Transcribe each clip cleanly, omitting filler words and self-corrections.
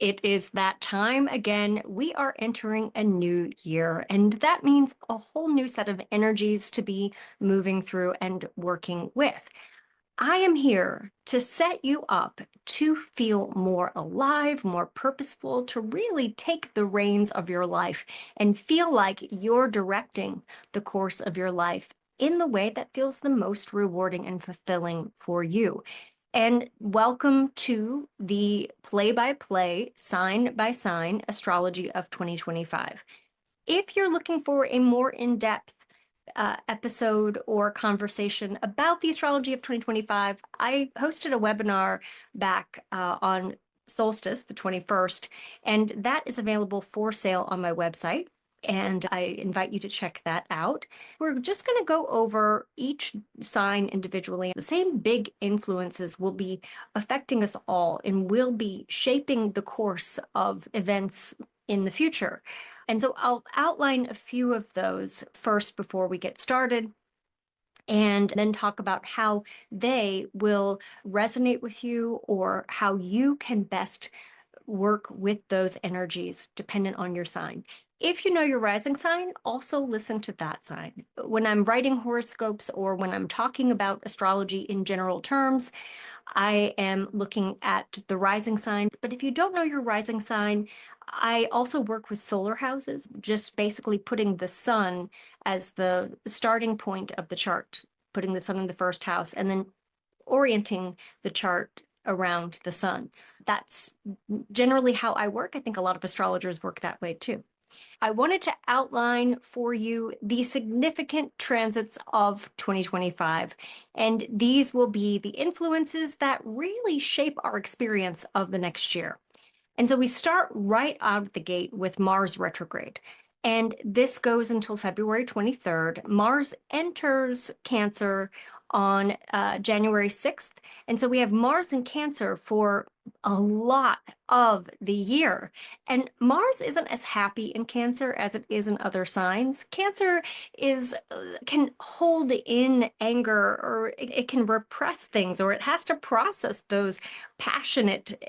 It is that time again. We are entering a new year, and that means a whole new set of energies to be moving through and working with. I am here to set you up to feel more alive, more purposeful, to really take the reins of your life and feel like you're directing the course of your life in the way that feels the most rewarding and fulfilling for you. And welcome to the play-by-play, sign-by-sign astrology of 2025. If you're looking for a more in-depth episode or conversation about the astrology of 2025, I hosted a webinar back on solstice, the 21st, and that is available for sale on my website. And I invite you to check that out. We're just going to go over each sign individually. The same big influences will be affecting us all and will be shaping the course of events in the future. And so I'll outline a few of those first before we get started, and then talk about how they will resonate with you or how you can best work with those energies dependent on your sign. If you know your rising sign, also listen to that sign. When I'm writing horoscopes or when I'm talking about astrology in general terms, I am looking at the rising sign. But if you don't know your rising sign, I also work with solar houses, just basically putting the sun as the starting point of the chart, putting the sun in the first house, and then orienting the chart around the sun. That's generally how I work. I think a lot of astrologers work that way too. I wanted to outline for you the significant transits of 2025, and these will be the influences that really shape our experience of the next year. And so we start right out of the gate with Mars retrograde. And this goes until February 23rd. Mars enters Cancer on January 6th. And so we have Mars in Cancer for a lot of the year. And Mars isn't as happy in Cancer as it is in other signs. Cancer is can hold in anger, or it can repress things, or it has to process those passionate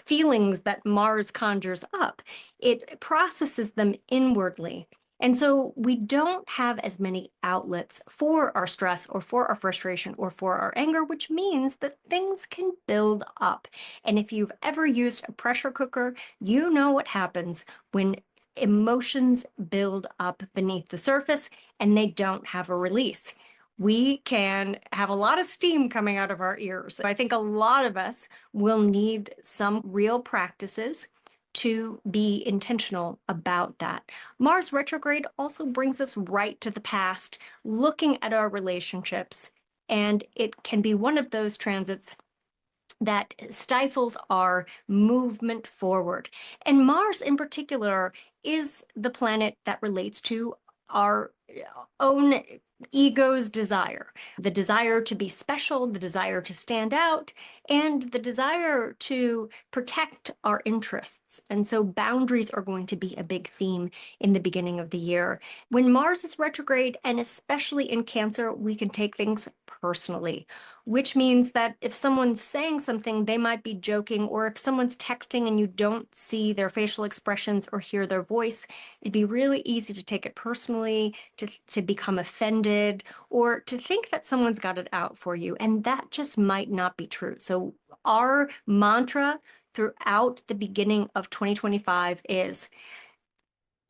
feelings that Mars conjures up. It processes them inwardly. And so we don't have as many outlets for our stress or for our frustration or for our anger, which means that things can build up. And if you've ever used a pressure cooker, you know what happens when emotions build up beneath the surface and they don't have a release. We can have a lot of steam coming out of our ears. I think a lot of us will need some real practices to be intentional about that. Mars retrograde also brings us right to the past, looking at our relationships, and it can be one of those transits that stifles our movement forward. And Mars in particular is the planet that relates to our own ego's desire, the desire to be special, the desire to stand out, and the desire to protect our interests. And so boundaries are going to be a big theme in the beginning of the year. When Mars is retrograde, and especially in Cancer, we can take things personally, which means that if someone's saying something, they might be joking, or if someone's texting and you don't see their facial expressions or hear their voice, it'd be really easy to take it personally, to become offended, or to think that someone's got it out for you. And that just might not be true. So our mantra throughout the beginning of 2025 is,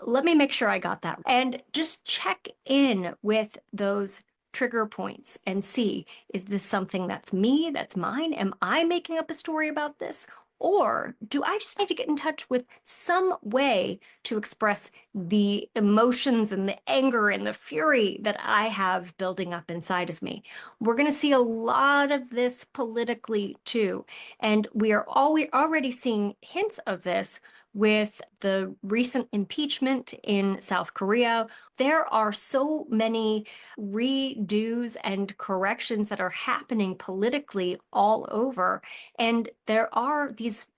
let me make sure I got that. And just check in with those trigger points and see, is this something that's me, that's mine? Am I making up a story about this? Or do I just need to get in touch with some way to express the emotions and the anger and the fury that I have building up inside of me? We're going to see a lot of this politically too. And we are already seeing hints of this with the recent impeachment in South Korea. There are so many redos and corrections that are happening politically all over. And there are these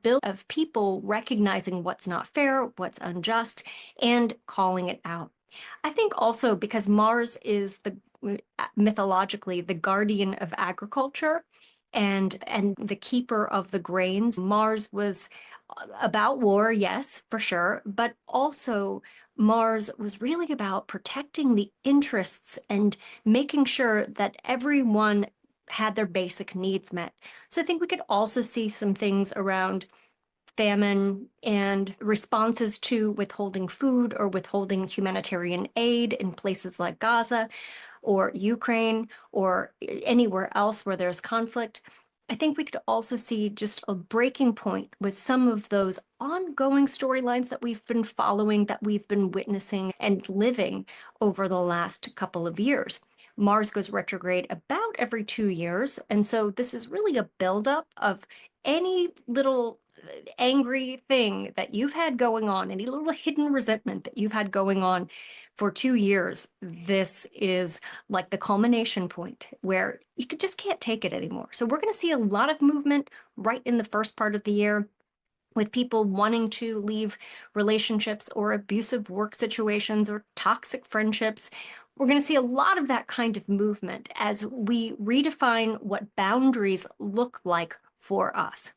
bills of people recognizing what's not fair, what's unjust, and calling it out. I think also because Mars is mythologically the guardian of agriculture and the keeper of the grains. Mars was About war, yes, for sure, but also Mars was really about protecting the interests and making sure that everyone had their basic needs met. So I think we could also see some things around famine and responses to withholding food or withholding humanitarian aid in places like Gaza or Ukraine or anywhere else where there's conflict. I think we could also see just a breaking point with some of those ongoing storylines that we've been following, that we've been witnessing and living over the last couple of years. Mars goes retrograde about every 2 years. And so this is really a buildup of any little angry thing that you've had going on, any little hidden resentment that you've had going on for 2 years. This is like the culmination point where just can't take it anymore. So we're going to see a lot of movement right in the first part of the year with people wanting to leave relationships or abusive work situations or toxic friendships. We're going to see a lot of that kind of movement as we redefine what boundaries look like for us.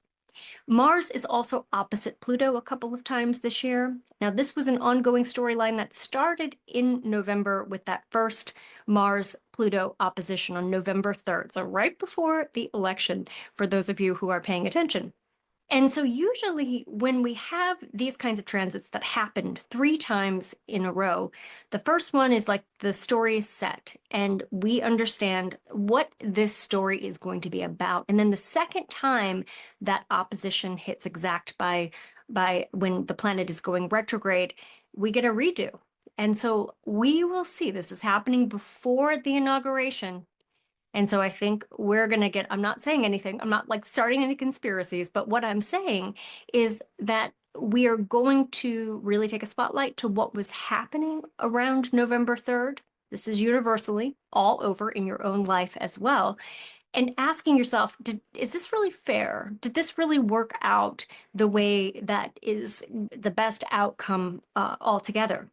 Mars is also opposite Pluto a couple of times this year. Now, this was an ongoing storyline that started in November with that first Mars-Pluto opposition on November 3rd, so right before the election, for those of you who are paying attention. And so usually when we have these kinds of transits that happened 3 times in a row, the first one is like the story is set and we understand what this story is going to be about. And then the second time that opposition hits exact by when the planet is going retrograde, we get a redo. And so we will see this is happening before the inauguration. And so I think we're going to get, I'm not saying anything, I'm not like starting any conspiracies, but what I'm saying is that we are going to really take a spotlight to what was happening around November 3rd. This is universally all over in your own life as well. And asking yourself, is this really fair? Did this really work out the way that is the best outcome altogether?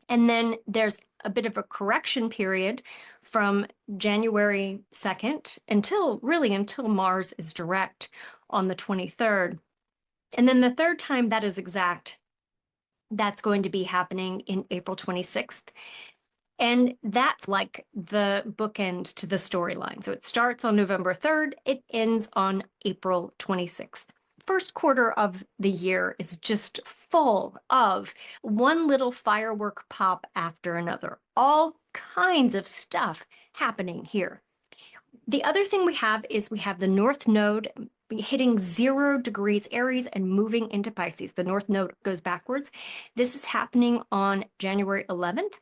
And then there's a bit of a correction period from January 2nd until Mars is direct on the 23rd. And then the third time that is exact, that's going to be happening in April 26th. And that's like the bookend to the storyline. So it starts on November 3rd, it ends on April 26th. First quarter of the year is just full of one little firework pop after another. All kinds of stuff happening here. The other thing we have is we have the North Node hitting 0 degrees Aries and moving into Pisces. The North Node goes backwards. This is happening on January 11th.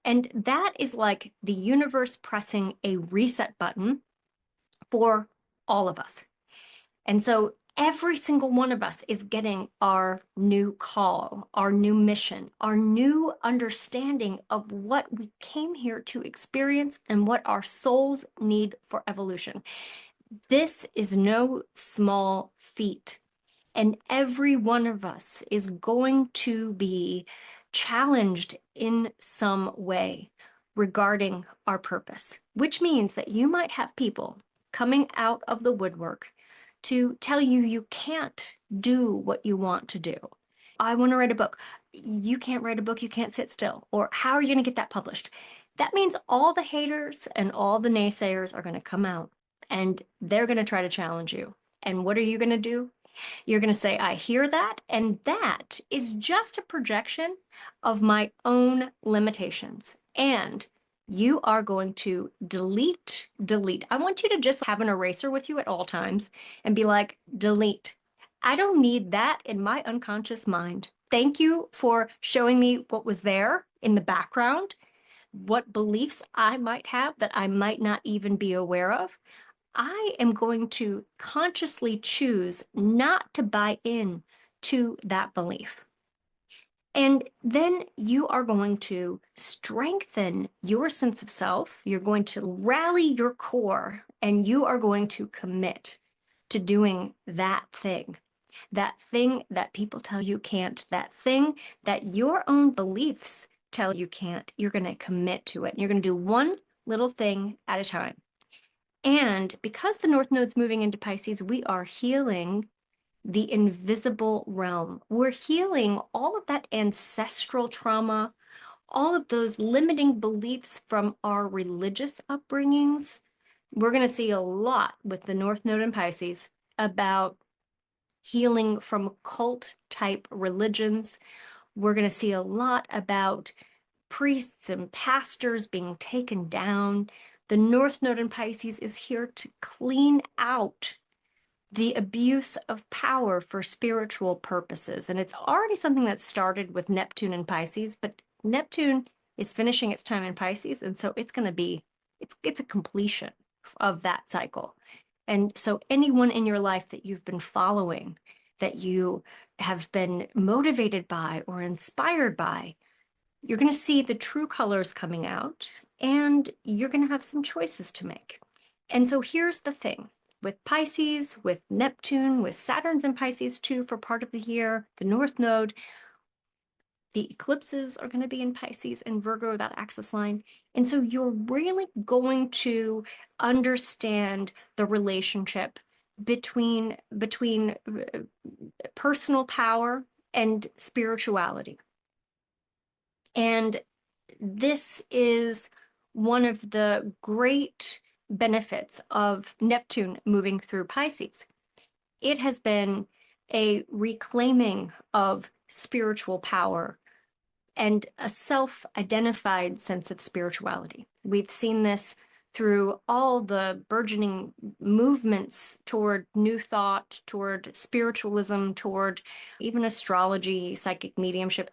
And that is like the universe pressing a reset button for all of us. And so every single one of us is getting our new call, our new mission, our new understanding of what we came here to experience and what our souls need for evolution. This is no small feat. And every one of us is going to be challenged in some way regarding our purpose, which means that you might have people coming out of the woodwork to tell you you can't do what you want to do. I want to write a book. You can't write a book, you can't sit still. Or how are you going to get that published? That means all the haters and all the naysayers are going to come out and they're going to try to challenge you. And what are you going to do? You're going to say, I hear that, and that is just a projection of my own limitations. And you are going to delete. I want you to just have an eraser with you at all times and be like, delete. I don't need that in my unconscious mind. Thank you for showing me what was there in the background, what beliefs I might have that I might not even be aware of. I am going to consciously choose not to buy in to that belief. And then you are going to strengthen your sense of self. You're going to rally your core and you are going to commit to doing that thing that people tell you can't, that thing that your own beliefs tell you can't. You're going to commit to it. You're going to do one little thing at a time. And because the North Node's moving into Pisces, we are healing the invisible realm. We're healing all of that ancestral trauma, all of those limiting beliefs from our religious upbringings. We're going to see a lot with the North Node in Pisces about healing from cult type religions. We're going to see a lot about priests and pastors being taken down. The North Node in Pisces is here to clean out the abuse of power for spiritual purposes. And it's already something that started with Neptune in Pisces, but Neptune is finishing its time in Pisces. And so it's going to be, it's a completion of that cycle. And so anyone in your life that you've been following, that you have been motivated by or inspired by, you're going to see the true colors coming out, and you're going to have some choices to make. And so here's the thing. With Pisces, with Neptune, with Saturn's in Pisces too for part of the year, the North Node, the eclipses are going to be in Pisces and Virgo, that axis line. And so you're really going to understand the relationship between personal power and spirituality. And this is one of the great benefits of Neptune moving through Pisces. It has been a reclaiming of spiritual power and a self-identified sense of spirituality. We've seen this through all the burgeoning movements toward new thought, toward spiritualism, toward even astrology, psychic mediumship.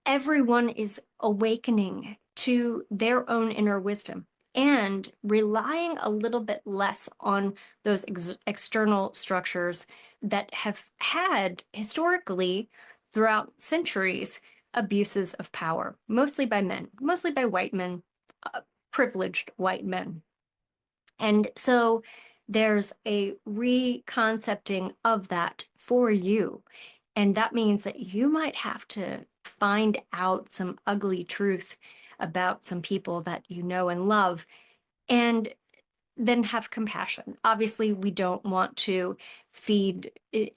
Everyone is awakening to their own inner wisdom and relying a little bit less on those external structures that have had historically throughout centuries abuses of power, mostly by men, mostly by white men, privileged white men. And so there's a reconcepting of that for you. And that means that you might have to find out some ugly truth about some people that you know and love, and then have compassion. Obviously, we don't want to feed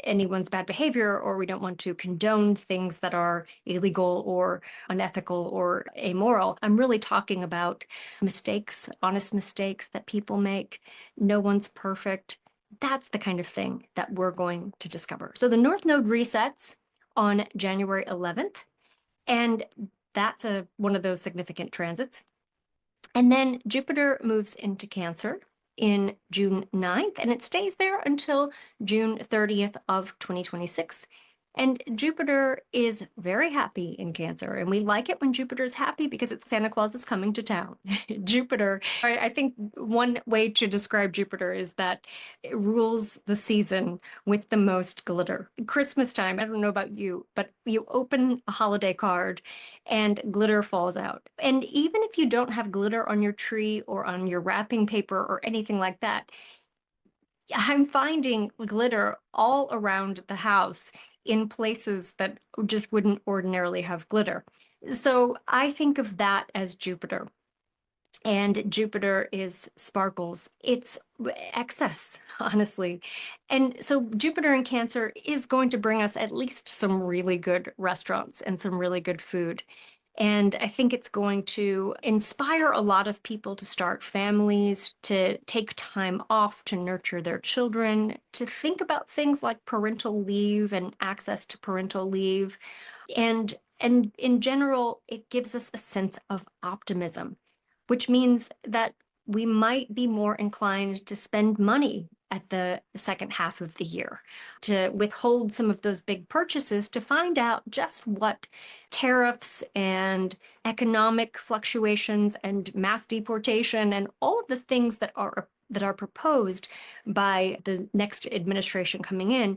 anyone's bad behavior, or we don't want to condone things that are illegal or unethical or amoral. I'm really talking about mistakes, honest mistakes that people make. No one's perfect. That's the kind of thing that we're going to discover. So the North Node resets on January 11th, and that's one of those significant transits. And then Jupiter moves into Cancer in June 9th, and it stays there until June 30th of 2026. And Jupiter is very happy in Cancer, and we like it when Jupiter is happy because it's Santa Claus is coming to town. Jupiter, I think one way to describe Jupiter is that it rules the season with the most glitter. Christmas time, I don't know about you, but you open a holiday card and glitter falls out. And even if you don't have glitter on your tree or on your wrapping paper or anything like that, I'm finding glitter all around the house in places that just wouldn't ordinarily have glitter. So I think of that as Jupiter. And Jupiter is sparkles. It's excess, honestly. And so Jupiter in Cancer is going to bring us at least some really good restaurants and some really good food. And I think it's going to inspire a lot of people to start families, to take time off to nurture their children, to think about things like parental leave and access to parental leave. And in general, it gives us a sense of optimism, which means that we might be more inclined to spend money at the second half of the year, to withhold some of those big purchases to find out just what tariffs and economic fluctuations and mass deportation and all of the things that are proposed by the next administration coming in.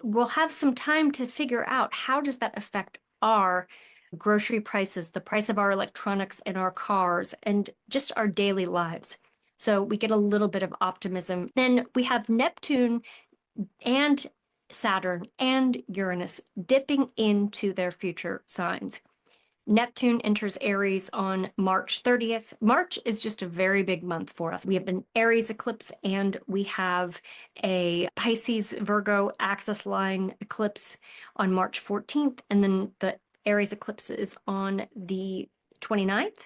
We'll have some time to figure out how does that affect our grocery prices, the price of our electronics in our cars, and just our daily lives. So we get a little bit of optimism. Then we have Neptune and Saturn and Uranus dipping into their future signs. Neptune enters Aries on March 30th. March is just a very big month for us. We have an Aries eclipse and we have a Pisces Virgo axis line eclipse on March 14th. And then the Aries eclipse is on the 29th.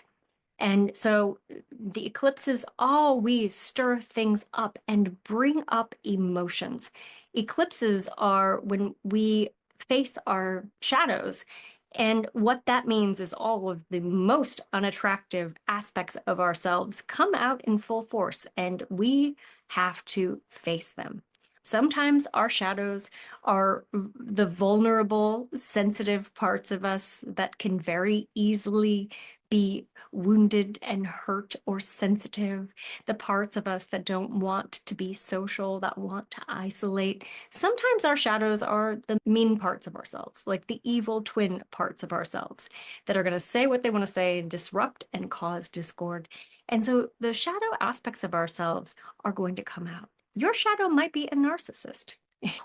And so the eclipses always stir things up and bring up emotions. Eclipses are when we face our shadows. And what that means is all of the most unattractive aspects of ourselves come out in full force, and we have to face them. Sometimes our shadows are the vulnerable, sensitive parts of us that can very easily be wounded and hurt or sensitive, the parts of us that don't want to be social, that want to isolate. Sometimes our shadows are the mean parts of ourselves, like the evil twin parts of ourselves that are going to say what they want to say and disrupt and cause discord. And so the shadow aspects of ourselves are going to come out. Your shadow might be a narcissist.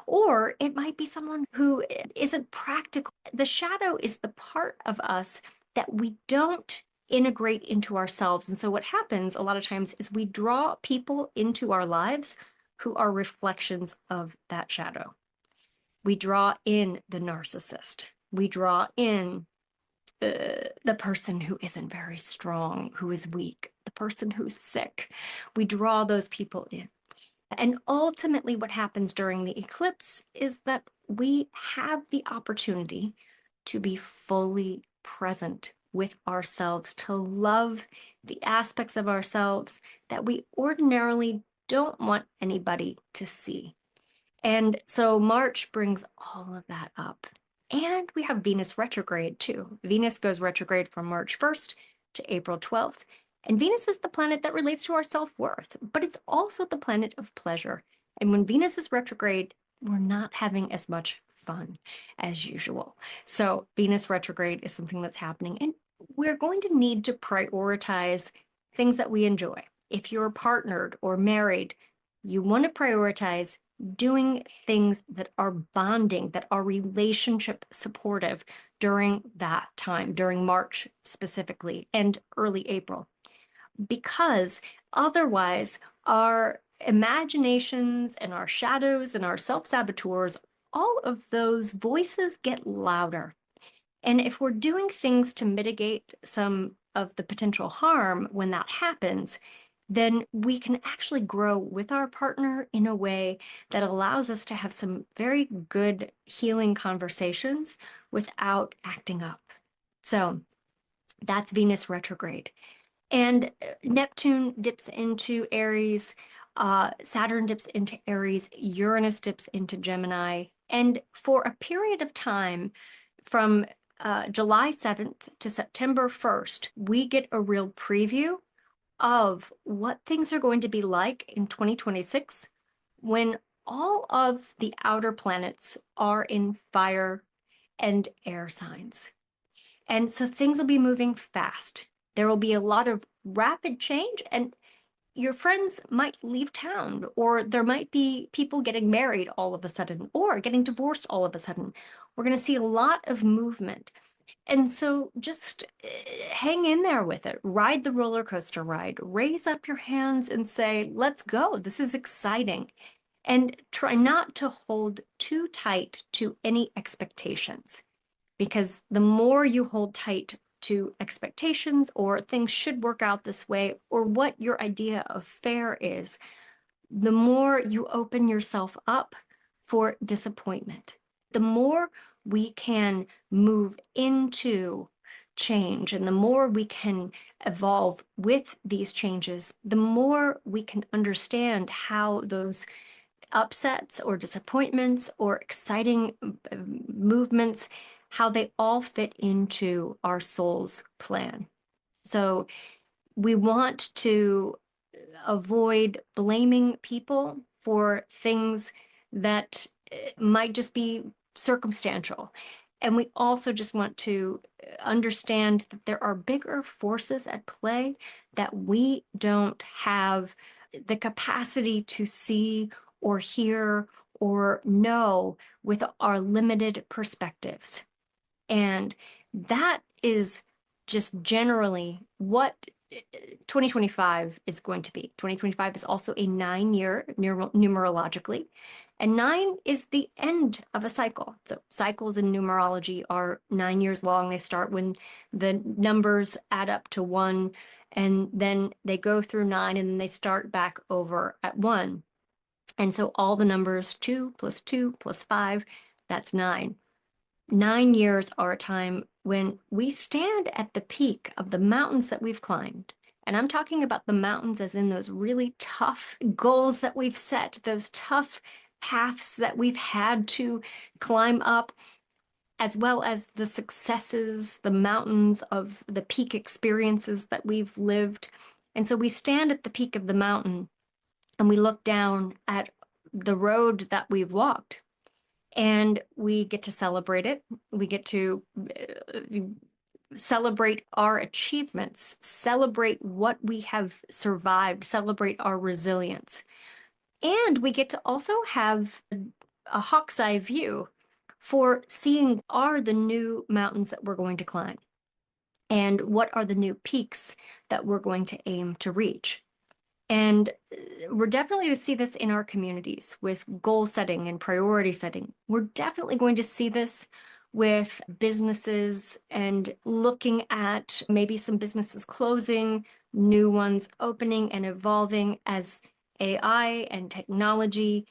Or it might be someone who isn't practical. The shadow is the part of us that we don't integrate into ourselves. And so what happens a lot of times is we draw people into our lives who are reflections of that shadow. We draw in the narcissist. We draw in the person who isn't very strong, who is weak, the person who's sick. We draw those people in. And ultimately, what happens during the eclipse is that we have the opportunity to be fully present with ourselves, to love the aspects of ourselves that we ordinarily don't want anybody to see. And so March brings all of that up. And we have Venus retrograde too. Venus goes retrograde from March 1st to April 12th. And Venus is the planet that relates to our self-worth, but it's also the planet of pleasure. And when Venus is retrograde, we're not having as much fun as usual. So Venus retrograde is something that's happening, and we're going to need to prioritize things that we enjoy. If you're partnered or married, you want to prioritize doing things that are bonding, that are relationship supportive during that time, during March specifically, and early April. Because otherwise, our imaginations and our shadows and our self-saboteurs, all of those voices get louder. And if we're doing things to mitigate some of the potential harm when that happens, then we can actually grow with our partner in a way that allows us to have some very good healing conversations without acting up. So that's Venus retrograde. And Neptune dips into Aries, Saturn dips into Aries, Uranus dips into Gemini. And for a period of time from July 7th to September 1st, we get a real preview of what things are going to be like in 2026 when all of the outer planets are in fire and air signs. And so things will be moving fast. There will be a lot of rapid change, and your friends might leave town, or there might be people getting married all of a sudden, or getting divorced all of a sudden. We're going to see a lot of movement. And so just hang in there with it. Ride the roller coaster ride. Raise up your hands and say, let's go. This is exciting. And try not to hold too tight to any expectations, because the more you hold tight to expectations or things should work out this way or what your idea of fair is, the more you open yourself up for disappointment. The more we can move into change and the more we can evolve with these changes, the more we can understand how those upsets or disappointments or exciting movements, how they all fit into our soul's plan. So we want to avoid blaming people for things that might just be circumstantial. And we also just want to understand that there are bigger forces at play that we don't have the capacity to see or hear or know with our limited perspectives. And that is just generally what 2025 is going to be. 2025 is also a 9-year numerologically, and 9 is the end of a cycle. So cycles in numerology are 9 years long. They start when the numbers add up to 1, and then they go through 9, and then they start back over at 1. And so all the numbers 2 plus 2 plus 5, that's 9. 9 years are a time when we stand at the peak of the mountains that we've climbed. And I'm talking about the mountains as in those really tough goals that we've set, those tough paths that we've had to climb up, as well as the successes, the mountains of the peak experiences that we've lived. And so we stand at the peak of the mountain and we look down at the road that we've walked. And we get to celebrate it. We get to celebrate our achievements, celebrate what we have survived, celebrate our resilience. And we get to also have a hawk's eye view for seeing are the new mountains that we're going to climb and what are the new peaks that we're going to aim to reach. And we're definitely to see this in our communities with goal setting and priority setting. We're definitely going to see this with businesses and looking at maybe some businesses closing, new ones opening and evolving as AI and technology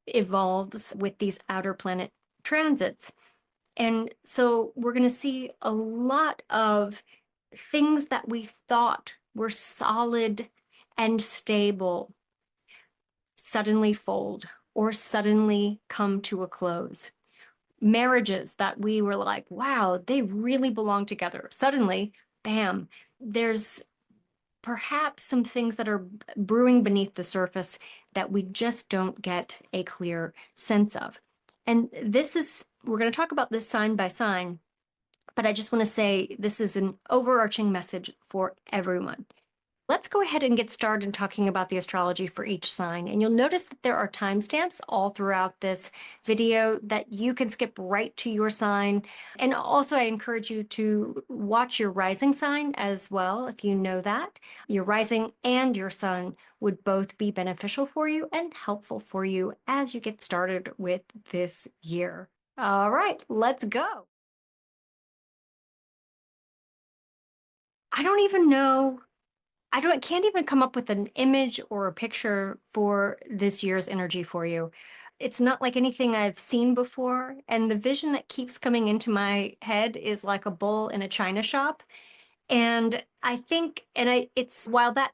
evolves with these outer planet transits. And so we're going to see a lot of things that we thought were solid and stable suddenly fold or suddenly come to a close. Marriages that we were like, wow, they really belong together. Suddenly, bam, there's perhaps some things that are brewing beneath the surface that we just don't get a clear sense of. And we're going to talk about this sign by sign, but I just want to say this is an overarching message for everyone. Let's go ahead and get started talking about the astrology for each sign. And you'll notice that there are timestamps all throughout this video that you can skip right to your sign. And also, I encourage you to watch your rising sign as well, if you know that. Your rising and your sun would both be beneficial for you and helpful for you as you get started with this year. All right, let's go. I don't even know. Can't even come up with an image or a picture for this year's energy for you. It's not like anything I've seen before. And the vision that keeps coming into my head is like a bull in a china shop. And I think, while that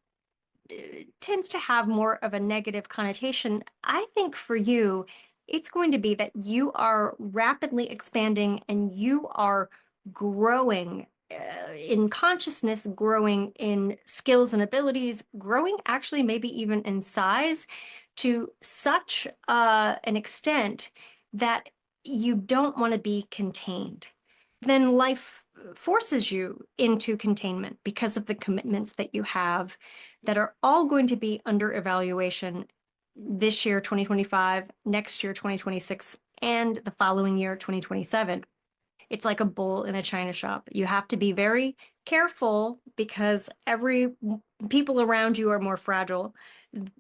tends to have more of a negative connotation, I think for you, it's going to be that you are rapidly expanding and you are growing in consciousness, growing in skills and abilities, growing actually maybe even in size to such an extent that you don't want to be contained. Then life forces you into containment because of the commitments that you have that are all going to be under evaluation this year, 2025, next year, 2026, and the following year, 2027. It's like a bull in a china shop. You have to be very careful because people around you are more fragile.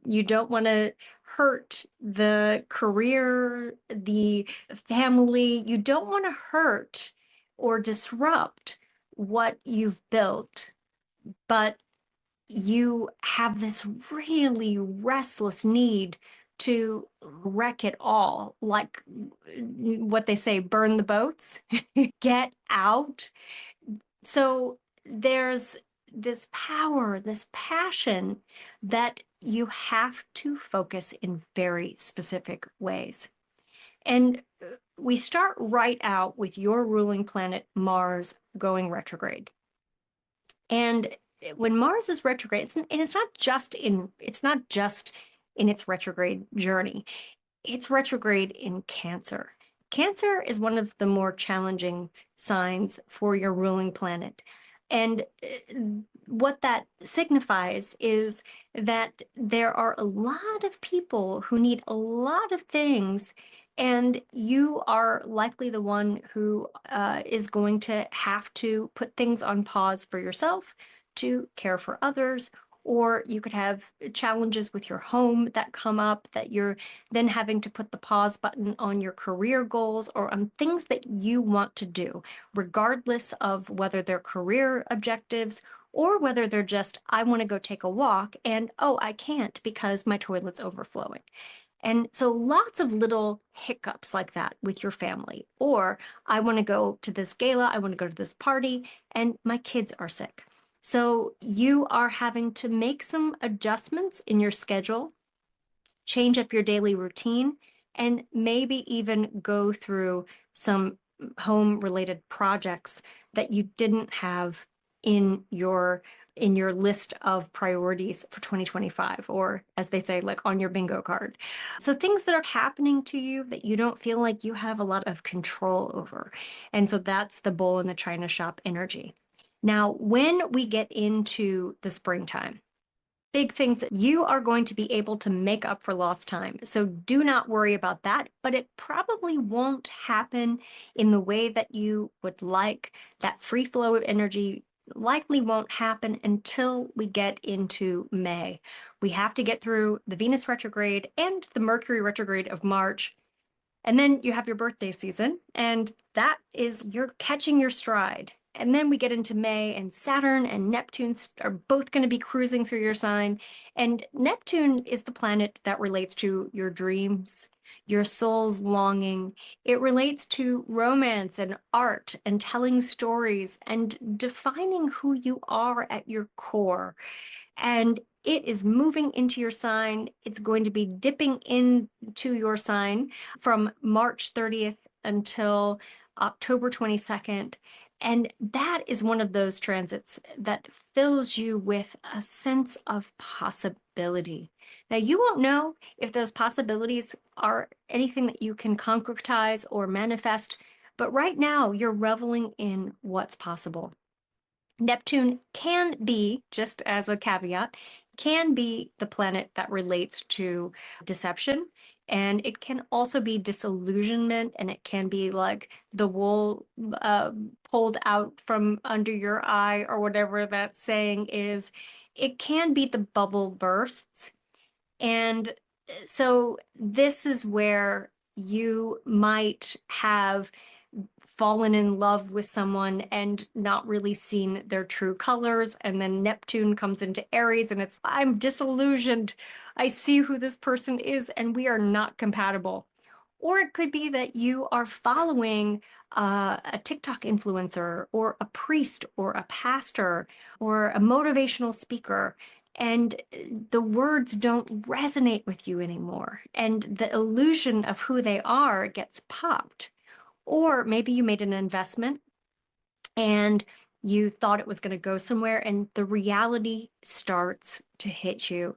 You don't want to hurt the career, the family. You don't want to hurt or disrupt what you've built, but you have this really restless need to wreck it all, like what they say, burn the boats, get out. So there's this power, this passion that you have to focus in very specific ways. And we start right out with your ruling planet, Mars, going retrograde. And when Mars is retrograde, it's not just in its retrograde journey. It's retrograde in Cancer. Cancer is one of the more challenging signs for your ruling planet. And what that signifies is that there are a lot of people who need a lot of things And you are likely the one who is going to have to put things on pause for yourself to care for others. Or you could have challenges with your home that come up that you're then having to put the pause button on your career goals or on things that you want to do, regardless of whether they're career objectives or whether they're just, I want to go take a walk and, oh, I can't because my toilet's overflowing. And so lots of little hiccups like that with your family. Or I want to go to this gala, I want to go to this party, and my kids are sick. So you are having to make some adjustments in your schedule, change up your daily routine, and maybe even go through some home-related projects that you didn't have in your list of priorities for 2025, or as they say, like on your bingo card. So things that are happening to you that you don't feel like you have a lot of control over. And so that's the bull in the china shop energy. Now, when we get into the springtime, big things that you are going to be able to make up for lost time. So do not worry about that, but it probably won't happen in the way that you would like. That free flow of energy likely won't happen until we get into May. We have to get through the Venus retrograde and the Mercury retrograde of March. And then you have your birthday season, and that is you're catching your stride. And then we get into May, and Saturn and Neptune are both going to be cruising through your sign. And Neptune is the planet that relates to your dreams, your soul's longing. It relates to romance and art and telling stories and defining who you are at your core. And it is moving into your sign. It's going to be dipping into your sign from March 30th until October 22nd. And that is one of those transits that fills you with a sense of possibility. Now, you won't know if those possibilities are anything that you can concretize or manifest, but right now you're reveling in what's possible. Neptune can be, just as a caveat, can be the planet that relates to deception. And it can also be disillusionment, and it can be like the wool pulled out from under your eye, or whatever that saying is. It can be the bubble bursts. And so this is where you might have fallen in love with someone and not really seen their true colors. And then Neptune comes into Aries and it's, I'm disillusioned. I see who this person is and we are not compatible. Or it could be that you are following a TikTok influencer or a priest or a pastor or a motivational speaker, and the words don't resonate with you anymore. And the illusion of who they are gets popped. Or maybe you made an investment and you thought it was going to go somewhere, and the reality starts to hit you.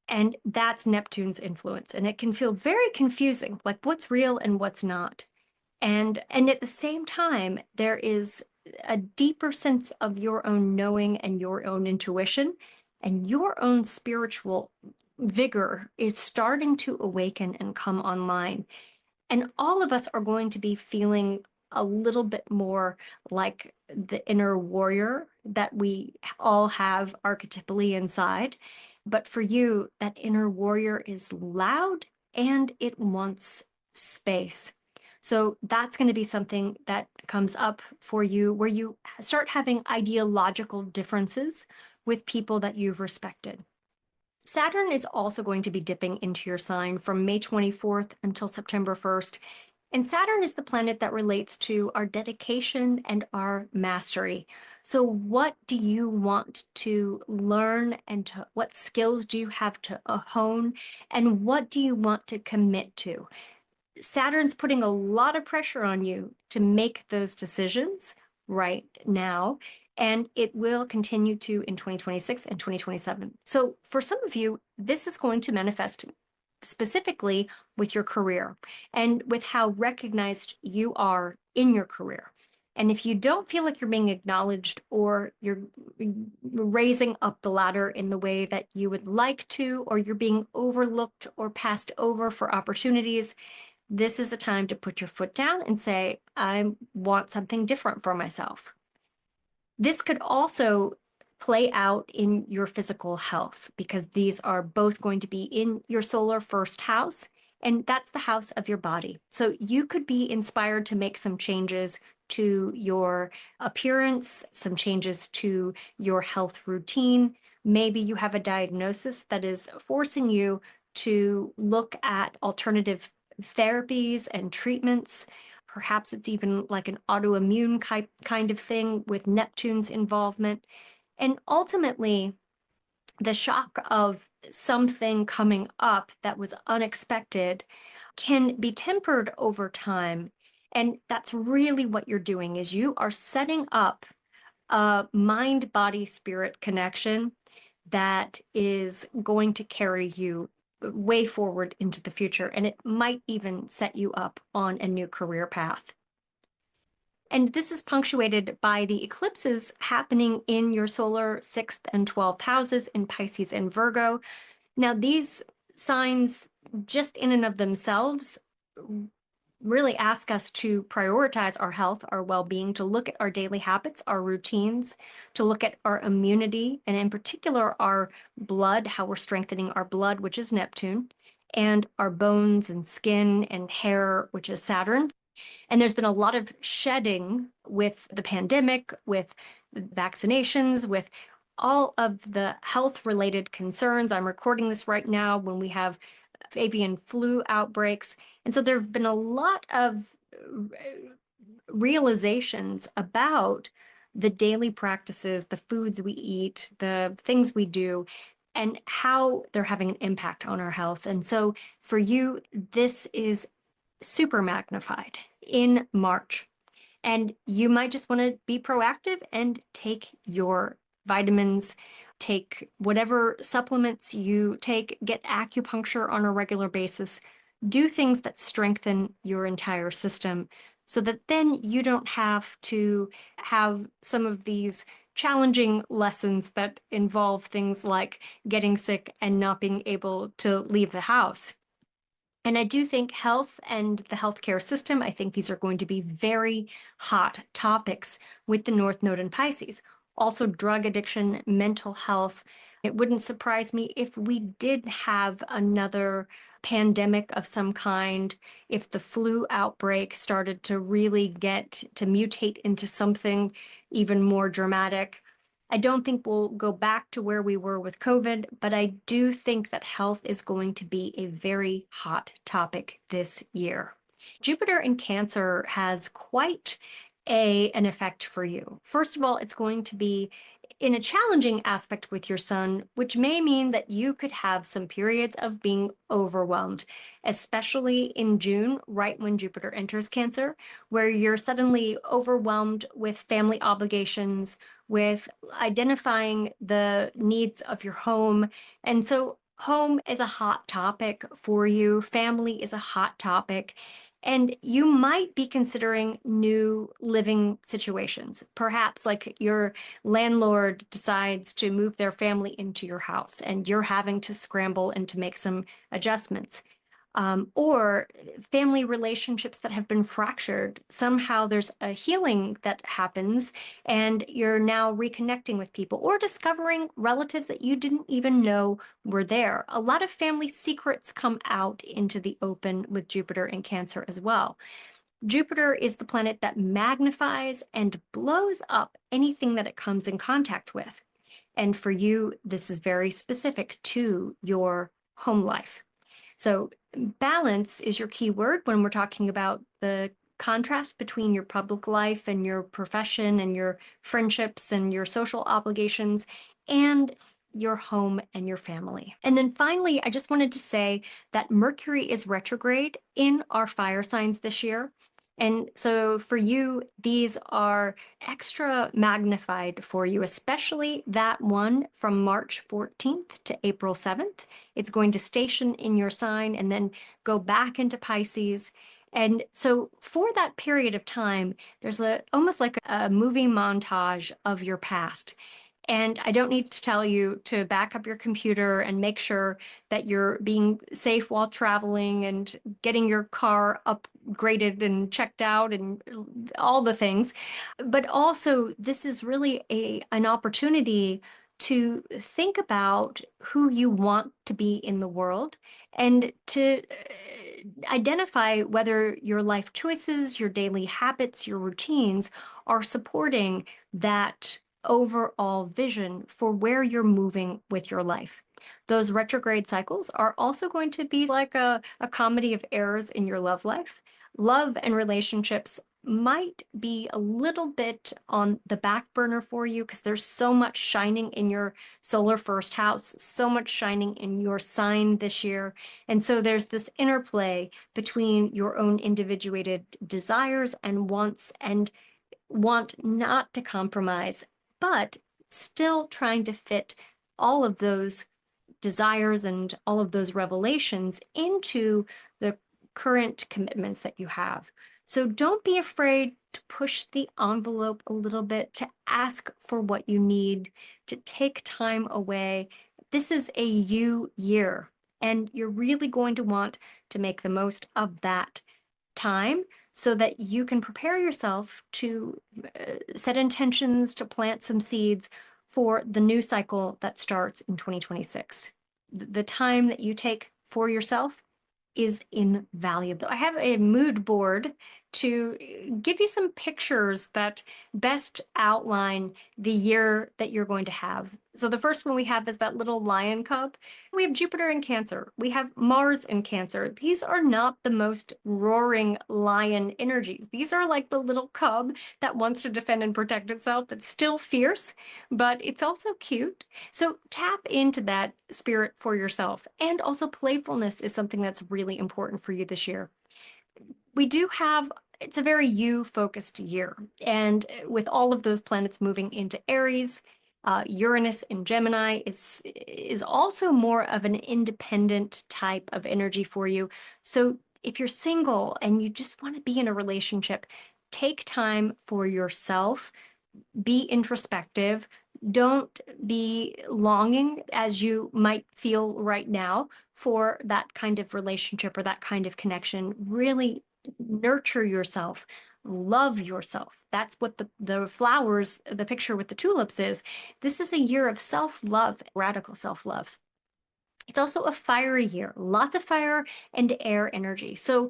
And that's Neptune's influence. And it can feel very confusing, like what's real and what's not. And at the same time, there is a deeper sense of your own knowing and your own intuition, and your own spiritual vigor is starting to awaken and come online. And all of us are going to be feeling a little bit more like the inner warrior that we all have archetypally inside. But for you, that inner warrior is loud and it wants space. So that's going to be something that comes up for you where you start having ideological differences with people that you've respected. Saturn is also going to be dipping into your sign from May 24th until September 1st. And Saturn is the planet that relates to our dedication and our mastery. So what do you want to learn, and what skills do you have to hone, and what do you want to commit to? Saturn's putting a lot of pressure on you to make those decisions right now, and it will continue to in 2026 and 2027. So for some of you, this is going to manifest specifically with your career and with how recognized you are in your career. And if you don't feel like you're being acknowledged or you're raising up the ladder in the way that you would like to, or you're being overlooked or passed over for opportunities, this is a time to put your foot down and say, I want something different for myself. This could also play out in your physical health because these are both going to be in your solar first house, and that's the house of your body. So you could be inspired to make some changes to your appearance, some changes to your health routine. Maybe you have a diagnosis that is forcing you to look at alternative therapies and treatments. Perhaps it's even like an autoimmune kind of thing with Neptune's involvement. And ultimately, the shock of something coming up that was unexpected can be tempered over time. And that's really what you're doing is you are setting up a mind, body, spirit connection that is going to carry you way forward into the future. And it might even set you up on a new career path. And this is punctuated by the eclipses happening in your solar 6th and 12th houses in Pisces and Virgo. Now, these signs, just in and of themselves, really ask us to prioritize our health, our well-being, to look at our daily habits, our routines, to look at our immunity, and in particular, our blood, how we're strengthening our blood, which is Neptune, and our bones and skin and hair, which is Saturn. And there's been a lot of shedding with the pandemic, with vaccinations, with all of the health-related concerns. I'm recording this right now when we have avian flu outbreaks. And so there have been a lot of realizations about the daily practices, the foods we eat, the things we do, and how they're having an impact on our health. And so for you, this is super magnified in March. And you might just want to be proactive and take your vitamins, take whatever supplements you take, get acupuncture on a regular basis, do things that strengthen your entire system so that then you don't have to have some of these challenging lessons that involve things like getting sick and not being able to leave the house. And I do think health and the healthcare system, I think these are going to be very hot topics with the North Node in Pisces. Also, drug addiction, mental health. It wouldn't surprise me if we did have another pandemic of some kind, if the flu outbreak started to really get to mutate into something even more dramatic. I don't think we'll go back to where we were with COVID, but I do think that health is going to be a very hot topic this year. Jupiter in Cancer has quite an effect for you. First of all, it's going to be in a challenging aspect with your sun, which may mean that you could have some periods of being overwhelmed, especially in June, right when Jupiter enters Cancer, where you're suddenly overwhelmed with family obligations, with identifying the needs of your home. And so home is a hot topic for you. Family is a hot topic. And you might be considering new living situations. Perhaps like your landlord decides to move their family into your house and you're having to scramble and to make some adjustments. Or family relationships that have been fractured. Somehow there's a healing that happens and you're now reconnecting with people or discovering relatives that you didn't even know were there. A lot of family secrets come out into the open with Jupiter in Cancer as well. Jupiter is the planet that magnifies and blows up anything that it comes in contact with. And for you, this is very specific to your home life. So balance is your key word when we're talking about the contrast between your public life and your profession and your friendships and your social obligations and your home and your family. And then finally, I just wanted to say that Mercury is retrograde in our fire signs this year. And so for you, these are extra magnified for you, especially that one from March 14th to April 7th. It's going to station in your sign and then go back into Pisces. And so for that period of time, there's almost like a movie montage of your past. And I don't need to tell you to back up your computer and make sure that you're being safe while traveling and getting your car upgraded and checked out and all the things. But also, this is really an opportunity to think about who you want to be in the world and to identify whether your life choices, your daily habits, your routines are supporting that overall vision for where you're moving with your life. Those retrograde cycles are also going to be like a comedy of errors in your love life. Love and relationships might be a little bit on the back burner for you because there's so much shining in your solar first house, so much shining in your sign this year. And so there's this interplay between your own individuated desires and wants and want not to compromise, but still trying to fit all of those desires and all of those revelations into the current commitments that you have. So don't be afraid to push the envelope a little bit, to ask for what you need, to take time away. This is a you year, and you're really going to want to make the most of that time so that you can prepare yourself to set intentions, to plant some seeds for the new cycle that starts in 2026. The time that you take for yourself is invaluable. I have a mood board to give you some pictures that best outline the year that you're going to have. So the first one we have is that little lion cub. We have Jupiter in Cancer. We have Mars in Cancer. These are not the most roaring lion energies. These are like the little cub that wants to defend and protect itself, that's still fierce, but it's also cute. So tap into that spirit for yourself. And also playfulness is something that's really important for you this year. We do have, it's a very you-focused year. And with all of those planets moving into Aries, Uranus in Gemini is also more of an independent type of energy for you. So if you're single and you just want to be in a relationship, take time for yourself, be introspective. Don't be longing as you might feel right now for that kind of relationship or that kind of connection. Really nurture yourself, love yourself. That's what the flowers, the picture with the tulips is. This is a year of self-love, radical self-love. It's also a fiery year, lots of fire and air energy. So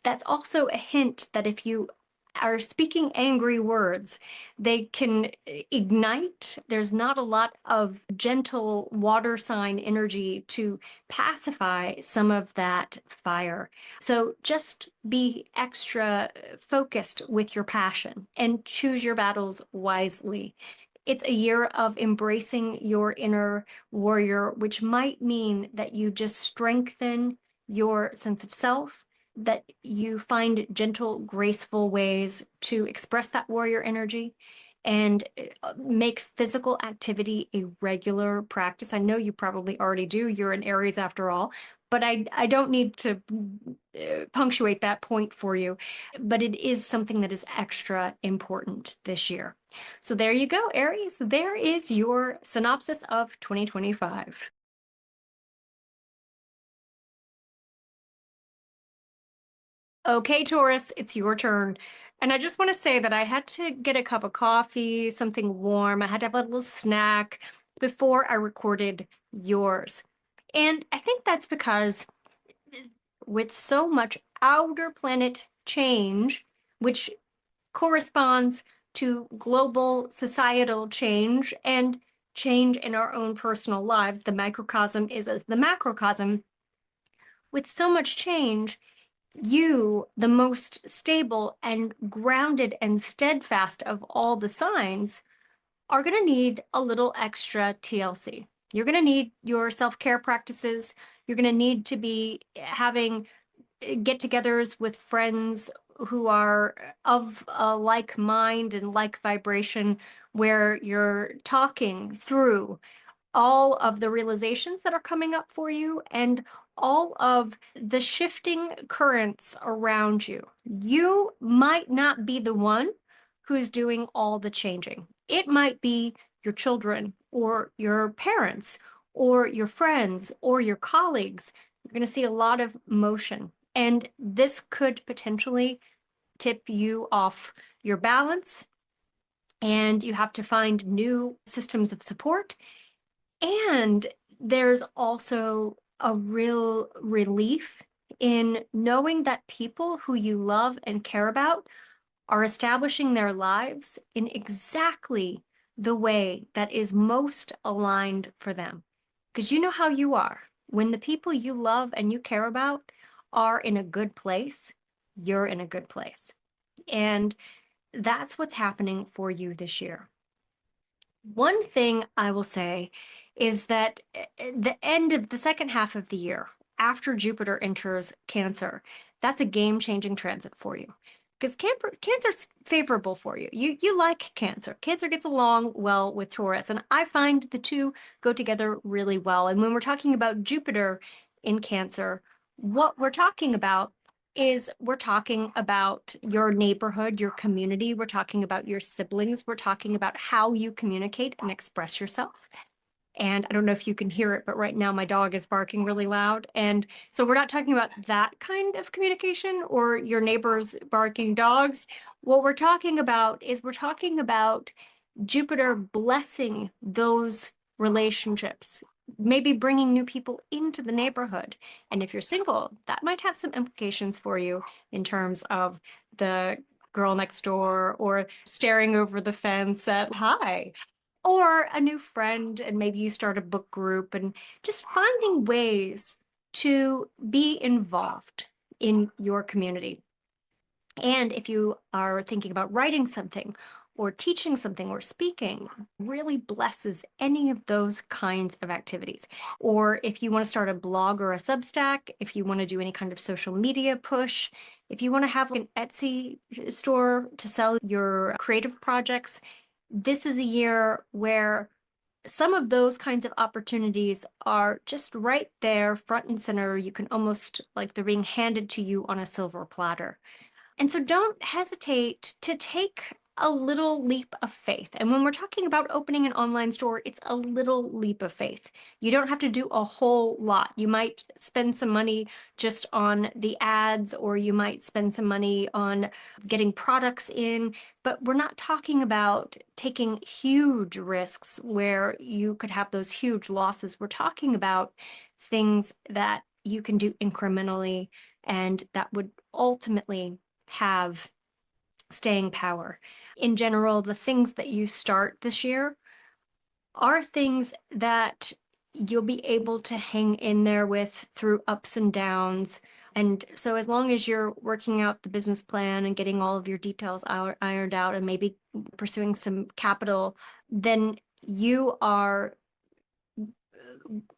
that's also a hint that if you are speaking angry words, they can ignite. There's not a lot of gentle water sign energy to pacify some of that fire. So just be extra focused with your passion and choose your battles wisely. It's a year of embracing your inner warrior, which might mean that you just strengthen your sense of self, that you find gentle, graceful ways to express that warrior energy and make physical activity a regular practice. I know you probably already do. You're an Aries after all, but I don't need to punctuate that point for you. But it is something that is extra important this year. So there you go, Aries. There is your synopsis of 2025. Okay, Taurus, it's your turn. And I just want to say that I had to get a cup of coffee, something warm. I had to have a little snack before I recorded yours. And I think that's because with so much outer planet change, which corresponds to global societal change and change in our own personal lives, the microcosm is as the macrocosm. With so much change, you, the most stable and grounded and steadfast of all the signs, are going to need a little extra TLC. You're going to need your self-care practices. You're going to need to be having get-togethers with friends who are of a like mind and like vibration, where you're talking through all of the realizations that are coming up for you and all of the shifting currents around you. You might not be the one who's doing all the changing. It might be your children or your parents or your friends or your colleagues. You're going to see a lot of motion. And this could potentially tip you off your balance, and you have to find new systems of support. And there's also a real relief in knowing that people who you love and care about are establishing their lives in exactly the way that is most aligned for them. Because you know how you are. When the people you love and you care about are in a good place, you're in a good place. And that's what's happening for you this year. One thing I will say is that the end of the second half of the year, after Jupiter enters Cancer, that's a game-changing transit for you. Because Cancer's favorable for you. You like Cancer. Cancer gets along well with Taurus, and I find the two go together really well. And when we're talking about Jupiter in Cancer, what we're talking about is we're talking about your neighborhood, your community. We're talking about your siblings. We're talking about how you communicate and express yourself. And I don't know if you can hear it, but right now my dog is barking really loud. And so we're not talking about that kind of communication or your neighbors barking dogs. What we're talking about is we're talking about Jupiter blessing those relationships, maybe bringing new people into the neighborhood. And if you're single, that might have some implications for you in terms of the girl next door or staring over the fence at hi, or a new friend, and maybe you start a book group and just finding ways to be involved in your community. And if you are thinking about writing something or teaching something or speaking, really blesses any of those kinds of activities. Or if you want to start a blog or a Substack, if you want to do any kind of social media push, if you want to have an Etsy store to sell your creative projects, this is a year where some of those kinds of opportunities are just right there, front and center. You can almost like they're being handed to you on a silver platter. And so don't hesitate to take a little leap of faith. And when we're talking about opening an online store, it's a little leap of faith. You don't have to do a whole lot. You might spend some money just on the ads, or you might spend some money on getting products in, but we're not talking about taking huge risks where you could have those huge losses. We're talking about things that you can do incrementally and that would ultimately have staying power. In general, the things that you start this year are things that you'll be able to hang in there with through ups and downs. And so as long as you're working out the business plan and getting all of your details ironed out and maybe pursuing some capital, then you are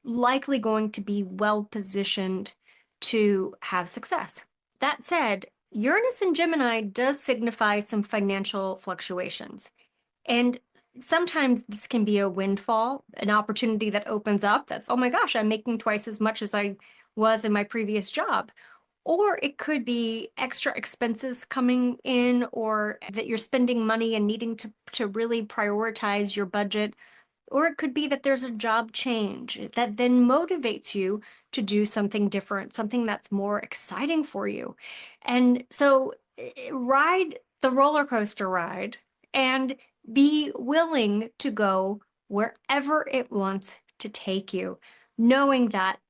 likely going to be well positioned to have success. That said, Uranus in Gemini does signify some financial fluctuations. And sometimes this can be a windfall, an opportunity that opens up that's, oh my gosh, I'm making twice as much as I was in my previous job. Or it could be extra expenses coming in, or that you're spending money and needing to really prioritize your budget. Or it could be that there's a job change that then motivates you to do something different, something that's more exciting for you. And so ride the roller coaster ride and be willing to go wherever it wants to take you, knowing that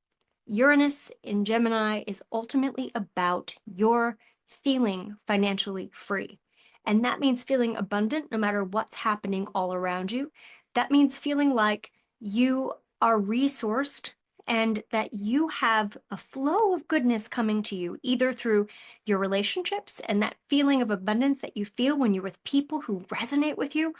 Uranus in Gemini is ultimately about your feeling financially free. And that means feeling abundant no matter what's happening all around you. That means feeling like you are resourced and that you have a flow of goodness coming to you, either through your relationships and that feeling of abundance that you feel when you're with people who resonate with you,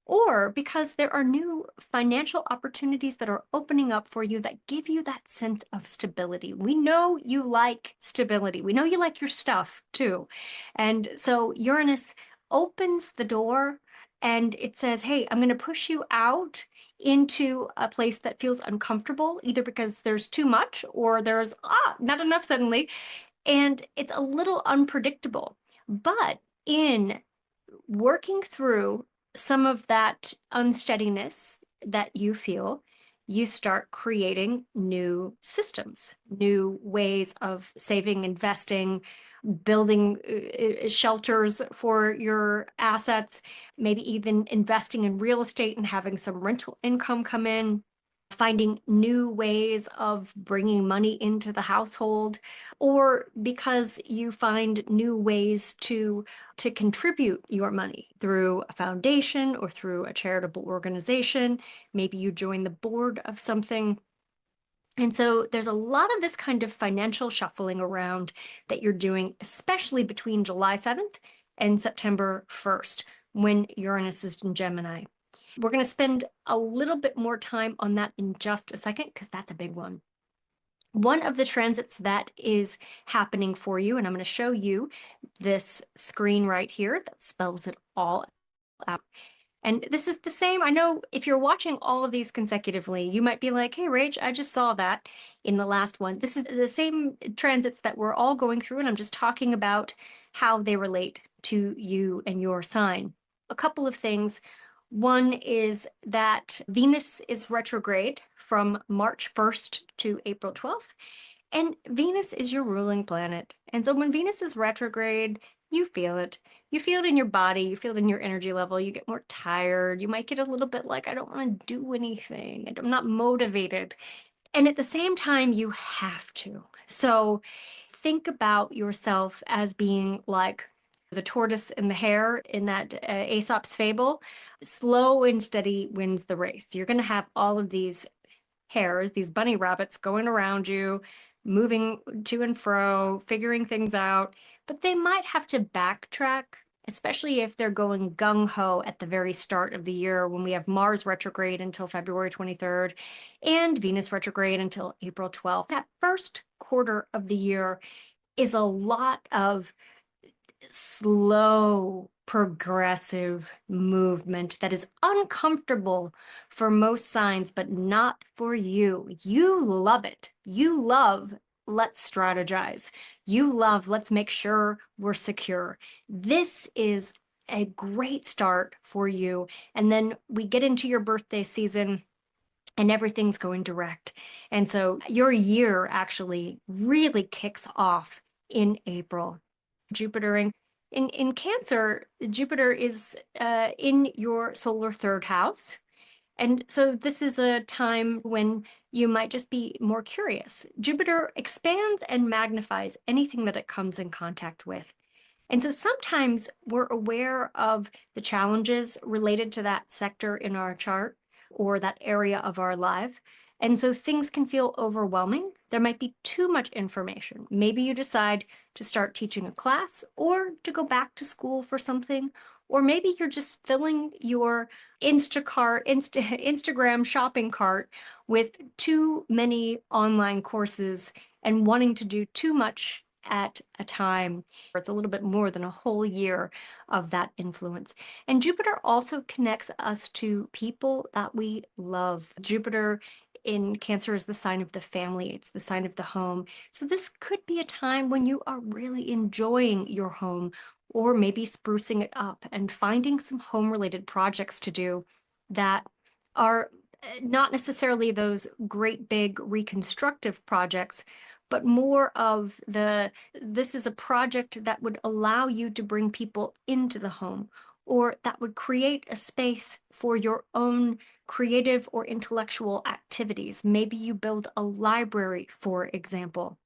or because there are new financial opportunities that are opening up for you that give you that sense of stability. We know you like stability. We know you like your stuff too. And so Uranus opens the door and it says, hey, I'm going to push you out into a place that feels uncomfortable, either because there's too much or there's not enough suddenly. And it's a little unpredictable. But in working through some of that unsteadiness that you feel, you start creating new systems, new ways of saving, investing, building shelters for your assets, maybe even investing in real estate and having some rental income come in, finding new ways of bringing money into the household, or because you find new ways to contribute your money through a foundation or through a charitable organization. Maybe you join the board of something. And so there's a lot of this kind of financial shuffling around that you're doing, especially between July 7th and September 1st, when Uranus is in Gemini. We're going to spend a little bit more time on that in just a second, because that's a big one. One of the transits that is happening for you, and I'm going to show you this screen right here that spells it all out. And this is the same. I know if you're watching all of these consecutively, you might be like, hey, Rach, I just saw that in the last one. This is the same transits that we're all going through, and I'm just talking about how they relate to you and your sign. A couple of things. One is that Venus is retrograde from March 1st to April 12th. And Venus is your ruling planet. And so when Venus is retrograde, you feel it. You feel it in your body, you feel it in your energy level, you get more tired, you might get a little bit like, I don't want to do anything, I'm not motivated. And at the same time, you have to. So think about yourself as being like the tortoise and the hare in that Aesop's fable. Slow and steady wins the race. You're going to have all of these hares, these bunny rabbits going around you, moving to and fro, figuring things out, but they might have to backtrack, especially if they're going gung-ho at the very start of the year when we have Mars retrograde until February 23rd and Venus retrograde until April 12th. That first quarter of the year is a lot of slow, progressive movement that is uncomfortable for most signs, but not for you. You love it. You love, let's strategize. You love, let's make sure we're secure. This is a great start for you. And then we get into your birthday season and everything's going direct. And so your year actually really kicks off in April. Jupiter in Cancer, Jupiter is in your solar third house. And so this is a time when you might just be more curious. Jupiter expands and magnifies anything that it comes in contact with. And so sometimes we're aware of the challenges related to that sector in our chart or that area of our life. And so things can feel overwhelming. There might be too much information. Maybe you decide to start teaching a class or to go back to school for something, or maybe you're just filling your Instagram shopping cart with too many online courses and wanting to do too much at a time. It's a little bit more than a whole year of that influence. And Jupiter also connects us to people that we love. Jupiter in Cancer is the sign of the family, it's the sign of the home. So this could be a time when you are really enjoying your home, or maybe sprucing it up and finding some home-related projects to do that are not necessarily those great big reconstructive projects, but more of this is a project that would allow you to bring people into the home, or that would create a space for your own creative or intellectual activities. Maybe you build a library, for example.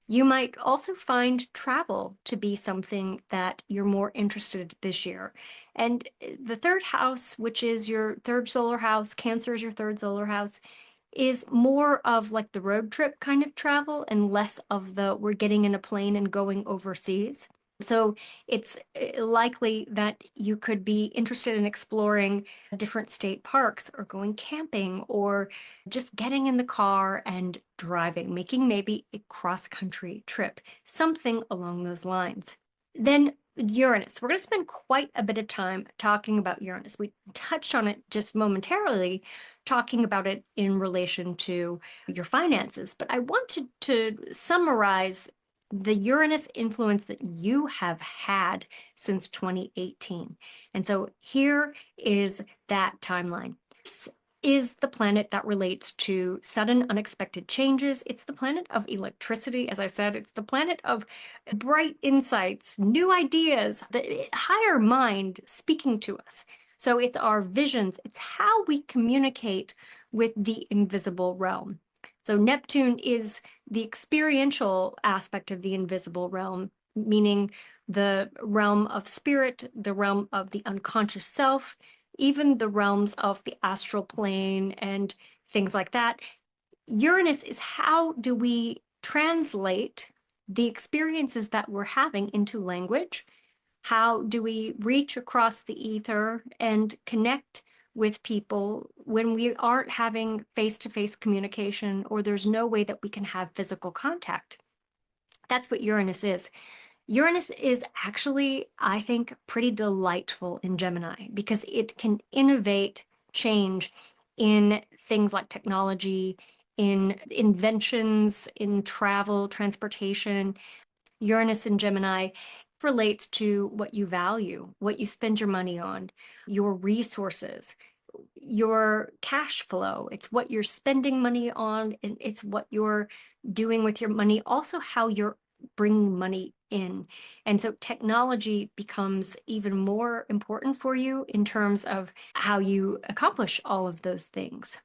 You might also find travel to be something that you're more interested this year. And the third house, which is your third solar house, Cancer is your third solar house, is more of like the road trip kind of travel and less of the we're getting in a plane and going overseas. So it's likely that you could be interested in exploring different state parks or going camping or just getting in the car and driving, making maybe a cross-country trip, something along those lines. Then Uranus. We're going to spend quite a bit of time talking about Uranus. We touched on it just momentarily, talking about it in relation to your finances, but I wanted to summarize the Uranus influence that you have had since 2018. And so here is that timeline. This is the planet that relates to sudden, unexpected changes. It's the planet of electricity, as I said. It's the planet of bright insights, new ideas, the higher mind speaking to us. So it's our visions. It's how we communicate with the invisible realm. So Neptune is the experiential aspect of the invisible realm, meaning the realm of spirit, the realm of the unconscious self, even the realms of the astral plane and things like that. Uranus is how do we translate the experiences that we're having into language? How do we reach across the ether and connect with people when we aren't having face-to-face communication or there's no way that we can have physical contact? That's what Uranus is. Uranus is actually, I think, pretty delightful in Gemini because it can innovate change in things like technology, in inventions, in travel, transportation. Uranus in Gemini relates to what you value, what you spend your money on, your resources, your cash flow. It's what you're spending money on, and it's what you're doing with your money, also how you're bringing money in. And so technology becomes even more important for you in terms of how you accomplish all of those things.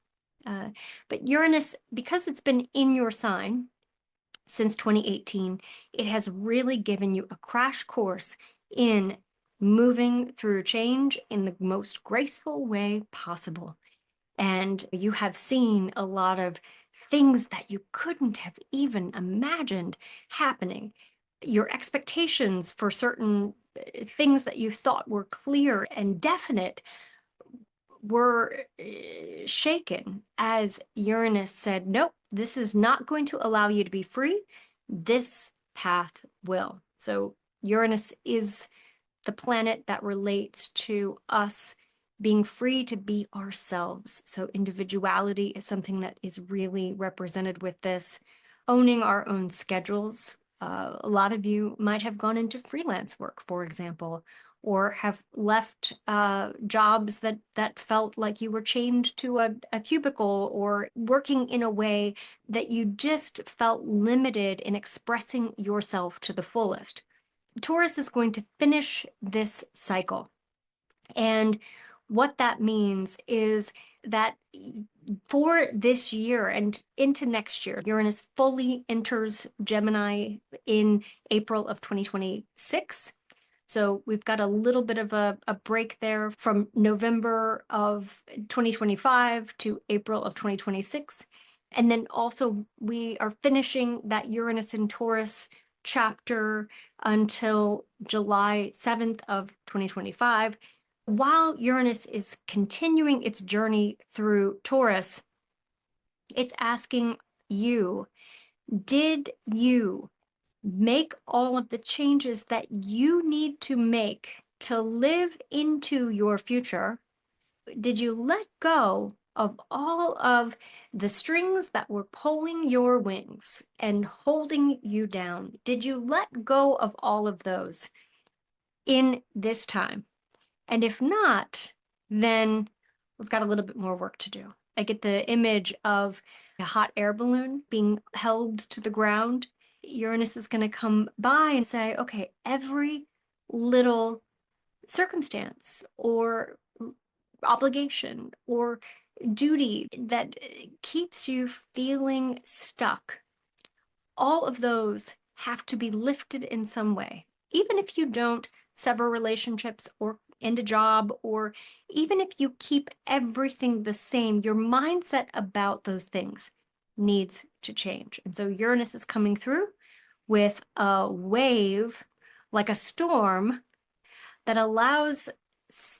But Uranus, because it's been in your sign since 2018, it has really given you a crash course in moving through change in the most graceful way possible. And you have seen a lot of things that you couldn't have even imagined happening. Your expectations for certain things that you thought were clear and definite were shaken as Uranus said, nope, this is not going to allow you to be free. This path will. So Uranus is the planet that relates to us being free to be ourselves. So individuality is something that is really represented with this. Owning our own schedules. A lot of you might have gone into freelance work, for example, or have left jobs that felt like you were chained to a cubicle or working in a way that you just felt limited in expressing yourself to the fullest. Taurus is going to finish this cycle. And what that means is that for this year and into next year, Uranus fully enters Gemini in April of 2026. So we've got a little bit of a break there from November of 2025 to April of 2026. And then also we are finishing that Uranus in Taurus chapter until July 7th of 2025. While Uranus is continuing its journey through Taurus, it's asking you, did you make all of the changes that you need to make to live into your future? Did you let go of all of the strings that were pulling your wings and holding you down? Did you let go of all of those in this time? And if not, then we've got a little bit more work to do. I get the image of a hot air balloon being held to the ground. Uranus is going to come by and say, okay, every little circumstance or obligation or duty that keeps you feeling stuck, all of those have to be lifted in some way. Even if you don't sever relationships or end a job, or even if you keep everything the same, your mindset about those things needs to change. And so Uranus is coming through with a wave, like a storm, that allows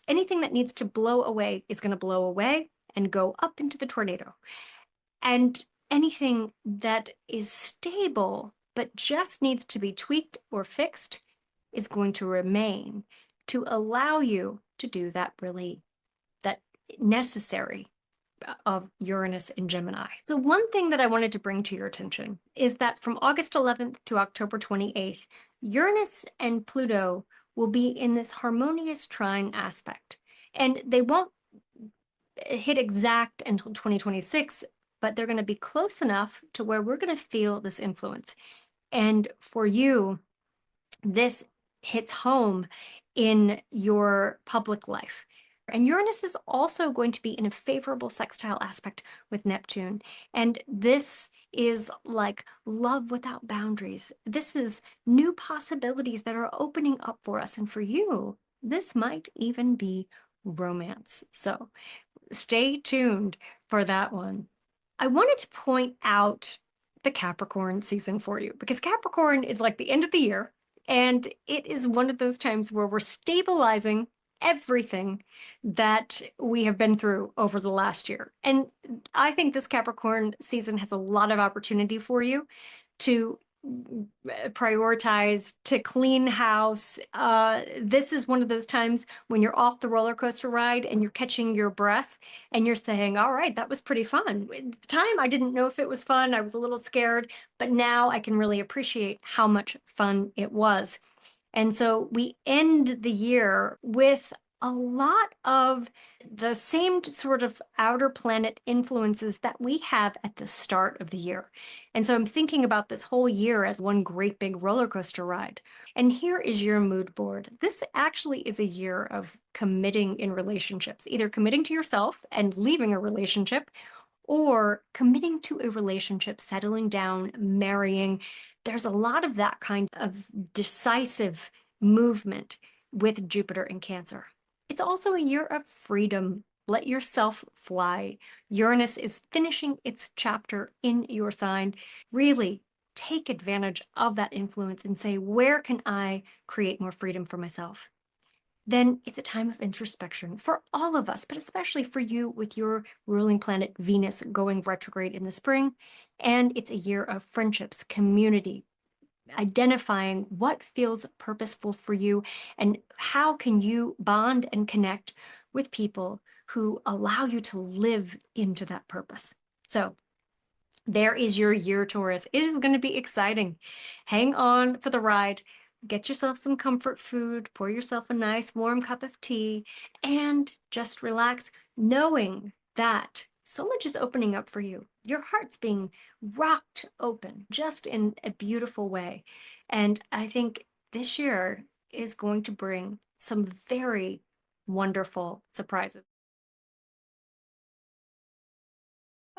anything that needs to blow away is going to blow away and go up into the tornado. And anything that is stable but just needs to be tweaked or fixed is going to remain to allow you to do that necessary of Uranus in Gemini. So one thing that I wanted to bring to your attention is that from August 11th to October 28th, Uranus and Pluto will be in this harmonious trine aspect. And they won't hit exact until 2026, but they're going to be close enough to where we're going to feel this influence. And for you, this hits home in your public life. And Uranus is also going to be in a favorable sextile aspect with Neptune. And this is like love without boundaries. This is new possibilities that are opening up for us. And for you, this might even be romance. So stay tuned for that one. I wanted to point out the Capricorn season for you because Capricorn is like the end of the year, and it is one of those times where we're stabilizing everything that we have been through over the last year. And I think this Capricorn season has a lot of opportunity for you to prioritize, to clean house. This is one of those times when you're off the roller coaster ride and you're catching your breath and you're saying, all right, that was pretty fun. At the time, I didn't know if it was fun. I was a little scared, but now I can really appreciate how much fun it was. And so we end the year with a lot of the same sort of outer planet influences that we have at the start of the year. And so I'm thinking about this whole year as one great big roller coaster ride. And here is your mood board. This actually is a year of committing in relationships, either committing to yourself and leaving a relationship, or committing to a relationship, settling down, marrying. There's a lot of that kind of decisive movement with Jupiter in Cancer. It's also a year of freedom. Let yourself fly. Uranus is finishing its chapter in your sign. Really take advantage of that influence and say, where can I create more freedom for myself? Then it's a time of introspection for all of us, but especially for you with your ruling planet Venus going retrograde in the spring. And it's a year of friendships, community, identifying what feels purposeful for you and how can you bond and connect with people who allow you to live into that purpose. So there is your year, Taurus. It is going to be exciting. Hang on for the ride. Get yourself some comfort food, pour yourself a nice warm cup of tea, and just relax, knowing that so much is opening up for you. Your heart's being rocked open just in a beautiful way. And I think this year is going to bring some very wonderful surprises.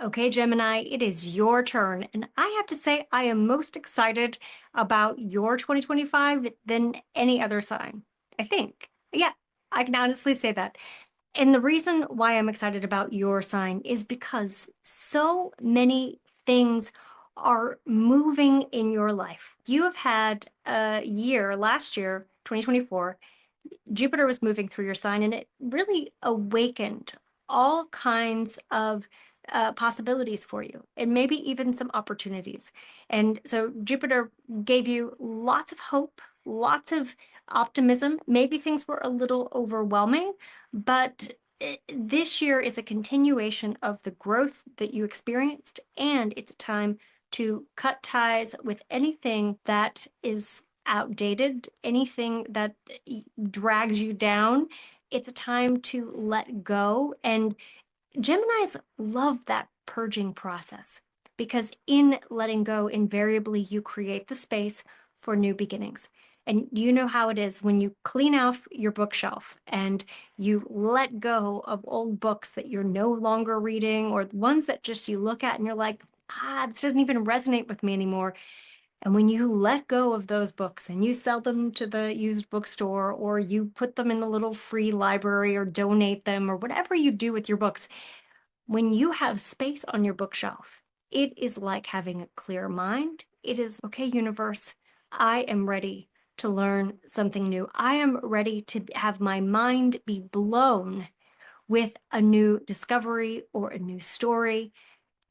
Okay, Gemini, it is your turn. And I have to say, I am most excited about your 2025 than any other sign, I think. Yeah, I can honestly say that. And the reason why I'm excited about your sign is because so many things are moving in your life. You have had a year, last year, 2024, Jupiter was moving through your sign, and it really awakened all kinds of possibilities for you, and maybe even some opportunities. And so Jupiter gave you lots of hope, lots of optimism. Maybe things were a little overwhelming, but this year is a continuation of the growth that you experienced, and it's a time to cut ties with anything that is outdated, anything that drags you down. It's a time to let go. And Geminis love that purging process because in letting go, invariably you create the space for new beginnings. And you know how it is when you clean off your bookshelf and you let go of old books that you're no longer reading, or ones that just you look at and you're like, this doesn't even resonate with me anymore. And when you let go of those books and you sell them to the used bookstore, or you put them in the little free library or donate them, or whatever you do with your books, when you have space on your bookshelf, it is like having a clear mind. It is, okay, universe, I am ready to learn something new. I am ready to have my mind be blown with a new discovery or a new story.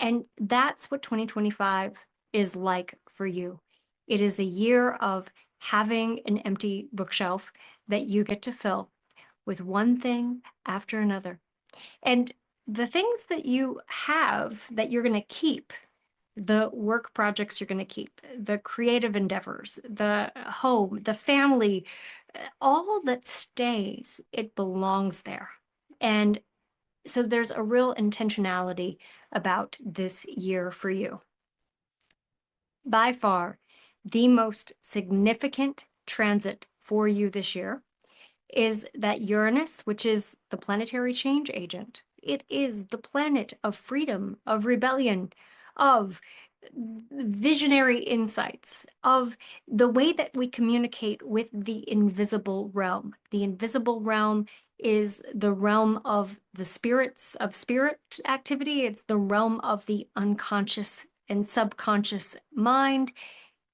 And that's what 2025 is like for you. It is a year of having an empty bookshelf that you get to fill with one thing after another. And the things that you have that you're going to keep, the work projects you're going to keep, the creative endeavors, the home, the family, all that stays, it belongs there. And so there's a real intentionality about this year for you. By far, the most significant transit for you this year is that Uranus, which is the planetary change agent. It is the planet of freedom, of rebellion, of visionary insights, of the way that we communicate with the invisible realm. The invisible realm is the realm of the spirits, of spirit activity. It's the realm of the unconscious and subconscious mind.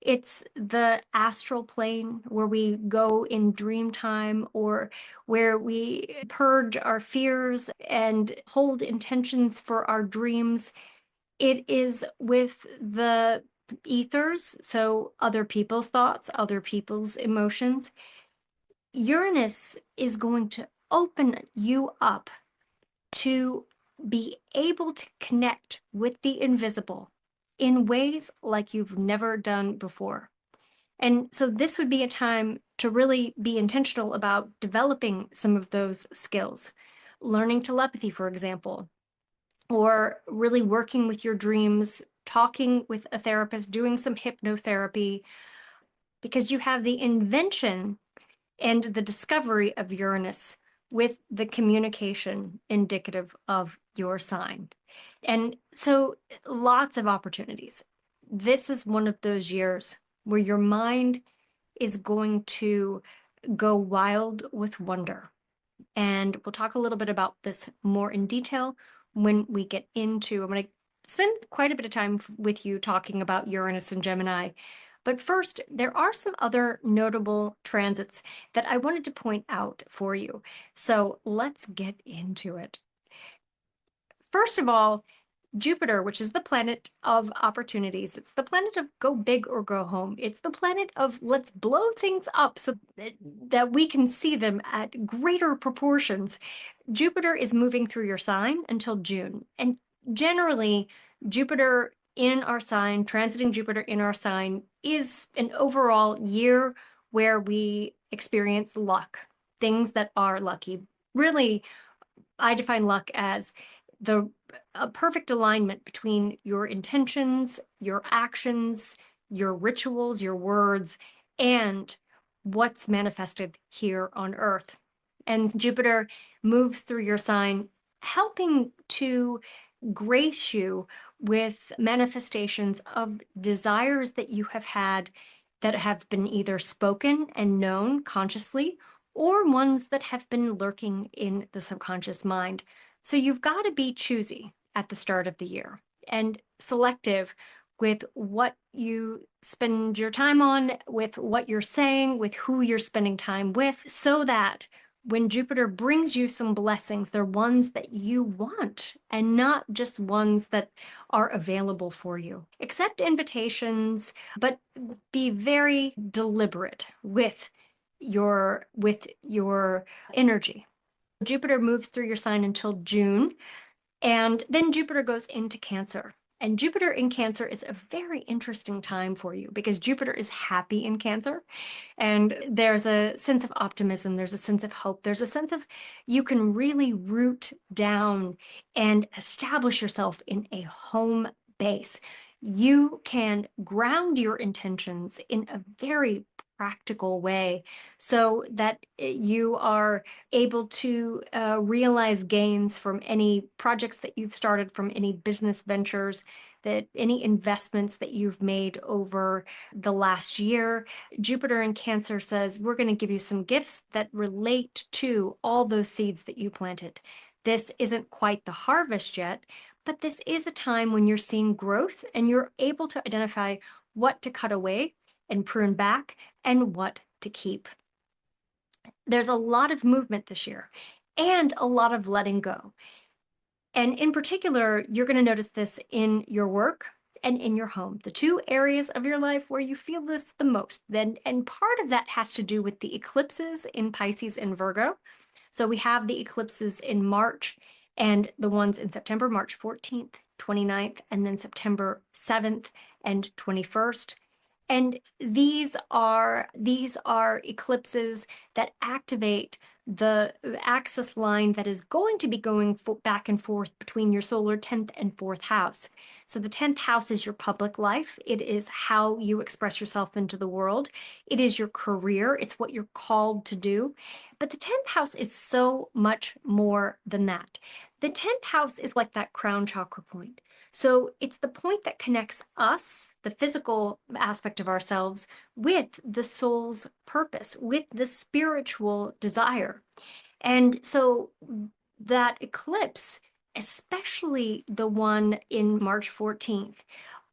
It's the astral plane where we go in dream time, or where we purge our fears and hold intentions for our dreams. It is with the ethers, so other people's thoughts, other people's emotions. Uranus is going to open you up to be able to connect with the invisible in ways like you've never done before. And so this would be a time to really be intentional about developing some of those skills. Learning telepathy, for example, or really working with your dreams, talking with a therapist, doing some hypnotherapy, because you have the invention and the discovery of Uranus with the communication indicative of your sign. And so lots of opportunities. This is one of those years where your mind is going to go wild with wonder. And we'll talk a little bit about this more in detail when we get into, I'm going to spend quite a bit of time with you talking about Uranus and Gemini. But first, there are some other notable transits that I wanted to point out for you. So let's get into it. First of all, Jupiter, which is the planet of opportunities. It's the planet of go big or go home. It's the planet of let's blow things up so that we can see them at greater proportions. Jupiter is moving through your sign until June. And generally, Jupiter in our sign, transiting Jupiter in our sign, is an overall year where we experience luck, things that are lucky. Really, I define luck as a perfect alignment between your intentions, your actions, your rituals, your words, and what's manifested here on Earth. And Jupiter moves through your sign, helping to grace you with manifestations of desires that you have had that have been either spoken and known consciously, or ones that have been lurking in the subconscious mind. So you've got to be choosy at the start of the year and selective with what you spend your time on, with what you're saying, with who you're spending time with, so that when Jupiter brings you some blessings, they're ones that you want and not just ones that are available for you. Accept invitations, but be very deliberate with your energy. Jupiter moves through your sign until June, and then Jupiter goes into Cancer. And Jupiter in Cancer is a very interesting time for you because Jupiter is happy in Cancer. And there's a sense of optimism, there's a sense of hope, there's a sense of you can really root down and establish yourself in a home base. You can ground your intentions in a very practical way so that you are able to realize gains from any projects that you've started, from any business ventures, that any investments that you've made over the last year. Jupiter in Cancer says, we're going to give you some gifts that relate to all those seeds that you planted. This isn't quite the harvest yet, but this is a time when you're seeing growth and you're able to identify what to cut away and prune back and what to keep. There's a lot of movement this year and a lot of letting go. And in particular, you're going to notice this in your work and in your home, the two areas of your life where you feel this the most. And part of that has to do with the eclipses in Pisces and Virgo. So we have the eclipses in March and the ones in September, March 14th, 29th, and then September 7th and 21st. And these are eclipses that activate the axis line that is going to be going back and forth between your solar 10th and 4th house. So the 10th house is your public life. It is how you express yourself into the world. It is your career. It's what you're called to do. But the 10th house is so much more than that. The 10th house is like that crown chakra point. So it's the point that connects us, the physical aspect of ourselves, with the soul's purpose, with the spiritual desire. And so that eclipse, especially the one in March 14th,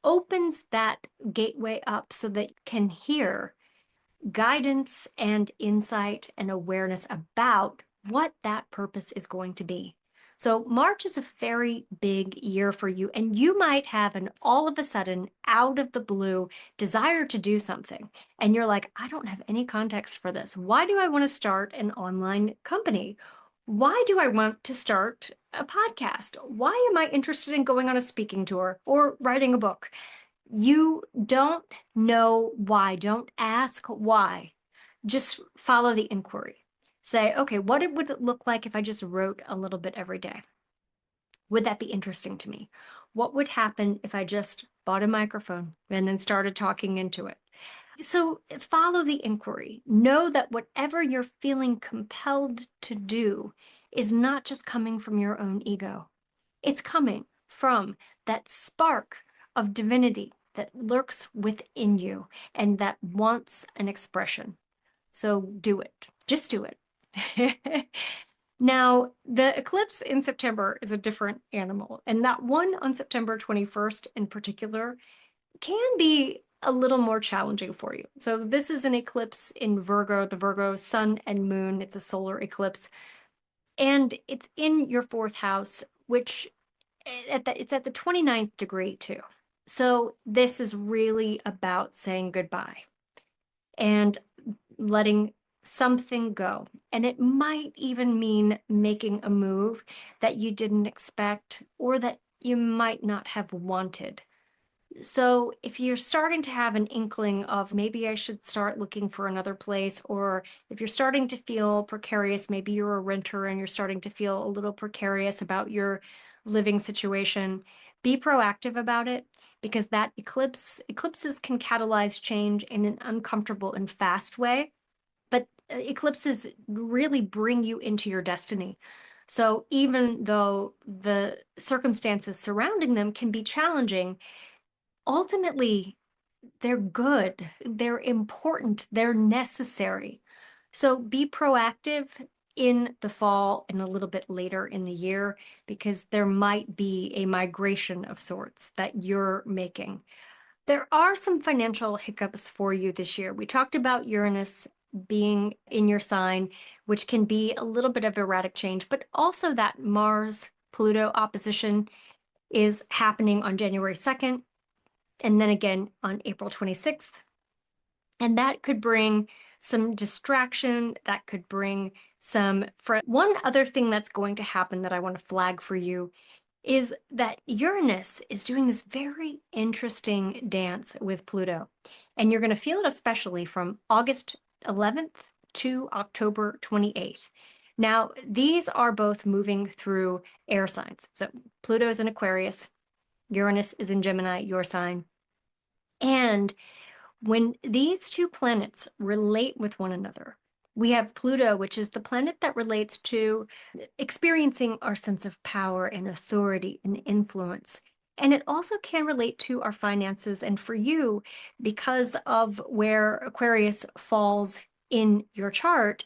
opens that gateway up so that you can hear guidance and insight and awareness about what that purpose is going to be. So March is a very big year for you, and you might have an all of a sudden, out of the blue desire to do something. And you're like, I don't have any context for this. Why do I want to start an online company? Why do I want to start a podcast? Why am I interested in going on a speaking tour or writing a book? You don't know why. Don't ask why. Just follow the inquiry. Say, okay, what would it look like if I just wrote a little bit every day? Would that be interesting to me? What would happen if I just bought a microphone and then started talking into it? So follow the inquiry. Know that whatever you're feeling compelled to do is not just coming from your own ego. It's coming from that spark of divinity that lurks within you and that wants an expression. So do it. Just do it. Now, the eclipse in September is a different animal, and that one on September 21st in particular can be a little more challenging for you. So this is an eclipse in Virgo, the Virgo sun and moon. It's a solar eclipse, and it's in your 4th house, which it's at the 29th degree too. So this is really about saying goodbye and letting something go. And it might even mean making a move that you didn't expect or that you might not have wanted. So if you're starting to have an inkling of maybe I should start looking for another place, or if you're starting to feel precarious, maybe you're a renter and you're starting to feel a little precarious about your living situation, be proactive about it, because that eclipses can catalyze change in an uncomfortable and fast way. But eclipses really bring you into your destiny. So even though the circumstances surrounding them can be challenging, ultimately they're good, they're important, they're necessary. So be proactive in the fall and a little bit later in the year, because there might be a migration of sorts that you're making. There are some financial hiccups for you this year. We talked about Uranus being in your sign, which can be a little bit of erratic change, but also that Mars-Pluto opposition is happening on January 2nd, and then again on April 26th. And that could bring some distraction, that could bring some... One other thing that's going to happen that I want to flag for you is that Uranus is doing this very interesting dance with Pluto. And you're going to feel it especially from August 11th to October 28th. Now, these are both moving through air signs. So Pluto is in Aquarius, Uranus is in Gemini, your sign. And when these two planets relate with one another, we have Pluto, which is the planet that relates to experiencing our sense of power and authority and influence. And it also can relate to our finances. And for you, because of where Aquarius falls in your chart,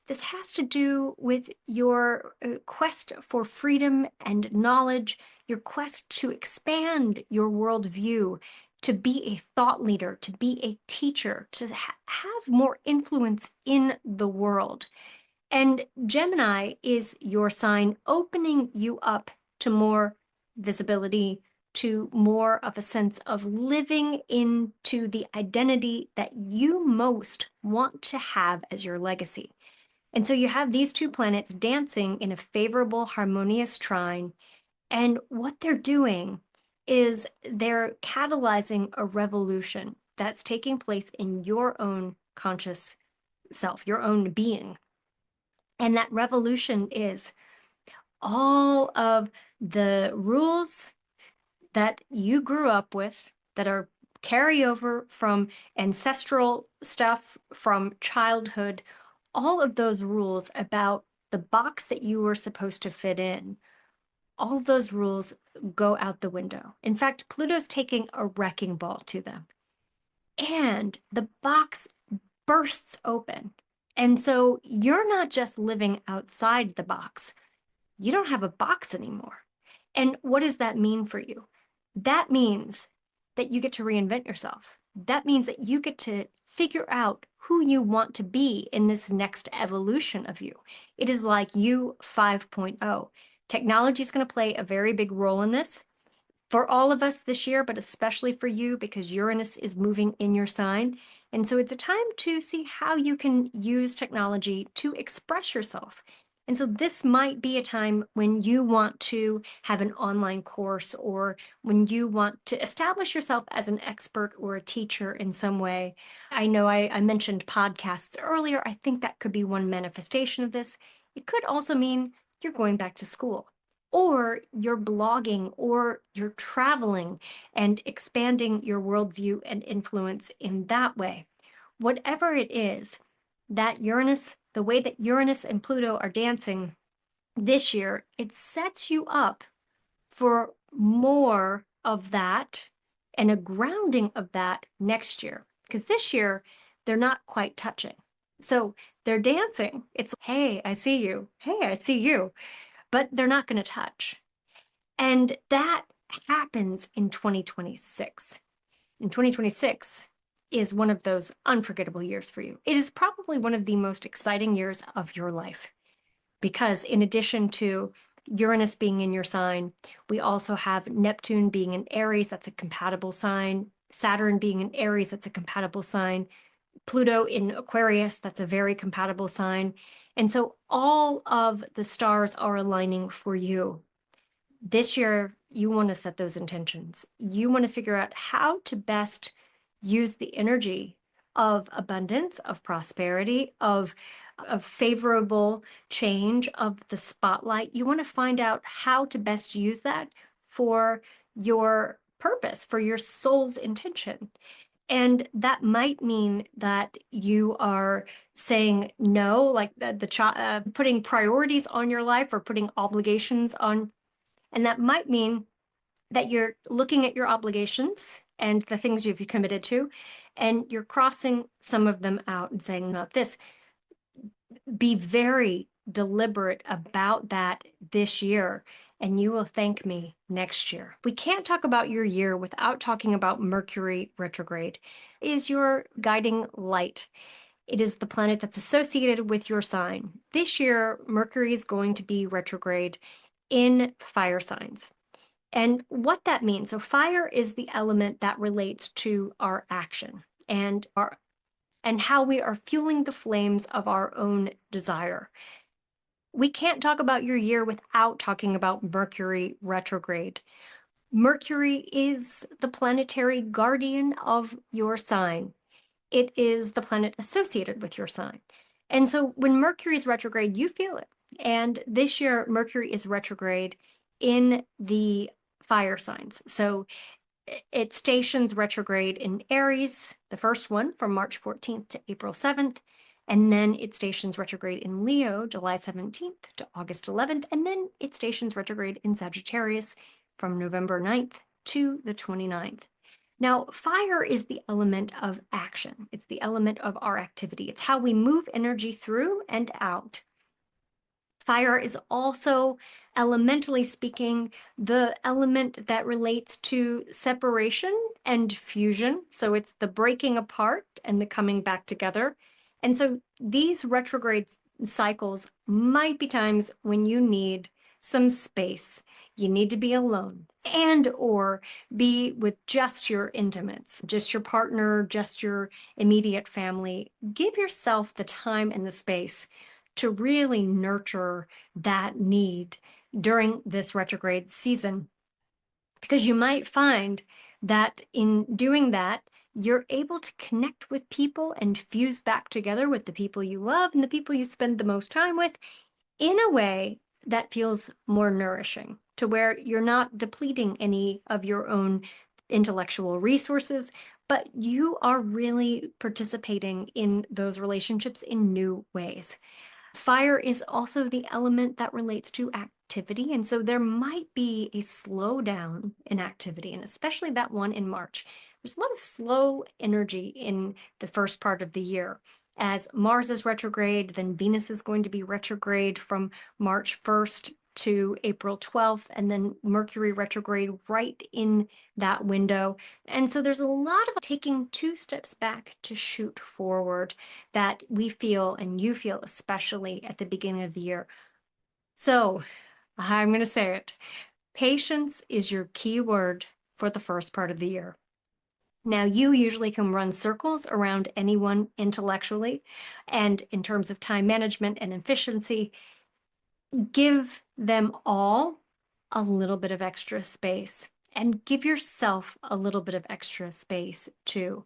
this has to do with your quest for freedom and knowledge, your quest to expand your worldview, to be a thought leader, to be a teacher, to have more influence in the world. And Gemini is your sign, opening you up to more visibility, to more of a sense of living into the identity that you most want to have as your legacy. And so you have these two planets dancing in a favorable, harmonious trine. And what they're doing is they're catalyzing a revolution that's taking place in your own conscious self, your own being. And that revolution is all of the rules that you grew up with that are carryover from ancestral stuff, from childhood, all of those rules about the box that you were supposed to fit in, all of those rules go out the window. In fact, Pluto's taking a wrecking ball to them, and the box bursts open. And so you're not just living outside the box, you don't have a box anymore. And what does that mean for you? That means that you get to reinvent yourself. That means that you get to figure out who you want to be in this next evolution of you. It is like you 5.0. Technology is going to play a very big role in this for all of us this year, but especially for you because Uranus is moving in your sign. And so it's a time to see how you can use technology to express yourself. And so this might be a time when you want to have an online course or when you want to establish yourself as an expert or a teacher in some way. I know I mentioned podcasts earlier. I think that could be one manifestation of this. It could also mean you're going back to school, or you're blogging, or you're traveling and expanding your worldview and influence in that way. Whatever it is, that Uranus, the way that Uranus and Pluto are dancing this year, it sets you up for more of that and a grounding of that next year. Because this year, they're not quite touching. So they're dancing. It's, hey, I see you. Hey, I see you. But they're not going to touch. And that happens in 2026. In 2026 is one of those unforgettable years for you. It is probably one of the most exciting years of your life because in addition to Uranus being in your sign, we also have Neptune being in Aries, that's a compatible sign, Saturn being in Aries, that's a compatible sign, Pluto in Aquarius, that's a very compatible sign. And so all of the stars are aligning for you. This year, you want to set those intentions. You want to figure out how to best use the energy of abundance, of prosperity, of favorable change, of the spotlight. You want to find out how to best use that for your purpose, for your soul's intention. And that might mean that you are saying no, like putting priorities on your life or putting obligations on. And that might mean that you're looking at your obligations and the things you've committed to, and you're crossing some of them out and saying, not this. Be very deliberate about that this year, and you will thank me next year. We can't talk about your year without talking about Mercury retrograde. It is your guiding light. It is the planet that's associated with your sign. This year, Mercury is going to be retrograde in fire signs. And what that means, so fire is the element that relates to our action and how we are fueling the flames of our own desire. We can't talk about your year without talking about Mercury retrograde. Mercury is the planetary guardian of your sign. It is the planet associated with your sign. And so when Mercury is retrograde, you feel it. And this year, Mercury is retrograde in the fire signs. So it stations retrograde in Aries, the first one from March 14th to April 7th. And then it stations retrograde in Leo, July 17th to August 11th. And then it stations retrograde in Sagittarius from November 9th to the 29th. Now, fire is the element of action. It's the element of our activity. It's how we move energy through and out. Fire is also, elementally speaking, the element that relates to separation and fusion. So it's the breaking apart and the coming back together. And so these retrograde cycles might be times when you need some space. You need to be alone and or be with just your intimates, just your partner, just your immediate family. Give yourself the time and the space to really nurture that need during this retrograde season. Because you might find that in doing that, you're able to connect with people and fuse back together with the people you love and the people you spend the most time with in a way that feels more nourishing, to where you're not depleting any of your own intellectual resources, but you are really participating in those relationships in new ways. Fire is also the element that relates to activity. And so there might be a slowdown in activity, and especially that one in March. There's a lot of slow energy in the first part of the year. As Mars is retrograde, then Venus is going to be retrograde from March 1st to April 12th, and then Mercury retrograde right in that window. And so there's a lot of taking two steps back to shoot forward that we feel, and you feel especially at the beginning of the year. So I'm going to say it. Patience is your key word for the first part of the year. Now, you usually can run circles around anyone intellectually, and in terms of time management and efficiency, give them all a little bit of extra space and give yourself a little bit of extra space too.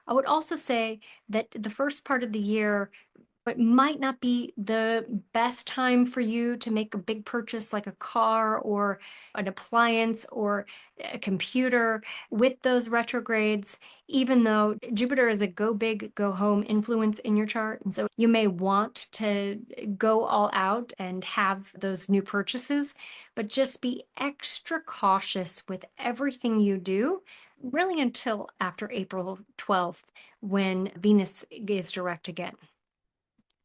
I would also say that the first part of the year, it might not be the best time for you to make a big purchase like a car or an appliance or a computer with those retrogrades, even though Jupiter is a go big, go home influence in your chart. And so you may want to go all out and have those new purchases, but just be extra cautious with everything you do, really until after April 12th, when Venus is direct again.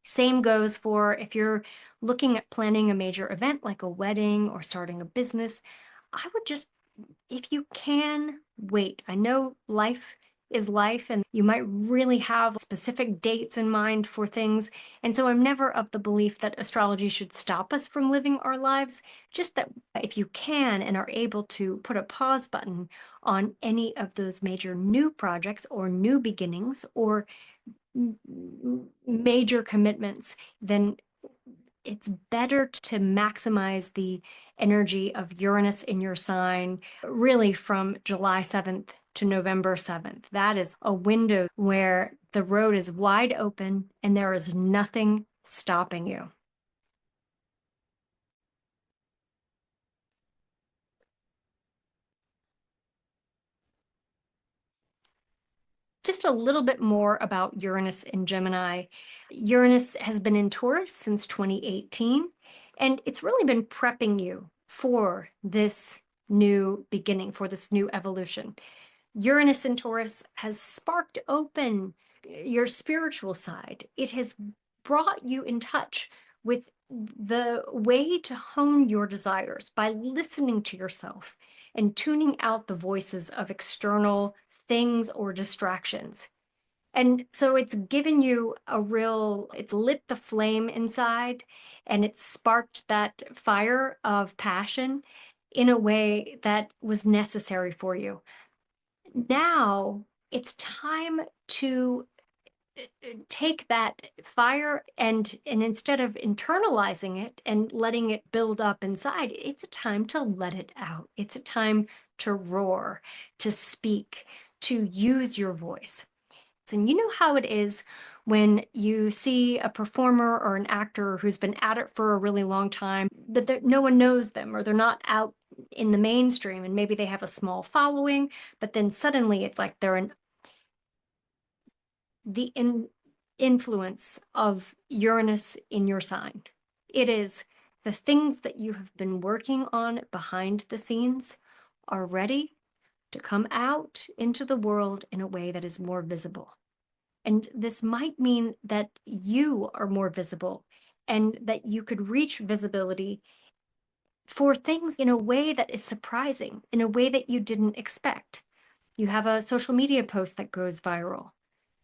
Same goes for if you're looking at planning a major event like a wedding or starting a business. I would just, if you can, wait. I know life is life, and you might really have specific dates in mind for things. And so I'm never of the belief that astrology should stop us from living our lives, just that if you can and are able to put a pause button on any of those major new projects or new beginnings or major commitments, then it's better to maximize the energy of Uranus in your sign, really from July 7th to November 7th. That is a window where the road is wide open and there is nothing stopping you. Just a little bit more about Uranus in Gemini. Uranus has been in Taurus since 2018, and it's really been prepping you for this new beginning, for this new evolution. Uranus in Taurus has sparked open your spiritual side. It has brought you in touch with the way to hone your desires by listening to yourself and tuning out the voices of external things or distractions. And so it's given you it's lit the flame inside, and it sparked that fire of passion in a way that was necessary for you. Now it's time to take that fire and instead of internalizing it and letting it build up inside, it's a time to let it out. It's a time to roar, to speak, to use your voice. And you know how it is when you see a performer or an actor who's been at it for a really long time, but no one knows them, or they're not out in the mainstream, and maybe they have a small following, but then suddenly it's like they're the influence of Uranus in your sign. It is the things that you have been working on behind the scenes are ready to come out into the world in a way that is more visible. And this might mean that you are more visible and that you could reach visibility for things in a way that is surprising, in a way that you didn't expect. You have a social media post that goes viral.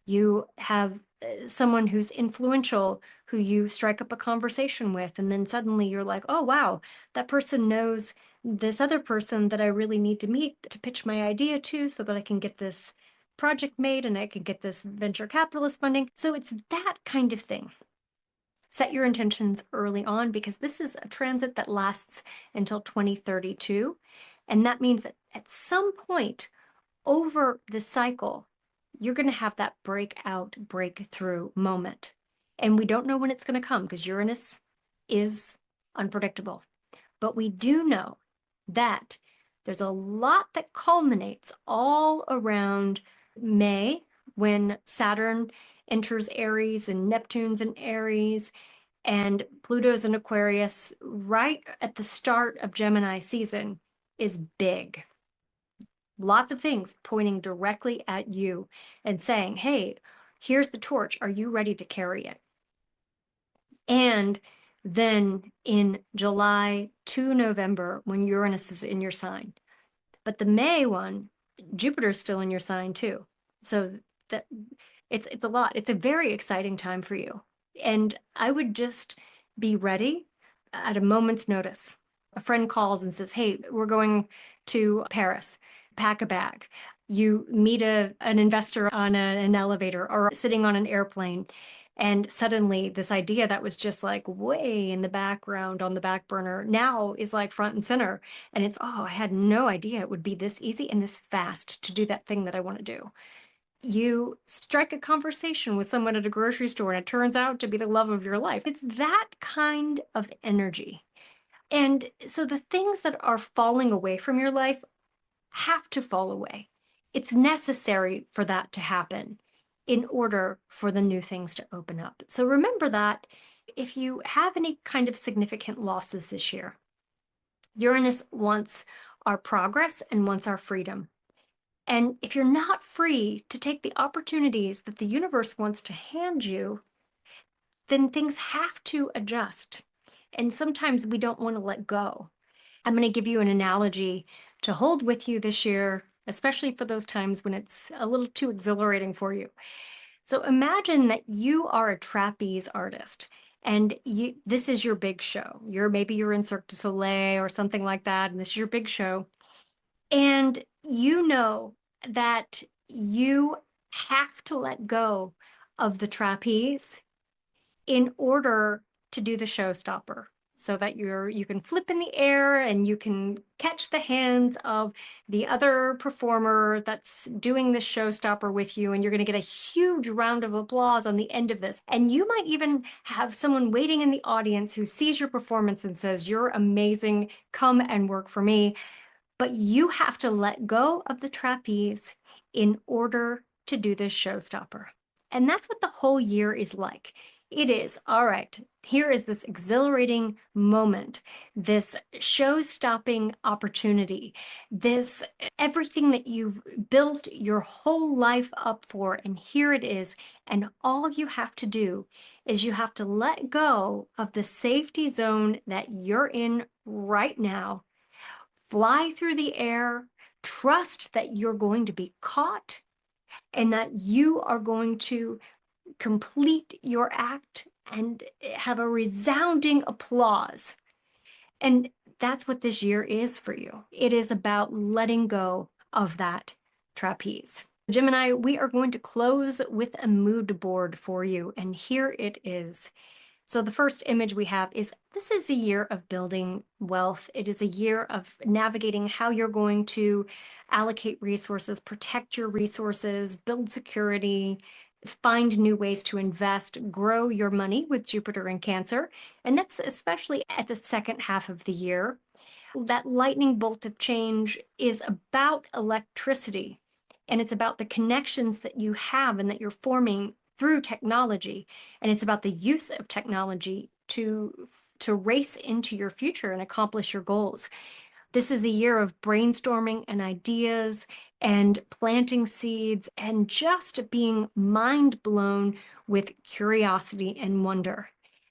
You have someone who's influential who you strike up a conversation with, and then suddenly you're like, oh, wow, that person knows this other person that I really need to meet to pitch my idea to so that I can get this project made and I can get this venture capitalist funding. So it's that kind of thing. Set your intentions early on because this is a transit that lasts until 2032. And that means that at some point over the cycle, you're going to have that breakout, breakthrough moment. And we don't know when it's going to come because Uranus is unpredictable. But we do know that there's a lot that culminates all around May when Saturn enters Aries and Neptune's in Aries and Pluto's in Aquarius right at the start of Gemini season is big. Lots of things pointing directly at you and saying, hey, here's the torch. Are you ready to carry it? And then in July to November, when Uranus is in your sign. But the May one, Jupiter's still in your sign too. So that it's a lot. It's a very exciting time for you. And I would just be ready at a moment's notice. A friend calls and says, hey, we're going to Paris. Pack a bag. You meet an investor on an elevator or sitting on an airplane. And suddenly this idea that was just like way in the background on the back burner now is like front and center. And it's, oh, I had no idea it would be this easy and this fast to do that thing that I want to do. You strike a conversation with someone at a grocery store and it turns out to be the love of your life. It's that kind of energy. And so the things that are falling away from your life have to fall away. It's necessary for that to happen in order for the new things to open up. So remember that if you have any kind of significant losses this year, Uranus wants our progress and wants our freedom. And if you're not free to take the opportunities that the universe wants to hand you, then things have to adjust. And sometimes we don't want to let go. I'm going to give you an analogy to hold with you this year, especially for those times when it's a little too exhilarating for you. So imagine that you are a trapeze artist and this is your big show. Maybe you're in Cirque du Soleil or something like that, and this is your big show. And you know that you have to let go of the trapeze in order to do the showstopper so that you can flip in the air and you can catch the hands of the other performer that's doing the showstopper with you, and you're going to get a huge round of applause on the end of this. And you might even have someone waiting in the audience who sees your performance and says, you're amazing, come and work for me. But you have to let go of the trapeze in order to do this showstopper. And that's what the whole year is like. It is, all right, here is this exhilarating moment, this show-stopping opportunity, this everything that you've built your whole life up for, and here it is. And all you have to do is you have to let go of the safety zone that you're in right now, fly through the air, trust that you're going to be caught and that you are going to complete your act and have a resounding applause. And that's what this year is for you. It is about letting go of that trapeze. Gemini, we are going to close with a mood board for you, and here it is. So the first image we have is this is a year of building wealth. It is a year of navigating how you're going to allocate resources, protect your resources, build security, find new ways to invest, grow your money with Jupiter in Cancer. And that's especially at the second half of the year. That lightning bolt of change is about electricity, and it's about the connections that you have and that you're forming through technology. And it's about the use of technology to race into your future and accomplish your goals. This is a year of brainstorming and ideas and planting seeds and just being mind blown with curiosity and wonder.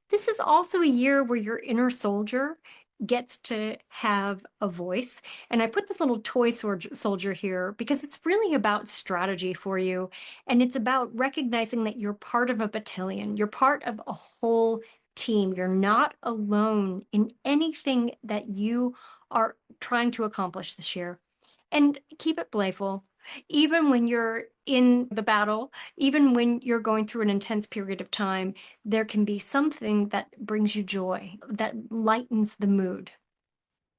This is also a year where your inner soldier gets to have a voice. And I put this little toy soldier here because it's really about strategy for you. And it's about recognizing that you're part of a battalion. You're part of a whole team. You're not alone in anything that you are trying to accomplish this year. And keep it playful. Even when you're in the battle, even when you're going through an intense period of time, there can be something that brings you joy, that lightens the mood.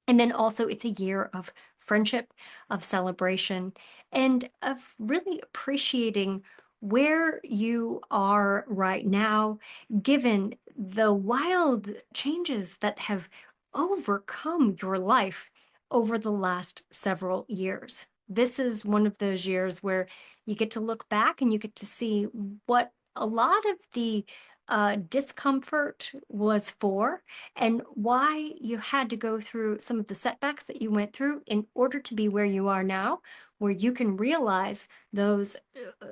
And then also, it's a year of friendship, of celebration, and of really appreciating where you are right now, given the wild changes that have overcome your life over the last several years. This is one of those years where you get to look back and you get to see what a lot of the discomfort was for, and why you had to go through some of the setbacks that you went through in order to be where you are now, where you can realize those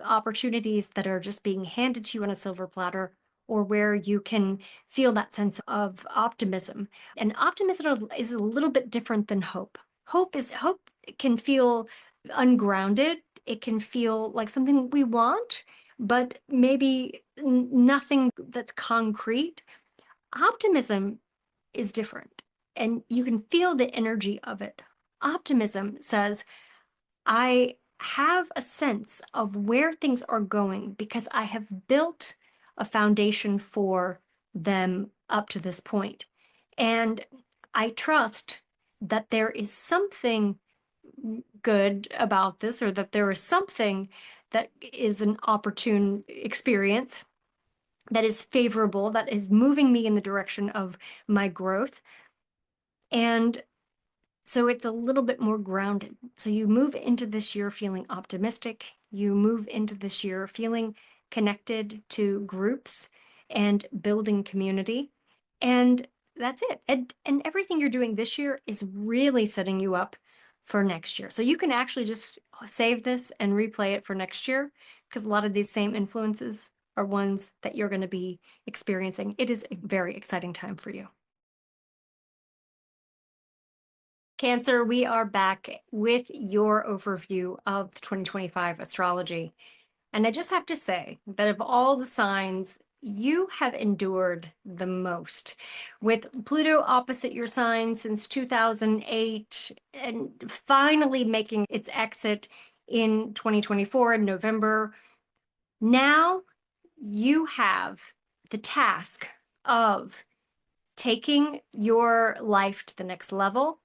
opportunities that are just being handed to you on a silver platter, or where you can feel that sense of optimism. And optimism is a little bit different than hope. Hope can feel ungrounded. It can feel like something we want, but maybe nothing that's concrete. Optimism is different, and you can feel the energy of it. Optimism says, I have a sense of where things are going because I have built a foundation for them up to this point. And I trust that there is something good about this, or that there is something that is an opportune experience that is favorable, that is moving me in the direction of my growth. And so it's a little bit more grounded. So you move into this year feeling optimistic. You move into this year feeling connected to groups and building community. And that's it. And everything you're doing this year is really setting you up for next year. So you can actually just save this and replay it for next year, because a lot of these same influences are ones that you're going to be experiencing. It is a very exciting time for you. Cancer, we are back with your overview of the 2025 astrology. And I just have to say that of all the signs, you have endured the most, with Pluto opposite your sign since 2008 and finally making its exit in 2024 in November. Now you have the task of taking your life to the next level,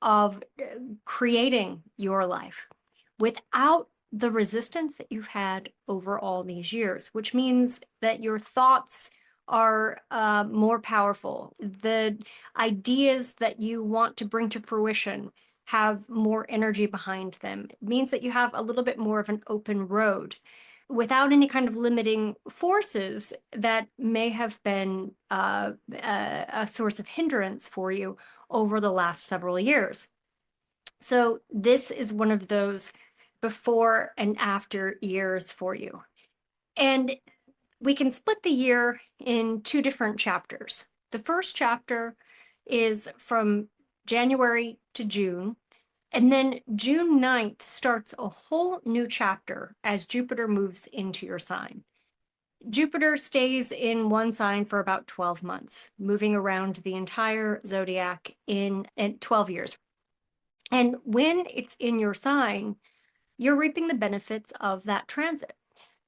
of creating your life without the resistance that you've had over all these years, which means that your thoughts are more powerful. The ideas that you want to bring to fruition have more energy behind them. It means that you have a little bit more of an open road without any kind of limiting forces that may have been a source of hindrance for you over the last several years. So this is one of those before and after years for you. And we can split the year in two different chapters. The first chapter is from January to June, and then June 9th starts a whole new chapter as Jupiter moves into your sign. Jupiter stays in one sign for about 12 months, moving around the entire zodiac in 12 years. And when it's in your sign, you're reaping the benefits of that transit.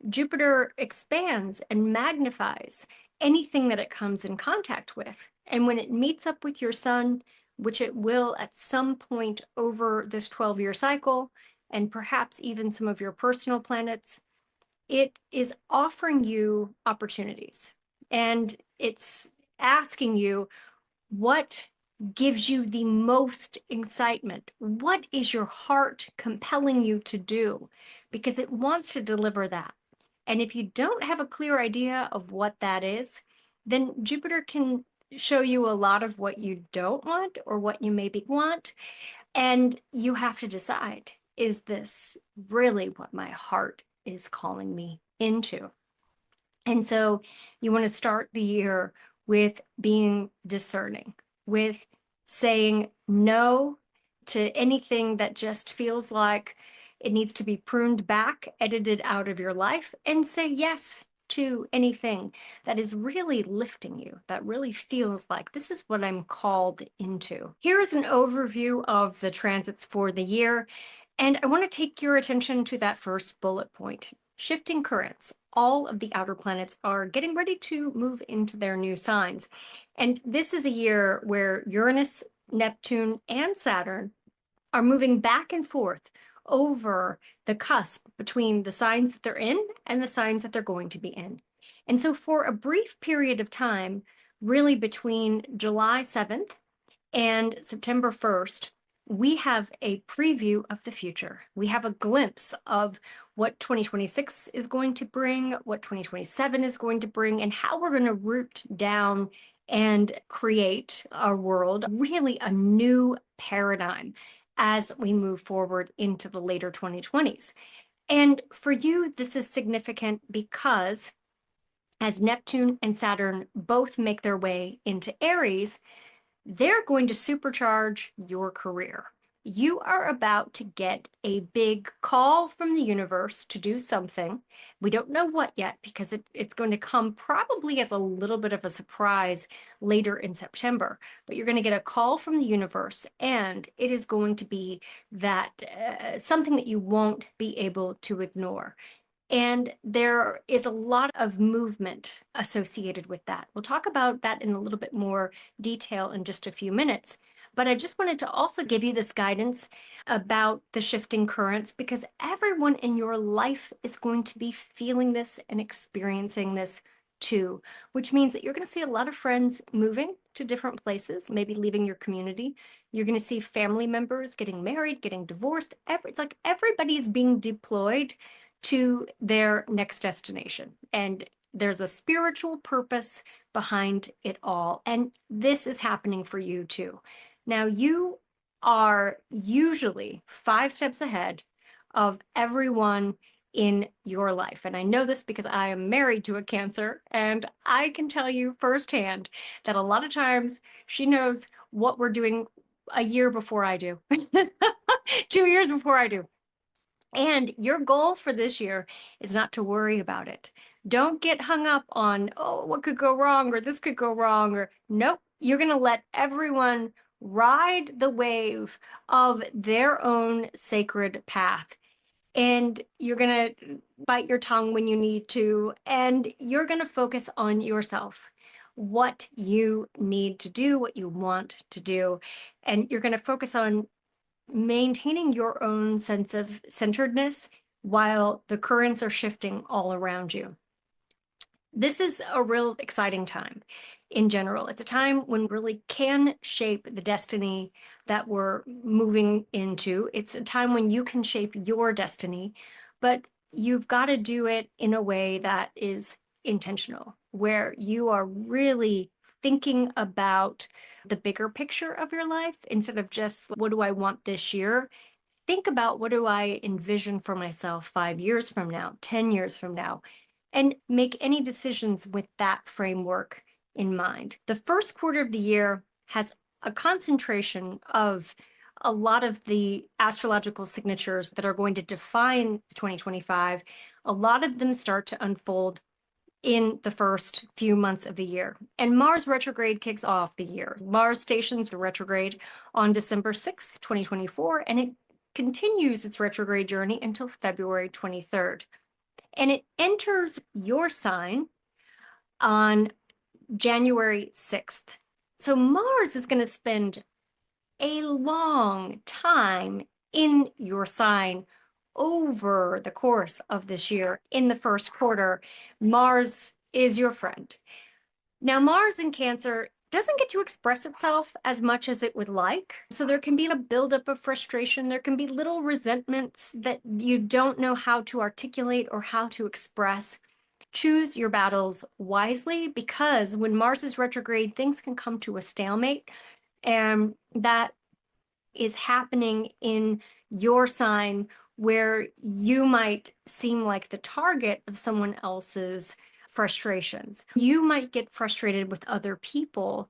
Jupiter expands and magnifies anything that it comes in contact with. And when it meets up with your sun, which it will at some point over this 12-year cycle, and perhaps even some of your personal planets, it is offering you opportunities. And it's asking you, what gives you the most excitement? What is your heart compelling you to do? Because it wants to deliver that. And if you don't have a clear idea of what that is, then Jupiter can show you a lot of what you don't want or what you maybe want. And you have to decide, is this really what my heart is calling me into? And so you want to start the year with being discerning, with saying no to anything that just feels like it needs to be pruned back, edited out of your life, and say yes to anything that is really lifting you, that really feels like this is what I'm called into. Here is an overview of the transits for the year. And I want to take your attention to that first bullet point, shifting currents. All of the outer planets are getting ready to move into their new signs. And this is a year where Uranus, Neptune, and Saturn are moving back and forth over the cusp between the signs that they're in and the signs that they're going to be in. And so for a brief period of time, really between July 7th and September 1st, we have a preview of the future. We have a glimpse of what 2026 is going to bring, what 2027 is going to bring, and how we're going to root down and create our world, really a new paradigm as we move forward into the later 2020s. And for you, this is significant because as Neptune and Saturn both make their way into Aries, they're going to supercharge your career. You are about to get a big call from the universe to do something. We don't know what yet because it's going to come probably as a little bit of a surprise later in September. But you're going to get a call from the universe, and it is going to be that something that you won't be able to ignore. And there is a lot of movement associated with that. We'll talk about that in a little bit more detail in just a few minutes. But I just wanted to also give you this guidance about the shifting currents because everyone in your life is going to be feeling this and experiencing this too, which means that you're going to see a lot of friends moving to different places, maybe leaving your community. You're going to see family members getting married, getting divorced. It's like everybody's being deployed to their next destination. And there's a spiritual purpose behind it all. And this is happening for you too. Now, you are usually 5 steps ahead of everyone in your life. And I know this because I am married to a Cancer, and I can tell you firsthand that a lot of times she knows what we're doing a year before I do, 2 years before I do. And your goal for this year is not to worry about it. Don't get hung up on, oh, what could go wrong, or this could go wrong, or nope. You're going to let everyone ride the wave of their own sacred path. And you're going to bite your tongue when you need to, and you're going to focus on yourself, what you need to do, what you want to do. And you're going to focus on maintaining your own sense of centeredness while the currents are shifting all around you. This is a real exciting time in general. It's a time when we really can shape the destiny that we're moving into. It's a time when you can shape your destiny, but you've got to do it in a way that is intentional, where you are really thinking about the bigger picture of your life instead of just what do I want this year? Think about what do I envision for myself 5 years from now, 10 years from now, and make any decisions with that framework in mind. The first quarter of the year has a concentration of a lot of the astrological signatures that are going to define 2025. A lot of them start to unfold in the first few months of the year. And Mars retrograde kicks off the year. Mars stations the retrograde on December 6th, 2024, and it continues its retrograde journey until February 23rd. And it enters your sign on January 6th. So Mars is going to spend a long time in your sign over the course of this year. In the first quarter, Mars is your friend. Now, Mars in Cancer doesn't get to express itself as much as it would like. So there can be a buildup of frustration. There can be little resentments that you don't know how to articulate or how to express. Choose your battles wisely because when Mars is retrograde, things can come to a stalemate. And that is happening in your sign where you might seem like the target of someone else's frustrations. You might get frustrated with other people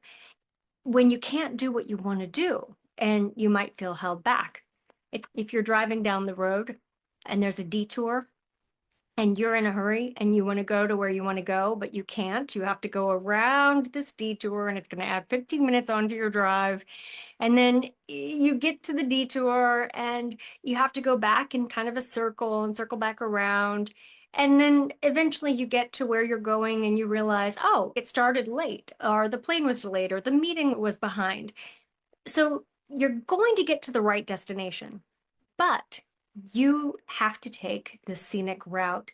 when you can't do what you want to do, and you might feel held back. It's if you're driving down the road and there's a detour and you're in a hurry and you want to go to where you want to go, but you can't. You have to go around this detour and it's going to add 15 minutes onto your drive. And then you get to the detour and you have to go back in kind of a circle and circle back around. And then eventually you get to where you're going and you realize, oh, it started late, or the plane was delayed, or the meeting was behind. So you're going to get to the right destination, but you have to take the scenic route.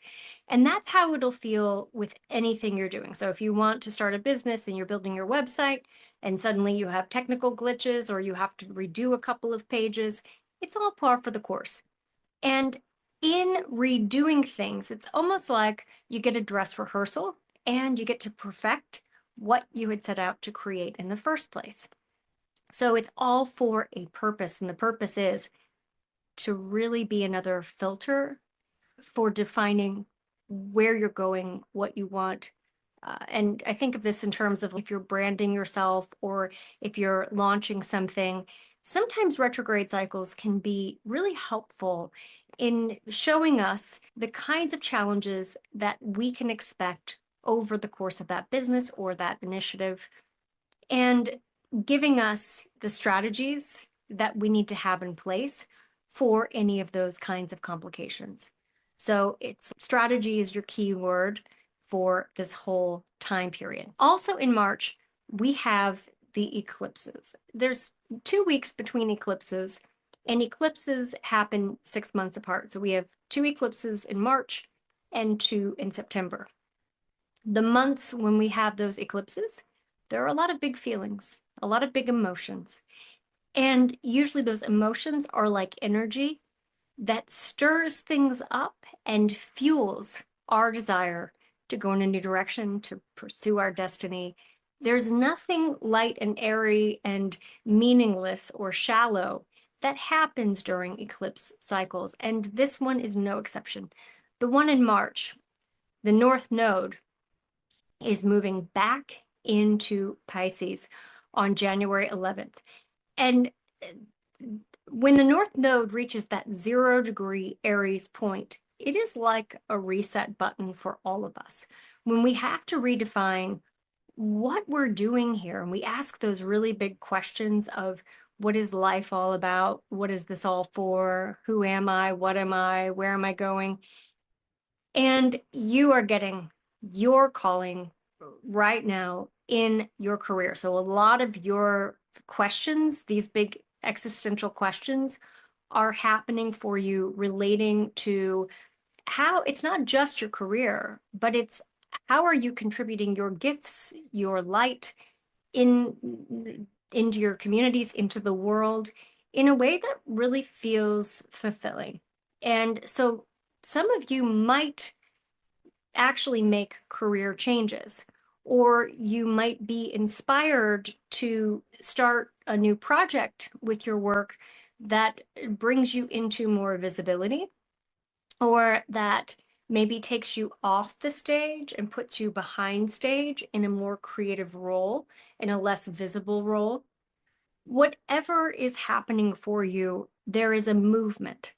And that's how it'll feel with anything you're doing. So if you want to start a business and you're building your website and suddenly you have technical glitches or you have to redo a couple of pages, it's all par for the course. And in redoing things, it's almost like you get a dress rehearsal and you get to perfect what you had set out to create in the first place. So it's all for a purpose, and the purpose is to really be another filter for defining where you're going, what you want. And I think of this in terms of if you're branding yourself or if you're launching something, sometimes retrograde cycles can be really helpful in showing us the kinds of challenges that we can expect over the course of that business or that initiative, and giving us the strategies that we need to have in place for any of those kinds of complications. So it's strategy is your key word for this whole time period. Also in March, we have the eclipses. There's 2 weeks between eclipses, and eclipses happen 6 months apart. So we have 2 eclipses in March and 2 in September. The months when we have those eclipses, there are a lot of big feelings, a lot of big emotions. And usually those emotions are like energy that stirs things up and fuels our desire to go in a new direction, to pursue our destiny. There's nothing light and airy and meaningless or shallow that happens during eclipse cycles, and this one is no exception. The one in March, the North Node, is moving back into Pisces on January 11th. And when the North Node reaches that 0-degree Aries point, it is like a reset button for all of us. When we have to redefine what we're doing here, and we ask those really big questions of what is life all about? What is this all for? Who am I? What am I? Where am I going? And you are getting your calling right now in your career. So a lot of your questions, these big existential questions, are happening for you relating to how it's not just your career, but it's how are you contributing your gifts, your light into your communities, into the world in a way that really feels fulfilling. And so some of you might actually make career changes, or you might be inspired to start a new project with your work that brings you into more visibility, or that maybe takes you off the stage and puts you behind stage in a more creative role, in a less visible role. Whatever is happening for you, there is a movement.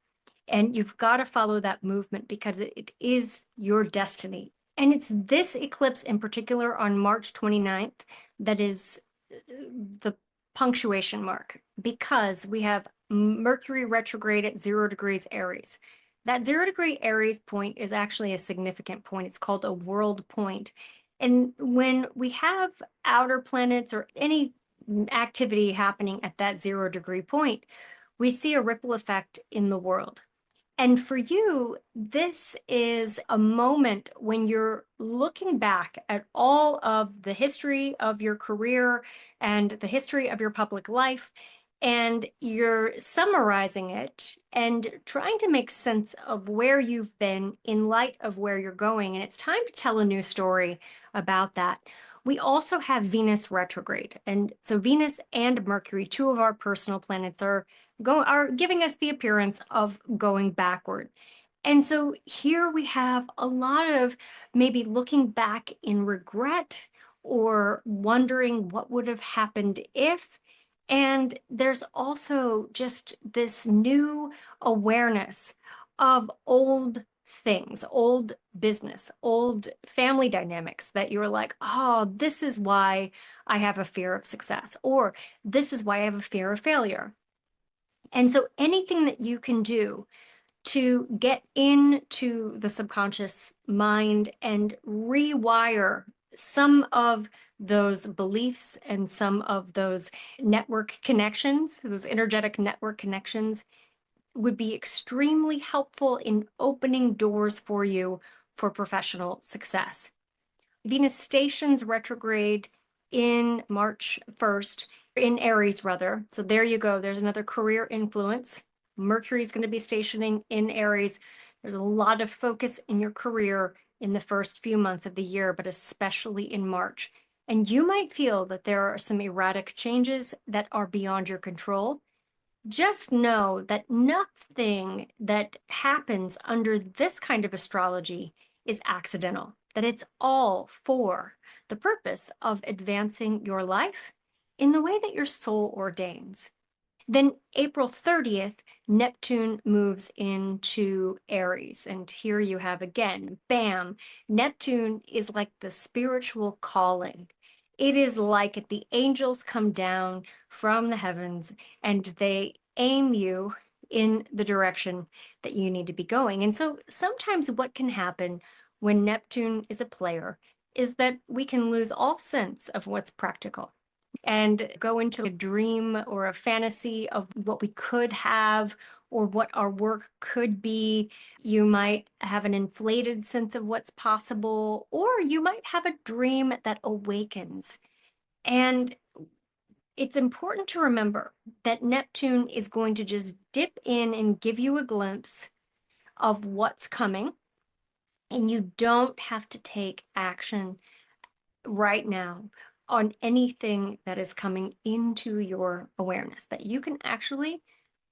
And you've got to follow that movement because it is your destiny. And it's this eclipse in particular on March 29th that is the punctuation mark, because we have Mercury retrograde at 0 degrees Aries. That 0-degree Aries point is actually a significant point. It's called a world point. And when we have outer planets or any activity happening at that 0-degree point, we see a ripple effect in the world. And for you, this is a moment when you're looking back at all of the history of your career and the history of your public life, and you're summarizing it and trying to make sense of where you've been in light of where you're going. And it's time to tell a new story about that. We also have Venus retrograde. And so Venus and Mercury, 2 of our personal planets, are giving us the appearance of going backward. And so here we have a lot of maybe looking back in regret or wondering what would have happened if. And there's also just this new awareness of old things, old business, old family dynamics that you're like, oh, this is why I have a fear of success, or this is why I have a fear of failure. And so anything that you can do to get into the subconscious mind and rewire some of those beliefs and some of those network connections, those energetic network connections, would be extremely helpful in opening doors for you for professional success. Venus stations retrograde in March 1st, in Aries, rather. So there you go. There's another career influence. Mercury is going to be stationing in Aries. There's a lot of focus in your career in the first few months of the year, but especially in March. And you might feel that there are some erratic changes that are beyond your control. Just know that nothing that happens under this kind of astrology is accidental, that it's all for the purpose of advancing your life in the way that your soul ordains. Then April 30th, Neptune moves into Aries. And here you have again, bam, Neptune is like the spiritual calling. It is like the angels come down from the heavens and they aim you in the direction that you need to be going. And so sometimes what can happen when Neptune is a player is that we can lose all sense of what's practical and go into a dream or a fantasy of what we could have or what our work could be. You might have an inflated sense of what's possible, or you might have a dream that awakens. And it's important to remember that Neptune is going to just dip in and give you a glimpse of what's coming, and you don't have to take action right now on anything that is coming into your awareness, that you can actually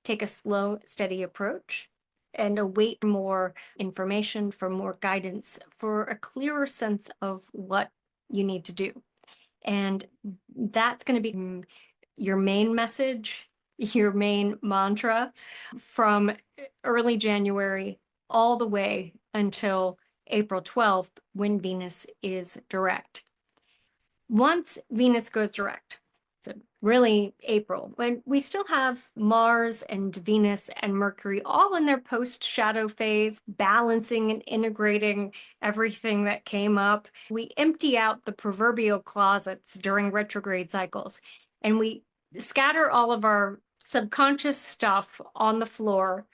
take a slow, steady approach and await more information, for more guidance, for a clearer sense of what you need to do. And that's going to be your main message, your main mantra from early January all the way until April 12th, when Venus is direct. Once Venus goes direct, so really April, when we still have Mars and Venus and Mercury all in their post-shadow phase, balancing and integrating everything that came up, we empty out the proverbial closets during retrograde cycles, and we scatter all of our subconscious stuff on the floor,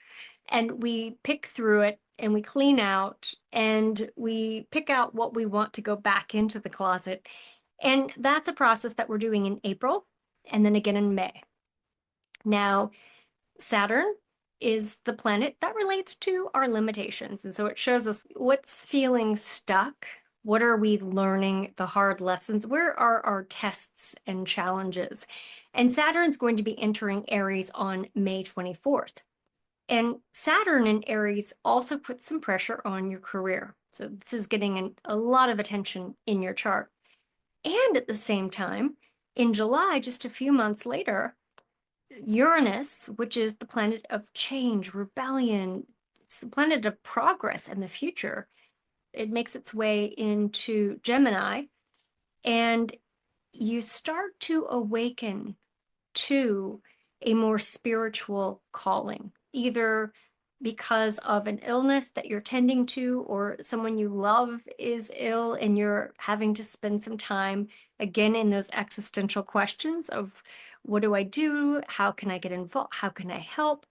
and we pick through it, and we clean out, and we pick out what we want to go back into the closet. And that's a process that we're doing in April and then again in May. Now, Saturn is the planet that relates to our limitations. And so it shows us what's feeling stuck. What are we learning, the hard lessons? Where are our tests and challenges? And Saturn's going to be entering Aries on May 24th. And Saturn in Aries also puts some pressure on your career. So this is getting a lot of attention in your chart. And at the same time, in July, just a few months later, Uranus, which is the planet of change, rebellion, it's the planet of progress and the future, it makes its way into Gemini, and you start to awaken to a more spiritual calling, either because of an illness that you're tending to, or someone you love is ill and you're having to spend some time again in those existential questions of what do I do? How can I get involved? How can I help?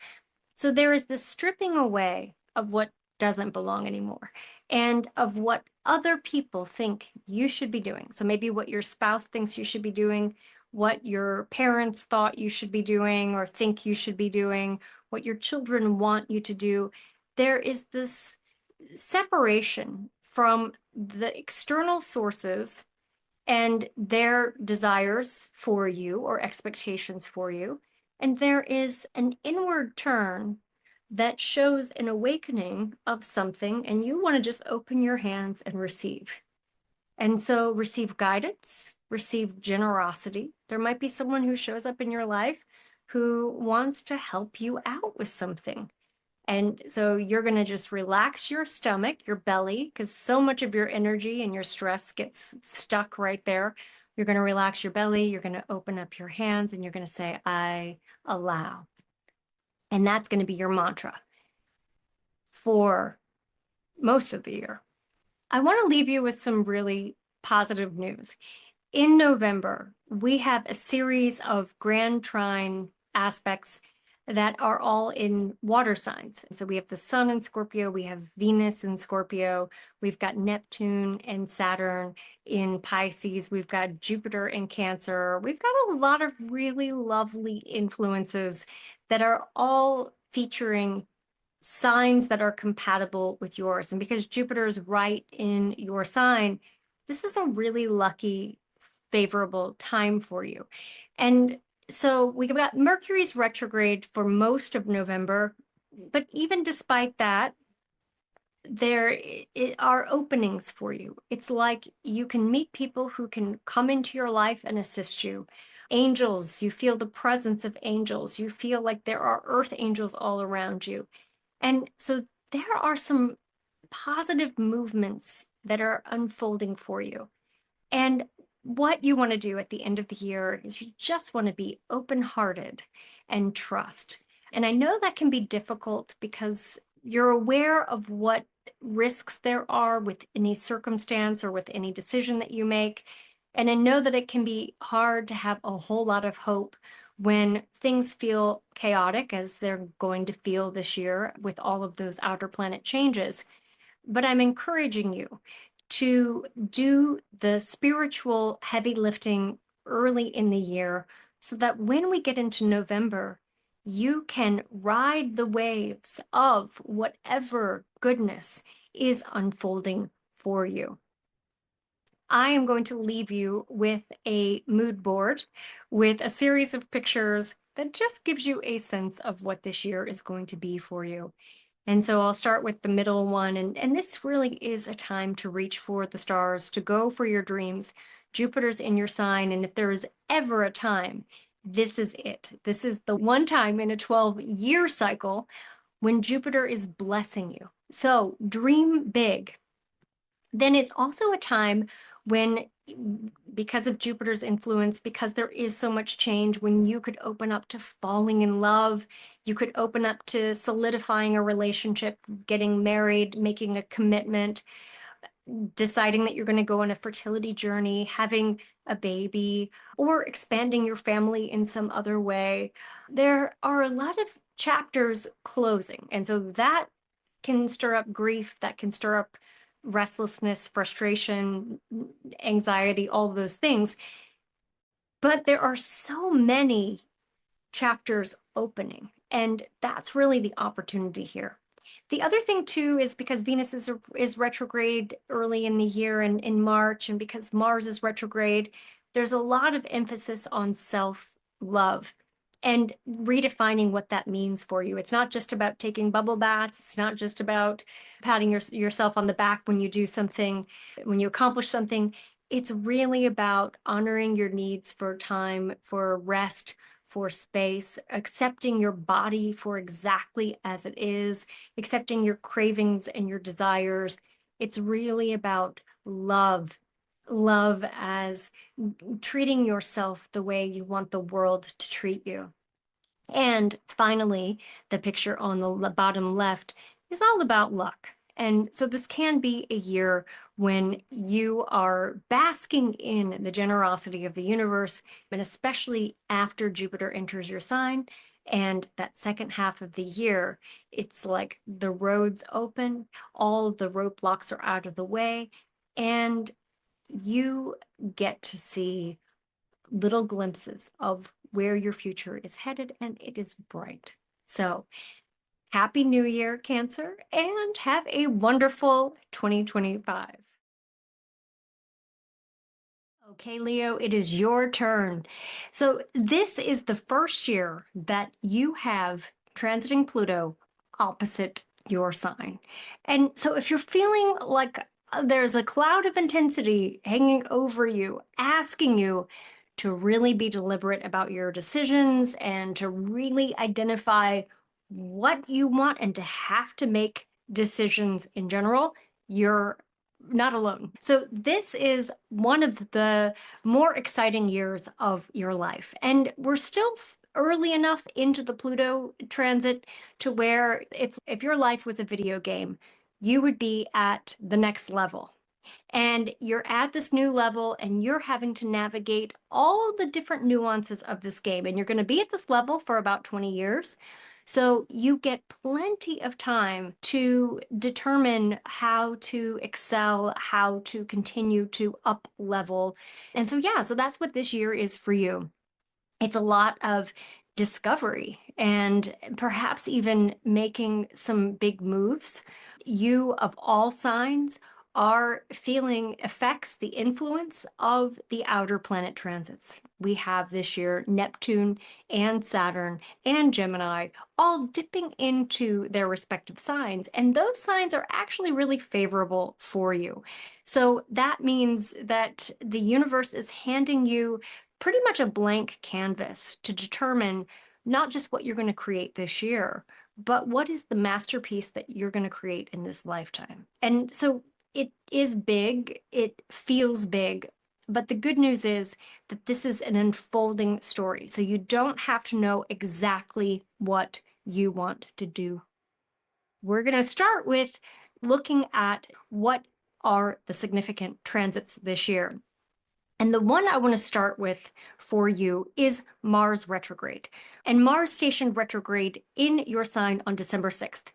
So there is this stripping away of what doesn't belong anymore and of what other people think you should be doing. So maybe what your spouse thinks you should be doing, what your parents thought you should be doing or think you should be doing, what your children want you to do. There is this separation from the external sources and their desires for you or expectations for you. And there is an inward turn that shows an awakening of something, and you want to just open your hands and receive. And so receive guidance, receive generosity. There might be someone who shows up in your life who wants to help you out with something. And so you're going to just relax your stomach, your belly, because so much of your energy and your stress gets stuck right there. You're going to relax your belly. You're going to open up your hands and you're going to say, I allow. And that's going to be your mantra for most of the year. I want to leave you with some really positive news. In November, we have a series of grand trine aspects that are all in water signs. So we have the Sun in Scorpio, we have Venus in Scorpio, we've got Neptune and Saturn in Pisces, we've got Jupiter in Cancer. We've got a lot of really lovely influences that are all featuring signs that are compatible with yours. And because Jupiter is right in your sign, this is a really lucky, favorable time for you. And so we got Mercury's retrograde for most of November, but even despite that, there are openings for you. It's like you can meet people who can come into your life and assist you. Angels, you feel the presence of angels. You feel like there are earth angels all around you. And so there are some positive movements that are unfolding for you. And what you want to do at the end of the year is you just want to be open-hearted and trust. And I know that can be difficult because you're aware of what risks there are with any circumstance or with any decision that you make. And I know that it can be hard to have a whole lot of hope when things feel chaotic, as they're going to feel this year with all of those outer planet changes. But I'm encouraging you to do the spiritual heavy lifting early in the year so that when we get into November, you can ride the waves of whatever goodness is unfolding for you. I am going to leave you with a mood board with a series of pictures that just gives you a sense of what this year is going to be for you. And so I'll start with the middle one. And this really is a time to reach for the stars, to go for your dreams. Jupiter's in your sign. And if there is ever a time, this is it. This is the one time in a 12-year cycle when Jupiter is blessing you. So dream big. Then it's also a time when, because of Jupiter's influence, because there is so much change, when you could open up to falling in love, you could open up to solidifying a relationship, getting married, making a commitment, deciding that you're going to go on a fertility journey, having a baby, or expanding your family in some other way. There are a lot of chapters closing. And so that can stir up grief, that can stir up restlessness, frustration, anxiety, all of those things. But there are so many chapters opening, and that's really the opportunity here. The other thing too is because Venus is retrograde early in the year and in March, and because Mars is retrograde, there's a lot of emphasis on self-love and redefining what that means for you. It's not just about taking bubble baths. It's not just about patting yourself on the back when you do something, when you accomplish something. It's really about honoring your needs for time, for rest, for space, accepting your body for exactly as it is, accepting your cravings and your desires. It's really about love. Love as treating yourself the way you want the world to treat you. And finally, the picture on the bottom left is all about luck. And so this can be a year when you are basking in the generosity of the universe, and especially after Jupiter enters your sign. And that second half of the year, it's like the roads open, all the roadblocks are out of the way, and you get to see little glimpses of where your future is headed, and it is bright. So Happy New Year, Cancer, and have a wonderful 2025. Okay, Leo, it is your turn. So this is the first year that you have transiting Pluto opposite your sign. And so if you're feeling like there's a cloud of intensity hanging over you, asking you to really be deliberate about your decisions and to really identify what you want and to have to make decisions in general, you're not alone. So this is one of the more exciting years of your life. And we're still early enough into the Pluto transit to where if your life was a video game, you would be at the next level. And you're at this new level and you're having to navigate all the different nuances of this game. And you're going to be at this level for about 20 years. So you get plenty of time to determine how to excel, how to continue to up level. And so, yeah, so that's what this year is for you. It's a lot of discovery and perhaps even making some big moves. You, of all signs, are feeling effects, the influence of the outer planet transits. We have this year Neptune and Saturn and Gemini all dipping into their respective signs, and those signs are actually really favorable for you. So that means that the universe is handing you pretty much a blank canvas to determine not just what you're going to create this year, but what is the masterpiece that you're going to create in this lifetime. And so it is big, it feels big, but the good news is that this is an unfolding story. So you don't have to know exactly what you want to do. We're going to start with looking at what are the significant transits this year. And the one I want to start with for you is Mars retrograde. And Mars stationed retrograde in your sign on December 6th.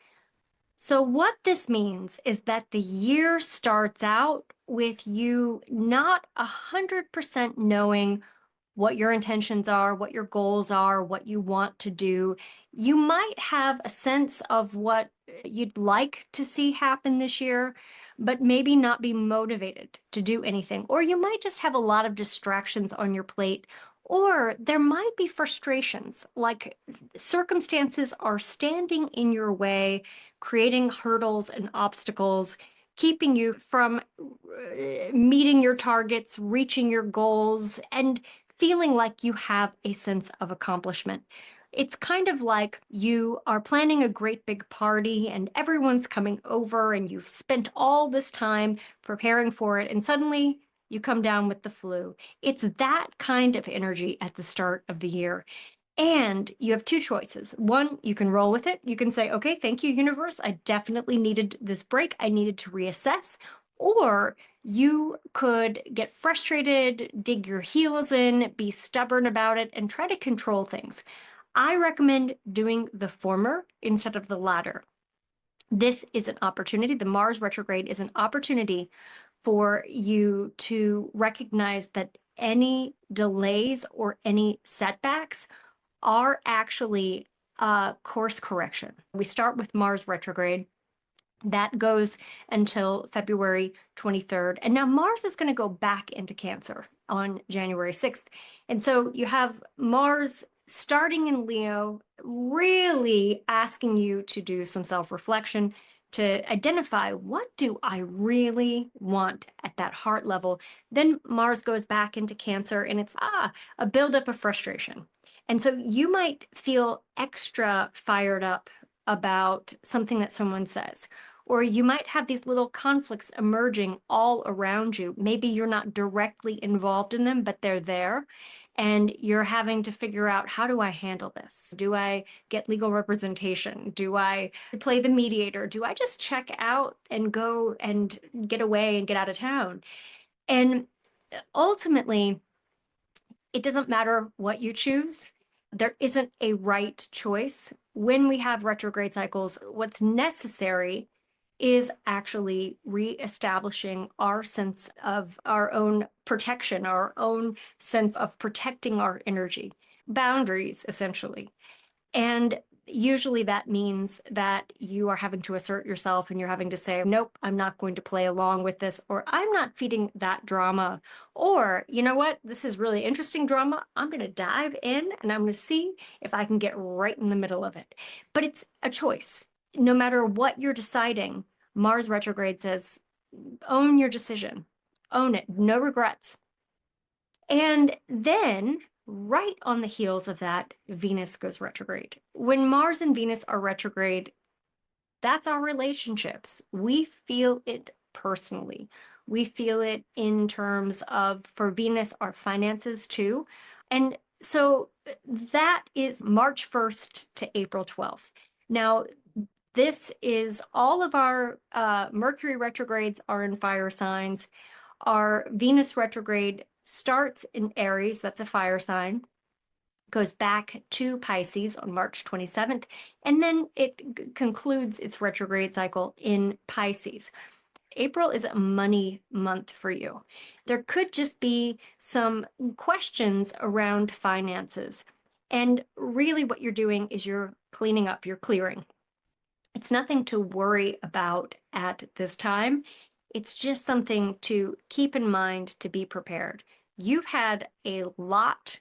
So what this means is that the year starts out with you not 100% knowing what your intentions are, what your goals are, what you want to do. You might have a sense of what you'd like to see happen this year, but maybe not be motivated to do anything. Or you might just have a lot of distractions on your plate. Or there might be frustrations, like circumstances are standing in your way, creating hurdles and obstacles, keeping you from meeting your targets, reaching your goals, and feeling like you have a sense of accomplishment. It's kind of like you are planning a great big party and everyone's coming over and you've spent all this time preparing for it, and suddenly you come down with the flu. It's that kind of energy at the start of the year. And you have two choices. One, you can roll with it. You can say, okay, thank you, universe. I definitely needed this break. I needed to reassess. Or you could get frustrated, dig your heels in, be stubborn about it, and try to control things. I recommend doing the former instead of the latter. This is an opportunity. The Mars retrograde is an opportunity for you to recognize that any delays or any setbacks are actually a course correction. We start with Mars retrograde. That goes until February 23rd. And now Mars is going to go back into Cancer on January 6th. And so you have Mars starting in Leo, really asking you to do some self-reflection, to identify what do I really want at that heart level. Then Mars goes back into Cancer and it's a buildup of frustration. And so you might feel extra fired up about something that someone says, or you might have these little conflicts emerging all around you. Maybe you're not directly involved in them, but they're there. And you're having to figure out, how do I handle this? Do I get legal representation? Do I play the mediator? Do I just check out and go and get away and get out of town? And ultimately, it doesn't matter what you choose. There isn't a right choice. When we have retrograde cycles, what's necessary is actually reestablishing our sense of our own protection, our own sense of protecting our energy, boundaries, essentially. And usually that means that you are having to assert yourself and you're having to say, nope, I'm not going to play along with this, or I'm not feeding that drama. Or, you know what, this is really interesting drama. I'm going to dive in and I'm going to see if I can get right in the middle of it. But it's a choice. No matter what you're deciding, Mars retrograde says, own your decision, own it, no regrets. And then right on the heels of that, Venus goes retrograde. When Mars and Venus are retrograde, that's our relationships. We feel it personally. We feel it in terms of, for Venus, our finances too. And so that is March 1st to April 12th. Now, this is all of our Mercury retrogrades are in fire signs. Our Venus retrograde starts in Aries, that's a fire sign, goes back to Pisces on March 27th, and then it concludes its retrograde cycle in Pisces. April is a money month for you. There could just be some questions around finances. And really, what you're doing is you're cleaning up, you're clearing. It's nothing to worry about at this time. It's just something to keep in mind, to be prepared. You've had a lot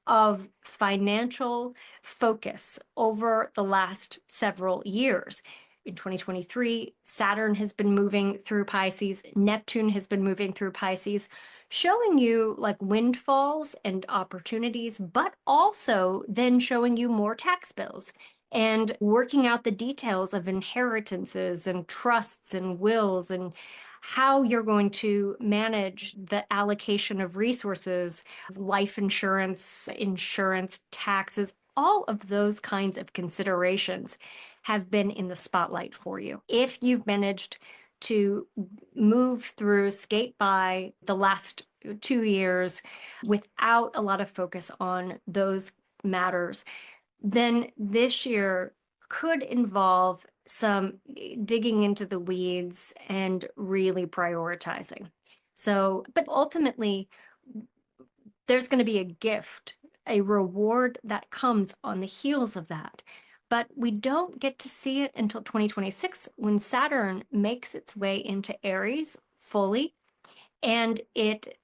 of financial focus over the last several years. In 2023, Saturn has been moving through Pisces, Neptune has been moving through Pisces, showing you like windfalls and opportunities, but also then showing you more tax bills and working out the details of inheritances and trusts and wills and how you're going to manage the allocation of resources, life insurance, taxes, all of those kinds of considerations have been in the spotlight for you. If you've managed to move through, skate by the last 2 years without a lot of focus on those matters, then this year could involve some digging into the weeds and really prioritizing. So, but ultimately, there's going to be a gift, a reward that comes on the heels of that. But we don't get to see it until 2026 when Saturn makes its way into Aries fully and it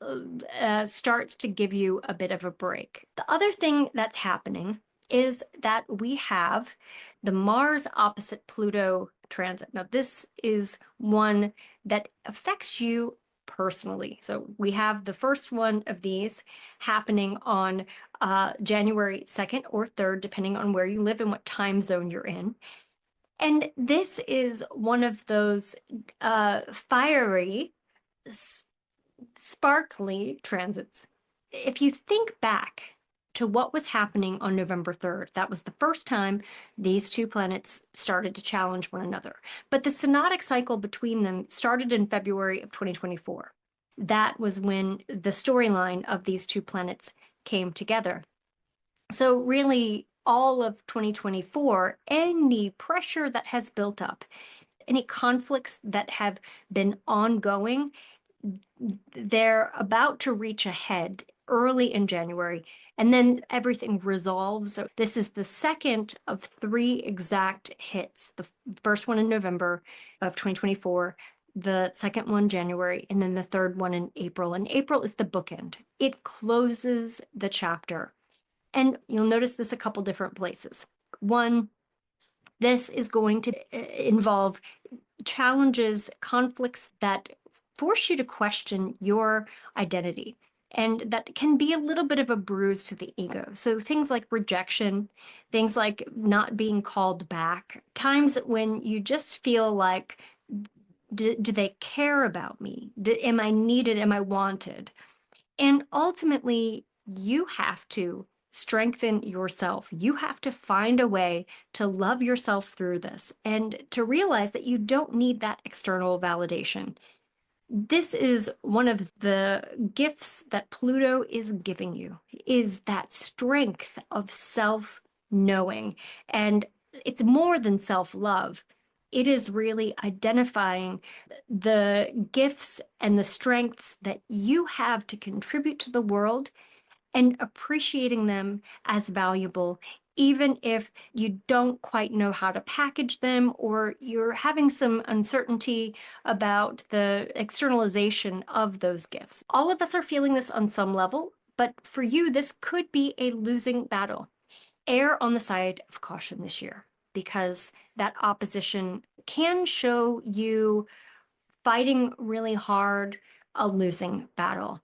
starts to give you a bit of a break. The other thing that's happening is that we have the Mars opposite Pluto transit. Now, this is one that affects you personally. So we have the first one of these happening on January 2nd or 3rd, depending on where you live and what time zone you're in. And this is one of those fiery, sparkly transits. If you think back to what was happening on November 3rd, that was the first time these two planets started to challenge one another. But the synodic cycle between them started in February of 2024. That was when the storyline of these two planets came together. So really, all of 2024, any pressure that has built up, any conflicts that have been ongoing, they're about to reach a head early in January, and then everything resolves. So this is the second of 3 exact hits. The first one in November of 2024, the second one January, and then the third one in April. And April is the bookend. It closes the chapter. And you'll notice this a couple different places. One, this is going to involve challenges, conflicts that force you to question your identity. And that can be a little bit of a bruise to the ego. So things like rejection, things like not being called back, times when you just feel like, do they care about me? Am I needed? Am I wanted? And ultimately, you have to strengthen yourself. You have to find a way to love yourself through this and to realize that you don't need that external validation. This is one of the gifts that Pluto is giving you, is that strength of self-knowing. And it's more than self-love. It is really identifying the gifts and the strengths that you have to contribute to the world and appreciating them as valuable, even if you don't quite know how to package them or you're having some uncertainty about the externalization of those gifts. All of us are feeling this on some level, but for you, this could be a losing battle. Err on the side of caution this year because that opposition can show you fighting really hard a losing battle.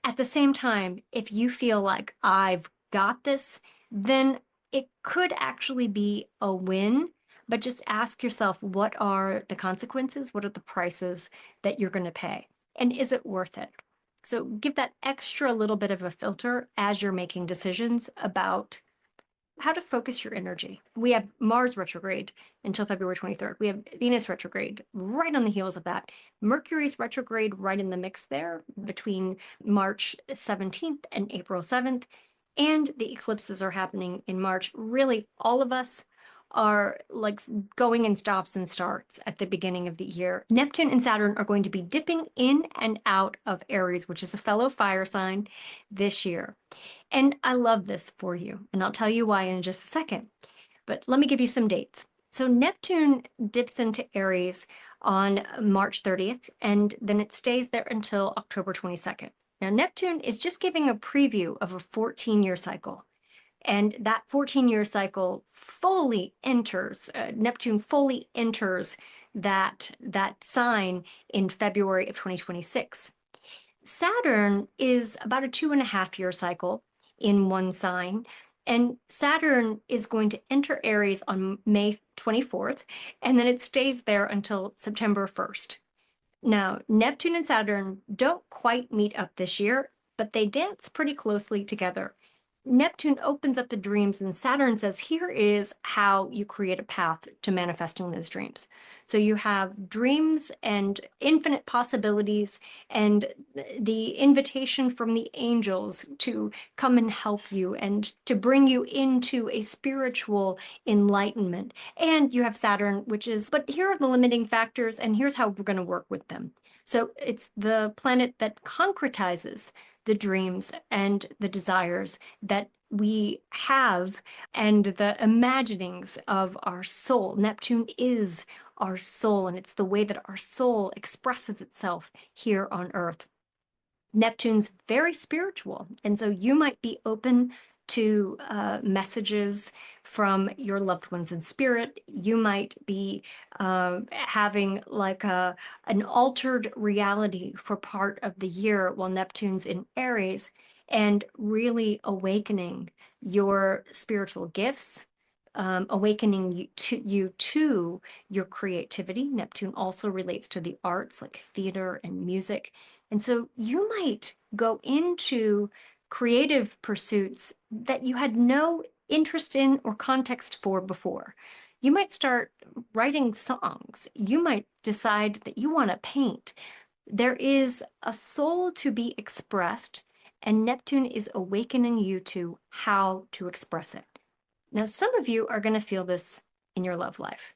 At the same time, if you feel like I've got this, then it could actually be a win. But just ask yourself, what are the consequences? What are the prices that you're going to pay? And is it worth it? So give that extra little bit of a filter as you're making decisions about how to focus your energy. We have Mars retrograde until February 23rd. We have Venus retrograde right on the heels of that. Mercury's retrograde right in the mix there between March 17th and April 7th. And the eclipses are happening in March. Really, all of us are like going in stops and starts at the beginning of the year. Neptune and Saturn are going to be dipping in and out of Aries, which is a fellow fire sign this year. And I love this for you, and I'll tell you why in just a second. But let me give you some dates. So Neptune dips into Aries on March 30th, and then it stays there until October 22nd. Now, Neptune is just giving a preview of a 14-year cycle. And that 14-year cycle fully enters, Neptune fully enters that sign in February of 2026. Saturn is about a 2.5-year cycle in one sign. And Saturn is going to enter Aries on May 24th, and then it stays there until September 1st. Now, Neptune and Saturn don't quite meet up this year, but they dance pretty closely together. Neptune opens up the dreams, and Saturn says, here is how you create a path to manifesting those dreams. So you have dreams and infinite possibilities and the invitation from the angels to come and help you and to bring you into a spiritual enlightenment. And you have Saturn, which is, but here are the limiting factors, and here's how we're going to work with them. So it's the planet that concretizes the dreams and the desires that we have and the imaginings of our soul. Neptune is our soul, and it's the way that our soul expresses itself here on Earth. Neptune's very spiritual, and so you might be open to messages from your loved ones in spirit. You might be having like an altered reality for part of the year while Neptune's in Aries, and really awakening your spiritual gifts, awakening you to your creativity. Neptune also relates to the arts like theater and music. And so you might go into creative pursuits that you had no interest in or context for before. You might start writing songs. You might decide that you want to paint. There is a soul to be expressed, and Neptune is awakening you to how to express it. Now, some of you are going to feel this in your love life,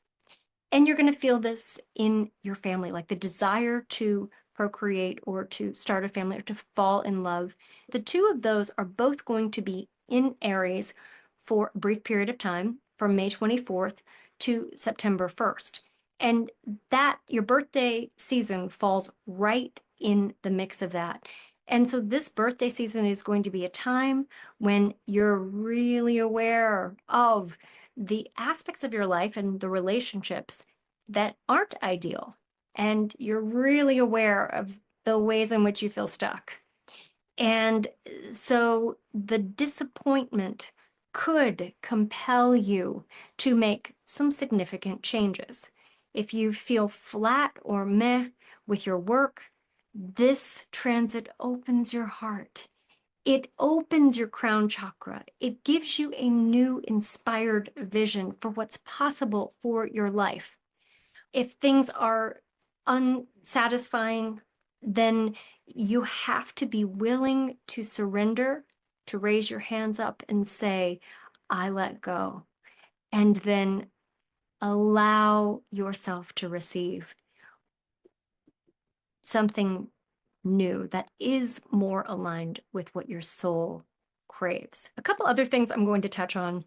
and you're going to feel this in your family, like the desire to procreate or to start a family or to fall in love. The two of those are both going to be in Aries for a brief period of time, from May 24th to September 1st. And that, your birthday season falls right in the mix of that. And so this birthday season is going to be a time when you're really aware of the aspects of your life and the relationships that aren't ideal. And you're really aware of the ways in which you feel stuck. And so the disappointment could compel you to make some significant changes. If you feel flat or meh with your work, this transit opens your heart. It opens your crown chakra. It gives you a new inspired vision for what's possible for your life. If things are unsatisfying, then you have to be willing to surrender, to raise your hands up and say, I let go. And then allow yourself to receive something new that is more aligned with what your soul craves. A couple other things I'm going to touch on.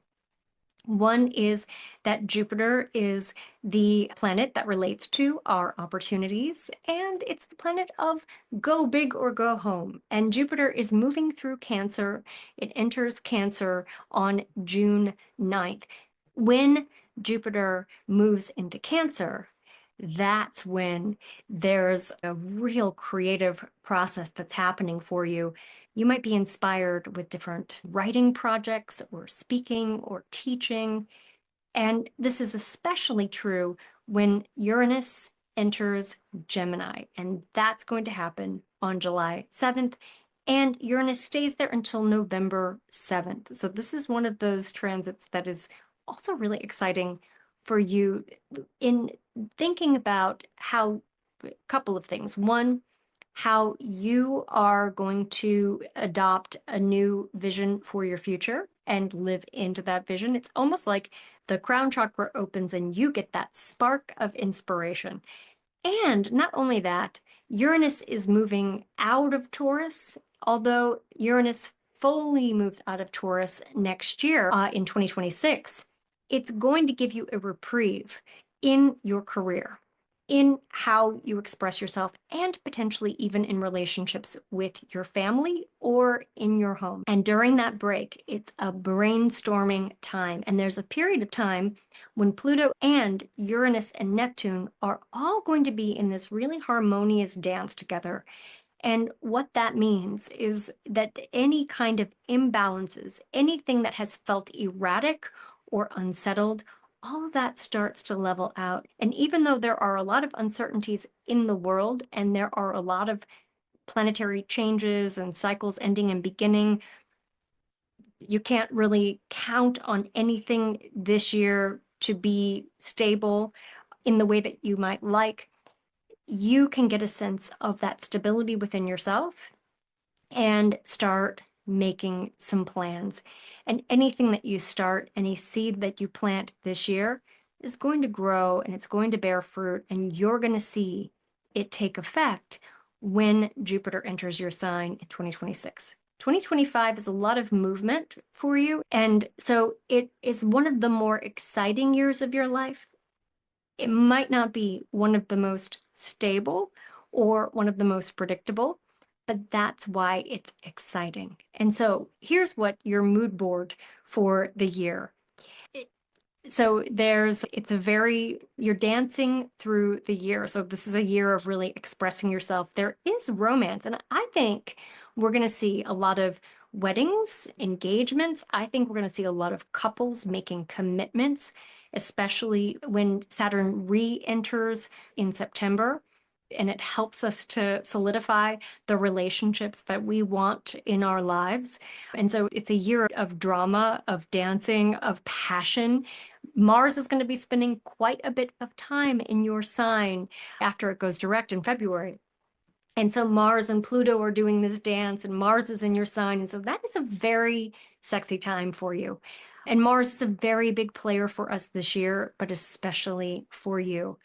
One is that Jupiter is the planet that relates to our opportunities, and it's the planet of go big or go home. And Jupiter is moving through Cancer. It enters Cancer on June 9th. When Jupiter moves into Cancer, that's when there's a real creative process that's happening for you. You might be inspired with different writing projects or speaking or teaching. And this is especially true when Uranus enters Gemini, and that's going to happen on July 7th. And Uranus stays there until November 7th. So this is one of those transits that is also really exciting for you in thinking about how a couple of things. One, how you are going to adopt a new vision for your future and live into that vision. It's almost like the crown chakra opens and you get that spark of inspiration. And not only that, Uranus is moving out of Taurus, although Uranus fully moves out of Taurus next year in 2026. It's going to give you a reprieve in your career, in how you express yourself, and potentially even in relationships with your family or in your home. And during that break, it's a brainstorming time. And there's a period of time when Pluto and Uranus and Neptune are all going to be in this really harmonious dance together. And what that means is that any kind of imbalances, anything that has felt erratic or unsettled, all of that starts to level out. And even though there are a lot of uncertainties in the world and there are a lot of planetary changes and cycles ending and beginning, you can't really count on anything this year to be stable in the way that you might like. You can get a sense of that stability within yourself and start making some plans. And anything that you start, any seed that you plant this year is going to grow and it's going to bear fruit, and you're going to see it take effect when Jupiter enters your sign in 2026. 2025 is a lot of movement for you. And so it is one of the more exciting years of your life. It might not be one of the most stable or one of the most predictable, but that's why it's exciting. And so here's what your mood board for the year. So you're dancing through the year. So this is a year of really expressing yourself. There is romance, and I think we're going to see a lot of weddings, engagements. I think we're going to see a lot of couples making commitments, especially when Saturn re-enters in September. And it helps us to solidify the relationships that we want in our lives. And so it's a year of drama, of dancing, of passion. Mars is going to be spending quite a bit of time in your sign after it goes direct in February. And so Mars and Pluto are doing this dance, and Mars is in your sign. And so that is a very sexy time for you. And Mars is a very big player for us this year, but especially for you.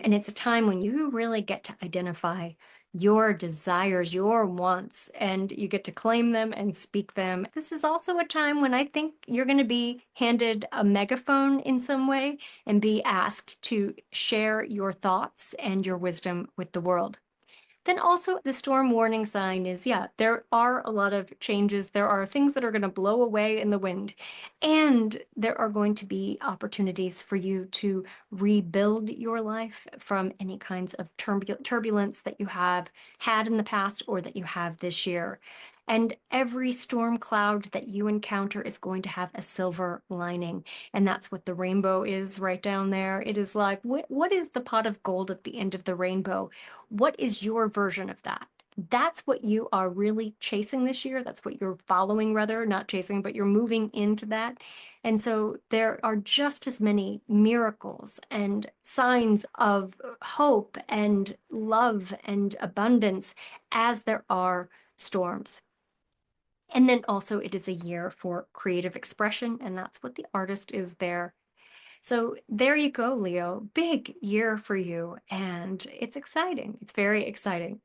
And it's a time when you really get to identify your desires, your wants, and you get to claim them and speak them. This is also a time when I think you're going to be handed a megaphone in some way and be asked to share your thoughts and your wisdom with the world. Then also the storm warning sign is, yeah, there are a lot of changes. There are things that are going to blow away in the wind. And there are going to be opportunities for you to rebuild your life from any kinds of turbulence that you have had in the past or that you have this year. And every storm cloud that you encounter is going to have a silver lining. And that's what the rainbow is right down there. It is like, what is the pot of gold at the end of the rainbow? What is your version of that? That's what you are really chasing this year. That's what you're following, rather, not chasing, but you're moving into that. And so there are just as many miracles and signs of hope and love and abundance as there are storms. And then also it is a year for creative expression, and that's what the artist is there. So there you go, Leo. Big year for you, and it's exciting. It's very exciting.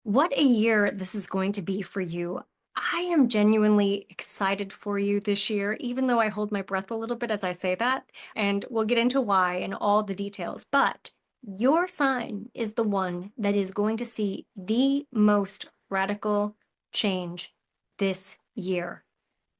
What a year this is going to be for you. I am genuinely excited for you this year, even though I hold my breath a little bit as I say that, and we'll get into why and all the details. But your sign is the one that is going to see the most radical change this year.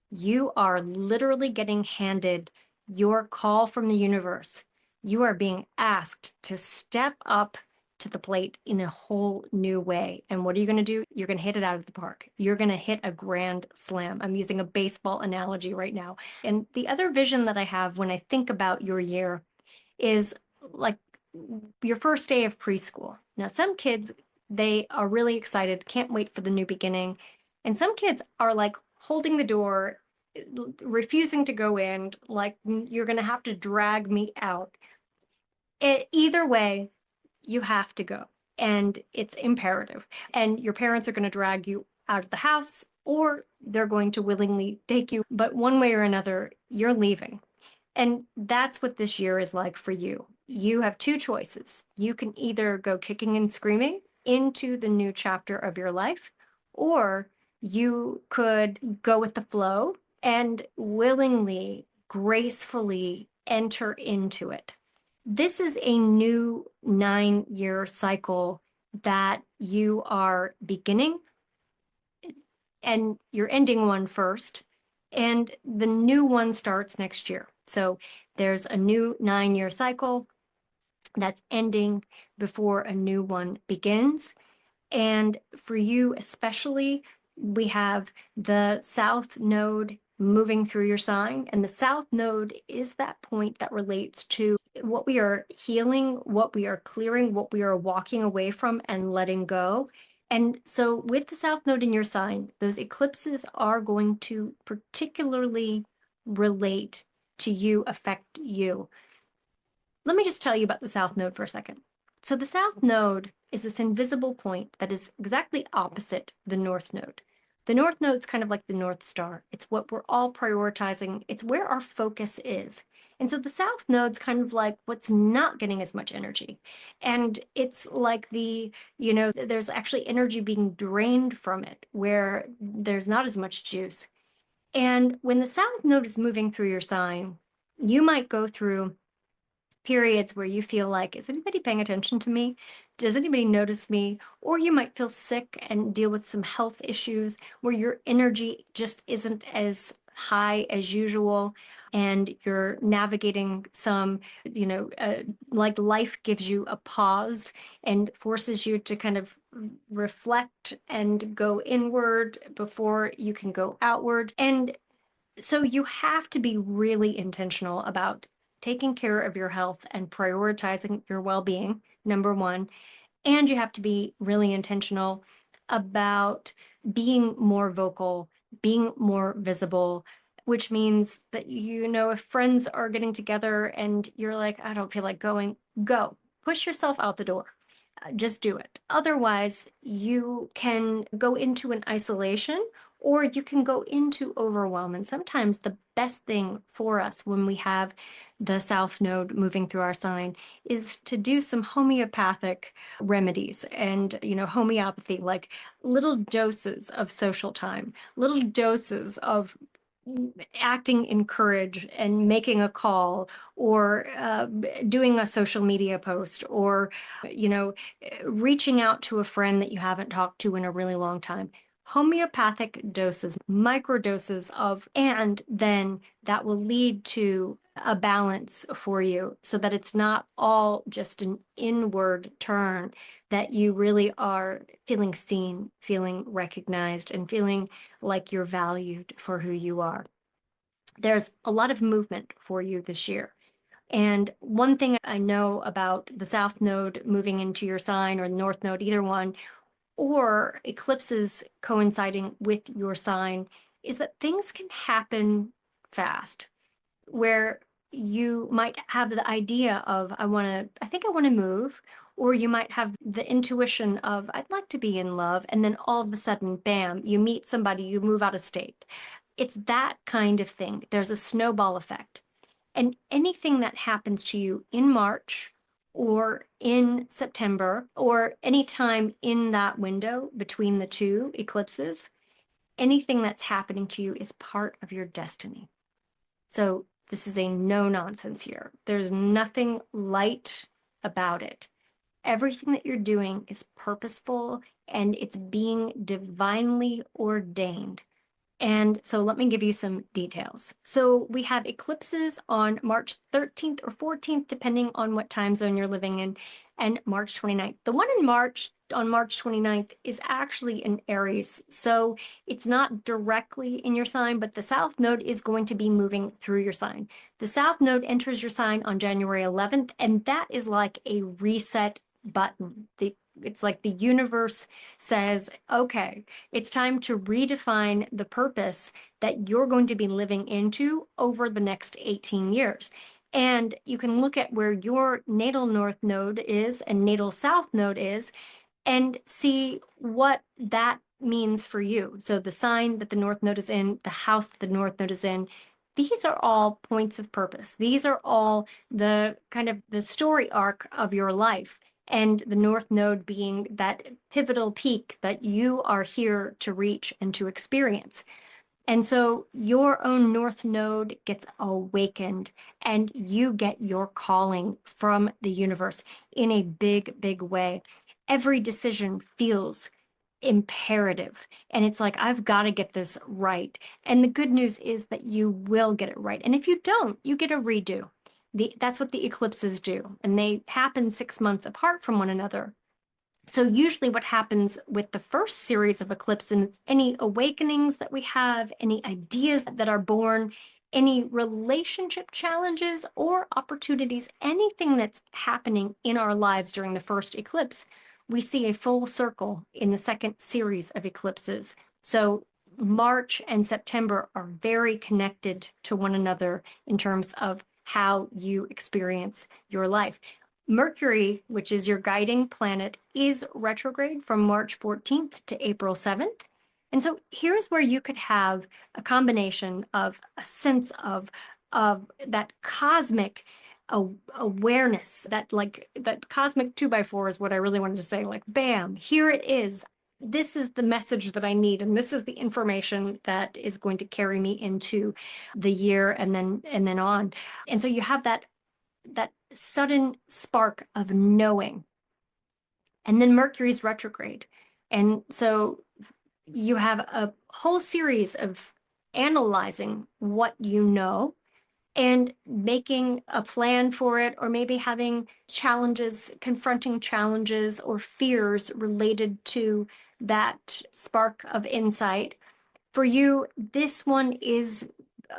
You are literally getting handed your call from the universe. You are being asked to step up to the plate in a whole new way. And what are you going to do? You're going to hit it out of the park. You're going to hit a grand slam. I'm using a baseball analogy right now. And the other vision that I have when I think about your year is like your first day of preschool. Now, some kids, they are really excited, can't wait for the new beginning. And some kids are like holding the door, refusing to go in, like, you're going to have to drag me out. Either way, you have to go, and it's imperative. And your parents are going to drag you out of the house, or they're going to willingly take you. But one way or another, you're leaving. And that's what this year is like for you. You have two choices. You can either go kicking and screaming into the new chapter of your life, or you could go with the flow and willingly, gracefully enter into it. This is a new 9-year cycle that you are beginning, and you're ending one first, and the new one starts next year. So there's a new 9-year cycle that's ending before a new one begins. And for you especially, we have the South Node moving through your sign. And the South Node is that point that relates to what we are healing, what we are clearing, what we are walking away from and letting go. And so with the South Node in your sign, those eclipses are going to particularly relate to you, affect you. Let me just tell you about the South Node for a second. So the South Node is this invisible point that is exactly opposite the North Node. The North Node's kind of like the North Star. It's what we're all prioritizing. It's where our focus is. And so the South Node's kind of like what's not getting as much energy. And it's like there's actually energy being drained from it where there's not as much juice. And when the South Node is moving through your sign, you might go through periods where you feel like, is anybody paying attention to me? Does anybody notice me? Or you might feel sick and deal with some health issues where your energy just isn't as high as usual, and you're navigating some, like life gives you a pause and forces you to kind of reflect and go inward before you can go outward. And so you have to be really intentional about taking care of your health and prioritizing your well-being, number one. And you have to be really intentional about being more vocal, being more visible, which means that, if friends are getting together and you're like, I don't feel like going, go. Push yourself out the door. Just do it. Otherwise, you can go into an isolation, or you can go into overwhelm. And sometimes the best thing for us when we have the South Node moving through our sign is to do some homeopathic remedies and, homeopathy, like little doses of social time, little doses of acting in courage and making a call, or doing a social media post, or reaching out to a friend that you haven't talked to in a really long time. Homeopathic doses, micro doses of, and then that will lead to a balance for you so that it's not all just an inward turn, that you really are feeling seen, feeling recognized, and feeling like you're valued for who you are. There's a lot of movement for you this year. And one thing I know about the South Node moving into your sign, or the North Node, either one, or eclipses coinciding with your sign, is that things can happen fast, where you might have the idea of, I think I want to move, or you might have the intuition of, I'd like to be in love, and then all of a sudden, bam, you meet somebody, you move out of state. It's that kind of thing. There's a snowball effect. And anything that happens to you in March or in September, or any time in that window between the two eclipses, anything that's happening to you is part of your destiny. So this is a no nonsense year. There's nothing light about it. Everything that you're doing is purposeful, and it's being divinely ordained. And so let me give you some details. So we have eclipses on March 13th or 14th, depending on what time zone you're living in, and March 29th. The one in March, on March 29th, is actually in Aries. So it's not directly in your sign, but the South Node is going to be moving through your sign. The South Node enters your sign on January 11th, and that is like a reset button. It's like the universe says, okay, it's time to redefine the purpose that you're going to be living into over the next 18 years. And you can look at where your natal north node is and natal south node is and see what that means for you. So the sign that the north node is in, the house that the north node is in, these are all points of purpose. These are all the kind of the story arc of your life. And the north node being that pivotal peak that you are here to reach and to experience. And so your own north node gets awakened and you get your calling from the universe in a big, big way. Every decision feels imperative. And it's like, I've got to get this right. And the good news is that you will get it right. And if you don't, you get a redo. That's what the eclipses do. And they happen 6 months apart from one another. So usually what happens with the first series of eclipses, any awakenings that we have, any ideas that are born, any relationship challenges or opportunities, anything that's happening in our lives during the first eclipse, we see a full circle in the second series of eclipses. So March and September are very connected to one another in terms of how you experience your life. Mercury, which is your guiding planet, is retrograde from March 14th to April 7th. And so here's where you could have a combination of a sense of that cosmic awareness, that cosmic 2x4 is what I really wanted to say, like, bam, here it is. This is the message that I need, and this is the information that is going to carry me into the year and then on. And so you have that sudden spark of knowing. And then Mercury's retrograde. And so you have a whole series of analyzing what you know and making a plan for it, or maybe having challenges, confronting challenges or fears related to that spark of insight. For you, this one is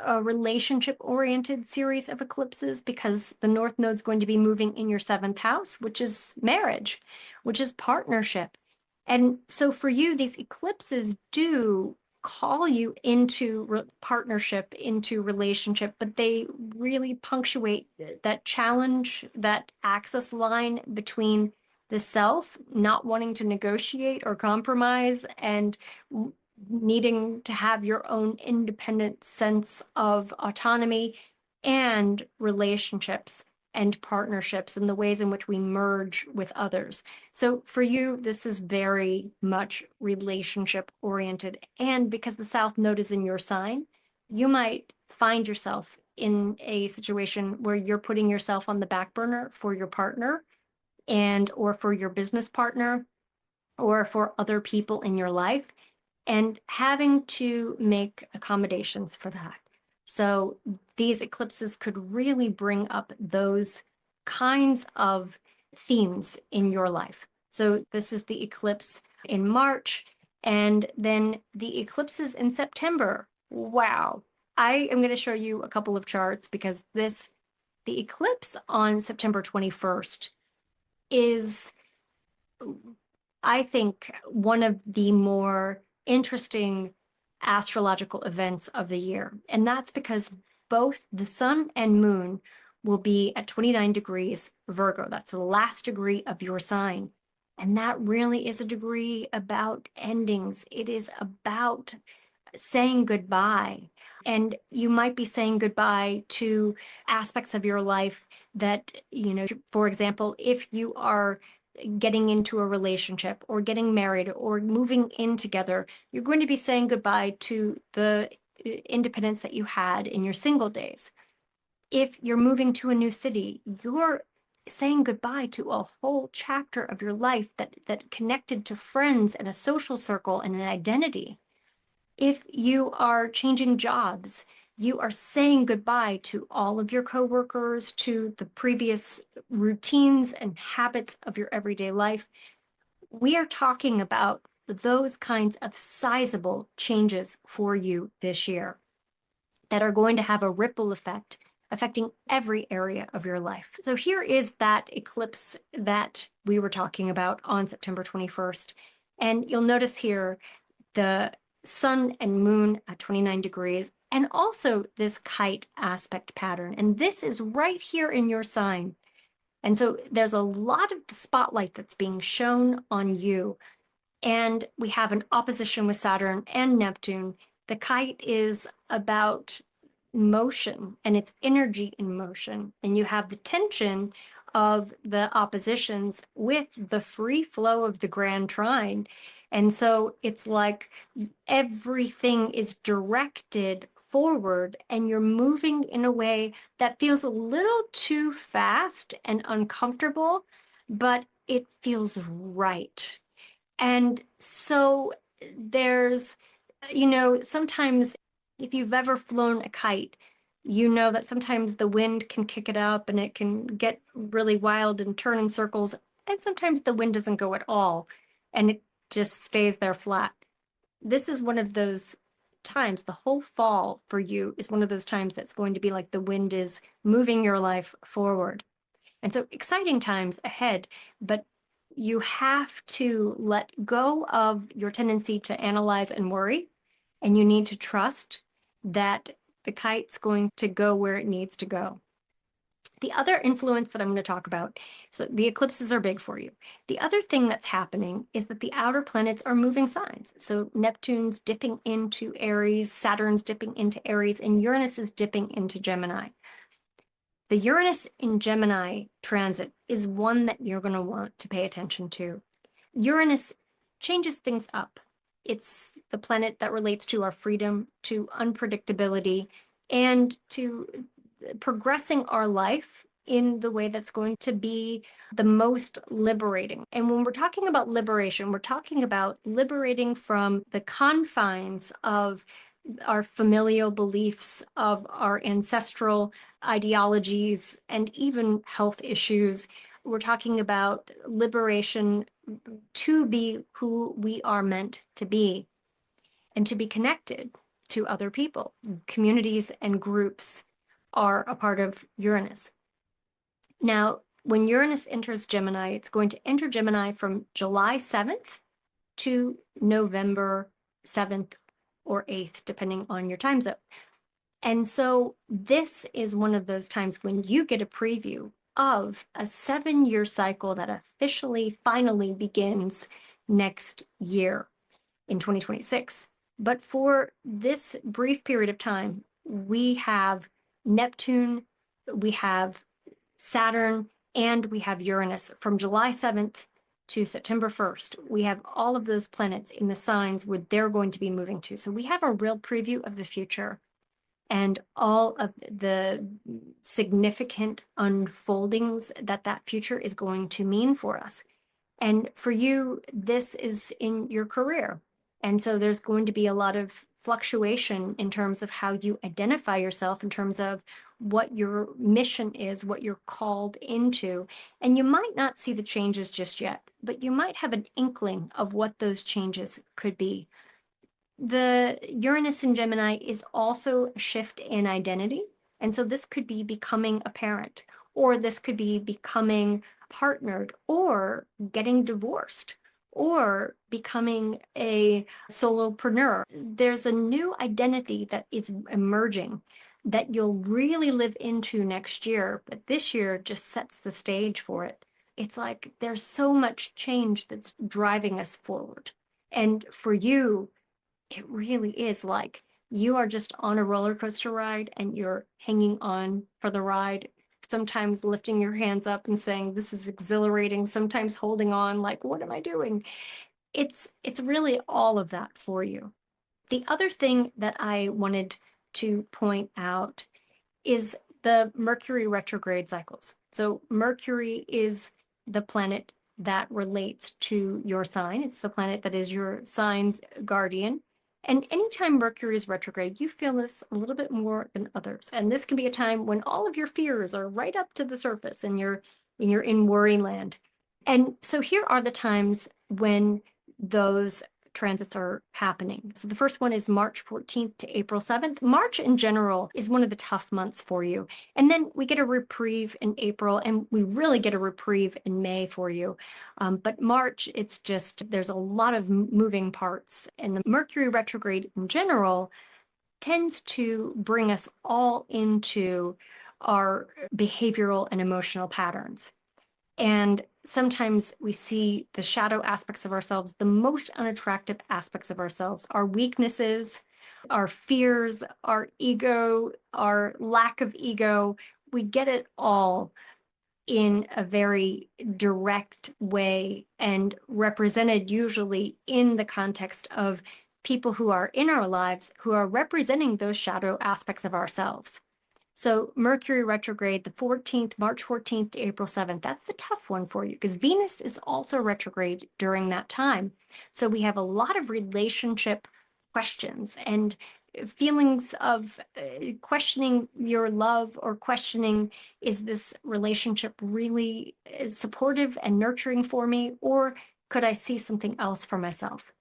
a relationship-oriented series of eclipses because the North Node's going to be moving in your seventh house, which is marriage, which is partnership. And so for you, these eclipses do call you into partnership, into relationship, but they really punctuate that challenge, that axis line between the self not wanting to negotiate or compromise and needing to have your own independent sense of autonomy, and relationships and partnerships and the ways in which we merge with others. So for you, this is very much relationship oriented. And because the South Node is in your sign, you might find yourself in a situation where you're putting yourself on the back burner for your partner and or for your business partner or for other people in your life, and having to make accommodations for that. So these eclipses could really bring up those kinds of themes in your life. So this is the eclipse in March, and then the eclipses in September. Wow. I am going to show you a couple of charts because the eclipse on September 21st is, I think, one of the more interesting astrological events of the year. And that's because both the sun and moon will be at 29 degrees Virgo. That's the last degree of your sign. And that really is a degree about endings. It is about saying goodbye. And you might be saying goodbye to aspects of your life that, for example, if you are getting into a relationship or getting married or moving in together, you're going to be saying goodbye to the independence that you had in your single days. If you're moving to a new city, you're saying goodbye to a whole chapter of your life that connected to friends and a social circle and an identity. If you are changing jobs, you are saying goodbye to all of your coworkers, to the previous routines and habits of your everyday life. We are talking about those kinds of sizable changes for you this year that are going to have a ripple effect affecting every area of your life. So here is that eclipse that we were talking about on September 21st. And you'll notice here the sun and moon at 29 degrees, and also this kite aspect pattern. And this is right here in your sign. And so there's a lot of the spotlight that's being shown on you. And we have an opposition with Saturn and Neptune. The kite is about motion and its energy in motion. And you have the tension of the oppositions with the free flow of the grand trine. And so it's like everything is directed forward and you're moving in a way that feels a little too fast and uncomfortable, but it feels right. And so there's, sometimes if you've ever flown a kite, you know that sometimes the wind can kick it up and it can get really wild and turn in circles. And sometimes the wind doesn't go at all and it just stays there flat. This is one of those times, the whole fall for you is one of those times that's going to be like the wind is moving your life forward. And so exciting times ahead, but you have to let go of your tendency to analyze and worry, and you need to trust that the kite's going to go where it needs to go. The other influence that I'm going to talk about, so the eclipses are big for you. The other thing that's happening is that the outer planets are moving signs. So Neptune's dipping into Aries, Saturn's dipping into Aries, and Uranus is dipping into Gemini. The Uranus in Gemini transit is one that you're going to want to pay attention to. Uranus changes things up. It's the planet that relates to our freedom, to unpredictability, and to progressing our life in the way that's going to be the most liberating. And when we're talking about liberation, we're talking about liberating from the confines of our familial beliefs, of our ancestral ideologies, and even health issues. We're talking about liberation to be who we are meant to be and to be connected to other people. Communities and groups are a part of Uranus. Now, when Uranus enters Gemini, it's going to enter Gemini from July 7th to November 7th or 8th, depending on your time zone. And so this is one of those times when you get a preview of a 7-year cycle that officially, finally begins next year in 2026. But for this brief period of time, we have Neptune, we have Saturn, and we have Uranus from July 7th to September 1st. We have all of those planets in the signs where they're going to be moving to. So we have a real preview of the future and all of the significant unfoldings that that future is going to mean for us. And for you, this is in your career. And so there's going to be a lot of fluctuation in terms of how you identify yourself, in terms of what your mission is, what you're called into. And you might not see the changes just yet, but you might have an inkling of what those changes could be. The Uranus in Gemini is also a shift in identity. And so this could be becoming a parent, or this could be becoming partnered, or getting divorced, or becoming a solopreneur. There's a new identity that is emerging that you'll really live into next year, but this year just sets the stage for it. It's like there's so much change that's driving us forward. And for you, it really is like you are just on a roller coaster ride and you're hanging on for the ride, sometimes lifting your hands up and saying, this is exhilarating, sometimes holding on like, what am I doing? It's really all of that for you. The other thing that I wanted to point out is the Mercury retrograde cycles. So Mercury is the planet that relates to your sign. It's the planet that is your sign's guardian. And anytime Mercury is retrograde, you feel this a little bit more than others. And this can be a time when all of your fears are right up to the surface and you're in worry land. And so here are the times when those transits are happening. So the first one is March 14th to April 7th. March in general is one of the tough months for you. And then we get a reprieve in April, and we really get a reprieve in May for you. But March, it's just, there's a lot of moving parts. And the Mercury retrograde in general tends to bring us all into our behavioral and emotional patterns. And sometimes we see the shadow aspects of ourselves, the most unattractive aspects of ourselves, our weaknesses, our fears, our ego, our lack of ego. We get it all in a very direct way and represented usually in the context of people who are in our lives who are representing those shadow aspects of ourselves. So Mercury retrograde, the 14th, March 14th to April 7th, that's the tough one for you because Venus is also retrograde during that time. So we have a lot of relationship questions and feelings of questioning your love or questioning, is this relationship really supportive and nurturing for me, or could I see something else for myself?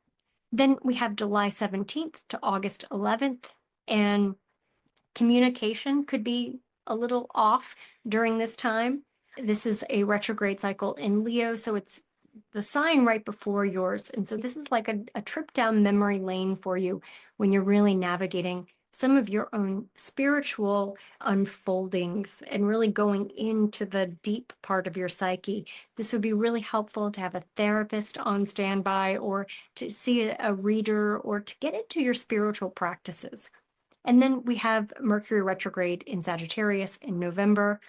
Then we have July 17th to August 11th, and communication could be a little off during this time. This is a retrograde cycle in Leo, so it's the sign right before yours. And so this is like a trip down memory lane for you when you're really navigating some of your own spiritual unfoldings and really going into the deep part of your psyche. This would be really helpful to have a therapist on standby or to see a reader or to get into your spiritual practices. And then we have Mercury retrograde in Sagittarius in November.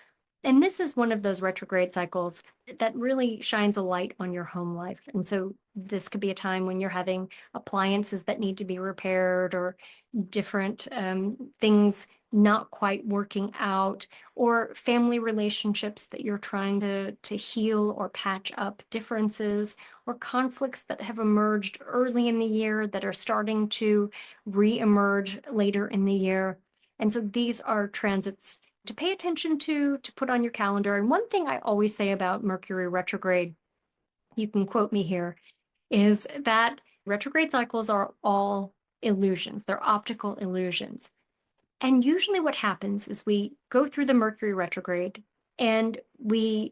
And this is one of those retrograde cycles that really shines a light on your home life. And so this could be a time when you're having appliances that need to be repaired or different things not quite working out, or family relationships that you're trying to heal or patch up, differences or conflicts that have emerged early in the year that are starting to re-emerge later in the year. And so these are transits to pay attention to put on your calendar. And one thing I always say about Mercury retrograde, you can quote me here, is that retrograde cycles are all illusions. They're optical illusions. And usually what happens is we go through the Mercury retrograde and we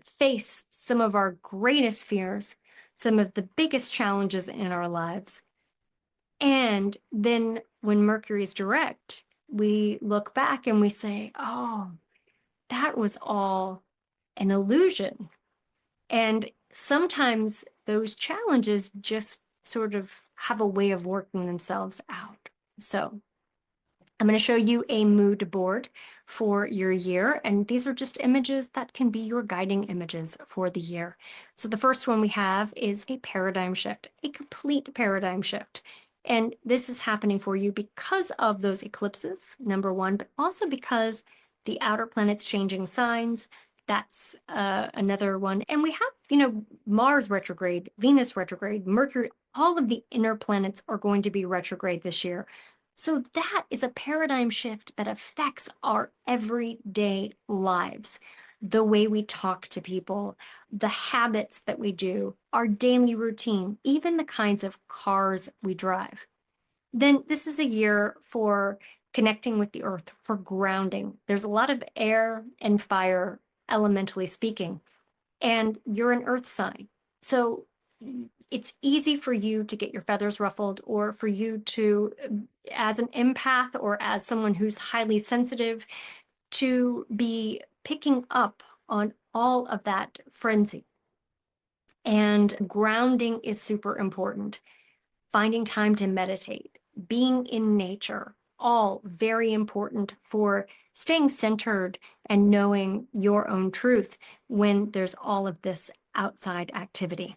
face some of our greatest fears, some of the biggest challenges in our lives. And then when Mercury is direct, we look back and we say, oh, that was all an illusion. And sometimes those challenges just sort of have a way of working themselves out. So I'm going to show you a mood board for your year, and these are just images that can be your guiding images for the year. So the first one we have is a paradigm shift, a complete paradigm shift. And this is happening for you because of those eclipses, number one, but also because the outer planets changing signs. That's another one. And we have, Mars retrograde, Venus retrograde, Mercury, all of the inner planets are going to be retrograde this year. So that is a paradigm shift that affects our everyday lives, the way we talk to people, the habits that we do, our daily routine, even the kinds of cars we drive. Then this is a year for connecting with the earth, for grounding. There's a lot of air and fire, elementally speaking, and you're an earth sign. So it's easy for you to get your feathers ruffled, or for you to, as an empath or as someone who's highly sensitive, to be picking up on all of that frenzy. And grounding is super important. Finding time to meditate, being in nature, all very important for staying centered and knowing your own truth when there's all of this outside activity.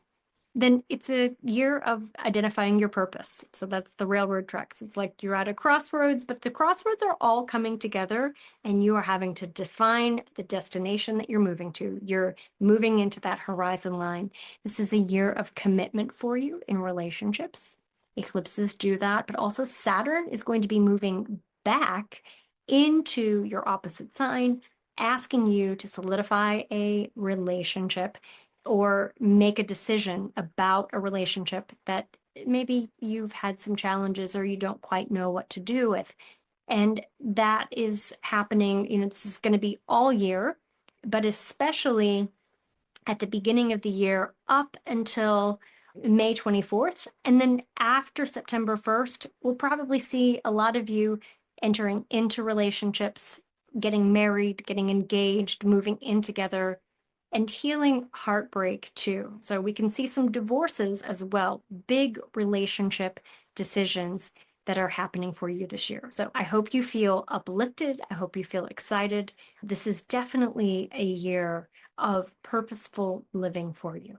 Then it's a year of identifying your purpose. So that's the railroad tracks. It's like you're at a crossroads, but the crossroads are all coming together and you are having to define the destination that you're moving to. You're moving into that horizon line. This is a year of commitment for you in relationships. Eclipses do that, but also Saturn is going to be moving back into your opposite sign, asking you to solidify a relationship or make a decision about a relationship that maybe you've had some challenges or you don't quite know what to do with. And that is happening, this is going to be all year, but especially at the beginning of the year up until May 24th. And then after September 1st, we'll probably see a lot of you entering into relationships, getting married, getting engaged, moving in together, and healing heartbreak too. So we can see some divorces as well, big relationship decisions that are happening for you this year. So I hope you feel uplifted. I hope you feel excited. This is definitely a year of purposeful living for you.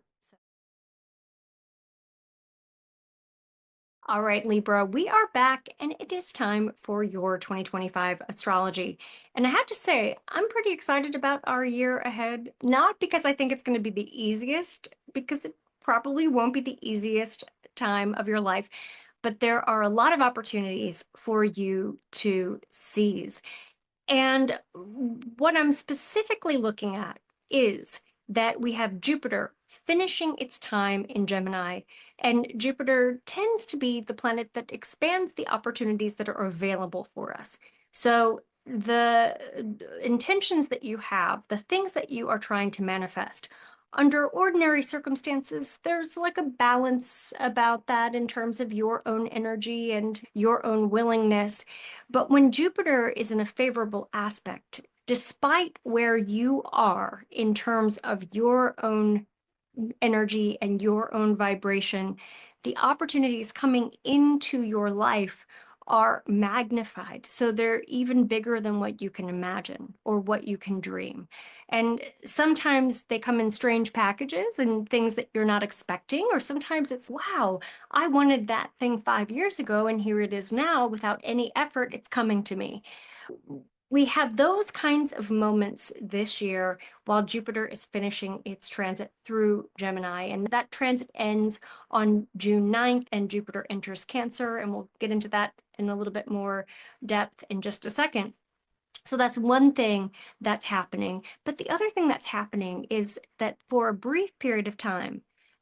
All right, Libra, we are back and it is time for your 2025 astrology. And I have to say, I'm pretty excited about our year ahead, not because I think it's going to be the easiest, because it probably won't be the easiest time of your life, but there are a lot of opportunities for you to seize. And what I'm specifically looking at is that we have Jupiter finishing its time in Gemini, and Jupiter tends to be the planet that expands the opportunities that are available for us. So the intentions that you have, the things that you are trying to manifest, under ordinary circumstances, there's like a balance about that in terms of your own energy and your own willingness. But when Jupiter is in a favorable aspect, despite where you are in terms of your own energy and your own vibration, the opportunities coming into your life are magnified. So they're even bigger than what you can imagine or what you can dream. And sometimes they come in strange packages and things that you're not expecting, or sometimes it's, wow, I wanted that thing 5 years ago, and here it is now without any effort, it's coming to me. We have those kinds of moments this year while Jupiter is finishing its transit through Gemini. And that transit ends on June 9th, and Jupiter enters Cancer. And we'll get into that in a little bit more depth in just a second. So that's one thing that's happening. But the other thing that's happening is that for a brief period of time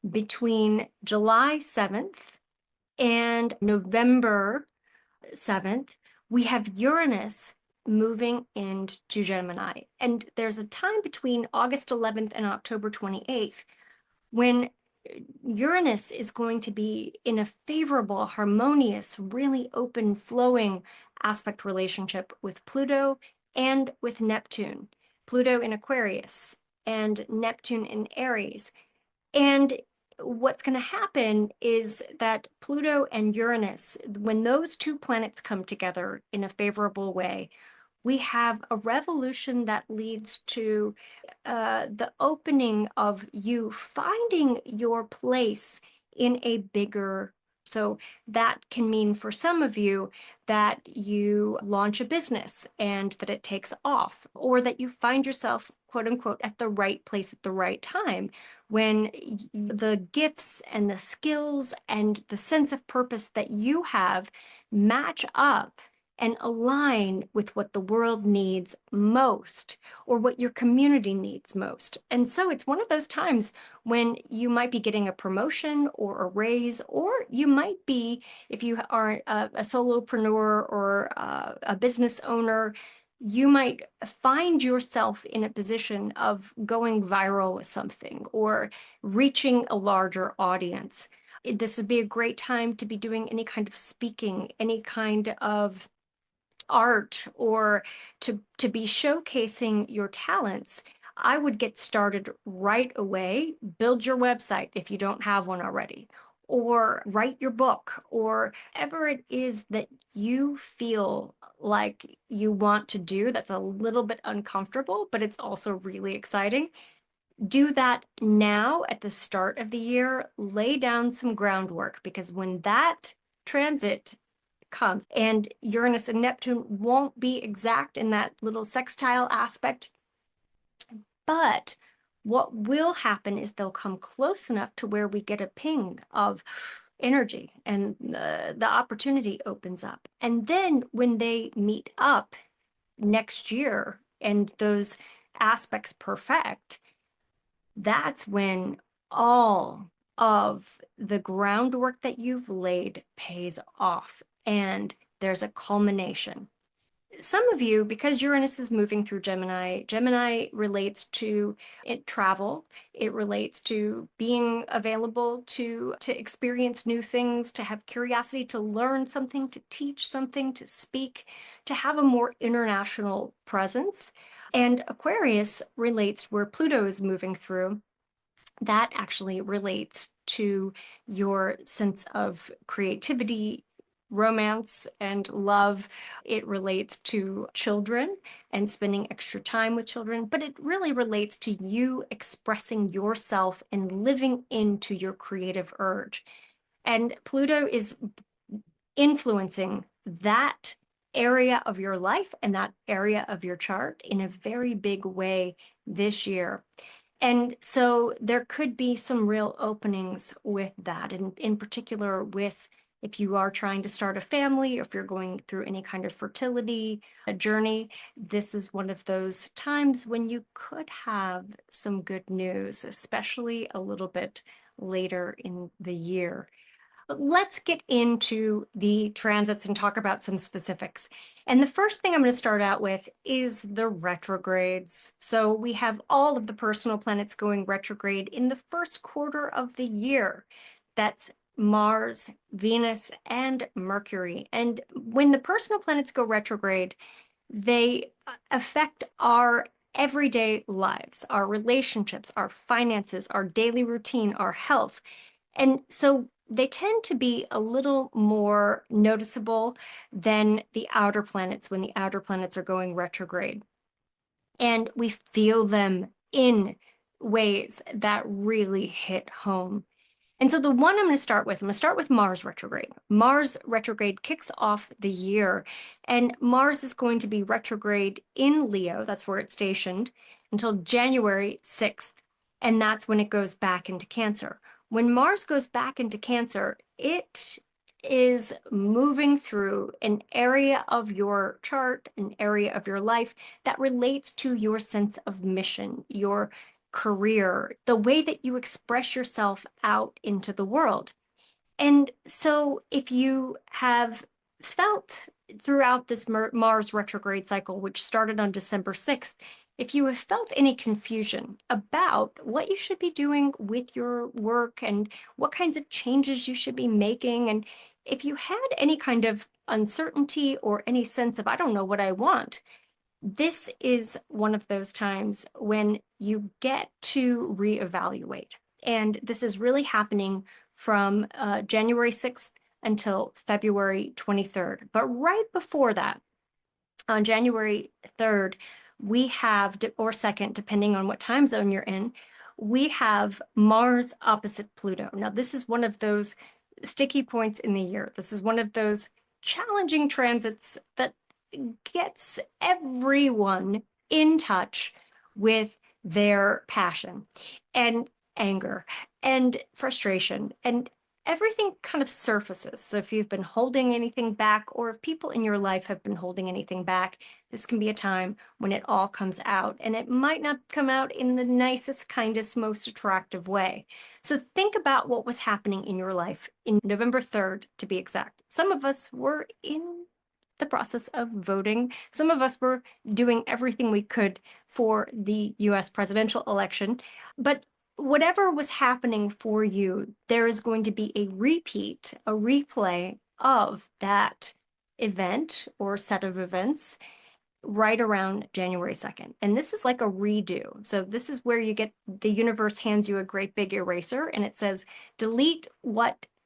between July 7th and November 7th, we have Uranus moving into Gemini. And there's a time between August 11th and October 28th when Uranus is going to be in a favorable, harmonious, really open, flowing aspect relationship with Pluto and with Neptune. Pluto in Aquarius and Neptune in Aries. And what's going to happen is that Pluto and Uranus, when those two planets come together in a favorable way, we have a revolution that leads to the opening of you finding your place in a bigger. So that can mean for some of you that you launch a business and that it takes off, or that you find yourself, quote unquote, at the right place at the right time, when the gifts and the skills and the sense of purpose that you have match up and align with what the world needs most or what your community needs most. And so it's one of those times when you might be getting a promotion or a raise, or you might be, if you are a solopreneur or a business owner, you might find yourself in a position of going viral with something or reaching a larger audience. This would be a great time to be doing any kind of speaking, any kind of art, or to be showcasing your talents. I would get started right away. Build your website if you don't have one already, or write your book, or whatever it is that you feel like you want to do that's a little bit uncomfortable, but it's also really exciting. Do that now at the start of the year. Lay down some groundwork, because when that transit comes, and Uranus and Neptune won't be exact in that little sextile aspect, but what will happen is they'll come close enough to where we get a ping of, energy, and the opportunity opens up. And then when they meet up next year and those aspects perfect, that's when all of the groundwork that you've laid pays off and there's a culmination. Some of you, because Uranus is moving through Gemini, Gemini relates to travel. It relates to being available to experience new things, to have curiosity, to learn something, to teach something, to speak, to have a more international presence. And Aquarius relates where Pluto is moving through. That actually relates to your sense of creativity, romance, and love. It relates to children and spending extra time with children, but it really relates to you expressing yourself and living into your creative urge. And Pluto is influencing that area of your life and that area of your chart in a very big way this year. And so there could be some real openings with that, and in particular with if you are trying to start a family, or if you're going through any kind of fertility journey, this is one of those times when you could have some good news, especially a little bit later in the year. But let's get into the transits and talk about some specifics. And the first thing I'm going to start out with is the retrogrades. So we have all of the personal planets going retrograde in the first quarter of the year. That's Mars, Venus, and Mercury. And when the personal planets go retrograde, they affect our everyday lives, our relationships, our finances, our daily routine, our health. And so they tend to be a little more noticeable than the outer planets when the outer planets are going retrograde. And we feel them in ways that really hit home. And so the one I'm going to start with Mars retrograde. Mars retrograde kicks off the year, and Mars is going to be retrograde in Leo, that's where it's stationed, until January 6th, and that's when it goes back into Cancer. When Mars goes back into Cancer, it is moving through an area of your chart, an area of your life that relates to your sense of mission, your career, the way that you express yourself out into the world. And so if you have felt throughout this Mars retrograde cycle, which started on December 6th, if you have felt any confusion about what you should be doing with your work and what kinds of changes you should be making, and if you had any kind of uncertainty or any sense of, I don't know what I want, this is one of those times when you get to reevaluate. And this is really happening from January 6th until February 23rd. But right before that, on January 3rd, we have, or 2nd, depending on what time zone you're in, we have Mars opposite Pluto. Now, this is one of those sticky points in the year. This is one of those challenging transits that gets everyone in touch with their passion and anger and frustration, and everything kind of surfaces. So if you've been holding anything back, or if people in your life have been holding anything back, this can be a time when it all comes out, and it might not come out in the nicest, kindest, most attractive way. So think about what was happening in your life in November 3rd, to be exact. Some of us were in the process of voting. Some of us were doing everything we could for the US presidential election. But whatever was happening for you, there is going to be a repeat, a replay of that event or set of events right around January 2nd. And this is like a redo. So this is where you get, the universe hands you a great big eraser and it says, delete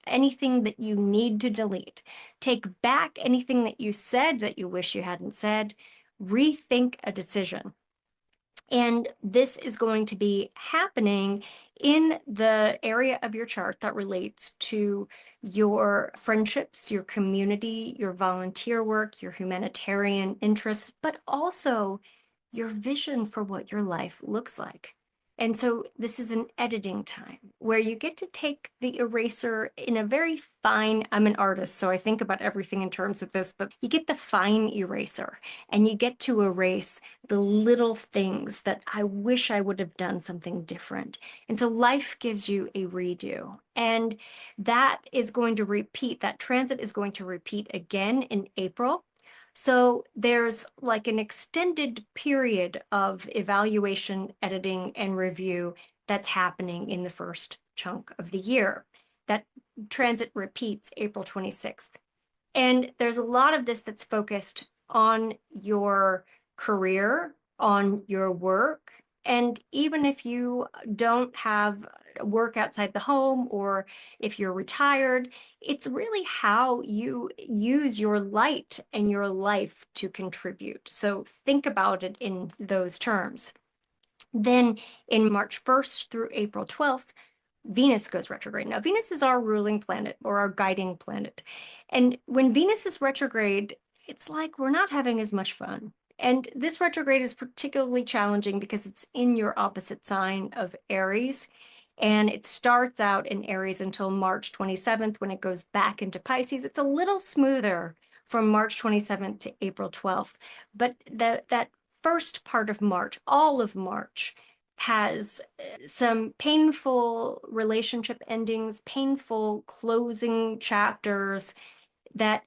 anything that you need to delete. Take back anything that you said that you wish you hadn't said. Rethink a decision. And this is going to be happening in the area of your chart that relates to your friendships, your community, your volunteer work, your humanitarian interests, but also your vision for what your life looks like. And so this is an editing time where you get to take the eraser in a very fine, I'm an artist, so I think about everything in terms of this, but you get the fine eraser and you get to erase the little things that I wish I would have done something different. And so life gives you a redo. And that is going to repeat, that transit is going to repeat again in April. So there's like an extended period of evaluation, editing, and review that's happening in the first chunk of the year. That transit repeats April 26th. And there's a lot of this that's focused on your career, on your work. And even if you don't have work outside the home or if you're retired, it's really how you use your light and your life to contribute. So think about it in those terms. Then in March 1st through April 12th, Venus goes retrograde. Now, Venus is our ruling planet or our guiding planet. And when Venus is retrograde, it's like we're not having as much fun. And this retrograde is particularly challenging because it's in your opposite sign of Aries. And it starts out in Aries until March 27th when it goes back into Pisces. It's a little smoother from March 27th to April 12th. But that first part of March, all of March, has some painful relationship endings, painful closing chapters that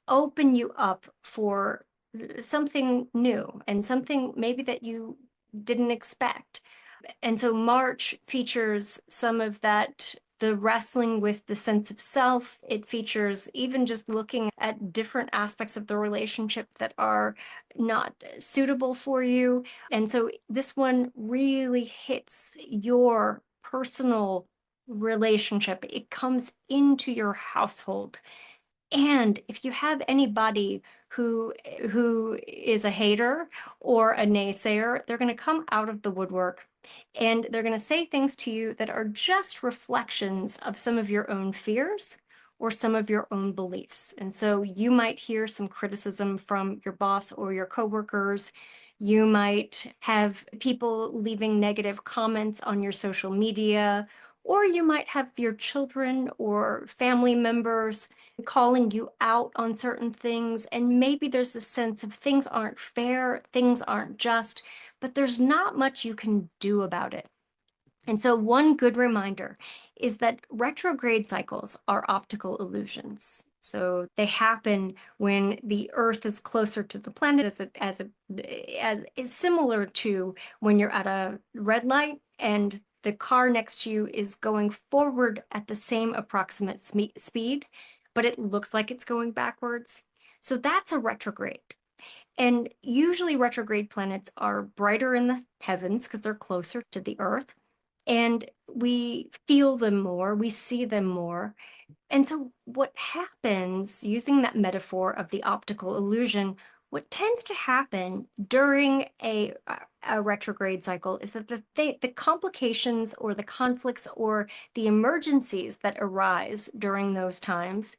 open you up for something new and something maybe that you didn't expect. And so March features some of that, the wrestling with the sense of self. It features even just looking at different aspects of the relationship that are not suitable for you. And so this one really hits your personal relationship. It comes into your household. And if you have anybody who is a hater or a naysayer, they're going to come out of the woodwork and they're going to say things to you that are just reflections of some of your own fears or some of your own beliefs. And so you might hear some criticism from your boss or your coworkers. You might have people leaving negative comments on your social media, or you might have your children or family members calling you out on certain things. And maybe there's a sense of things aren't fair, things aren't just, but there's not much you can do about it. And so one good reminder is that retrograde cycles are optical illusions. So they happen when the Earth is closer to the planet, as is similar to when you're at a red light and the car next to you is going forward at the same approximate speed, but it looks like it's going backwards. So that's a retrograde. And usually retrograde planets are brighter in the heavens because they're closer to the Earth. And we feel them more, we see them more. And so what happens, using that metaphor of the optical illusion, what tends to happen during a retrograde cycle is that the complications or the conflicts or the emergencies that arise during those times,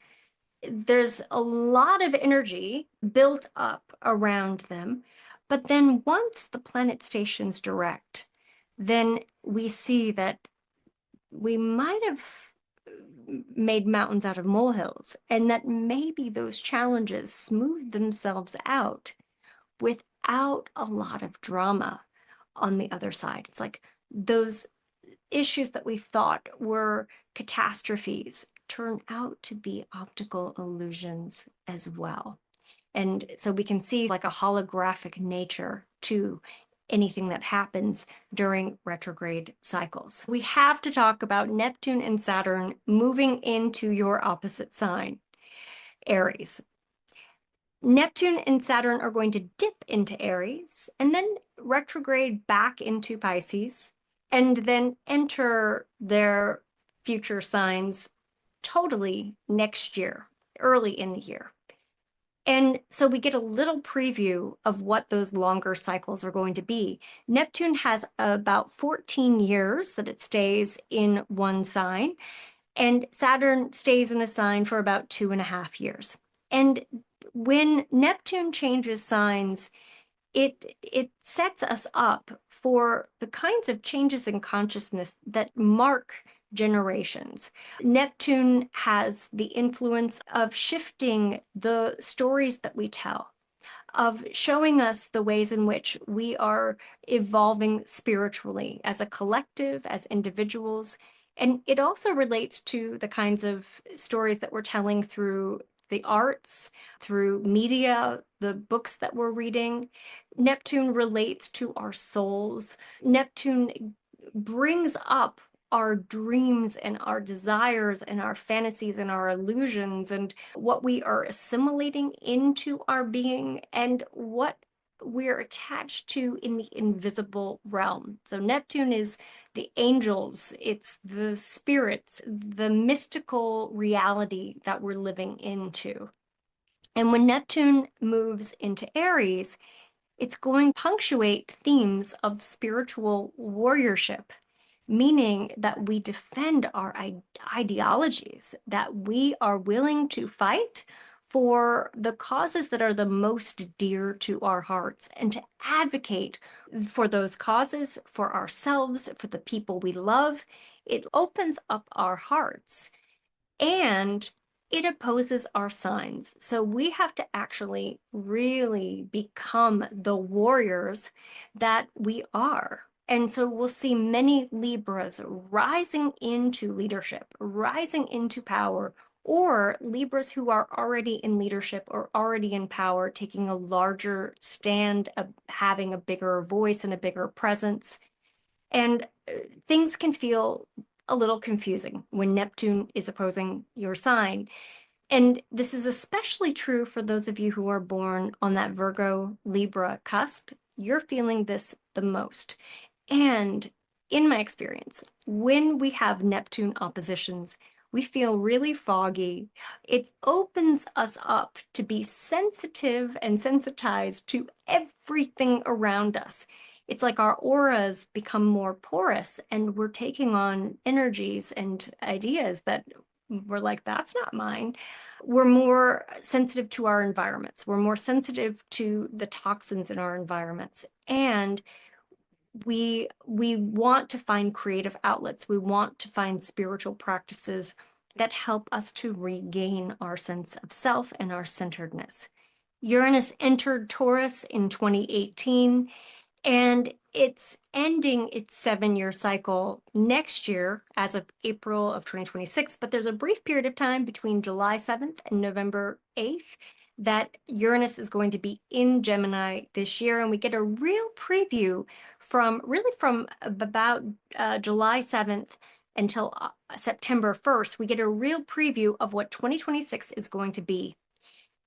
there's a lot of energy built up around them. But then once the planet stations direct, then we see that we might have made mountains out of molehills, and that maybe those challenges smooth themselves out without a lot of drama on the other side. It's like those issues that we thought were catastrophes turn out to be optical illusions as well. And so we can see like a holographic nature to anything that happens during retrograde cycles. We have to talk about Neptune and Saturn moving into your opposite sign, Aries. Neptune and Saturn are going to dip into Aries and then retrograde back into Pisces and then enter their future signs totally next year, early in the year. And so we get a little preview of what those longer cycles are going to be. Neptune has about 14 years that it stays in one sign, and Saturn stays in a sign for about 2.5 years. And when Neptune changes signs, it sets us up for the kinds of changes in consciousness that mark generations. Neptune has the influence of shifting the stories that we tell, of showing us the ways in which we are evolving spiritually as a collective, as individuals. And it also relates to the kinds of stories that we're telling through the arts, through media, the books that we're reading. Neptune relates to our souls. Neptune brings up our dreams and our desires and our fantasies and our illusions and what we are assimilating into our being and what we're attached to in the invisible realm. So Neptune is the angels, it's the spirits, the mystical reality that we're living into. And when Neptune moves into Aries, it's going to punctuate themes of spiritual warriorship, meaning that we defend our ideologies, that we are willing to fight for the causes that are the most dear to our hearts and to advocate for those causes, for ourselves, for the people we love. It opens up our hearts and it opposes our signs. So we have to actually really become the warriors that we are. And so we'll see many Libras rising into leadership, rising into power, or Libras who are already in leadership or already in power, taking a larger stand, having a bigger voice and a bigger presence. And things can feel a little confusing when Neptune is opposing your sign. And this is especially true for those of you who are born on that Virgo Libra cusp. You're feeling this the most. And in my experience, when we have Neptune oppositions, we feel really foggy. It opens us up to be sensitive and sensitized to everything around us. It's like our auras become more porous and we're taking on energies and ideas that we're like, that's not mine. We're more sensitive to our environments. We're more sensitive to the toxins in our environments. And we want to find creative outlets. We want to find spiritual practices that help us to regain our sense of self and our centeredness. Uranus entered Taurus in 2018, and it's ending its 7-year cycle next year as of April of 2026. But there's a brief period of time between July 7th and November 8th that Uranus is going to be in Gemini this year. And we get a real preview from about July 7th until September 1st. We get a real preview of what 2026 is going to be.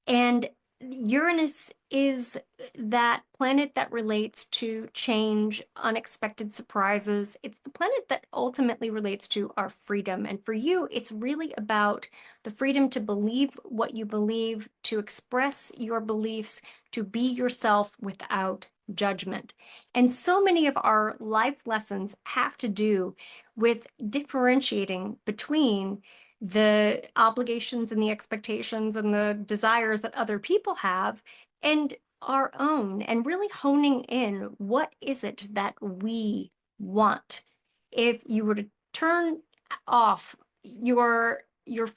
And Uranus is that planet that relates to change, unexpected surprises. It's the planet that ultimately relates to our freedom. And for you, it's really about the freedom to believe what you believe, to express your beliefs, to be yourself without judgment. And so many of our life lessons have to do with differentiating between the obligations and the expectations and the desires that other people have and our own, and really honing in what is it that we want. If you were to turn off your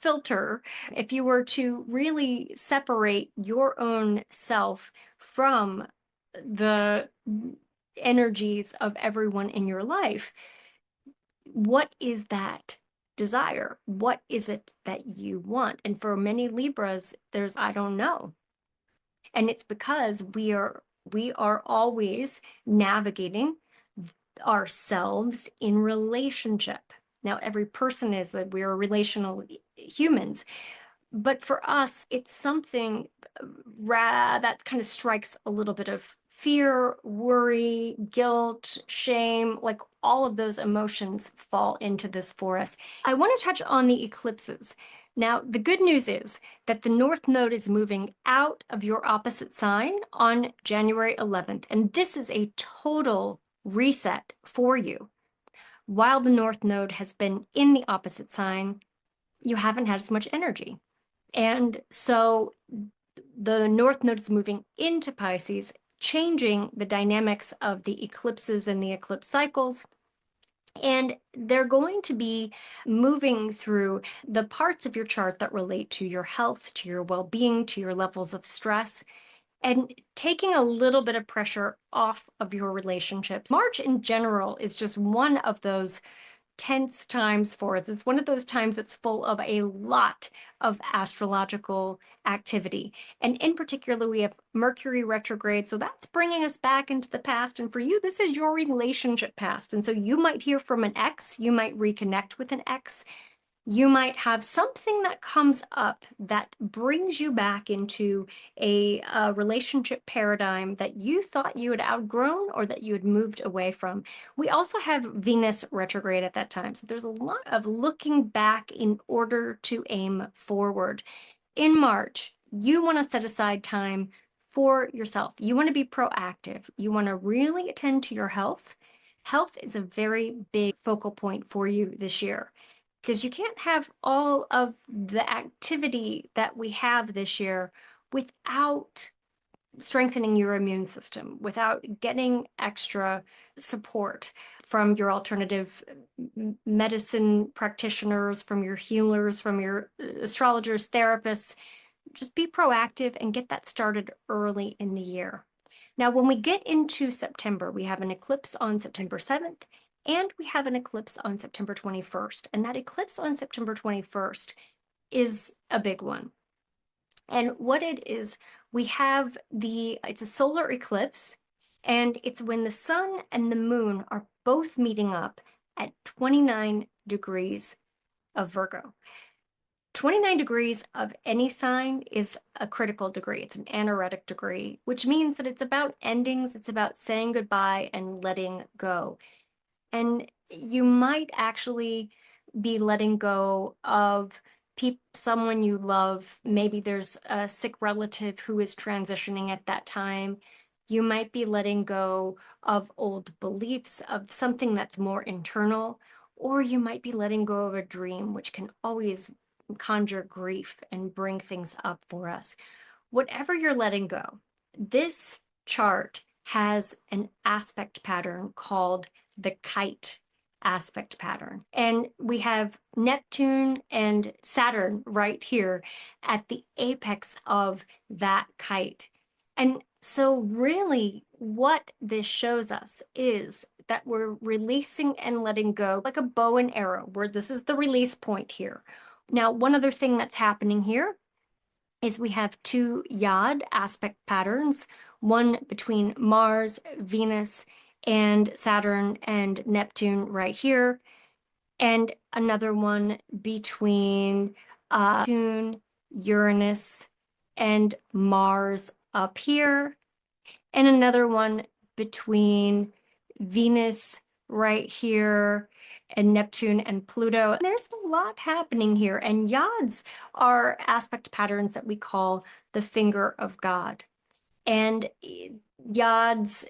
filter, if you were to really separate your own self from the energies of everyone in your life, what is that desire? What is it that you want? And for many Libras, there's I don't know. And it's because we are always navigating ourselves in relationship. Now, every person is that we are relational humans. But for us, it's something that kind of strikes a little bit of fear, worry, guilt, shame, like all of those emotions fall into this for us. I want to touch on the eclipses. Now, the good news is that the North Node is moving out of your opposite sign on January 11th, and this is a total reset for you. While the North Node has been in the opposite sign, you haven't had as much energy. And so the North Node is moving into Pisces. changing the dynamics of the eclipses and the eclipse cycles. And they're going to be moving through the parts of your chart that relate to your health, to your well-being, to your levels of stress, and taking a little bit of pressure off of your relationships. March in general is just one of those tense times for us. It's one of those times that's full of a lot of astrological activity. And in particular, we have Mercury retrograde. So that's bringing us back into the past. And for you, this is your relationship past. And so you might hear from an ex, you might reconnect with an ex. You might have something that comes up that brings you back into a relationship paradigm that you thought you had outgrown or that you had moved away from. We also have Venus retrograde at that time. So there's a lot of looking back in order to aim forward. In March, you want to set aside time for yourself. You want to be proactive. You want to really attend to your health. Health is a very big focal point for you this year, because you can't have all of the activity that we have this year without strengthening your immune system, without getting extra support from your alternative medicine practitioners, from your healers, from your astrologers, therapists. Just be proactive and get that started early in the year. Now, when we get into September, we have an eclipse on September 7th, and we have an eclipse on September 21st. And that eclipse on September 21st is a big one. And what it is, it's a solar eclipse, and it's when the sun and the moon are both meeting up at 29 degrees of Virgo. 29 degrees of any sign is a critical degree. It's an anaretic degree, which means that it's about endings. It's about saying goodbye and letting go. And you might actually be letting go of someone you love. Maybe there's a sick relative who is transitioning at that time. You might be letting go of old beliefs, of something that's more internal, or you might be letting go of a dream, which can always conjure grief and bring things up for us. Whatever you're letting go, this chart has an aspect pattern called the kite aspect pattern. And we have Neptune and Saturn right here at the apex of that kite. And so really what this shows us is that we're releasing and letting go like a bow and arrow, where this is the release point here. Now, one other thing that's happening here is we have two Yod aspect patterns, one between Mars, Venus, and Saturn and Neptune right here, and another one between Neptune, Uranus, and Mars up here, and another one between Venus right here and Neptune and Pluto. And there's a lot happening here. And Yods are aspect patterns that we call the finger of God. And Yods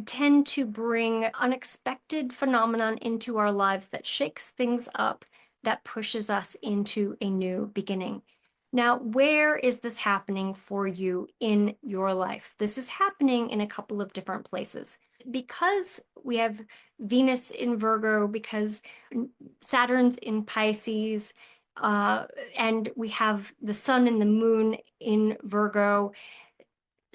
tend to bring unexpected phenomenon into our lives that shakes things up, that pushes us into a new beginning. Now, where is this happening for you in your life? This is happening in a couple of different places. Because we have Venus in Virgo, because Saturn's in Pisces, and we have the sun and the moon in Virgo,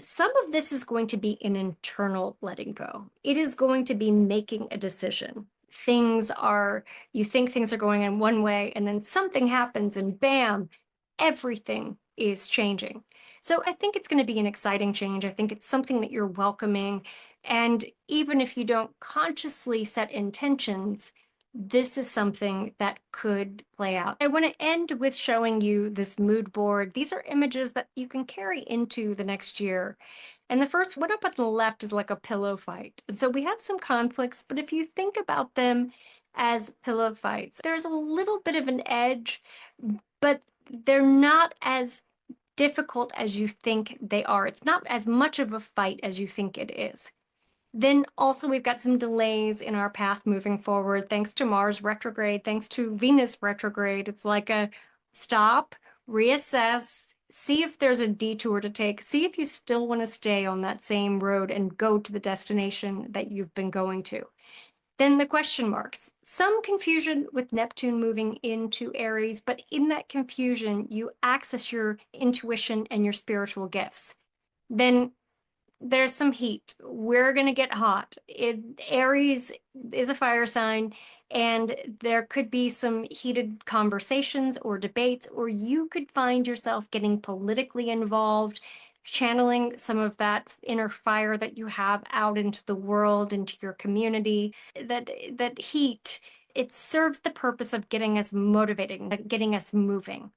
some of this is going to be an internal letting go. It is going to be making a decision. You think things are going in one way, and then something happens and bam, everything is changing. So I think it's going to be an exciting change. I think it's something that you're welcoming. And even if you don't consciously set intentions, this is something that could play out. I want to end with showing you this mood board. These are images that you can carry into the next year. And the first one up on the left is like a pillow fight. And so we have some conflicts, but if you think about them as pillow fights, there's a little bit of an edge, but they're not as difficult as you think they are. It's not as much of a fight as you think it is. Then also we've got some delays in our path moving forward, thanks to Mars retrograde, thanks to Venus retrograde. It's like a stop, reassess, See if there's a detour to take. See if you still want to stay on that same road and go to the destination that you've been going to. Then the question marks. Some confusion with Neptune moving into Aries, but in that confusion, you access your intuition and your spiritual gifts. Then there's some heat. We're going to get hot. Aries is a fire sign, and there could be some heated conversations or debates, or you could find yourself getting politically involved, channeling some of that inner fire that you have out into the world, into your community. That heat, it serves the purpose of getting us motivating, getting us moving.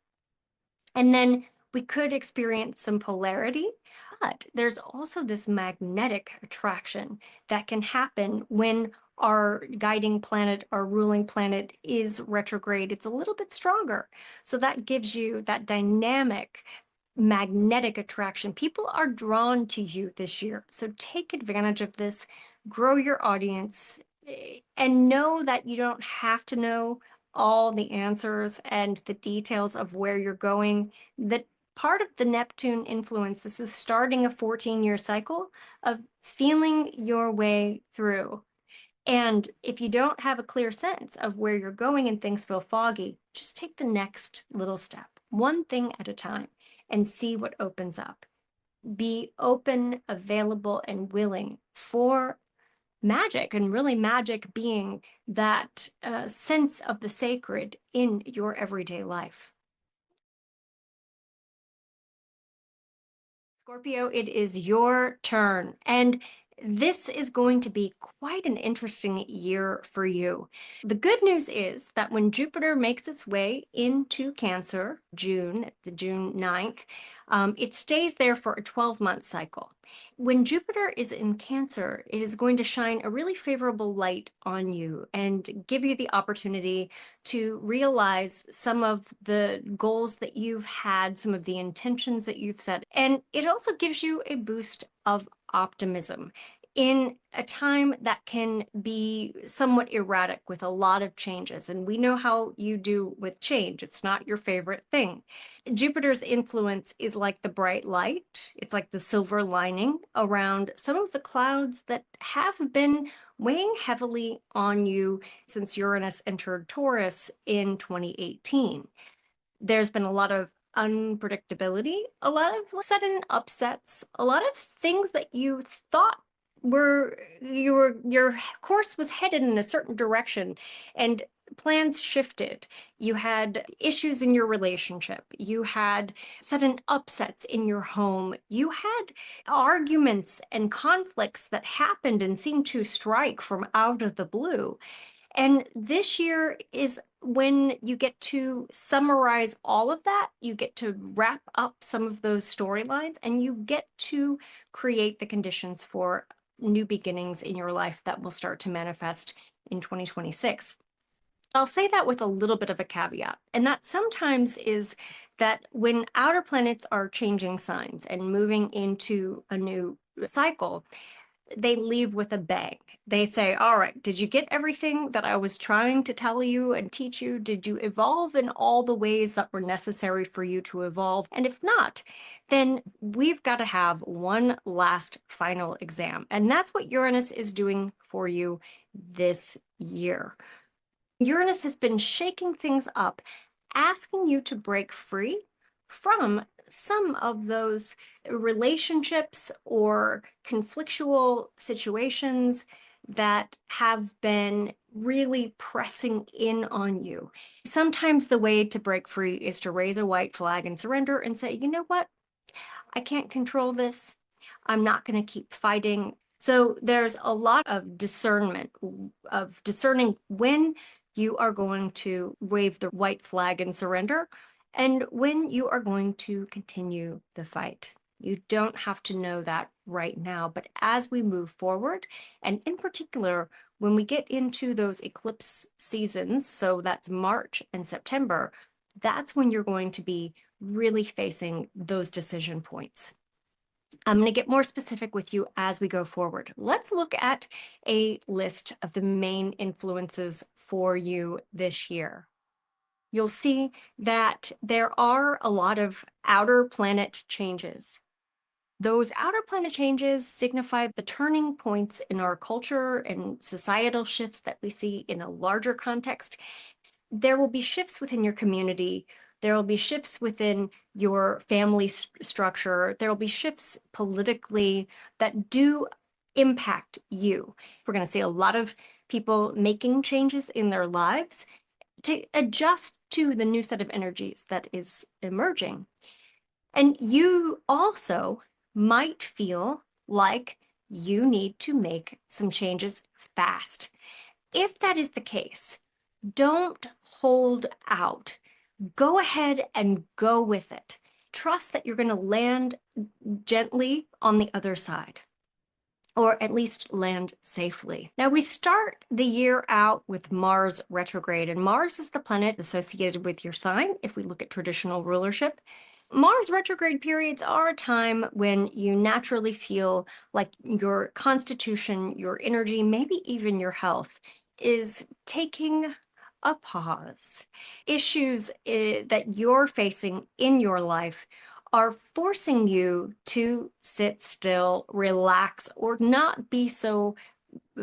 And then we could experience some polarity, but there's also this magnetic attraction that can happen when our guiding planet, our ruling planet is retrograde. It's a little bit stronger. So that gives you that dynamic magnetic attraction. People are drawn to you this year. So take advantage of this, grow your audience, and know that you don't have to know all the answers and the details of where you're going. That part of the Neptune influence, this is starting a 14-year cycle of feeling your way through. And if you don't have a clear sense of where you're going and things feel foggy, just take the next little step, one thing at a time, and see what opens up. Be open, available, and willing for magic, and really magic being that sense of the sacred in your everyday life. Scorpio, it is your turn. And this is going to be quite an interesting year for you. The good news is that when Jupiter makes its way into Cancer, the June 9th, it stays there for a 12-month cycle. When Jupiter is in Cancer, it is going to shine a really favorable light on you and give you the opportunity to realize some of the goals that you've had, some of the intentions that you've set. And it also gives you a boost of optimism in a time that can be somewhat erratic with a lot of changes. And we know how you do with change. It's not your favorite thing. Jupiter's influence is like the bright light. It's like the silver lining around some of the clouds that have been weighing heavily on you since Uranus entered Taurus in 2018. There's been a lot of unpredictability, a lot of sudden upsets, a lot of things that you thought your course was headed in a certain direction, and plans shifted. You had issues in your relationship. You had sudden upsets in your home. You had arguments and conflicts that happened and seemed to strike from out of the blue. And this year is when you get to summarize all of that. You get to wrap up some of those storylines, and you get to create the conditions for new beginnings in your life that will start to manifest in 2026. I'll say that with a little bit of a caveat, and that sometimes is that when outer planets are changing signs and moving into a new cycle, they leave with a bang. They say, all right, did you get everything that I was trying to tell you and teach you? Did you evolve in all the ways that were necessary for you to evolve? And if not, then we've got to have one last final exam. And that's what Uranus is doing for you this year. Uranus has been shaking things up, asking you to break free from some of those relationships or conflictual situations that have been really pressing in on you. Sometimes the way to break free is to raise a white flag and surrender and say, you know what? I can't control this. I'm not going to keep fighting. So there's a lot of discernment, of discerning when you are going to wave the white flag and surrender, and when you are going to continue the fight. You don't have to know that right now, but as we move forward, and in particular, when we get into those eclipse seasons, so that's March and September, that's when you're going to be really facing those decision points. I'm going to get more specific with you as we go forward. Let's look at a list of the main influences for you this year. you'll see that there are a lot of outer planet changes. Those outer planet changes signify the turning points in our culture and societal shifts that we see in a larger context. There will be shifts within your community. There will be shifts within your family structure. There will be shifts politically that do impact you. We're going to see a lot of people making changes in their lives to adjust to the new set of energies that is emerging. And you also might feel like you need to make some changes fast. If that is the case, don't hold out. Go ahead and go with it. Trust that you're going to land gently on the other side, or at least land safely. Now, we start the year out with Mars retrograde, and Mars is the planet associated with your sign if we look at traditional rulership. Mars retrograde periods are a time when you naturally feel like your constitution, your energy, maybe even your health is taking a pause. Issues that you're facing in your life are forcing you to sit still, relax, or not be so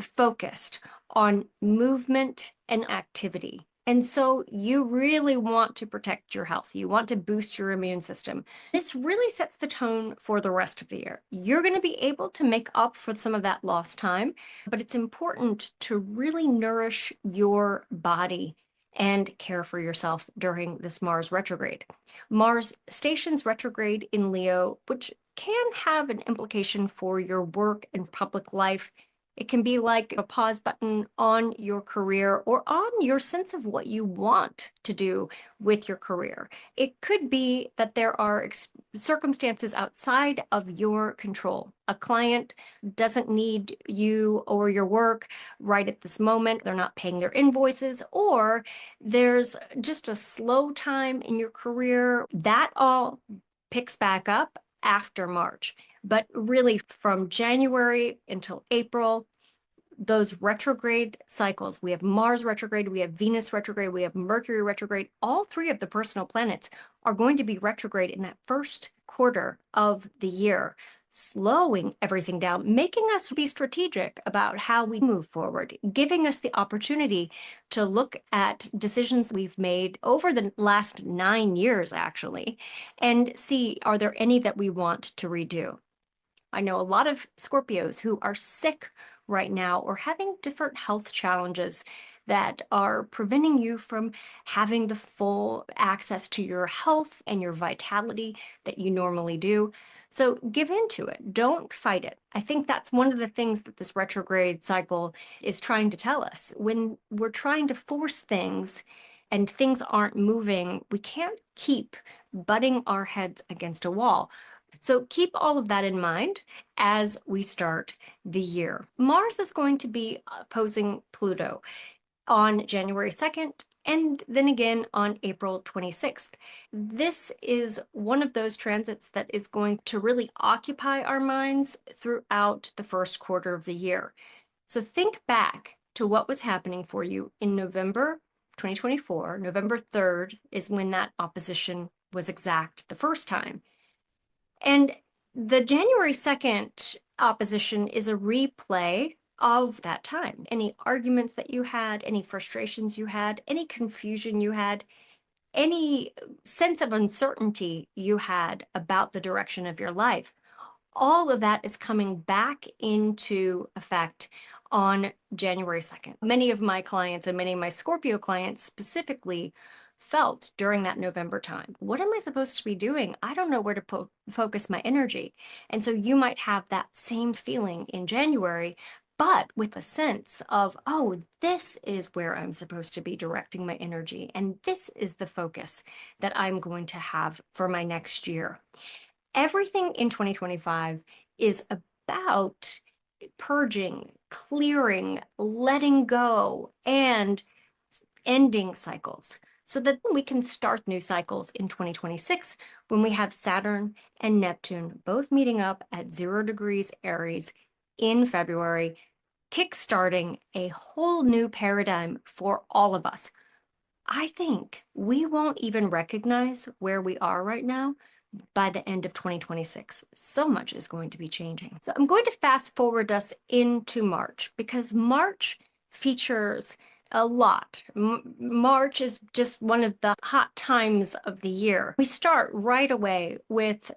focused on movement and activity. And so you really want to protect your health. You want to boost your immune system. This really sets the tone for the rest of the year. You're going to be able to make up for some of that lost time, but it's important to really nourish your body and care for yourself during this Mars retrograde. Mars stations retrograde in Leo, which can have an implication for your work and public life. It can be like a pause button on your career or on your sense of what you want to do with your career. It could be that there are circumstances outside of your control. A client doesn't need you or your work right at this moment. They're not paying their invoices, or there's just a slow time in your career. That all picks back up after March. But really, from January until April, those retrograde cycles, we have Mars retrograde, we have Venus retrograde, we have Mercury retrograde. All three of the personal planets are going to be retrograde in that first quarter of the year, slowing everything down, making us be strategic about how we move forward, giving us the opportunity to look at decisions we've made over the last 9 years, actually, and see, are there any that we want to redo? I know a lot of Scorpios who are sick right now or having different health challenges that are preventing you from having the full access to your health and your vitality that you normally do. So give into it. Don't fight it. I think that's one of the things that this retrograde cycle is trying to tell us. When we're trying to force things and things aren't moving, we can't keep butting our heads against a wall. So keep all of that in mind as we start the year. Mars is going to be opposing Pluto on January 2nd and then again on April 26th. This is one of those transits that is going to really occupy our minds throughout the first quarter of the year. So think back to what was happening for you in November 2024. November 3rd is when that opposition was exact the first time. And the January 2nd opposition is a replay of that time. Any arguments that you had, any frustrations you had, any confusion you had, any sense of uncertainty you had about the direction of your life, all of that is coming back into effect on January 2nd. Many of my clients and many of my Scorpio clients specifically felt during that November time, what am I supposed to be doing? I don't know where to focus my energy. And so you might have that same feeling in January, but with a sense of, oh, this is where I'm supposed to be directing my energy. And this is the focus that I'm going to have for my next year. Everything in 2025 is about purging, clearing, letting go, and ending cycles, so that we can start new cycles in 2026 when we have Saturn and Neptune both meeting up at 0 degrees Aries in February, kickstarting a whole new paradigm for all of us. I think we won't even recognize where we are right now by the end of 2026. So much is going to be changing. So I'm going to fast forward us into March because March features a lot. March is just one of the hot times of the year. We start right away with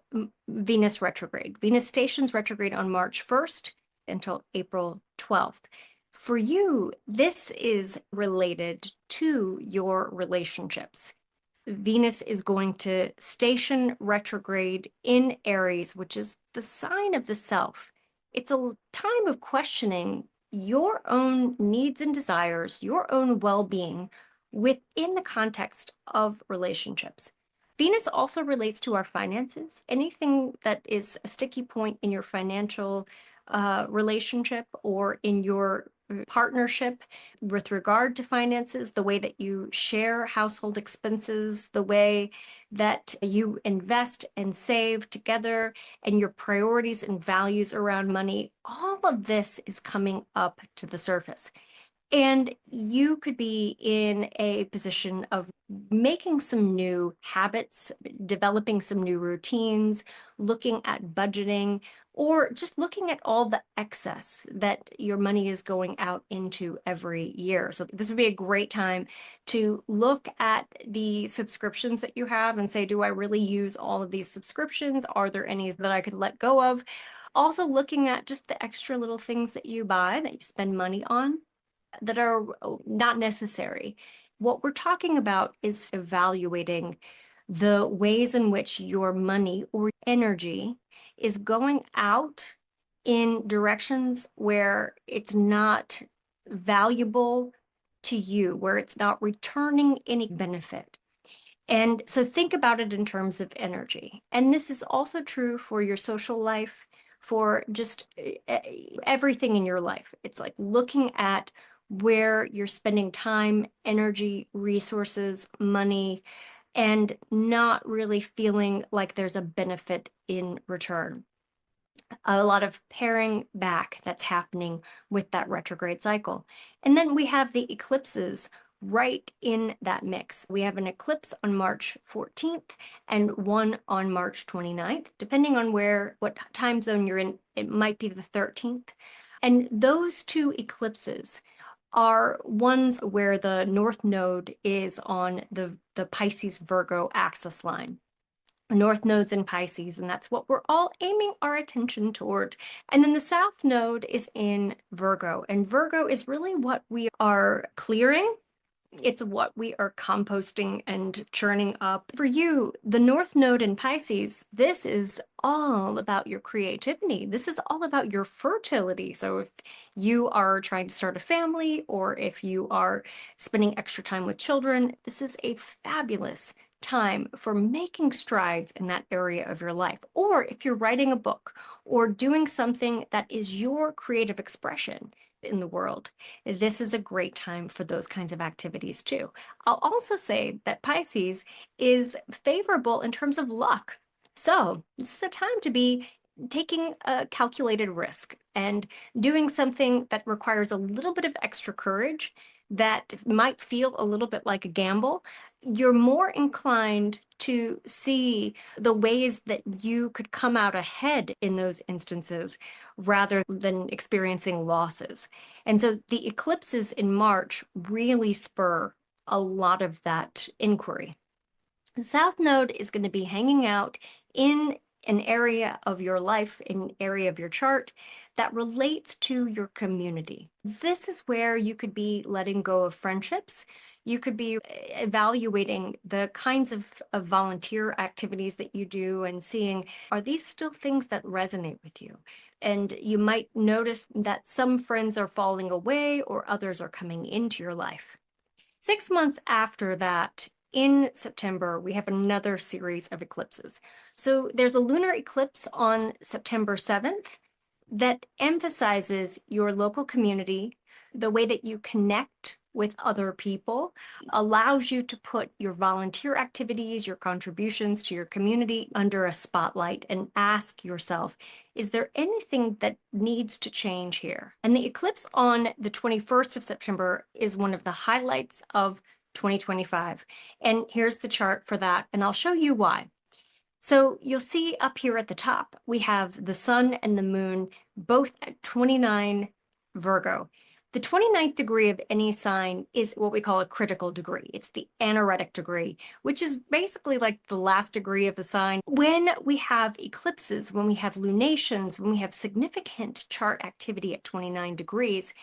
Venus retrograde. Venus stations retrograde on March 1st until April 12th. For you, this is related to your relationships. Venus is going to station retrograde in Aries, which is the sign of the self. It's a time of questioning your own needs and desires, your own well-being within the context of relationships. Venus also relates to our finances. Anything that is a sticky point in your financial relationship or in your partnership with regard to finances, the way that you share household expenses, the way that you invest and save together, and your priorities and values around money, all of this is coming up to the surface. And you could be in a position of making some new habits, developing some new routines, looking at budgeting, or just looking at all the excess that your money is going out into every year. So this would be a great time to look at the subscriptions that you have and say, do I really use all of these subscriptions? Are there any that I could let go of? Also looking at just the extra little things that you buy, that you spend money on, that are not necessary. What we're talking about is evaluating the ways in which your money or energy is going out in directions where it's not valuable to you, where it's not returning any benefit. And so think about it in terms of energy. And this is also true for your social life, for just everything in your life. It's like looking at where you're spending time, energy, resources, money, and not really feeling like there's a benefit in return. A lot of paring back that's happening with that retrograde cycle. And then we have the eclipses right in that mix. We have an eclipse on March 14th and one on March 29th. Depending on what time zone you're in, it might be the 13th. And those two eclipses are ones where the North Node is on the Pisces Virgo axis line. North Node's in Pisces, and that's what we're all aiming our attention toward. And then the South Node is in Virgo, and Virgo is really what we are clearing. It's what we are composting and churning up. For you, the North Node in Pisces, this is all about your creativity. This is all about your fertility. So if you are trying to start a family or if you are spending extra time with children, this is a fabulous time for making strides in that area of your life. Or if you're writing a book or doing something that is your creative expression in the world, this is a great time for those kinds of activities too. I'll also say that Pisces is favorable in terms of luck. So this is a time to be taking a calculated risk and doing something that requires a little bit of extra courage that might feel a little bit like a gamble. You're more inclined to see the ways that you could come out ahead in those instances rather than experiencing losses. And so the eclipses in March really spur a lot of that inquiry. The South Node is going to be hanging out in an area of your life, an area of your chart that relates to your community. This is where you could be letting go of friendships. You could be evaluating the kinds of volunteer activities that you do and seeing, are these still things that resonate with you? And you might notice that some friends are falling away or others are coming into your life. 6 months after that, in September, we have another series of eclipses. So there's a lunar eclipse on September 7th that emphasizes your local community, the way that you connect with other people, allows you to put your volunteer activities, your contributions to your community under a spotlight and ask yourself, is there anything that needs to change here? And the eclipse on the 21st of September is one of the highlights of 2025. And here's the chart for that, and I'll show you why. So you'll see up here at the top, we have the sun and the moon both at 29 Virgo. The 29th degree of any sign is what we call a critical degree. It's the anaretic degree, which is basically like the last degree of the sign. When we have eclipses, when we have lunations, when we have significant chart activity at 29 degrees,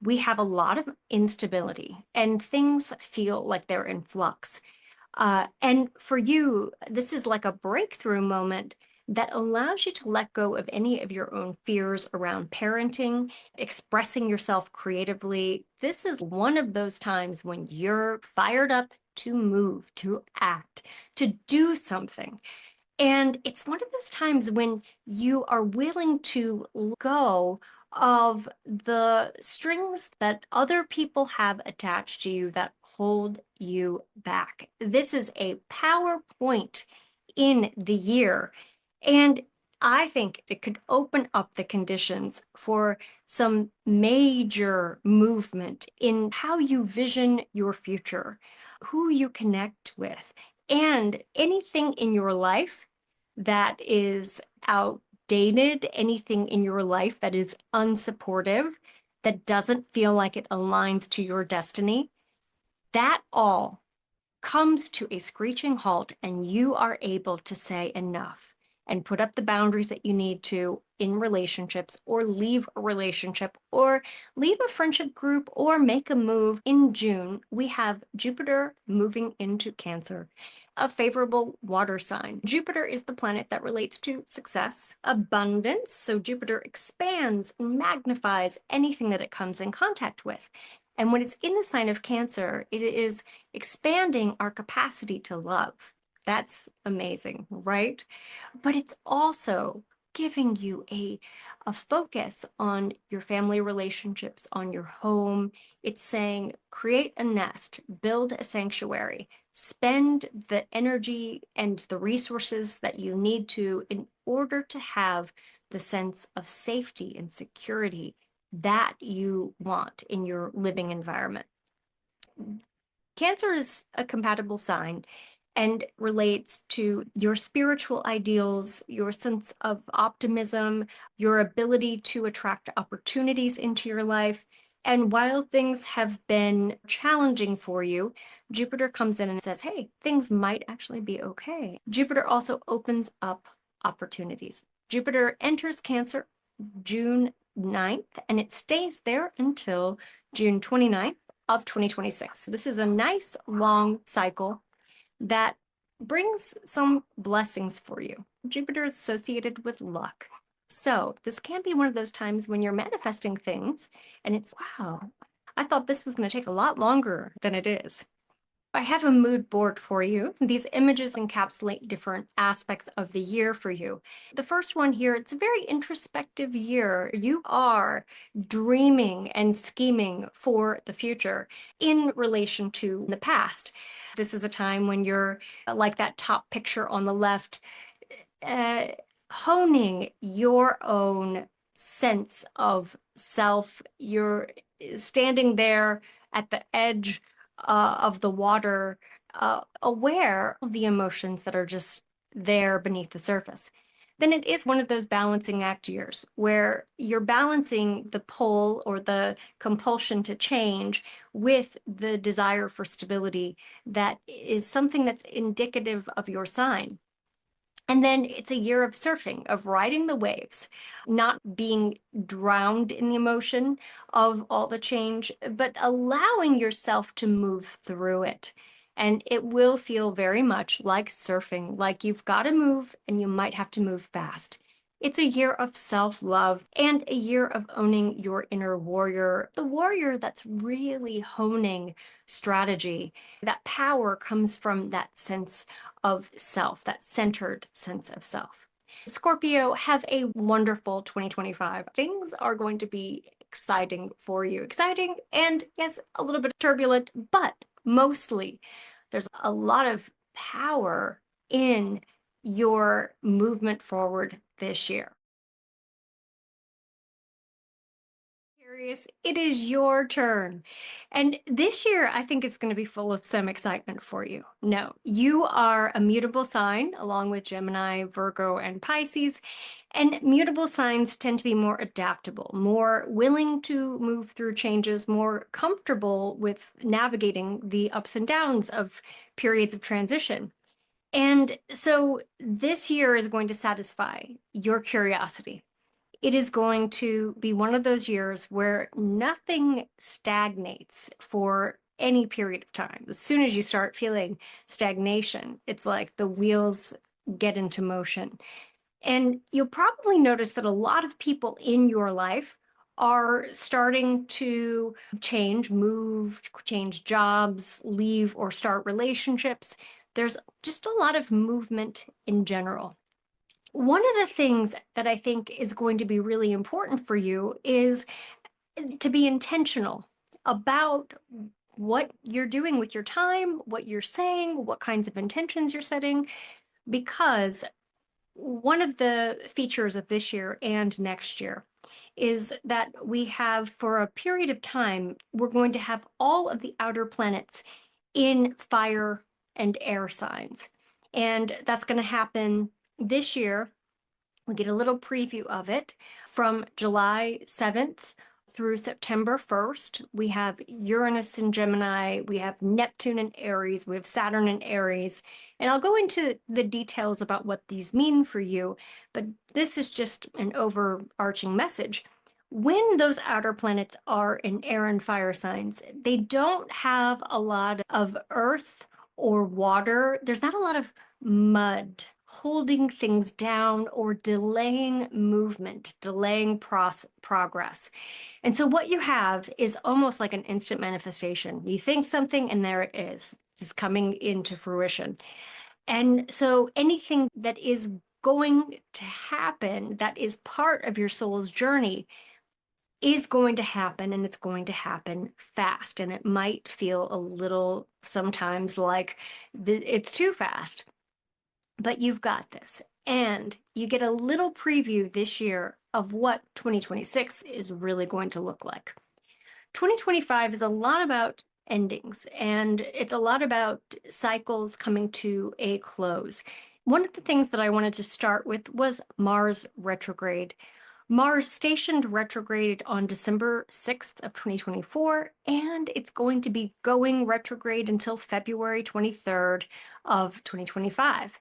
we have a lot of instability and things feel like they're in flux. And for you, this is like a breakthrough moment that allows you to let go of any of your own fears around parenting, expressing yourself creatively. This is one of those times when you're fired up to move, to act, to do something. And it's one of those times when you are willing to let go of the strings that other people have attached to you that hold you back. This is a power point in the year. And I think it could open up the conditions for some major movement in how you vision your future, who you connect with, and anything in your life that is outdated, anything in your life that is unsupportive, that doesn't feel like it aligns to your destiny, that all comes to a screeching halt, and you are able to say enough and put up the boundaries that you need to in relationships, or leave a relationship, or leave a friendship group, or make a move. In June, we have Jupiter moving into Cancer, a favorable water sign. Jupiter is the planet that relates to success, abundance. So Jupiter expands and magnifies anything that it comes in contact with. And when it's in the sign of Cancer, it is expanding our capacity to love. That's amazing, right? But it's also giving you a focus on your family relationships, on your home. It's saying, create a nest, build a sanctuary, spend the energy and the resources that you need to in order to have the sense of safety and security that you want in your living environment. Cancer is a compatible sign and relates to your spiritual ideals, your sense of optimism, your ability to attract opportunities into your life. And while things have been challenging for you, Jupiter comes in and says, hey, things might actually be okay. Jupiter also opens up opportunities. Jupiter enters Cancer June 9th, and it stays there until June 29th of 2026. This is a nice long cycle that brings some blessings for you. Jupiter is associated with luck. So this can be one of those times when you're manifesting things and it's, wow, I thought this was going to take a lot longer than it is. I have a mood board for you. These images encapsulate different aspects of the year for you. The first one here, it's a very introspective year. You are dreaming and scheming for the future in relation to the past. This is a time when you're, like that top picture on the left, honing your own sense of self. You're standing there at the edge of the water, aware of the emotions that are just there beneath the surface. Then it is one of those balancing act years where you're balancing the pull or the compulsion to change with the desire for stability that is something that's indicative of your sign. And then it's a year of surfing, of riding the waves, not being drowned in the emotion of all the change, but allowing yourself to move through it. And it will feel very much like surfing, like you've got to move and you might have to move fast. It's a year of self-love and a year of owning your inner warrior, the warrior that's really honing strategy. That power comes from that sense of self, that centered sense of self. Scorpio, have a wonderful 2025. Things are going to be exciting for you. Exciting and, yes, a little bit turbulent, but mostly there's a lot of power in your movement forward this year. Aquarius, it is your turn. And this year, I think it's going to be full of some excitement for you. No, you are a mutable sign along with Gemini, Virgo, and Pisces. And mutable signs tend to be more adaptable, more willing to move through changes, more comfortable with navigating the ups and downs of periods of transition. And so this year is going to satisfy your curiosity. It is going to be one of those years where nothing stagnates for any period of time. As soon as you start feeling stagnation, it's like the wheels get into motion. And you'll probably notice that a lot of people in your life are starting to change, move, change jobs, leave, or start relationships. There's just a lot of movement in general. One of the things that I think is going to be really important for you is to be intentional about what you're doing with your time, what you're saying, what kinds of intentions you're setting, because one of the features of this year and next year is that we have, for a period of time, we're going to have all of the outer planets in fire and air signs. And that's going to happen this year. We get a little preview of it from July 7th through September 1st. We have Uranus in Gemini, we have Neptune in Aries, we have Saturn in Aries. And I'll go into the details about what these mean for you, but this is just an overarching message. When those outer planets are in air and fire signs, they don't have a lot of earth or water. There's not a lot of mud holding things down or delaying movement, delaying progress. And so what you have is almost like an instant manifestation. You think something and there it is. It's coming into fruition. And so anything that is going to happen that is part of your soul's journey is going to happen, and it's going to happen fast. And it might feel a little sometimes like it's too fast. But you've got this. And you get a little preview this year of what 2026 is really going to look like. 2025 is a lot about endings, and it's a lot about cycles coming to a close. One of the things that I wanted to start with was Mars retrograde. Mars stationed retrograde on December 6th of 2024, and it's going to be going retrograde until February 23rd of 2025.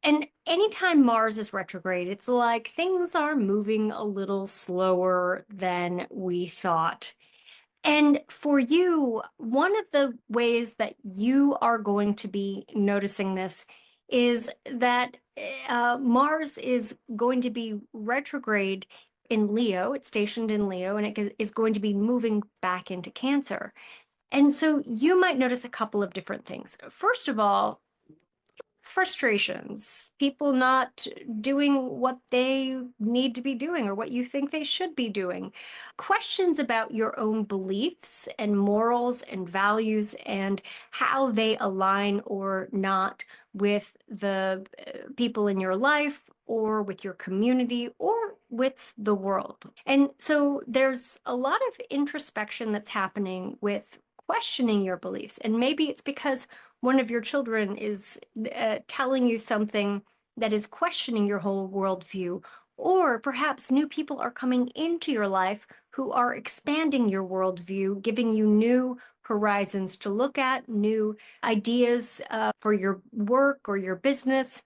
And anytime Mars is retrograde, it's like things are moving a little slower than we thought. And for you, one of the ways that you are going to be noticing this is that Mars is going to be retrograde in Leo. It's stationed in Leo, and it is going to be moving back into Cancer. And so you might notice a couple of different things. First of all, frustrations, people not doing what they need to be doing or what you think they should be doing, questions about your own beliefs and morals and values and how they align or not with the people in your life or with your community or with the world. And so there's a lot of introspection that's happening with questioning your beliefs. And maybe it's because one of your children is telling you something that is questioning your whole worldview, or perhaps new people are coming into your life who are expanding your worldview, giving you new horizons to look at, new ideas for your work or your business.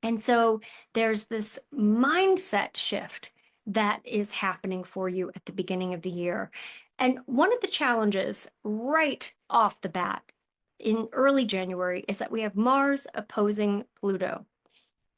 And so there's this mindset shift that is happening for you at the beginning of the year. And one of the challenges right off the bat in early January is that we have Mars opposing Pluto.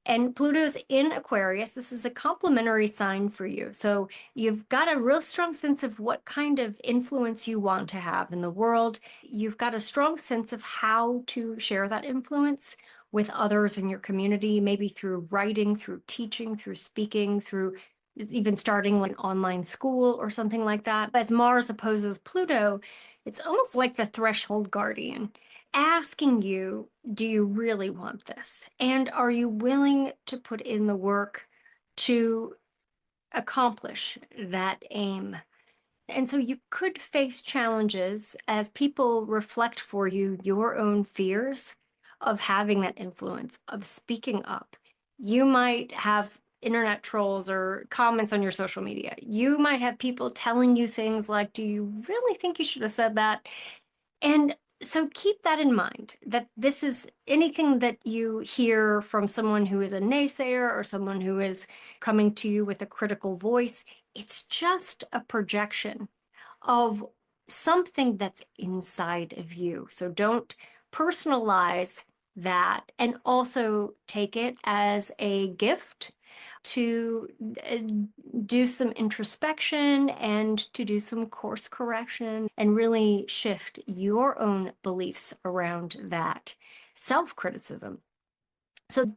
And Pluto's in Aquarius. This is a complementary sign for you. So you've got a real strong sense of what kind of influence you want to have in the world. You've got a strong sense of how to share that influence with others in your community, maybe through writing, through teaching, through speaking, through even starting like an online school or something like that. As Mars opposes Pluto, it's almost like the threshold guardian asking you, do you really want this? And are you willing to put in the work to accomplish that aim? And so you could face challenges as people reflect for you your own fears of having that influence, of speaking up. You might have internet trolls or comments on your social media. You might have people telling you things like, do you really think you should have said that? And so keep that in mind, that this is anything that you hear from someone who is a naysayer or someone who is coming to you with a critical voice. It's just a projection of something that's inside of you. So don't personalize that, and also take it as a gift to do some introspection and to do some course correction and really shift your own beliefs around that self-criticism. So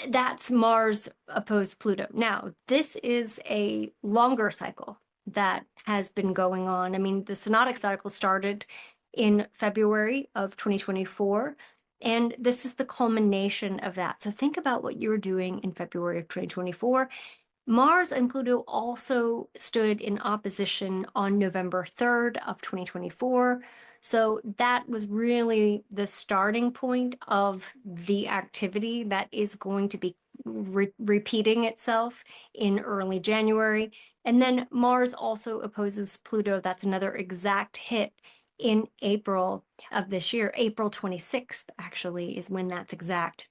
that's Mars opposed Pluto. Now, this is a longer cycle that has been going on. I mean, the synodic cycle started in February of 2024, and this is the culmination of that. So think about what you were doing in February of 2024. Mars and Pluto also stood in opposition on November 3rd of 2024. So that was really the starting point of the activity that is going to be repeating itself in early January. And then Mars also opposes Pluto. That's another exact hit in April of this year. April 26th, actually, is when that's exact.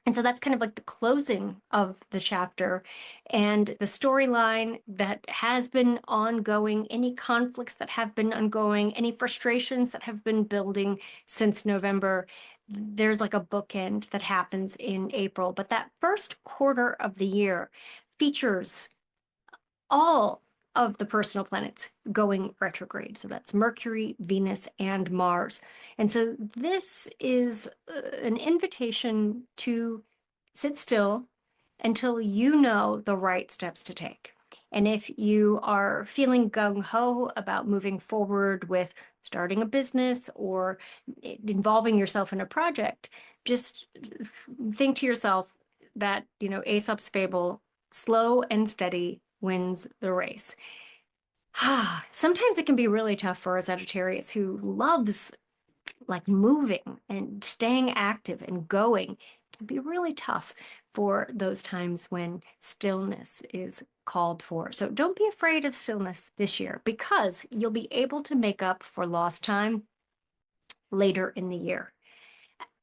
And so that's kind of like the closing of the chapter and the storyline that has been ongoing, any conflicts that have been ongoing, any frustrations that have been building since November. There's like a bookend that happens in April. But that first quarter of the year features all of the personal planets going retrograde. So that's Mercury, Venus, and Mars. And so this is an invitation to sit still until you know the right steps to take. And if you are feeling gung-ho about moving forward with starting a business or involving yourself in a project, just think to yourself that, Aesop's fable, slow and steady wins the race. Sometimes it can be really tough for a Sagittarius who loves like moving and staying active and going. It can be really tough for those times when stillness is called for. So don't be afraid of stillness this year, because you'll be able to make up for lost time later in the year.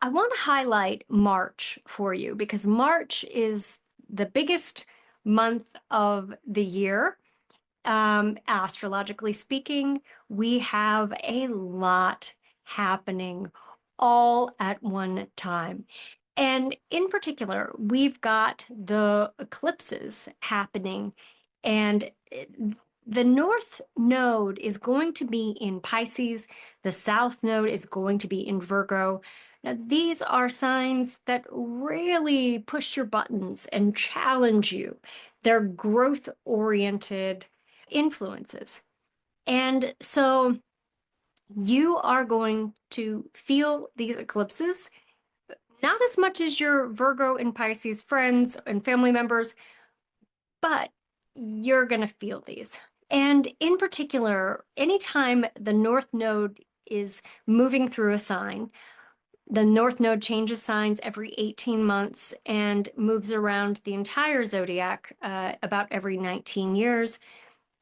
I want to highlight March for you because March is the biggest month of the year. Astrologically speaking, we have a lot happening all at one time. And in particular, we've got the eclipses happening, and the North Node is going to be in Pisces. The South Node is going to be in Virgo. Now, these are signs that really push your buttons and challenge you. They're growth-oriented influences. And so you are going to feel these eclipses, not as much as your Virgo and Pisces friends and family members, but you're going to feel these. And in particular, anytime the North Node is moving through a sign, the North Node changes signs every 18 months and moves around the entire zodiac about every 19 years.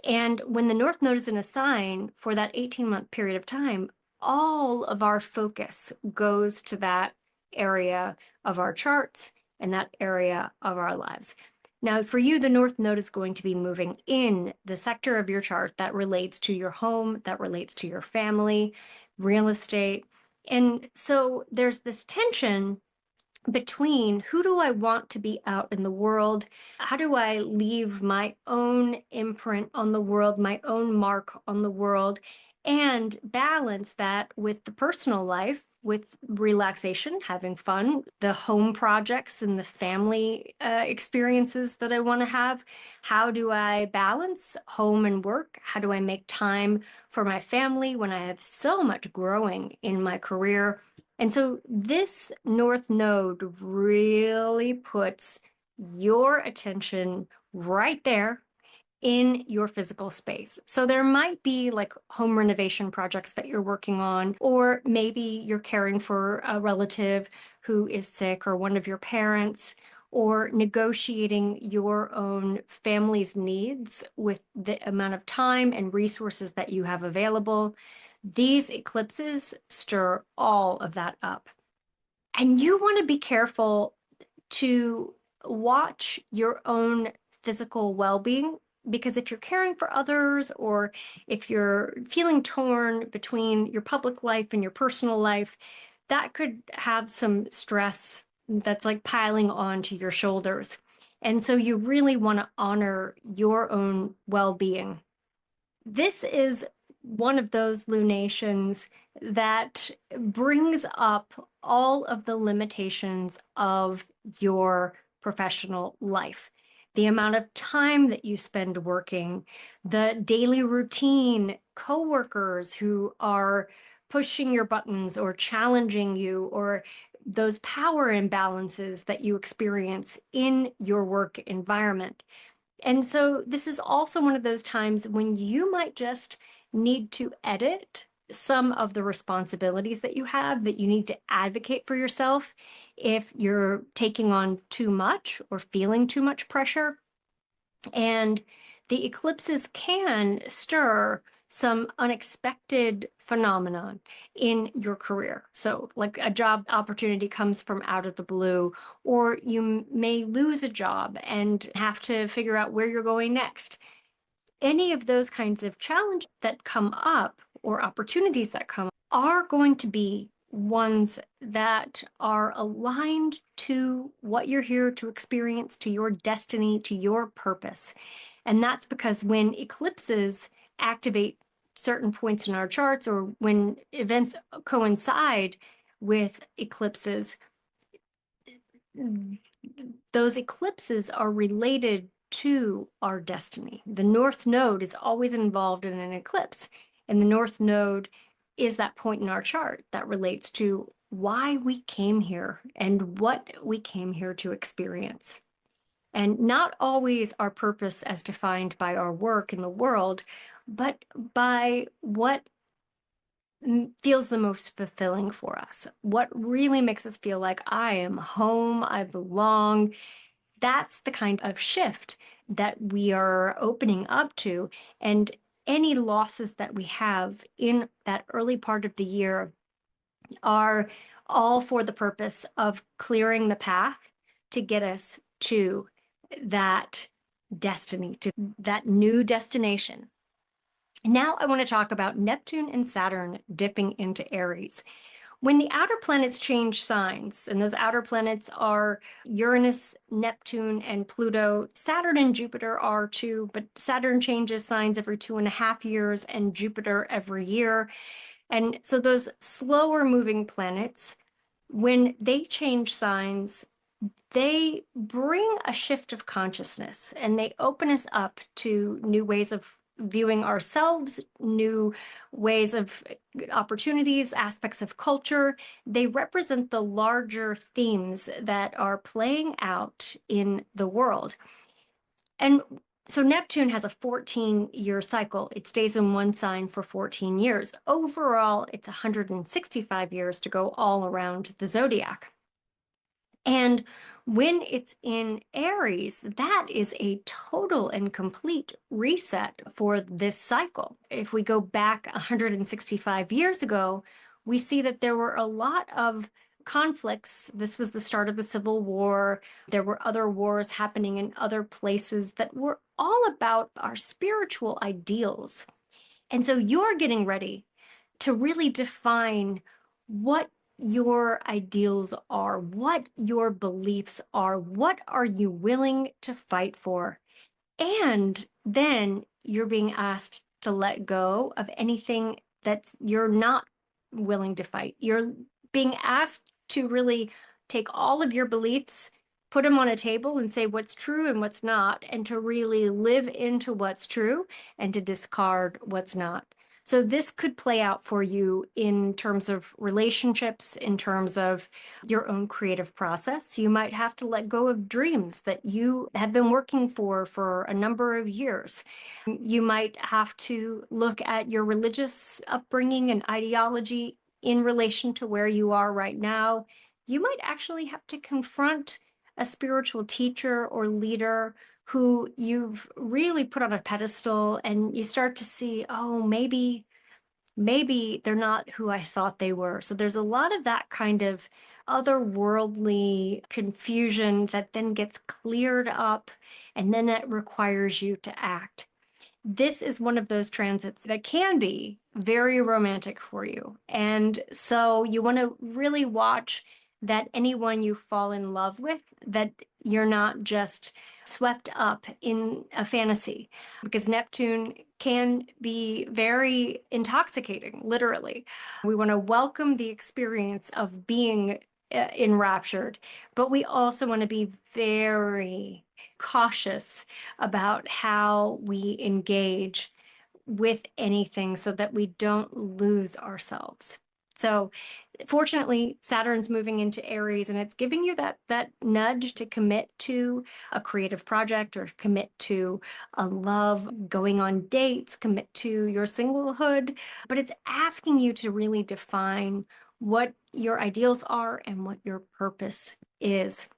And when the North Node is in a sign for that 18-month period of time, all of our focus goes to that area of our charts and that area of our lives. Now, for you, the North Node is going to be moving in the sector of your chart that relates to your home, that relates to your family, real estate. And so there's this tension between who do I want to be out in the world? How do I leave my own imprint on the world, my own mark on the world, and balance that with the personal life, with relaxation, having fun, the home projects and the family experiences that I want to have? How do I balance home and work? How do I make time for my family when I have so much growing in my career? And so this North Node really puts your attention right there in your physical space. So there might be like home renovation projects that you're working on, or maybe you're caring for a relative who is sick or one of your parents, or negotiating your own family's needs with the amount of time and resources that you have available. These eclipses stir all of that up. And you want to be careful to watch your own physical well-being, because if you're caring for others, or if you're feeling torn between your public life and your personal life, that could have some stress that's like piling onto your shoulders. And so you really want to honor your own well-being. This is one of those lunations that brings up all of the limitations of your professional life. The amount of time that you spend working, the daily routine, coworkers who are pushing your buttons or challenging you, or those power imbalances that you experience in your work environment. And so this is also one of those times when you might just need to edit some of the responsibilities that you have, that you need to advocate for yourself if you're taking on too much or feeling too much pressure. And the eclipses can stir some unexpected phenomenon in your career. So like a job opportunity comes from out of the blue, or you may lose a job and have to figure out where you're going next. Any of those kinds of challenges that come up, or opportunities that come up, are going to be ones that are aligned to what you're here to experience, to your destiny, to your purpose. And that's because when eclipses activate certain points in our charts, or when events coincide with eclipses, those eclipses are related to our destiny. The North Node is always involved in an eclipse, and the North Node is that point in our chart that relates to why we came here and what we came here to experience. And not always our purpose as defined by our work in the world, but by what feels the most fulfilling for us. What really makes us feel like I am home, I belong. That's the kind of shift that we are opening up to. And any losses that we have in that early part of the year are all for the purpose of clearing the path to get us to that destiny, to that new destination. Now I want to talk about Neptune and Saturn dipping into Aries. When the outer planets change signs, and those outer planets are Uranus, Neptune, and Pluto, Saturn and Jupiter are too, but Saturn changes signs every 2.5 years and Jupiter every year. And so those slower moving planets, when they change signs, they bring a shift of consciousness, and they open us up to new ways of viewing ourselves, new ways of opportunities, aspects of culture. They represent the larger themes that are playing out in the world. And so Neptune has a 14-year cycle. It stays in one sign for 14 years. Overall, it's 165 years to go all around the zodiac. And when it's in Aries, that is a total and complete reset for this cycle. If we go back 165 years ago, we see that there were a lot of conflicts. This was the start of the Civil War. There were other wars happening in other places that were all about our spiritual ideals. And so you're getting ready to really define what your ideals are, what your beliefs are, what are you willing to fight for. And then you're being asked to let go of anything that you're not willing to fight. You're being asked to really take all of your beliefs, put them on a table and say what's true and what's not, and to really live into what's true and to discard what's not. So this could play out for you in terms of relationships, in terms of your own creative process. You might have to let go of dreams that you have been working for a number of years. You might have to look at your religious upbringing and ideology in relation to where you are right now. You might actually have to confront a spiritual teacher or leader who you've really put on a pedestal, and you start to see, oh, maybe they're not who I thought they were. So there's a lot of that kind of otherworldly confusion that then gets cleared up, and then it requires you to act. This is one of those transits that can be very romantic for you. And so you want to really watch that anyone you fall in love with, that you're not just swept up in a fantasy, because Neptune can be very intoxicating, literally. We want to welcome the experience of being enraptured, but we also want to be very cautious about how we engage with anything so that we don't lose ourselves. So fortunately, Saturn's moving into Aries, and it's giving you that nudge to commit to a creative project or commit to a love, going on dates, commit to your singlehood, but it's asking you to really define what your ideals are and what your purpose is,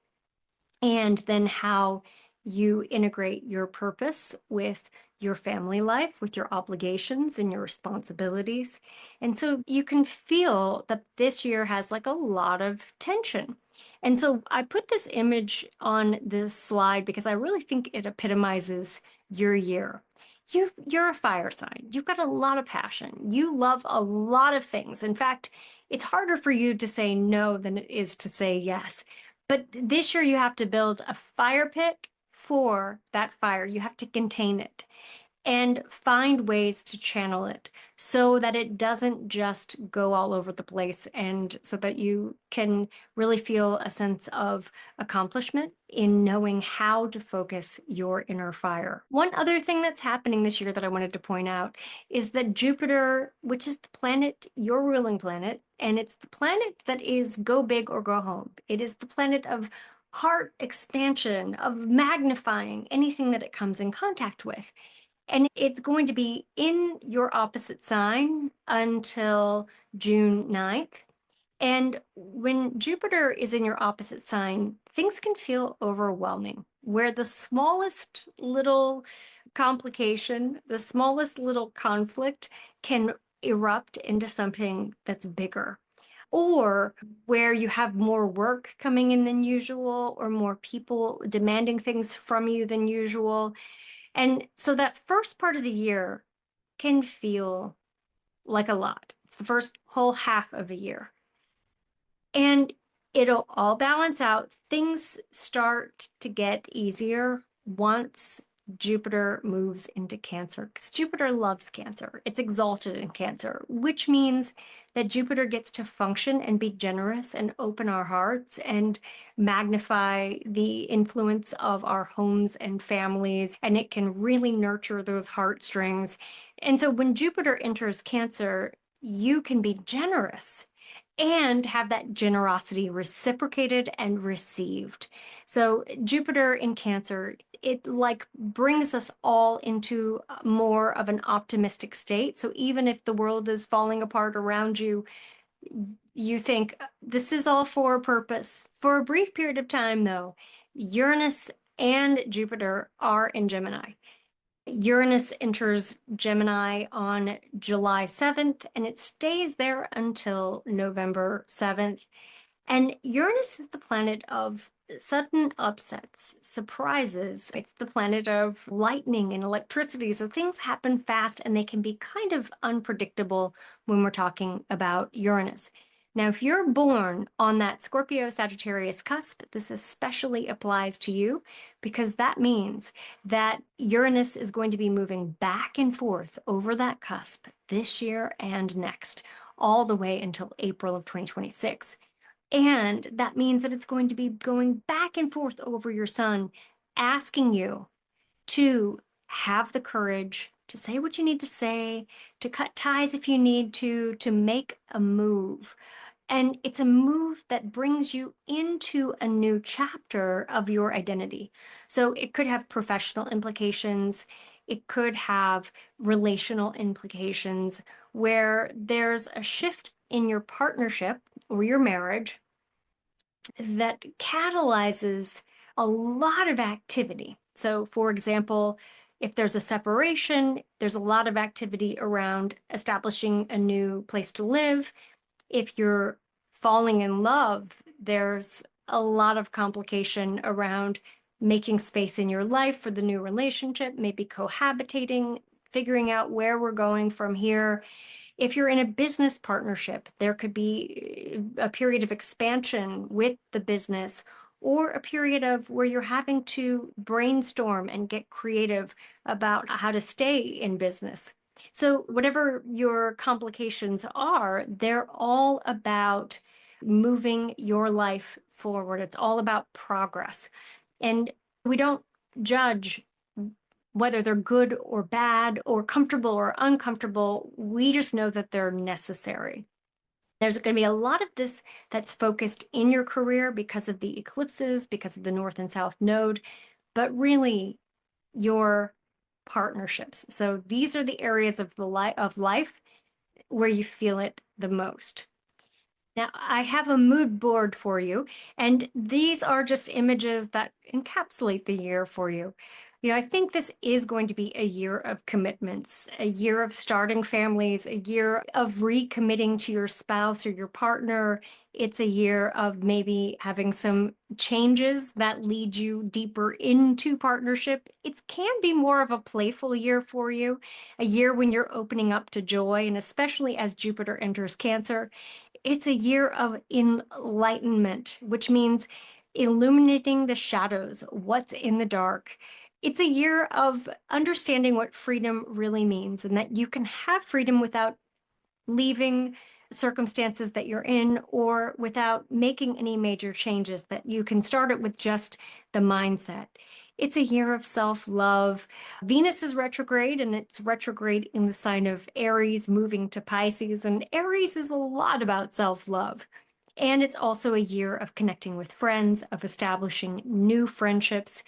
and then how you integrate your purpose with your family life, with your obligations and your responsibilities. And so you can feel that this year has like a lot of tension. And so I put this image on this slide because I really think it epitomizes your year. You're a fire sign. You've got a lot of passion. You love a lot of things. In fact, it's harder for you to say no than it is to say yes. But this year you have to build a fire pit for that fire. You have to contain it and find ways to channel it so that it doesn't just go all over the place, and so that you can really feel a sense of accomplishment in knowing how to focus your inner fire. One other thing that's happening this year that I wanted to point out is that Jupiter, which is the planet, your ruling planet, and it's the planet that is go big or go home. It is the planet of heart expansion, of magnifying anything that it comes in contact with. And it's going to be in your opposite sign until June 9th. And when Jupiter is in your opposite sign, things can feel overwhelming, where the smallest little complication, the smallest little conflict can erupt into something that's bigger. Or where you have more work coming in than usual, or more people demanding things from you than usual. And so that first part of the year can feel like a lot. It's the first whole half of a year. And it'll all balance out. Things start to get easier once Jupiter moves into Cancer, because Jupiter loves Cancer. It's exalted in Cancer, which means that Jupiter gets to function and be generous and open our hearts and magnify the influence of our homes and families, and it can really nurture those heartstrings. And so when Jupiter enters Cancer, you can be generous and have that generosity reciprocated and received. So Jupiter in Cancer, it like brings us all into more of an optimistic state. So even if the world is falling apart around you, you think this is all for a purpose. For a brief period of time, though, Uranus and Jupiter are in Gemini. Uranus enters Gemini on July 7th, and it stays there until November 7th. And Uranus is the planet of sudden upsets, surprises. It's the planet of lightning and electricity. So things happen fast and they can be kind of unpredictable when we're talking about Uranus. Now, if you're born on that Scorpio Sagittarius cusp, this especially applies to you, because that means that Uranus is going to be moving back and forth over that cusp this year and next, all the way until April of 2026. And that means that it's going to be going back and forth over your sun, asking you to have the courage to say what you need to say, to cut ties if you need to make a move. And it's a move that brings you into a new chapter of your identity. So it could have professional implications, it could have relational implications where there's a shift in your partnership or your marriage that catalyzes a lot of activity. So, for example, if there's a separation, there's a lot of activity around establishing a new place to live. If you're falling in love, there's a lot of complication around making space in your life for the new relationship, maybe cohabitating, figuring out where we're going from here. If you're in a business partnership, there could be a period of expansion with the business or a period of where you're having to brainstorm and get creative about how to stay in business. So, whatever your complications are, they're all about moving your life forward. It's all about progress. And we don't judge whether they're good or bad or comfortable or uncomfortable. We just know that they're necessary. There's going to be a lot of this that's focused in your career because of the eclipses, because of the North and South node, but really your partnerships. So these are the areas of life where you feel it the most. Now, I have a mood board for you, and these are just images that encapsulate the year for you. I think this is going to be a year of commitments, a year of starting families, a year of recommitting to your spouse or your partner. It's a year of maybe having some changes that lead you deeper into partnership. It can be more of a playful year for you, a year when you're opening up to joy, and especially as Jupiter enters Cancer. It's a year of enlightenment, which means illuminating the shadows, what's in the dark. It's a year of understanding what freedom really means and that you can have freedom without leaving circumstances that you're in or without making any major changes, that you can start it with just the mindset. It's a year of self-love. Venus is retrograde, and it's retrograde in the sign of Aries, moving to Pisces. And Aries is a lot about self-love. And it's also a year of connecting with friends, of establishing new friendships,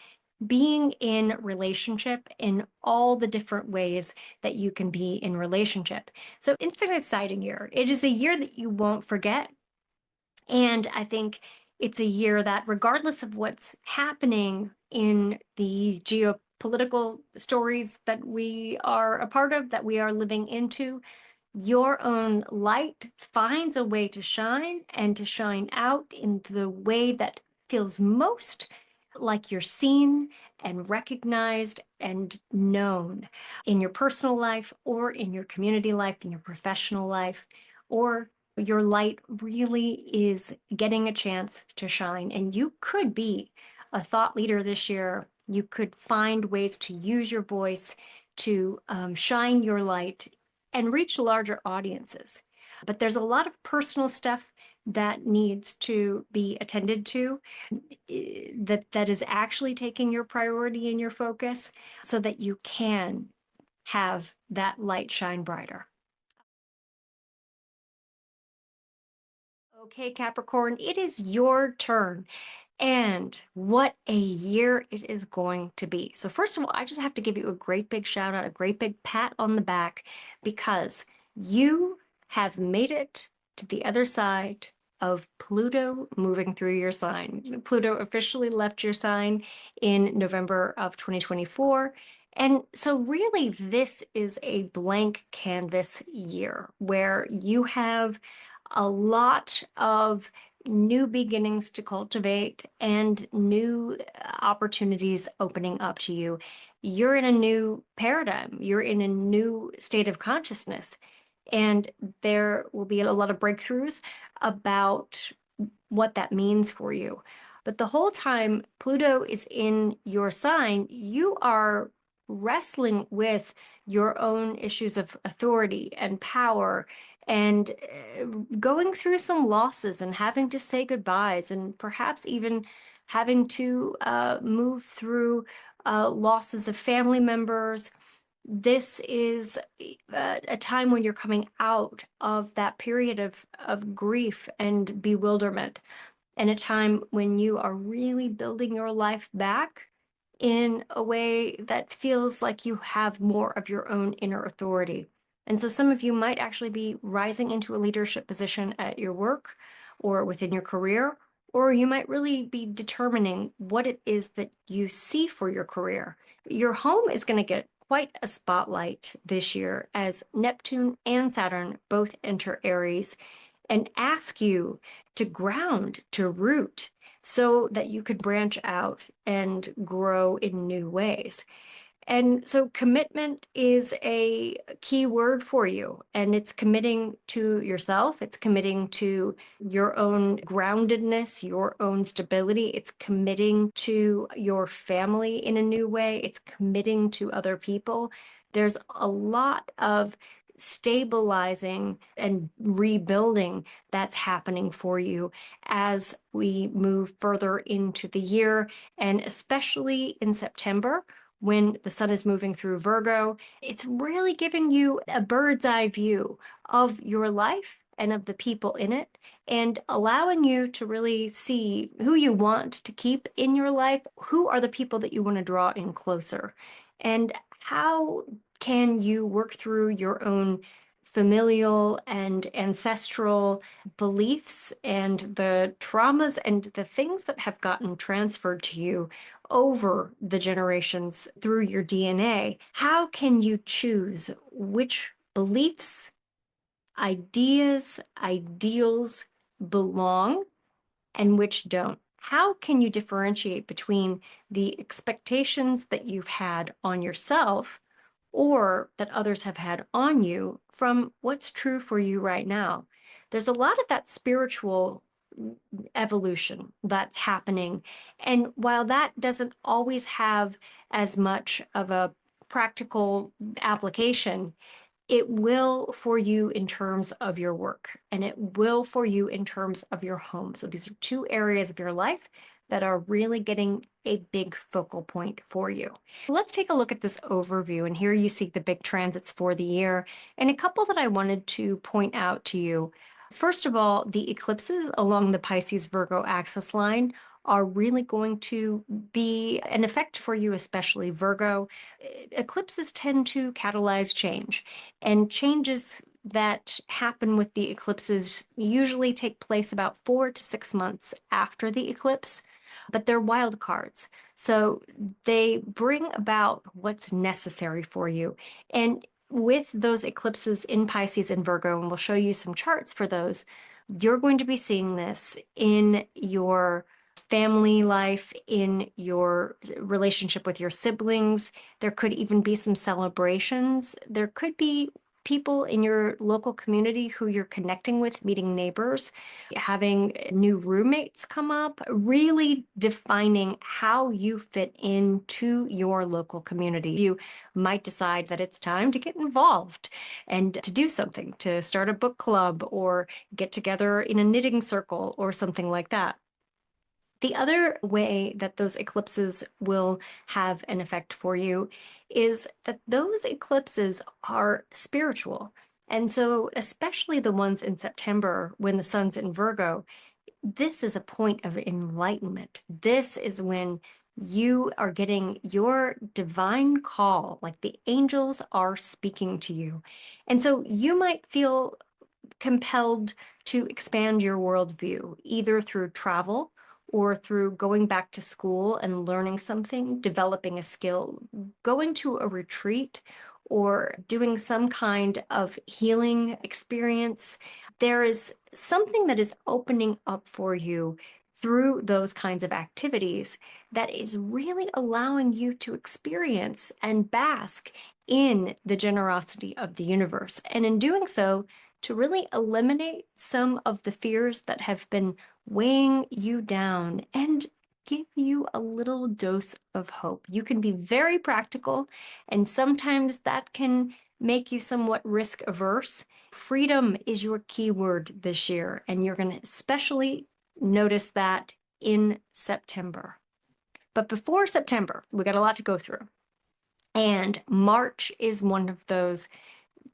being in relationship in all the different ways that you can be in relationship. So it's an exciting year. It is a year that you won't forget. And I think it's a year that, regardless of what's happening in the geopolitical stories that we are a part of, that we are living into, your own light finds a way to shine and to shine out in the way that feels most like you're seen and recognized and known in your personal life or in your community life, in your professional life, or your light really is getting a chance to shine. And you could be a thought leader this year. You could find ways to use your voice to shine your light and reach larger audiences. But there's a lot of personal stuff that needs to be attended to, that is actually taking your priority and your focus so that you can have that light shine brighter. Okay, Capricorn, it is your turn. And what a year it is going to be. So first of all, I just have to give you a great big shout out, a great big pat on the back, because you have made it to the other side of Pluto moving through your sign. Pluto officially left your sign in November of 2024. And so really this is a blank canvas year where you have a lot of new beginnings to cultivate and new opportunities opening up to you. You're in a new paradigm. You're in a new state of consciousness. And there will be a lot of breakthroughs about what that means for you. But the whole time Pluto is in your sign, you are wrestling with your own issues of authority and power and going through some losses and having to say goodbyes and perhaps even having to move through losses of family members. This is a time when you're coming out of that period of grief and bewilderment, and a time when you are really building your life back in a way that feels like you have more of your own inner authority. And so some of you might actually be rising into a leadership position at your work or within your career, or you might really be determining what it is that you see for your career. Your home is going to get quite a spotlight this year as Neptune and Saturn both enter Aries and ask you to ground, to root, so that you could branch out and grow in new ways. And so commitment is a key word for you, and it's committing to yourself. It's committing to your own groundedness, your own stability. It's committing to your family in a new way. It's committing to other people. There's a lot of stabilizing and rebuilding that's happening for you as we move further into the year, and especially in September when the sun is moving through Virgo. It's really giving you a bird's eye view of your life and of the people in it, and allowing you to really see who you want to keep in your life, who are the people that you want to draw in closer, and how can you work through your own familial and ancestral beliefs and the traumas and the things that have gotten transferred to you over the generations through your DNA. How can you choose which beliefs, ideas, ideals belong and which don't? How can you differentiate between the expectations that you've had on yourself or that others have had on you from what's true for you right now? There's a lot of that spiritual evolution that's happening. And while that doesn't always have as much of a practical application, it will for you in terms of your work, and it will for you in terms of your home. So these are two areas of your life that are really getting a big focal point for you. Let's take a look at this overview, and here you see the big transits for the year, and a couple that I wanted to point out to you. First of all, the eclipses along the Pisces-Virgo axis line are really going to be an effect for you, especially Virgo. Eclipses tend to catalyze change, and changes that happen with the eclipses usually take place about 4 to 6 months after the eclipse, but they're wild cards. So they bring about what's necessary for you. And with those eclipses in Pisces and Virgo, and we'll show you some charts for those, you're going to be seeing this in your family life, in your relationship with your siblings. There could even be some celebrations. There could be people in your local community who you're connecting with, meeting neighbors, having new roommates come up, really defining how you fit into your local community. You might decide that it's time to get involved and to do something, to start a book club or get together in a knitting circle or something like that. The other way that those eclipses will have an effect for you is that those eclipses are spiritual. And so, especially the ones in September when the sun's in Virgo, this is a point of enlightenment. This is when you are getting your divine call, like the angels are speaking to you. And so you might feel compelled to expand your worldview, either through travel or through going back to school and learning something, developing a skill, going to a retreat, or doing some kind of healing experience. There is something that is opening up for you through those kinds of activities that is really allowing you to experience and bask in the generosity of the universe. And in doing so, to really eliminate some of the fears that have been weighing you down and give you a little dose of hope. You can be very practical, and sometimes that can make you somewhat risk averse. Freedom is your key word this year, and you're going to especially notice that in September. But before September, we got a lot to go through. And March is one of those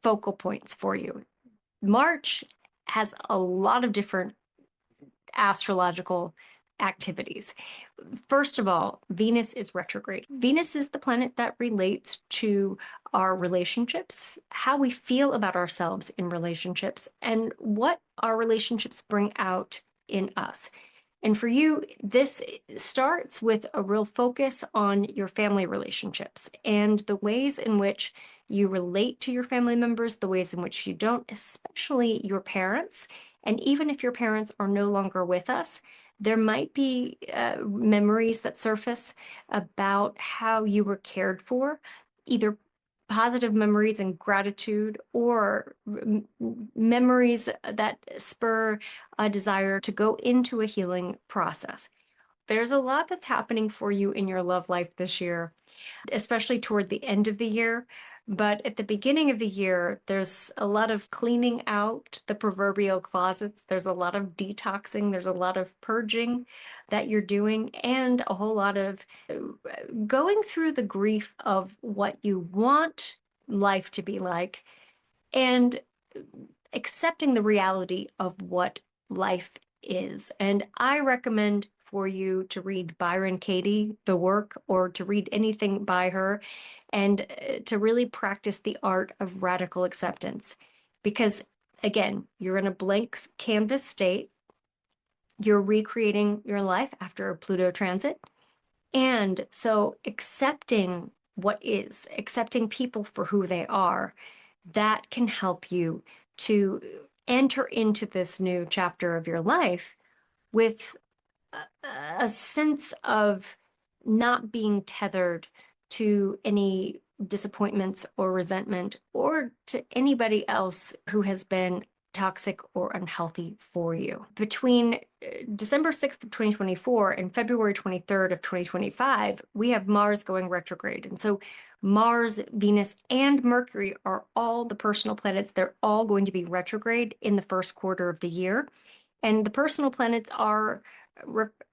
focal points for you. March has a lot of different astrological activities. First of all, Venus is retrograde. Venus is the planet that relates to our relationships, how we feel about ourselves in relationships, and what our relationships bring out in us. And for you, this starts with a real focus on your family relationships and the ways in which you relate to your family members, the ways in which you don't, especially your parents. And even if your parents are no longer with us, there might be memories that surface about how you were cared for, either positive memories and gratitude, or memories that spur a desire to go into a healing process. There's a lot that's happening for you in your love life this year, especially toward the end of the year. But at the beginning of the year, there's a lot of cleaning out the proverbial closets. There's a lot of detoxing. There's a lot of purging that you're doing, and a whole lot of going through the grief of what you want life to be like and accepting the reality of what life is. And I recommend for you to read Byron Katie, the work, or to read anything by her, and to really practice the art of radical acceptance. Because again, you're in a blank canvas state. You're recreating your life after a Pluto transit. And so accepting what is, accepting people for who they are, that can help you to enter into this new chapter of your life with a sense of not being tethered to any disappointments or resentment or to anybody else who has been toxic or unhealthy for you. Between December 6th of 2024 and February 23rd of 2025, we have Mars going retrograde. And so Mars, Venus, and Mercury are all the personal planets. They're all going to be retrograde in the first quarter of the year. And the personal planets are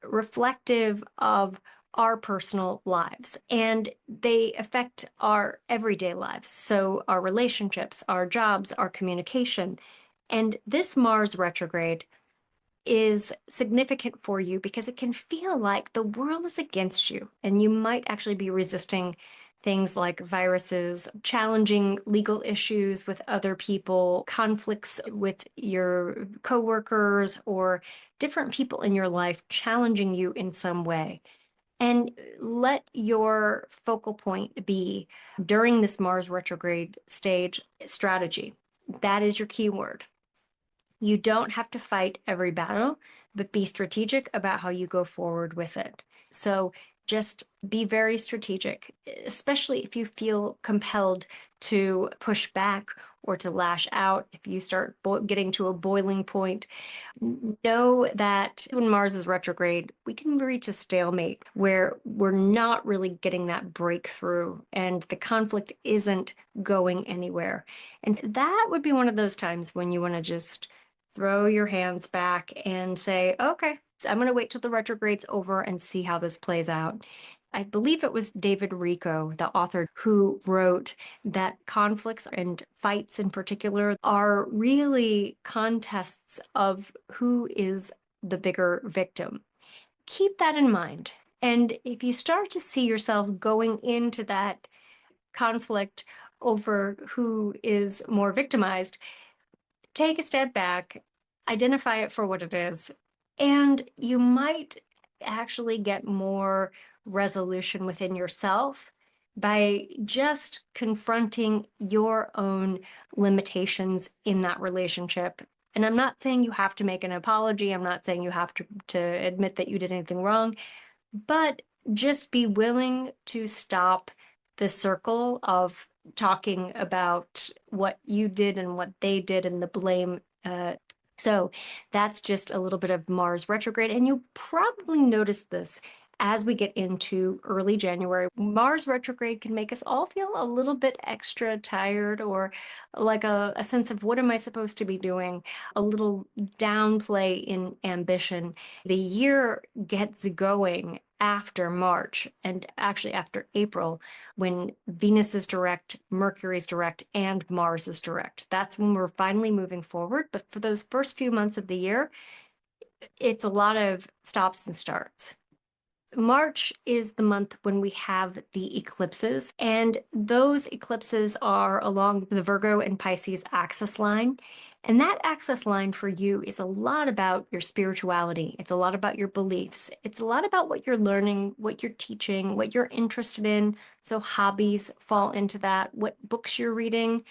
reflective of our personal lives, and they affect our everyday lives. So our relationships, our jobs, our communication. And this Mars retrograde is significant for you because it can feel like the world is against you, and you might actually be resisting things like viruses, challenging legal issues with other people, conflicts with your coworkers, or different people in your life challenging you in some way. And let your focal point be, during this Mars retrograde stage, strategy. That is your key word. You don't have to fight every battle, but be strategic about how you go forward with it. So just be very strategic, especially if you feel compelled to push back or to lash out. If you start getting to a boiling point, know that when Mars is retrograde, we can reach a stalemate where we're not really getting that breakthrough and the conflict isn't going anywhere. And that would be one of those times when you want to just throw your hands back and say, okay, so I'm going to wait till the retrograde's over and see how this plays out. I believe it was David Rico, the author, who wrote that conflicts and fights in particular are really contests of who is the bigger victim. Keep that in mind. And if you start to see yourself going into that conflict over who is more victimized, take a step back, identify it for what it is, and you might actually get more resolution within yourself by just confronting your own limitations in that relationship. And I'm not saying you have to make an apology. I'm not saying you have to admit that you did anything wrong, but just be willing to stop the circle of talking about what you did and what they did and the blame. So that's just a little bit of Mars retrograde. And you'll probably notice this as we get into early January. Mars retrograde can make us all feel a little bit extra tired, or like a sense of what am I supposed to be doing, a little downplay in ambition. The year gets going after March, and actually after April, when Venus is direct, Mercury is direct, and Mars is direct. That's when we're finally moving forward. But for those first few months of the year, it's a lot of stops and starts. March is the month when we have the eclipses, and those eclipses are along the Virgo and Pisces axis line. And that axis line for you is a lot about your spirituality. It's a lot about your beliefs. It's a lot about what you're learning, what you're teaching, what you're interested in. So hobbies fall into that, what books you're reading.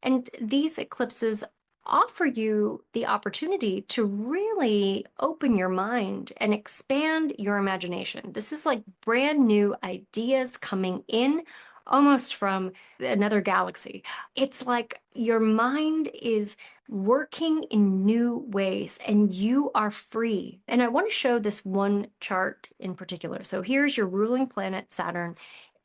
And these eclipses offer you the opportunity to really open your mind and expand your imagination. This is like brand new ideas coming in almost from another galaxy. It's like your mind is working in new ways and you are free. And I want to show this one chart in particular. So here's your ruling planet, Saturn.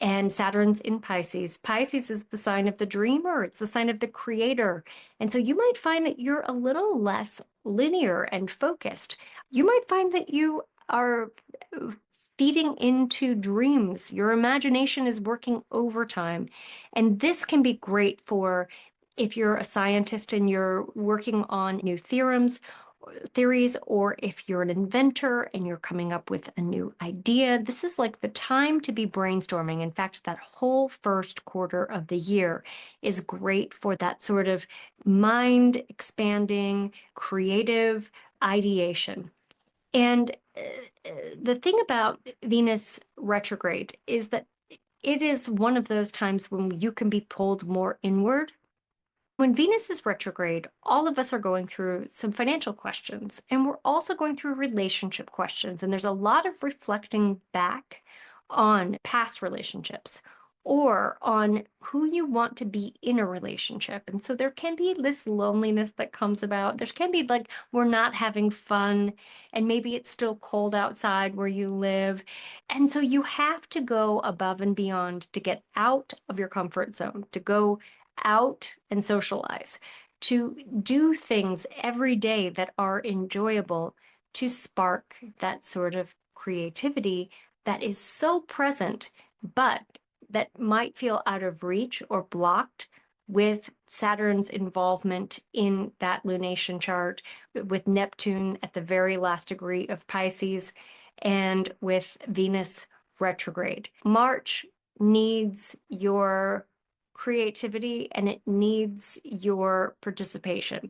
And Saturn's in Pisces. Pisces is the sign of the dreamer. It's the sign of the creator. And so you might find that you're a little less linear and focused. You might find that you are feeding into dreams. Your imagination is working overtime. And this can be great for if you're a scientist and you're working on new theories, or if you're an inventor and you're coming up with a new idea. This is like the time to be brainstorming. In fact, that whole first quarter of the year is great for that sort of mind expanding, creative ideation. And the thing about Venus retrograde is that it is one of those times when you can be pulled more inward. When Venus is retrograde, all of us are going through some financial questions, and we're also going through relationship questions. And there's a lot of reflecting back on past relationships or on who you want to be in a relationship. And so there can be this loneliness that comes about. There can be like, we're not having fun, and maybe it's still cold outside where you live. And so you have to go above and beyond to get out of your comfort zone, to go out and socialize, to do things every day that are enjoyable, to spark that sort of creativity that is so present, but that might feel out of reach or blocked with Saturn's involvement in that lunation chart, with Neptune at the very last degree of Pisces, and with Venus retrograde. March needs your creativity and it needs your participation.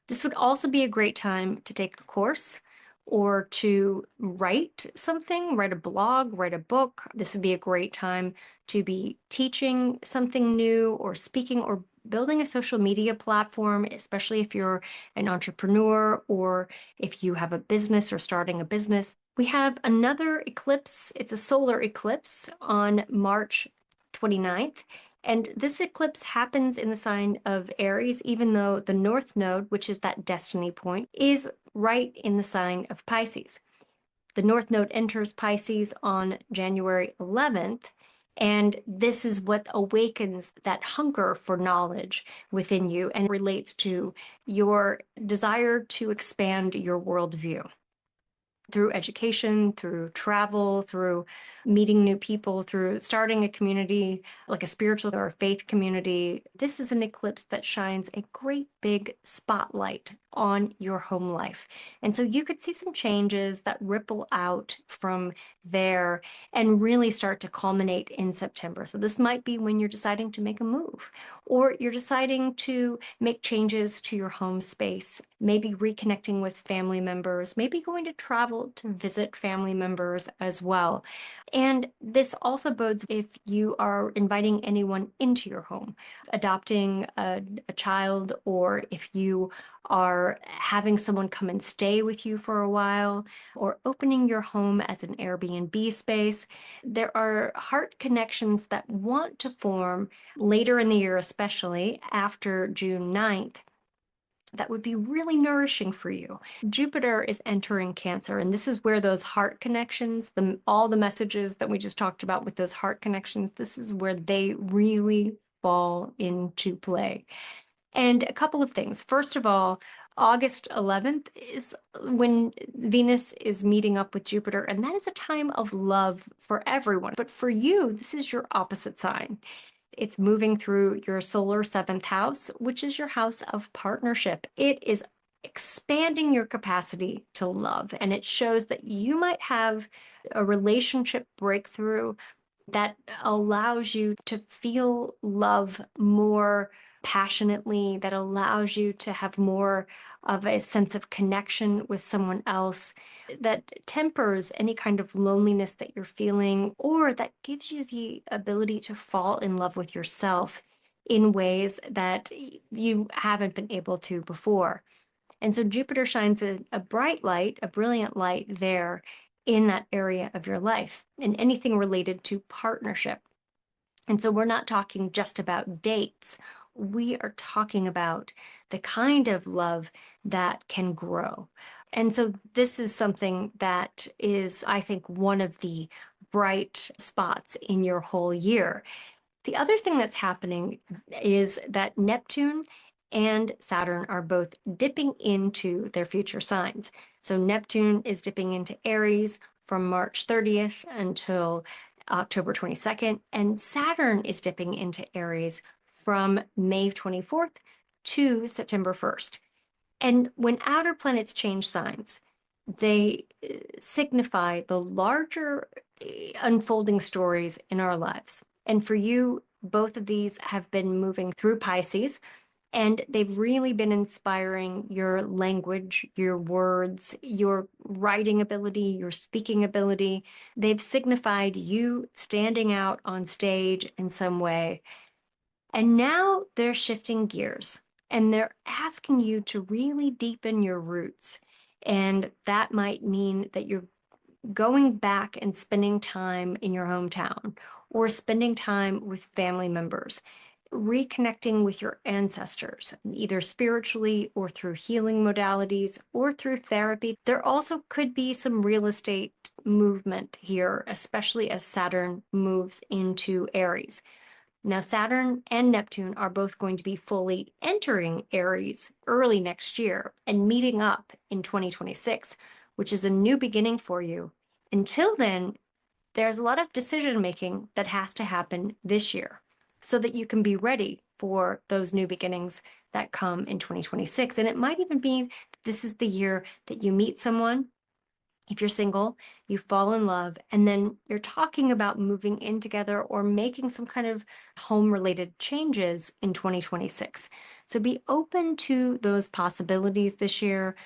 This would also be a great time to take a course or to write something, write a blog, write a book. This would be a great time to be teaching something new or speaking or building a social media platform, especially if you're an entrepreneur or if you have a business or starting a business. We have another eclipse. It's a solar eclipse on March 29th. And this eclipse happens in the sign of Aries, even though the North Node, which is that destiny point, is right in the sign of Pisces. The North Node enters Pisces on January 11th, and this is what awakens that hunger for knowledge within you and relates to your desire to expand your worldview through education, through travel, through meeting new people, through starting a community, like a spiritual or a faith community. This is an eclipse that shines a great big spotlight on your home life. And so you could see some changes that ripple out from there and really start to culminate in September. So this might be when you're deciding to make a move, or you're deciding to make changes to your home space, maybe reconnecting with family members, maybe going to travel to visit family members as well. And this also bodes if you are inviting anyone into your home, adopting a child, or if you are having someone come and stay with you for a while, or opening your home as an Airbnb space. There are heart connections that want to form later in the year, especially after June 9th. that would be really nourishing for you. Jupiter is entering Cancer, and this is where those heart connections, all the messages that we just talked about with those heart connections, this is where they really fall into play. And a couple of things. First of all, August 11th is when Venus is meeting up with Jupiter, and that is a time of love for everyone. But for you, this is your opposite sign. It's moving through your solar seventh house, which is your house of partnership. It is expanding your capacity to love, and it shows that you might have a relationship breakthrough that allows you to feel love more passionately, that allows you to have more of a sense of connection with someone else, that tempers any kind of loneliness that you're feeling, or that gives you the ability to fall in love with yourself in ways that you haven't been able to before. And so Jupiter shines a bright light, a brilliant light there in that area of your life and anything related to partnership. And so we're not talking just about dates. We are talking about the kind of love that can grow. And so this is something that is, I think, one of the bright spots in your whole year. The other thing that's happening is that Neptune and Saturn are both dipping into their future signs. So Neptune is dipping into Aries from March 30th until October 22nd, and Saturn is dipping into Aries from May 24th to September 1st. And when outer planets change signs, they signify the larger unfolding stories in our lives. And for you, both of these have been moving through Pisces, and they've really been inspiring your language, your words, your writing ability, your speaking ability. They've signified you standing out on stage in some way. And now they're shifting gears and they're asking you to really deepen your roots. And that might mean that you're going back and spending time in your hometown or spending time with family members, reconnecting with your ancestors, either spiritually or through healing modalities or through therapy. There also could be some real estate movement here, especially as Saturn moves into Aries. Now, Saturn and Neptune are both going to be fully entering Aries early next year and meeting up in 2026, which is a new beginning for you. Until then, there's a lot of decision making that has to happen this year so that you can be ready for those new beginnings that come in 2026. And it might even be this is the year that you meet someone. If you're single, you fall in love, and then you're talking about moving in together or making some kind of home-related changes in 2026. So be open to those possibilities this year.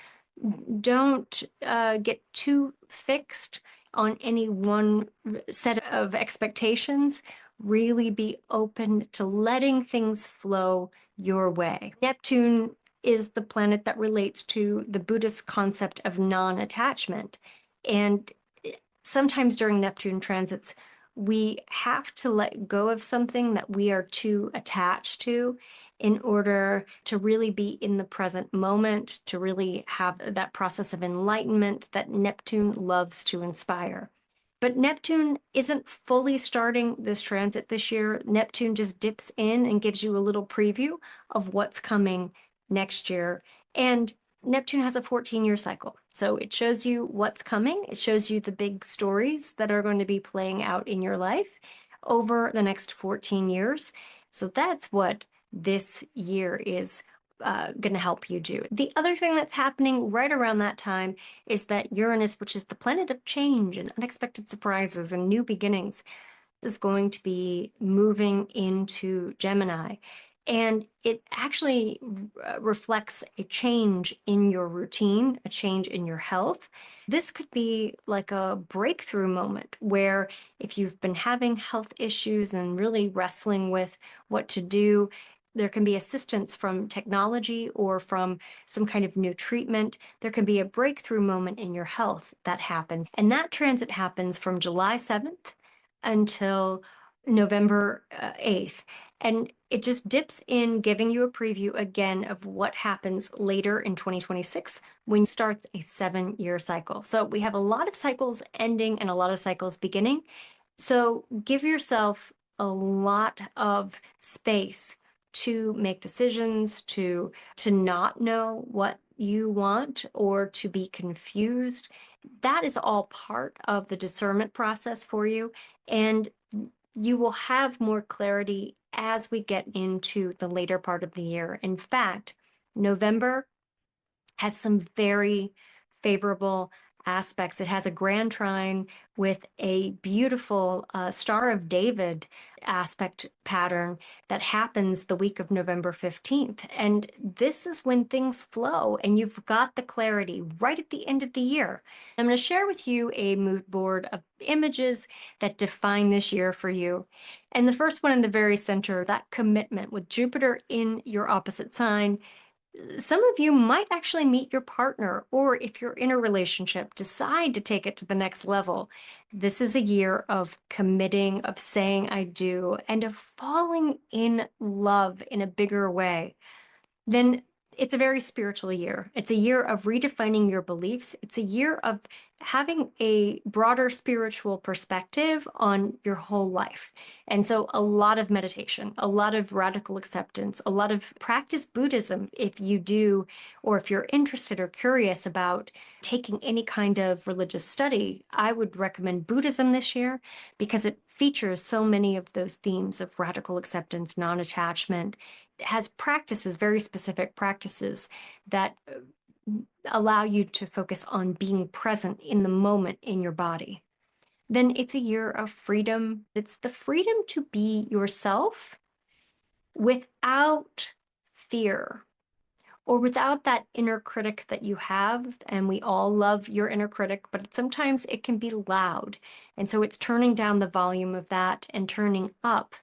Don't get too fixed on any one set of expectations. Really be open to letting things flow your way. Neptune is the planet that relates to the Buddhist concept of non-attachment. And sometimes during Neptune transits, we have to let go of something that we are too attached to in order to really be in the present moment, to really have that process of enlightenment that Neptune loves to inspire. But Neptune isn't fully starting this transit this year. Neptune just dips in and gives you a little preview of what's coming next year. And Neptune has a 14-year cycle. So it shows you what's coming. It shows you the big stories that are going to be playing out in your life over the next 14 years. So that's what this year is going to help you do. The other thing that's happening right around that time is that Uranus, which is the planet of change and unexpected surprises and new beginnings, is going to be moving into Gemini. And it actually reflects a change in your routine, a change in your health. This could be like a breakthrough moment where if you've been having health issues and really wrestling with what to do, there can be assistance from technology or from some kind of new treatment. There can be a breakthrough moment in your health that happens. And that transit happens from July 7th until November 8th. And it just dips in, giving you a preview again of what happens later in 2026 when it starts a 7-year cycle. So we have a lot of cycles ending and a lot of cycles beginning. So give yourself a lot of space to make decisions, to not know what you want or to be confused. That is all part of the discernment process for you. And you will have more clarity as we get into the later part of the year. In fact, November has some very favorable aspects. It has a grand trine with a beautiful Star of David aspect pattern that happens the week of November 15th. And this is when things flow and you've got the clarity right at the end of the year. I'm going to share with you a mood board of images that define this year for you. And the first one in the very center, that commitment with Jupiter in your opposite sign. Some of you might actually meet your partner, or if you're in a relationship, decide to take it to the next level. This is a year of committing, of saying I do, and of falling in love in a bigger way. Then it's a very spiritual year. It's a year of redefining your beliefs. It's a year of having a broader spiritual perspective on your whole life. And so a lot of meditation, a lot of radical acceptance, a lot of practice Buddhism if you do, or if you're interested or curious about taking any kind of religious study, I would recommend Buddhism this year because it features so many of those themes of radical acceptance, non-attachment. It has practices, very specific practices that allow you to focus on being present in the moment in your body. Then it's a year of freedom. It's the freedom to be yourself without fear or without that inner critic that you have. And we all love your inner critic, but sometimes it can be loud. And so it's turning down the volume of that and turning up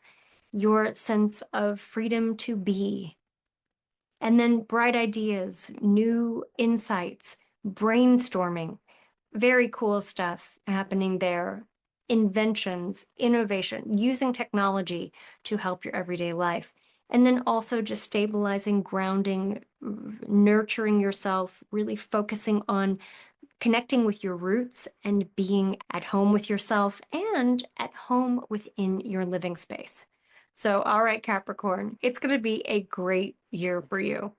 your sense of freedom to be. And then bright ideas, new insights, brainstorming, very cool stuff happening there. Inventions, innovation, using technology to help your everyday life. And then also just stabilizing, grounding, nurturing yourself, really focusing on connecting with your roots and being at home with yourself and at home within your living space. So, all right, Capricorn, it's going to be a great year for you.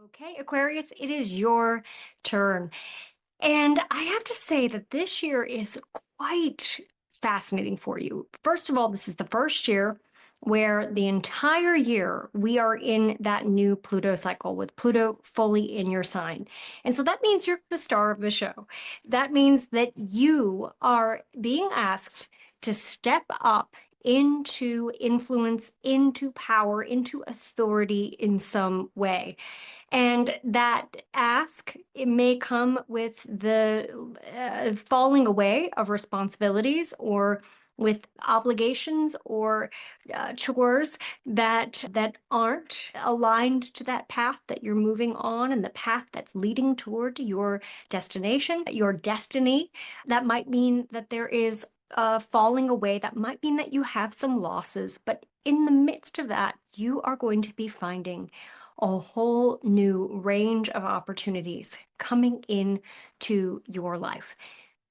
Okay, Aquarius, it is your turn. And I have to say that this year is quite fascinating for you. First of all, this is the first year where the entire year we are in that new Pluto cycle with Pluto fully in your sign. And so that means you're the star of the show. That means that you are being asked to step up into influence, into power, into authority in some way. And that ask, it may come with the falling away of responsibilities or with obligations or chores that aren't aligned to that path that you're moving on and the path that's leading toward your destination, your destiny. That might mean that there is falling away. That might mean that you have some losses, but in the midst of that, you are going to be finding a whole new range of opportunities coming into your life.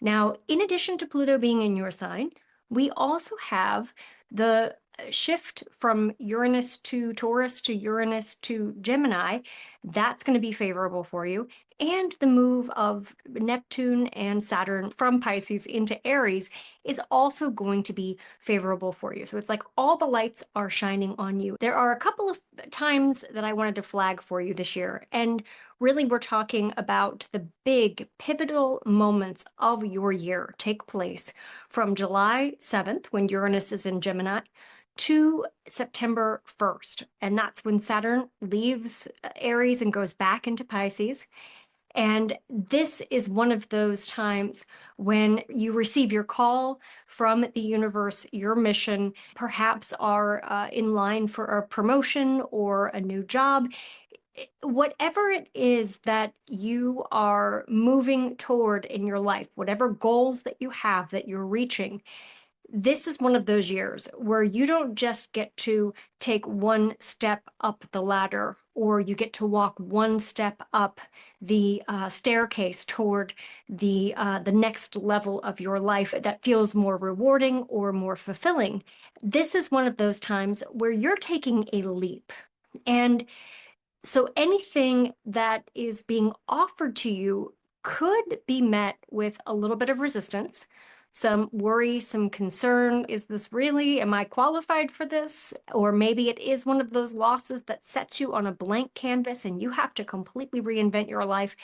Now, in addition to Pluto being in your sign, we also have the shift from Uranus to Taurus to Uranus to Gemini. That's going to be favorable for you. And the move of Neptune and Saturn from Pisces into Aries is also going to be favorable for you. So it's like all the lights are shining on you. There are a couple of times that I wanted to flag for you this year. And really, we're talking about the big pivotal moments of your year take place from July 7th, when Uranus is in Gemini, to September 1st. And that's when Saturn leaves Aries and goes back into Pisces. And this is one of those times when you receive your call from the universe, your mission, perhaps are in line for a promotion or a new job. whatever it is that you are moving toward in your life, whatever goals that you have that you're reaching, this is one of those years where you don't just get to take one step up the ladder, or you get to walk one step up the staircase toward the next level of your life that feels more rewarding or more fulfilling. This is one of those times where you're taking a leap. And so anything that is being offered to you could be met with a little bit of resistance, some worry, some concern. Is this really, am I qualified for this? Or maybe it is one of those losses that sets you on a blank canvas and you have to completely reinvent your life.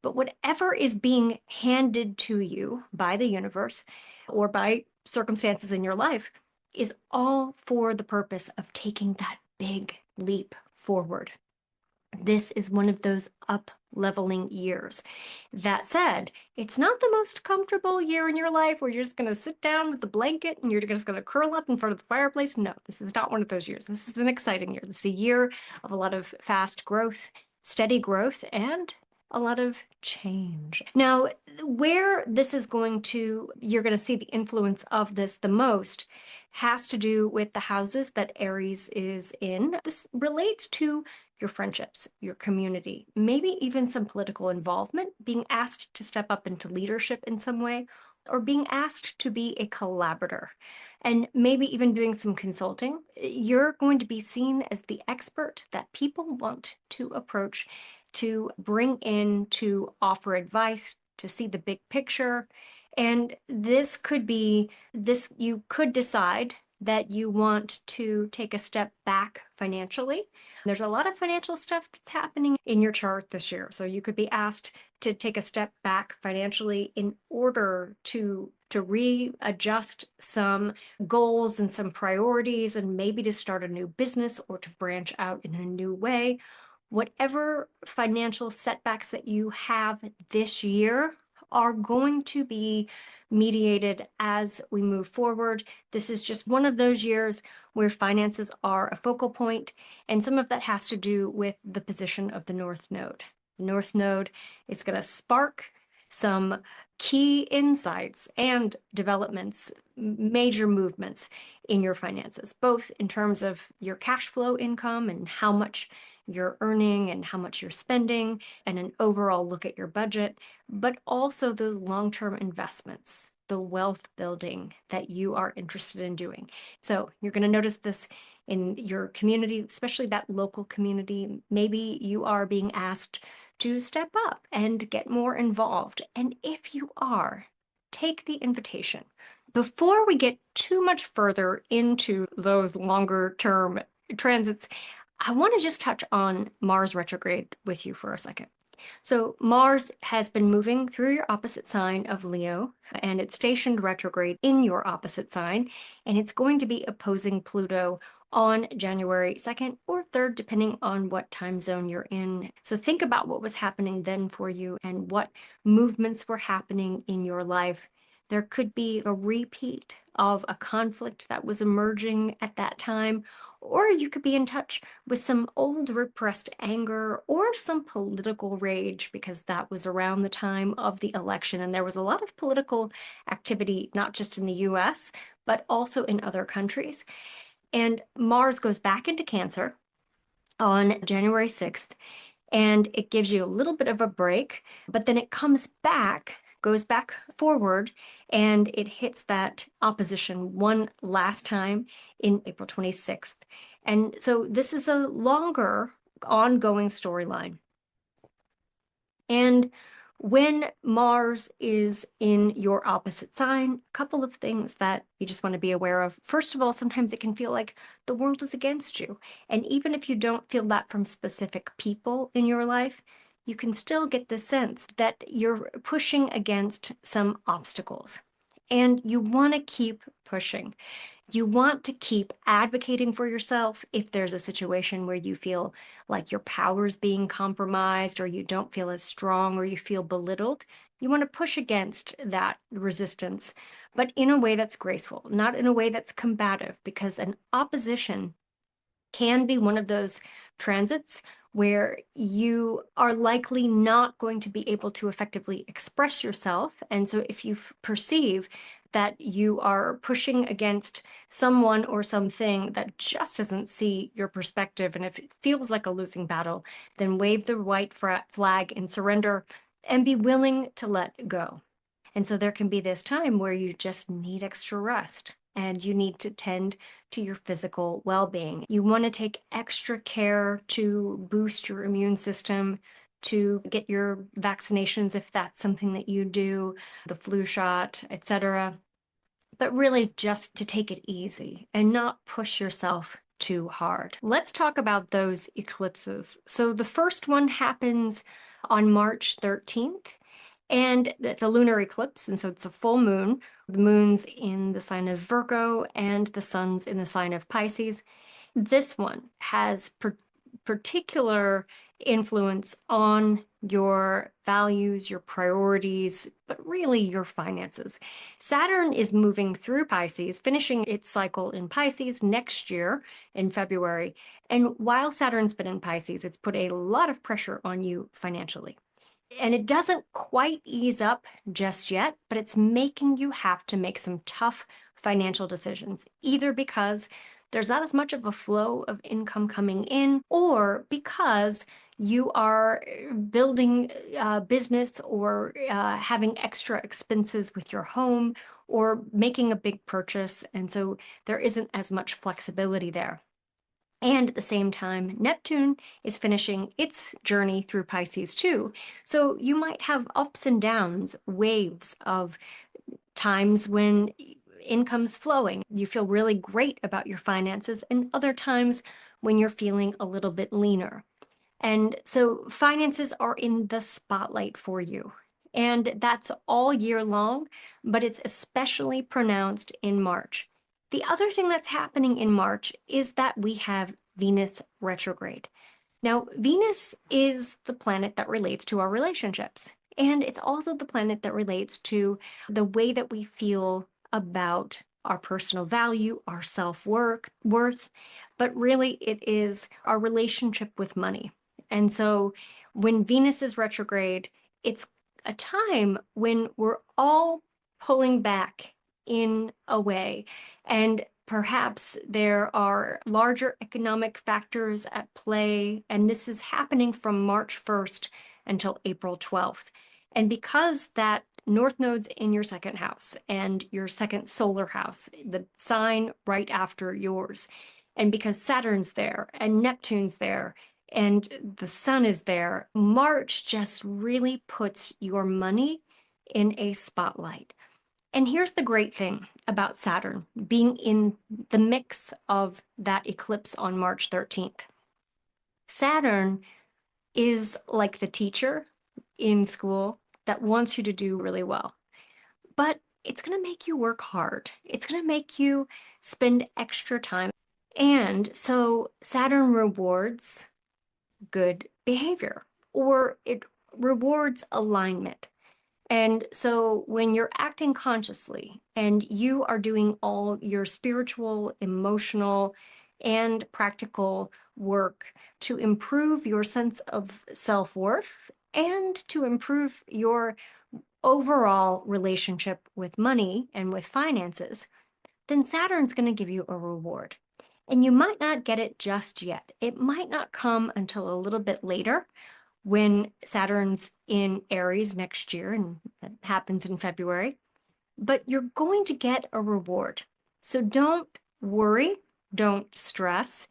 But whatever is being handed to you by the universe or by circumstances in your life is all for the purpose of taking that big leap forward. This is one of those up-leveling years. That said, it's not the most comfortable year in your life where you're just going to sit down with the blanket and you're just going to curl up in front of the fireplace. No, this is not one of those years. This is an exciting year. This is a year of a lot of fast growth, steady growth, and a lot of change. Now, where this is you're going to see the influence of this the most has to do with the houses that Aries is in. This relates to your friendships, your community, maybe even some political involvement, being asked to step up into leadership in some way, or being asked to be a collaborator, and maybe even doing some consulting. You're going to be seen as the expert that people want to approach, to bring in, to offer advice, to see the big picture. And this could be this, you could decide that you want to take a step back financially. There's a lot of financial stuff that's happening in your chart this year. So you could be asked to take a step back financially in order to readjust some goals and some priorities, and maybe to start a new business or to branch out in a new way. Whatever financial setbacks that you have this year are going to be mediated as we move forward. This is just one of those years where finances are a focal point, and some of that has to do with the position of the North Node. The North Node is going to spark some key insights and developments, major movements in your finances, both in terms of your cash flow income and how much you're earning and how much you're spending, and an overall look at your budget, but also those long-term investments, the wealth building that you are interested in doing. So you're going to notice this in your community, especially that local community. Maybe you are being asked to step up and get more involved. And if you are, take the invitation. Before we get too much further into those longer term transits, I want to just touch on Mars retrograde with you for a second. So Mars has been moving through your opposite sign of Leo, and it's stationed retrograde in your opposite sign, and it's going to be opposing Pluto on January 2nd or 3rd, depending on what time zone you're in. So think about what was happening then for you and what movements were happening in your life. There could be a repeat of a conflict that was emerging at that time, or you could be in touch with some old repressed anger or some political rage, because that was around the time of the election. And there was a lot of political activity, not just in the US, but also in other countries. And Mars goes back into Cancer on January 6th, and it gives you a little bit of a break, but then it comes back, goes back forward, and it hits that opposition one last time in April 26th. And so this is a longer ongoing storyline. And when Mars is in your opposite sign, a couple of things that you just want to be aware of. First of all, sometimes it can feel like the world is against you. And even if you don't feel that from specific people in your life, you can still get the sense that you're pushing against some obstacles. And you want to keep pushing. You want to keep advocating for yourself if there's a situation where you feel like your power's being compromised, or you don't feel as strong, or you feel belittled. You want to push against that resistance, but in a way that's graceful, not in a way that's combative, because an opposition can be one of those transits where you are likely not going to be able to effectively express yourself. And so if you perceive that you are pushing against someone or something that just doesn't see your perspective, and if it feels like a losing battle, then wave the white flag and surrender and be willing to let go. And so there can be this time where you just need extra rest and you need to tend to your physical well-being. You want to take extra care to boost your immune system, to get your vaccinations if that's something that you do, the flu shot, etc. But really just to take it easy and not push yourself too hard. Let's talk about those eclipses. So the first one happens on March 13th. And it's a lunar eclipse, and so it's a full moon. The moon's in the sign of Virgo, and the sun's in the sign of Pisces. This one has particular influence on your values, your priorities, but really your finances. Saturn is moving through Pisces, finishing its cycle in Pisces next year in February. And while Saturn's been in Pisces, it's put a lot of pressure on you financially. And it doesn't quite ease up just yet, but it's making you have to make some tough financial decisions, either because there's not as much of a flow of income coming in, or because you are building a business or having extra expenses with your home or making a big purchase. And so there isn't as much flexibility there. And at the same time, Neptune is finishing its journey through Pisces too. So you might have ups and downs, waves of times when income's flowing. You feel really great about your finances, and other times when you're feeling a little bit leaner. And so finances are in the spotlight for you. And that's all year long, but it's especially pronounced in March. The other thing that's happening in March is that we have Venus retrograde. Now, Venus is the planet that relates to our relationships, and it's also the planet that relates to the way that we feel about our personal value, our self-worth, but really it is our relationship with money. And so when Venus is retrograde, it's a time when we're all pulling back in a way. And perhaps there are larger economic factors at play, and this is happening from March 1st until April 12th. And because that North Node's in your second house and your second solar house, the sign right after yours, and because Saturn's there and Neptune's there and the sun is there, March just really puts your money in a spotlight. And here's the great thing about Saturn being in the mix of that eclipse on March 13th. Saturn is like the teacher in school that wants you to do really well, but it's going to make you work hard. It's going to make you spend extra time. And so Saturn rewards good behavior, or it rewards alignment. And so when you're acting consciously and you are doing all your spiritual, emotional, and practical work to improve your sense of self-worth and to improve your overall relationship with money and with finances, then Saturn's going to give you a reward. And you might not get it just yet. It might not come until a little bit later, when Saturn's in Aries next year, and that happens in February, but you're going to get a reward. So don't worry, don't stress,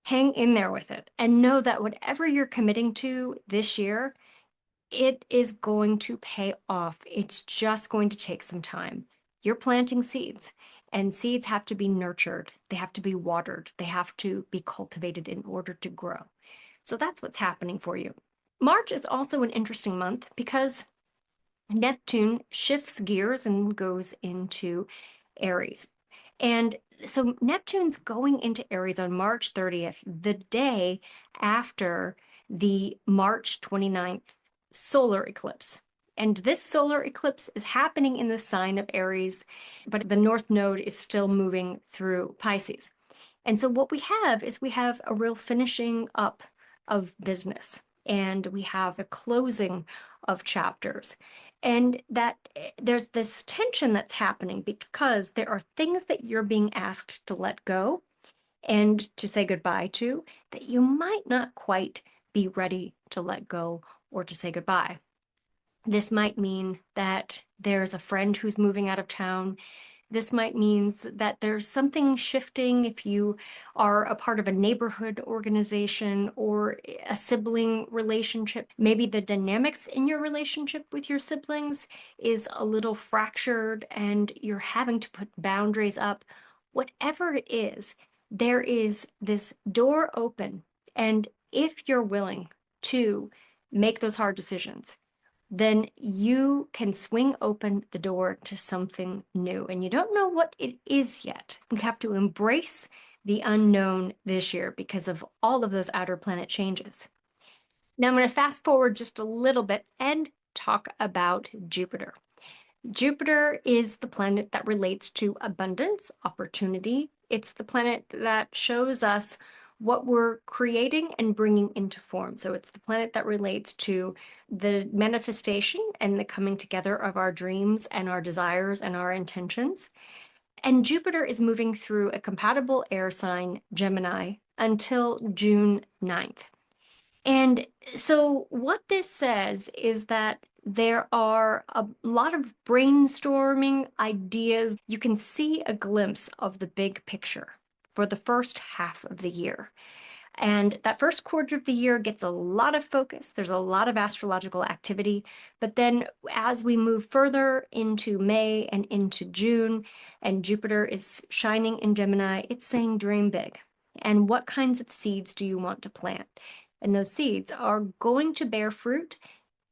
hang in there with it, and know that whatever you're committing to this year, it is going to pay off. It's just going to take some time. You're planting seeds, and seeds have to be nurtured. They have to be watered. They have to be cultivated in order to grow. So that's what's happening for you. March is also an interesting month because Neptune shifts gears and goes into Aries. And so Neptune's going into Aries on March 30th, the day after the March 29th solar eclipse. And this solar eclipse is happening in the sign of Aries, but the North Node is still moving through Pisces. And so what we have is we have a real finishing up of business, and we have a closing of chapters. And that there's this tension that's happening because there are things that you're being asked to let go and to say goodbye to that you might not quite be ready to let go or to say goodbye. This might mean that there's a friend who's moving out of town. This might mean that there's something shifting if you are a part of a neighborhood organization or a sibling relationship. Maybe the dynamics in your relationship with your siblings is a little fractured and you're having to put boundaries up. Whatever it is, there is this door open. And if you're willing to make those hard decisions, then you can swing open the door to something new. And you don't know what it is yet. You have to embrace the unknown this year because of all of those outer planet changes. Now I'm going to fast forward just a little bit and talk about Jupiter. Jupiter is the planet that relates to abundance, opportunity. It's the planet that shows us what we're creating and bringing into form. So it's the planet that relates to the manifestation and the coming together of our dreams and our desires and our intentions. And Jupiter is moving through a compatible air sign, Gemini, until June 9th. And so what this says is that there are a lot of brainstorming ideas. You can see a glimpse of the big picture for the first half of the year. And that first quarter of the year gets a lot of focus. There's a lot of astrological activity. But then as we move further into May and into June, and Jupiter is shining in Gemini, it's saying dream big. And what kinds of seeds do you want to plant? And those seeds are going to bear fruit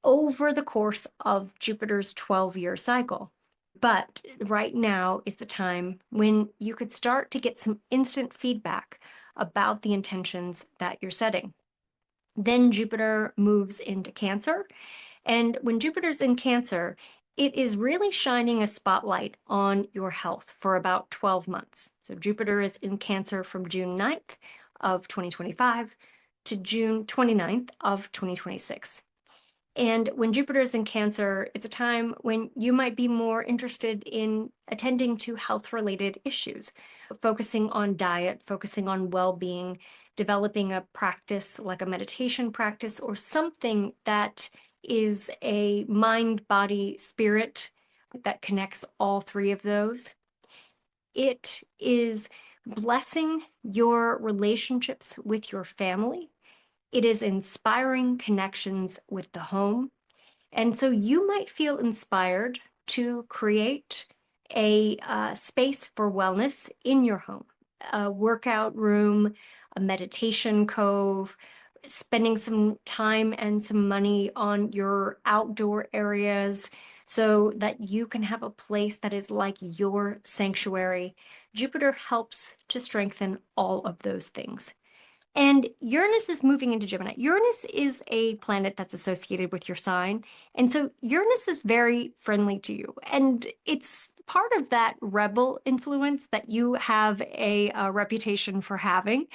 over the course of Jupiter's 12-year cycle. But right now is the time when you could start to get some instant feedback about the intentions that you're setting. Then Jupiter moves into Cancer. And when Jupiter's in Cancer, it is really shining a spotlight on your health for about 12 months. So Jupiter is in Cancer from June 9th of 2025 to June 29th of 2026. And when Jupiter is in Cancer, it's a time when you might be more interested in attending to health-related issues, focusing on diet, focusing on well-being, developing a practice like a meditation practice or something that is a mind, body, spirit that connects all three of those. It is blessing your relationships with your family. It is inspiring connections with the home. And so you might feel inspired to create a space for wellness in your home, a workout room, a meditation cove, spending some time and some money on your outdoor areas so that you can have a place that is like your sanctuary. Jupiter helps to strengthen all of those things. And Uranus is moving into Gemini. Uranus is a planet that's associated with your sign. And so Uranus is very friendly to you. And it's part of that rebel influence that you have a reputation for having.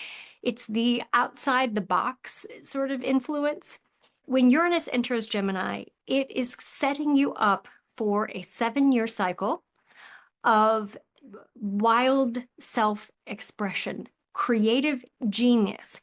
It's the outside the box sort of influence. When Uranus enters Gemini, it is setting you up for a 7-year cycle of wild self-expression, creative genius.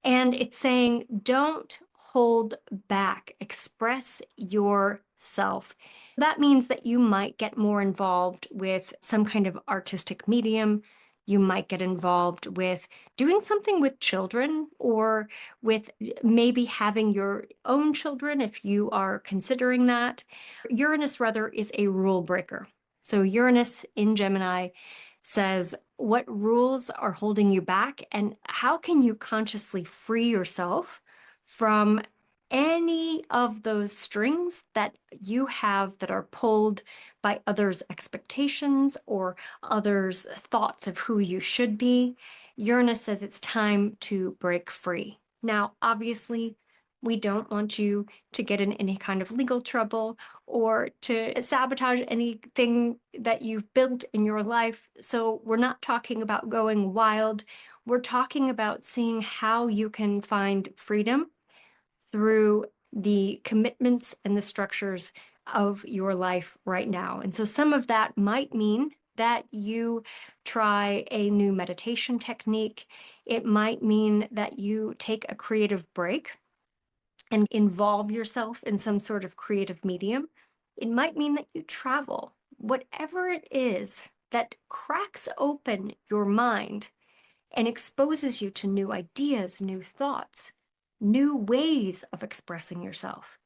And it's saying, don't hold back, express yourself. That means that you might get more involved with some kind of artistic medium. You might get involved with doing something with children or with maybe having your own children if you are considering that. Uranus, rather, is a rule breaker. So Uranus in Gemini says, what rules are holding you back and how can you consciously free yourself from any of those strings that you have that are pulled by others' expectations or others' thoughts of who you should be. Uranus says it's time to break free. Now, obviously, we don't want you to get in any kind of legal trouble or to sabotage anything that you've built in your life. So we're not talking about going wild. we're talking about seeing how you can find freedom through the commitments and the structures of your life right now. And so some of that might mean that you try a new meditation technique. It might mean that you take a creative break and involve yourself in some sort of creative medium. It might mean that you travel. Whatever it is that cracks open your mind and exposes you to new ideas, new thoughts, new ways of expressing yourself.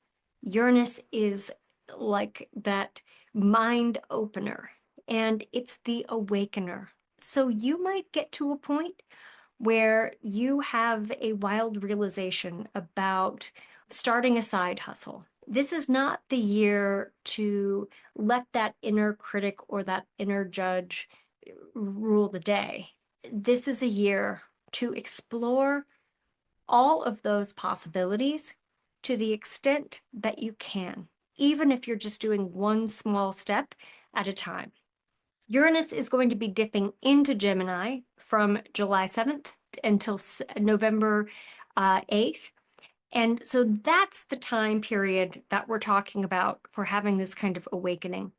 Uranus is like that mind opener, and it's the awakener. So you might get to a point where you have a wild realization about starting a side hustle. This is not the year to let that inner critic or that inner judge rule the day. This is a year to explore all of those possibilities to the extent that you can, even if you're just doing one small step at a time. Uranus is going to be dipping into Gemini from July 7th until November 8th. And so that's the time period that we're talking about for having this kind of awakening.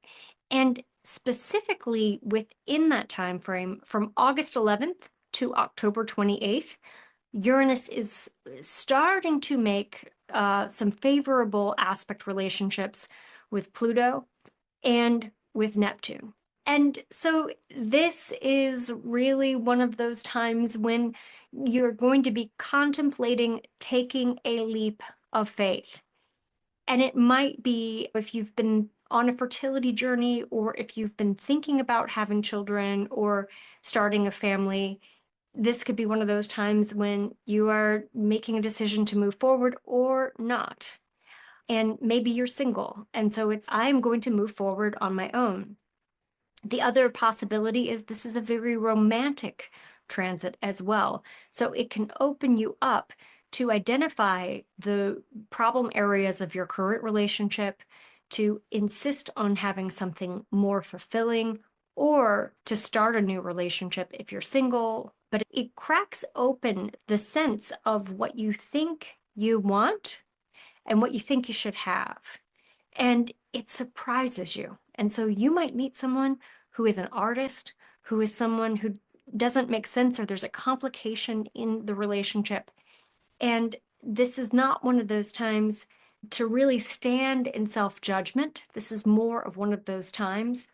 And specifically within that time frame, from August 11th to October 28th, Uranus is starting to make some favorable aspect relationships with Pluto and with Neptune. And so this is really one of those times when you're going to be contemplating taking a leap of faith. And it might be if you've been on a fertility journey, or if you've been thinking about having children or starting a family, this could be one of those times when you are making a decision to move forward or not. And maybe you're single. And so I'm going to move forward on my own. The other possibility is this is a very romantic transit as well. So it can open you up to identify the problem areas of your current relationship, to insist on having something more fulfilling, or to start a new relationship if you're single. But it cracks open the sense of what you think you want and what you think you should have. And it surprises you. And so you might meet someone who is an artist, who is someone who doesn't make sense, or there's a complication in the relationship. And this is not one of those times to really stand in self-judgment. This is more of one of those times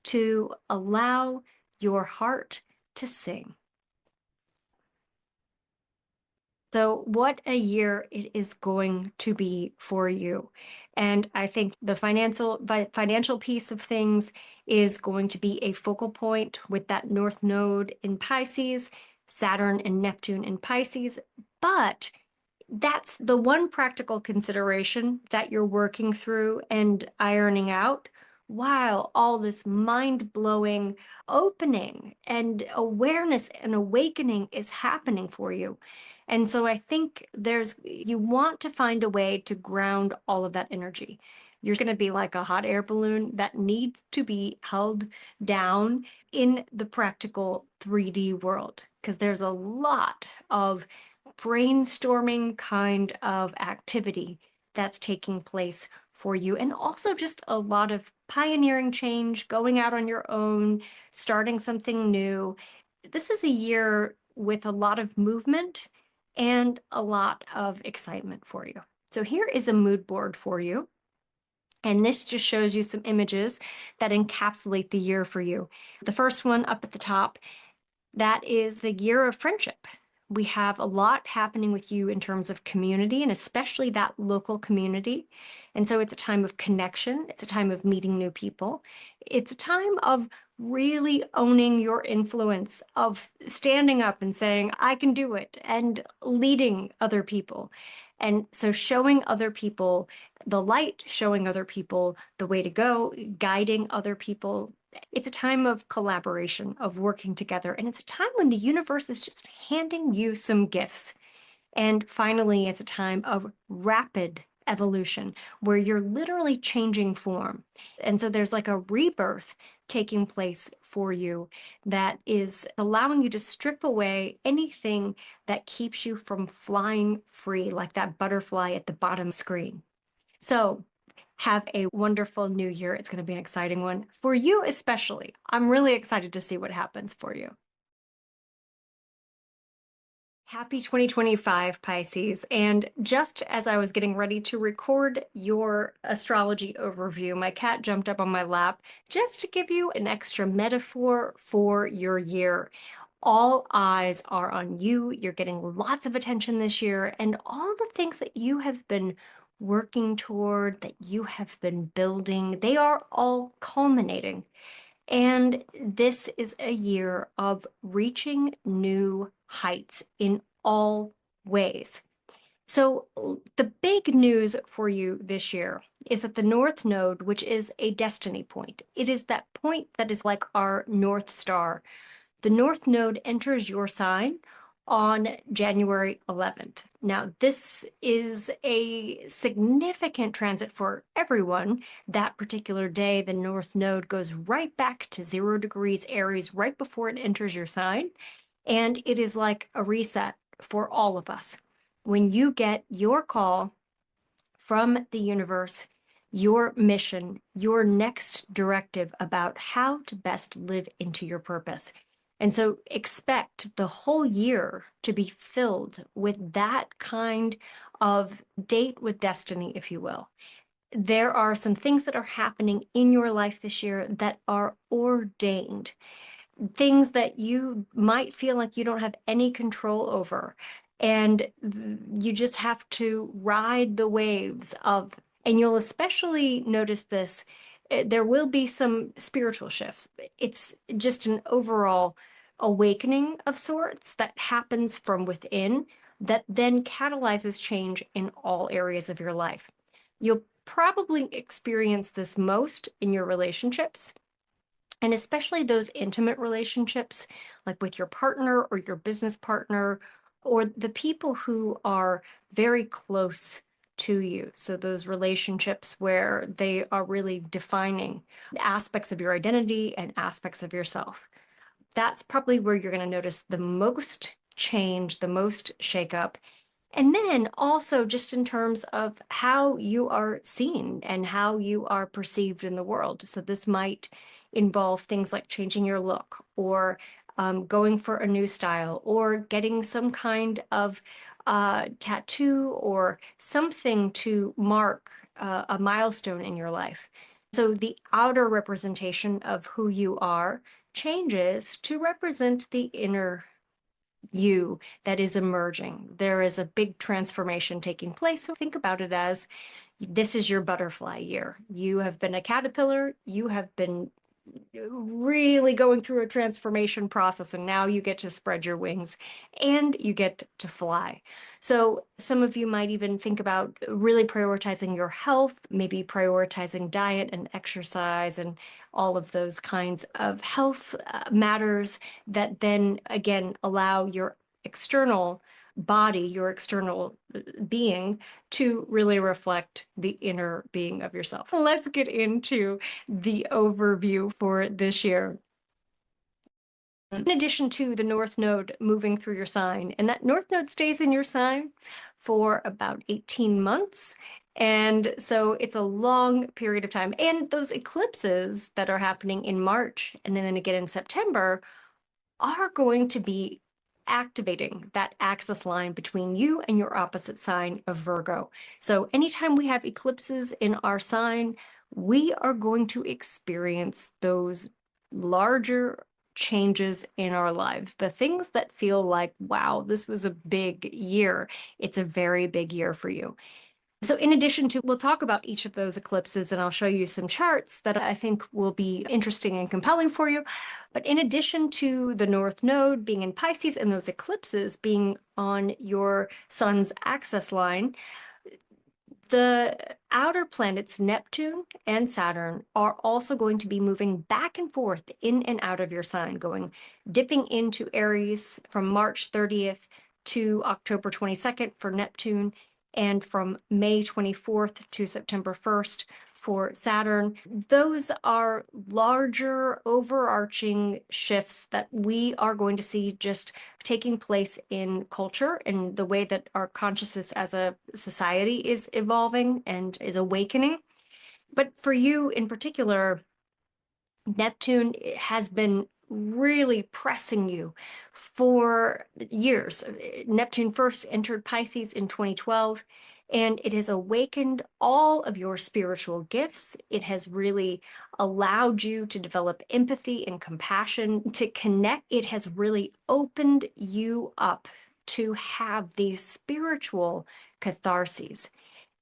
to allow your heart to sing. So what a year it is going to be for you. And I think the financial piece of things is going to be a focal point with that North Node in Pisces, Saturn and Neptune in Pisces. But that's the one practical consideration that you're working through and ironing out, while all this mind-blowing opening and awareness and awakening is happening for you. And so I think you want to find a way to ground all of that energy. You're going to be like a hot air balloon that needs to be held down in the practical 3D world, because there's a lot of brainstorming kind of activity that's taking place for you. And also just a lot of pioneering change, going out on your own, starting something new. This is a year with a lot of movement and a lot of excitement for you. So here is a mood board for you. And this just shows you some images that encapsulate the year for you. The first one up at the top, that is the year of friendship. We have a lot happening with you in terms of community, and especially that local community. And so it's a time of connection. It's a time of meeting new people. It's a time of really owning your influence, of standing up and saying, I can do it, and leading other people. And so showing other people the light, showing other people the way to go, guiding other people. It's a time of collaboration, of working together, and it's a time when the universe is just handing you some gifts. And finally, it's a time of rapid evolution where you're literally changing form. And so there's like a rebirth taking place for you that is allowing you to strip away anything that keeps you from flying free, like that butterfly at the bottom screen. So have a wonderful new year. It's going to be an exciting one for you, especially. I'm really excited to see what happens for you. Happy 2025, Pisces. And just as I was getting ready to record your astrology overview, my cat jumped up on my lap just to give you an extra metaphor for your year. All eyes are on you. You're getting lots of attention this year, and all the things that you have been working toward, that you have been building, they are all culminating. And this is a year of reaching new heights in all ways. So, the big news for you this year is that the North Node, which is a destiny point, it is that point that is like our North Star. The North Node enters your sign on January 11th. Now, this is a significant transit for everyone. That particular day, the North Node goes right back to 0 degrees Aries right before it enters your sign. And it is like a reset for all of us. When you get your call from the universe, your mission, your next directive about how to best live into your purpose. And so expect the whole year to be filled with that kind of date with destiny, if you will. There are some things that are happening in your life this year that are ordained, things that you might feel like you don't have any control over. And you just have to ride the waves of, and you'll especially notice this, there will be some spiritual shifts. It's just an overall awakening of sorts that happens from within that then catalyzes change in all areas of your life. You'll probably experience this most in your relationships, and especially those intimate relationships, like with your partner or your business partner, or the people who are very close to you. So those relationships where they are really defining aspects of your identity and aspects of yourself. That's probably where you're going to notice the most change, the most shakeup. And then also just in terms of how you are seen and how you are perceived in the world. So this might involve things like changing your look, or going for a new style, or getting some kind of tattoo or something to mark a milestone in your life. So the outer representation of who you are changes to represent the inner you that is emerging. There is a big transformation taking place. So think about it as this is your butterfly year. You have been a caterpillar, you have been really going through a transformation process, and now you get to spread your wings and you get to fly. So some of you might even think about really prioritizing your health, maybe prioritizing diet and exercise and all of those kinds of health matters that then again allow your external body, your external being, to really reflect the inner being of yourself. Let's get into the overview for this year. In addition to the North Node moving through your sign, and that North Node stays in your sign for about 18 months. And so it's a long period of time. And those eclipses that are happening in March and then again in September are going to be activating that axis line between you and your opposite sign of Virgo. So anytime we have eclipses in our sign, we are going to experience those larger changes in our lives. The things that feel like, wow, this was a big year. It's a very big year for you. So in addition to, we'll talk about each of those eclipses and I'll show you some charts that I think will be interesting and compelling for you. But in addition to the North Node being in Pisces and those eclipses being on your sun's axis line, the outer planets Neptune and Saturn are also going to be moving back and forth in and out of your sign, dipping into Aries from March 30th to October 22nd for Neptune, and from May 24th to September 1st for Saturn. Those are larger, overarching shifts that we are going to see just taking place in culture and the way that our consciousness as a society is evolving and is awakening. But for you in particular, Neptune has been really pressing you for years. Neptune first entered Pisces in 2012, and it has awakened all of your spiritual gifts. It has really allowed you to develop empathy and compassion, to connect. It has really opened you up to have these spiritual catharses.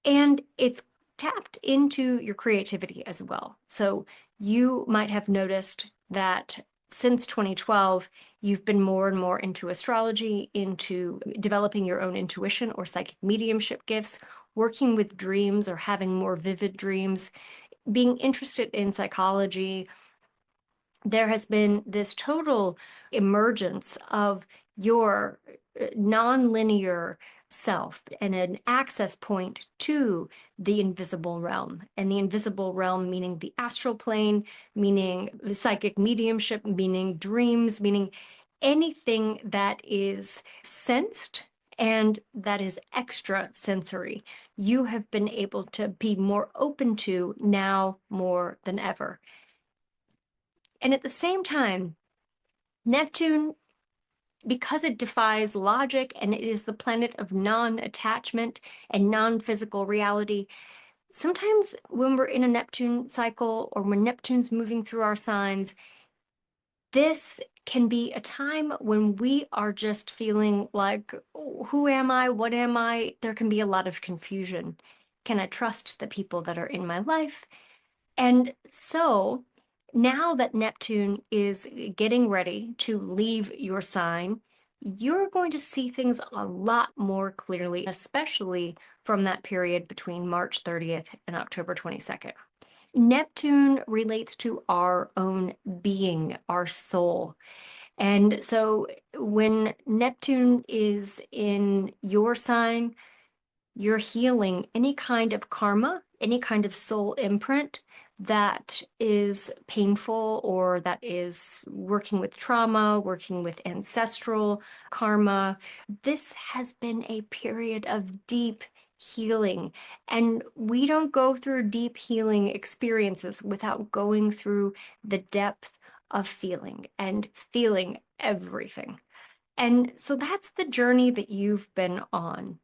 And it's tapped into your creativity as well. So you might have noticed that since 2012, you've been more and more into astrology, into developing your own intuition or psychic mediumship gifts, working with dreams or having more vivid dreams, being interested in psychology. There has been this total emergence of your non-linear self and an access point to the invisible realm. And the invisible realm meaning the astral plane, meaning the psychic mediumship, meaning dreams, meaning anything that is sensed and that is extra sensory. You have been able to be more open to now more than ever. And at the same time, Neptune, because it defies logic and it is the planet of non-attachment and non-physical reality, sometimes when we're in a Neptune cycle or when Neptune's moving through our signs, this can be a time when we are just feeling like, oh, who am I? What am I? There can be a lot of confusion. Can I trust the people that are in my life? And so now that Neptune is getting ready to leave your sign, you're going to see things a lot more clearly, especially from that period between March 30th and October 22nd. Neptune relates to our own being, our soul. And so when Neptune is in your sign, you're healing any kind of karma, any kind of soul imprint that is painful or that is working with trauma, working with ancestral karma. This has been a period of deep healing, and we don't go through deep healing experiences without going through the depth of feeling and feeling everything. And so that's the journey that you've been on.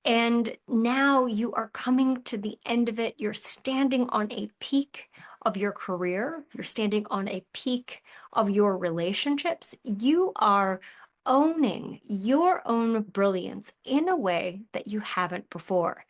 And now you are coming to the end of it. You're standing on a peak of your career. You're standing on a peak of your relationships. You are owning your own brilliance in a way that you haven't before.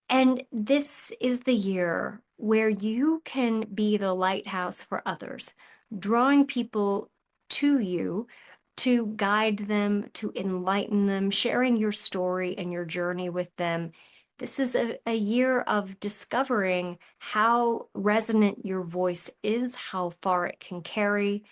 And this is the year where you can be the lighthouse for others, drawing people to you to guide them, to enlighten them, sharing your story and your journey with them. This is a year of discovering how resonant your voice is, how far it can carry.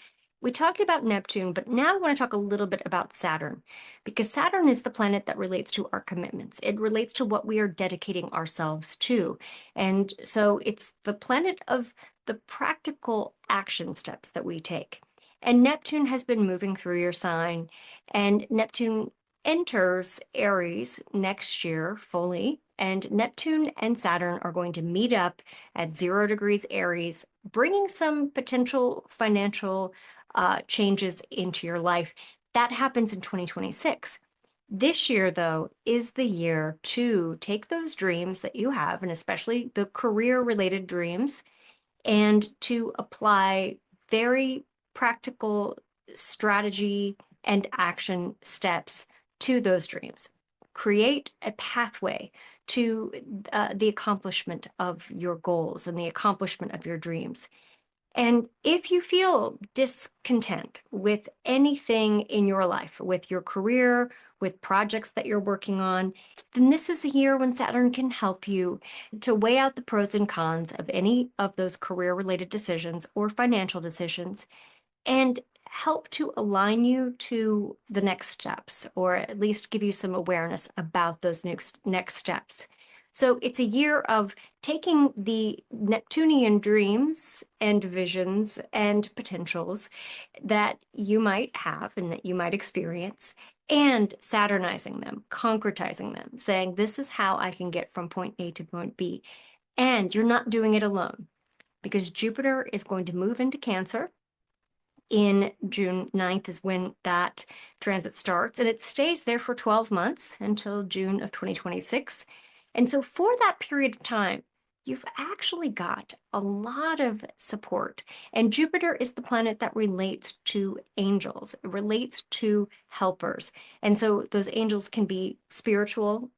We talked about Neptune, but now I want to talk a little bit about Saturn, because Saturn is the planet that relates to our commitments. It relates to what we are dedicating ourselves to. And so it's the planet of the practical action steps that we take. And Neptune has been moving through your sign, and Neptune enters Aries next year fully, and Neptune and Saturn are going to meet up at 0 degrees Aries, bringing some potential financial changes into your life. That happens in 2026. This year, though, is the year to take those dreams that you have, and especially the career-related dreams, and to apply very practical strategy and action steps to those dreams. Create a pathway to the accomplishment of your goals and the accomplishment of your dreams. And if you feel discontent with anything in your life, with your career, with projects that you're working on, then this is a year when Saturn can help you to weigh out the pros and cons of any of those career-related decisions or financial decisions, and help to align you to the next steps, or at least give you some awareness about those next steps. So it's a year of taking the Neptunian dreams and visions and potentials that you might have and that you might experience, and Saturnizing them, concretizing them, saying, this is how I can get from point A to point B. And you're not doing it alone, because Jupiter is going to move into Cancer in June 9th is when that transit starts, and it stays there for 12 months until June of 2026. And so for that period of time, you've actually got a lot of support. And Jupiter is the planet that relates to angels, it relates to helpers. And so those angels can be spiritual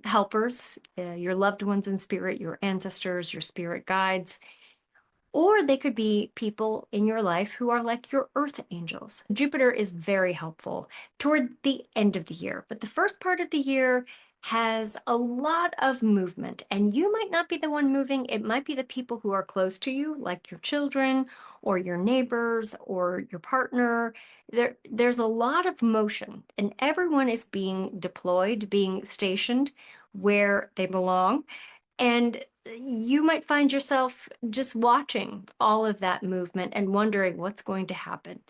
helpers, your loved ones in spirit, your ancestors, your spirit guides, or they could be people in your life who are like your earth angels. Jupiter is very helpful toward the end of the year, but the first part of the year has a lot of movement, and you might not be the one moving. It might be the people who are close to you, like your children or your neighbors or your partner. There's a lot of motion, and everyone is being deployed, being stationed where they belong. And you might find yourself just watching all of that movement and wondering what's going to happen.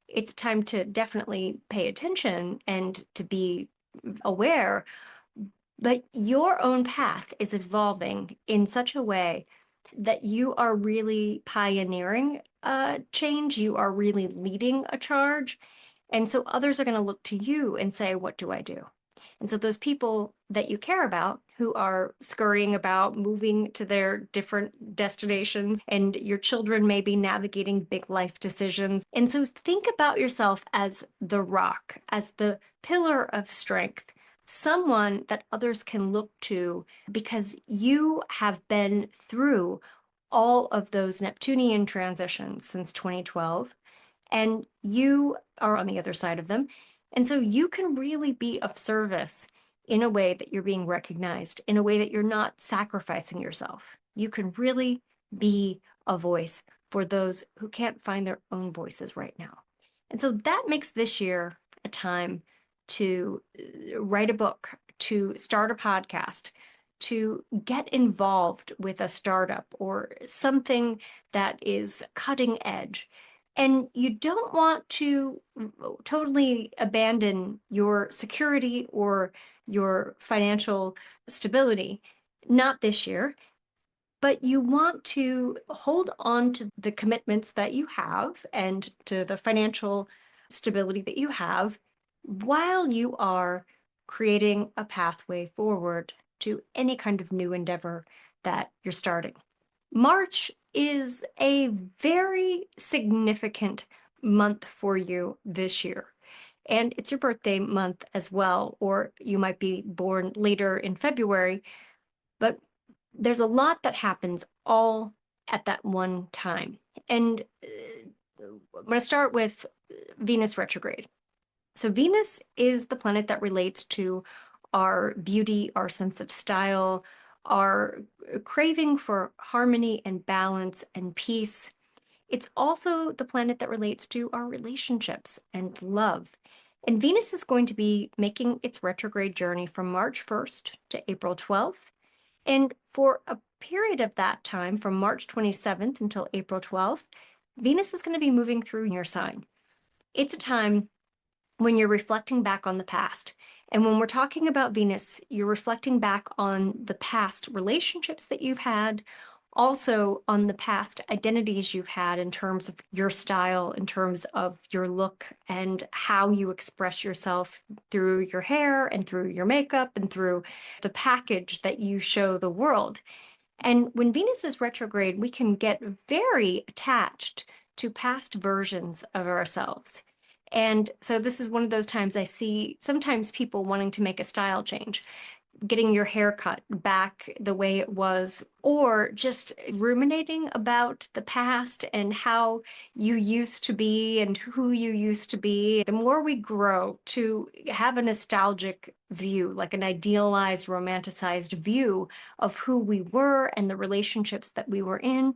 It's time to definitely pay attention and to be aware, but your own path is evolving in such a way that you are really pioneering a change, you are really leading a charge. And so others are going to look to you and say, what do I do? And so those people that you care about who are scurrying about, moving to their different destinations, and your children may be navigating big life decisions. And so think about yourself as the rock, as the pillar of strength, someone that others can look to because you have been through all of those Neptunian transitions since 2012, and you are on the other side of them. And so you can really be of service in a way that you're being recognized, in a way that you're not sacrificing yourself. You can really be a voice for those who can't find their own voices right now. And so that makes this year a time to write a book, to start a podcast, to get involved with a startup or something that is cutting edge. And you don't want to totally abandon your security or your financial stability, not this year, but you want to hold on to the commitments that you have and to the financial stability that you have while you are creating a pathway forward to any kind of new endeavor that you're starting. March is a very significant month for you this year. And it's your birthday month as well, or you might be born later in February, but there's a lot that happens all at that one time. And I'm going to start with Venus retrograde. So Venus is the planet that relates to our beauty, our sense of style, our craving for harmony and balance and peace. It's also the planet that relates to our relationships and love. And Venus is going to be making its retrograde journey from March 1st to April 12th. And for a period of that time, from March 27th until April 12th, Venus is going to be moving through your sign. It's a time when you're reflecting back on the past. And when we're talking about Venus, you're reflecting back on the past relationships that you've had, also on the past identities you've had in terms of your style, in terms of your look and how you express yourself through your hair and through your makeup and through the package that you show the world. And when Venus is retrograde, we can get very attached to past versions of ourselves. And so this is one of those times I see sometimes people wanting to make a style change, getting your hair cut back the way it was, or just ruminating about the past and how you used to be and who you used to be. The more we grow to have a nostalgic view, like an idealized, romanticized view of who we were and the relationships that we were in,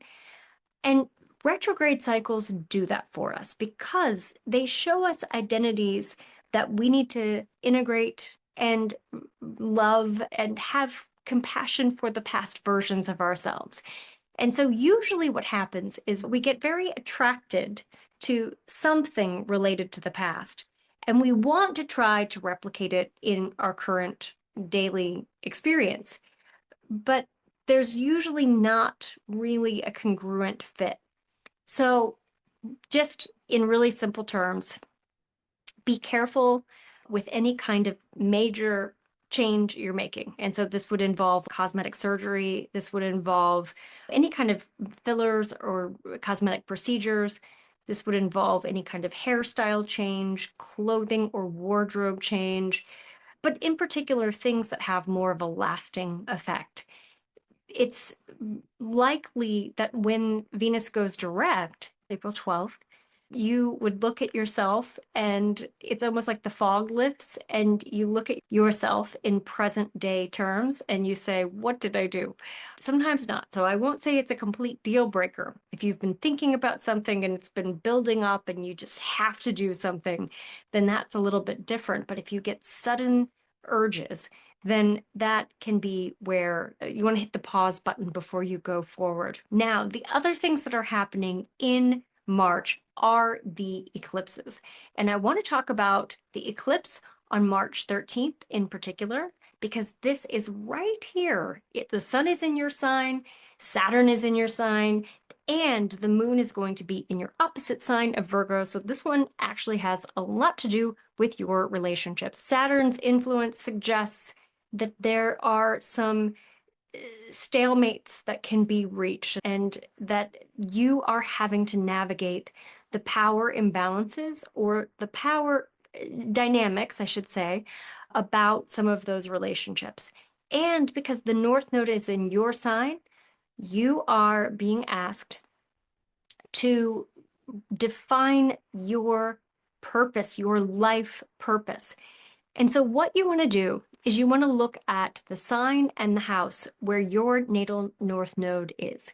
and Retrograde cycles do that for us because they show us identities that we need to integrate and love and have compassion for the past versions of ourselves. And so usually what happens is we get very attracted to something related to the past, and we want to try to replicate it in our current daily experience. But there's usually not really a congruent fit. So just in really simple terms, be careful with any kind of major change you're making. And so this would involve cosmetic surgery. This would involve any kind of fillers or cosmetic procedures. This would involve any kind of hairstyle change, clothing or wardrobe change, but in particular, things that have more of a lasting effect. It's likely that when Venus goes direct, April 12th, you would look at yourself and it's almost like the fog lifts and you look at yourself in present day terms and you say, what did I do? Sometimes not. So I won't say it's a complete deal breaker. If you've been thinking about something and it's been building up and you just have to do something, then that's a little bit different. But if you get sudden urges, then that can be where you want to hit the pause button before you go forward. Now, the other things that are happening in March are the eclipses. And I want to talk about the eclipse on March 13th in particular, because this is right here. The sun is in your sign, Saturn is in your sign, and the moon is going to be in your opposite sign of Virgo. So this one actually has a lot to do with your relationships. Saturn's influence suggests that there are some stalemates that can be reached and that you are having to navigate the power imbalances or the power dynamics, I should say, about some of those relationships. And because the North Node is in your sign, you are being asked to define your purpose, your life purpose. And so what you want to do is you want to look at the sign and the house where your natal North Node is.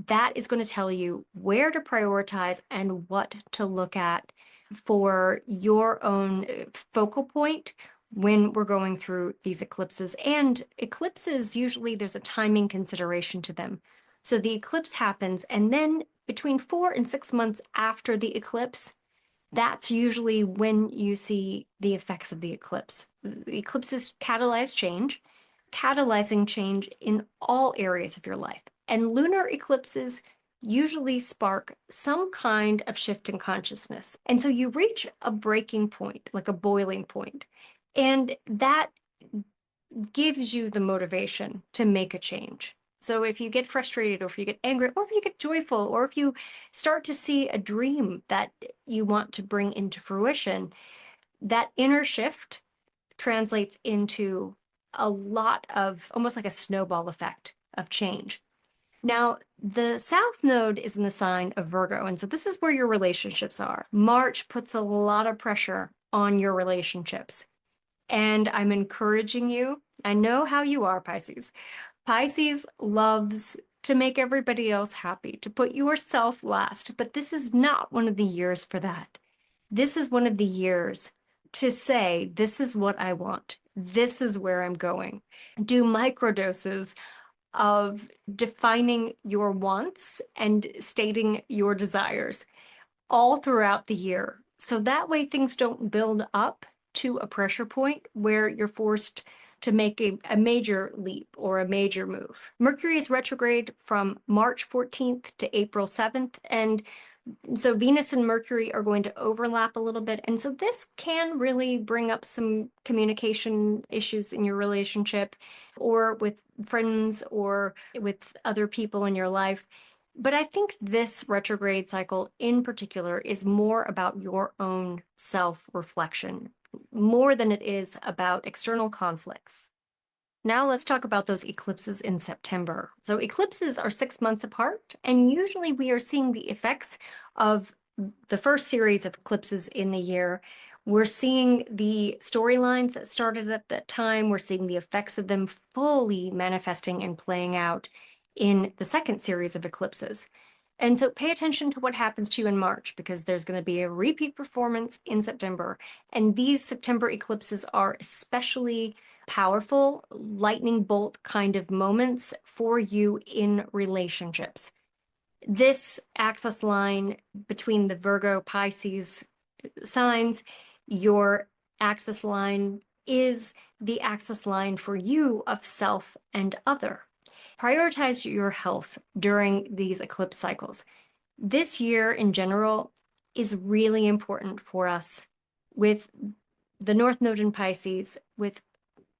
That is going to tell you where to prioritize and what to look at for your own focal point when we're going through these eclipses. And eclipses, usually there's a timing consideration to them. So the eclipse happens, and then between 4 and 6 months after the eclipse, that's usually when you see the effects of the eclipse. The eclipses catalyze change, catalyzing change in all areas of your life. And lunar eclipses usually spark some kind of shift in consciousness. And so you reach a breaking point, like a boiling point, and that gives you the motivation to make a change. So if you get frustrated, or if you get angry, or if you get joyful, or if you start to see a dream that you want to bring into fruition, that inner shift translates into a lot of almost like a snowball effect of change. Now, the South Node is in the sign of Virgo, and so this is where your relationships are. March puts a lot of pressure on your relationships. And I'm encouraging you. I know how you are, Pisces. Pisces loves to make everybody else happy, to put yourself last, but this is not one of the years for that. This is one of the years to say, this is what I want. This is where I'm going. Do microdoses of defining your wants and stating your desires all throughout the year. So that way things don't build up to a pressure point where you're forced to make a major leap or a major move. Mercury is retrograde from March 14th to April 7th. And so Venus and Mercury are going to overlap a little bit. And so this can really bring up some communication issues in your relationship or with friends or with other people in your life. But I think this retrograde cycle in particular is more about your own self-reflection, more than it is about external conflicts. Now let's talk about those eclipses in September. So eclipses are 6 months apart, and usually we are seeing the effects of the first series of eclipses in the year. We're seeing the storylines that started at that time. We're seeing the effects of them fully manifesting and playing out in the second series of eclipses. And so pay attention to what happens to you in March, because there's going to be a repeat performance in September. And these September eclipses are especially powerful, lightning bolt kind of moments for you in relationships. This axis line between the Virgo Pisces signs, your axis line is the axis line for you of self and other. Prioritize your health during these eclipse cycles. This year in general is really important for us with the North Node in Pisces, with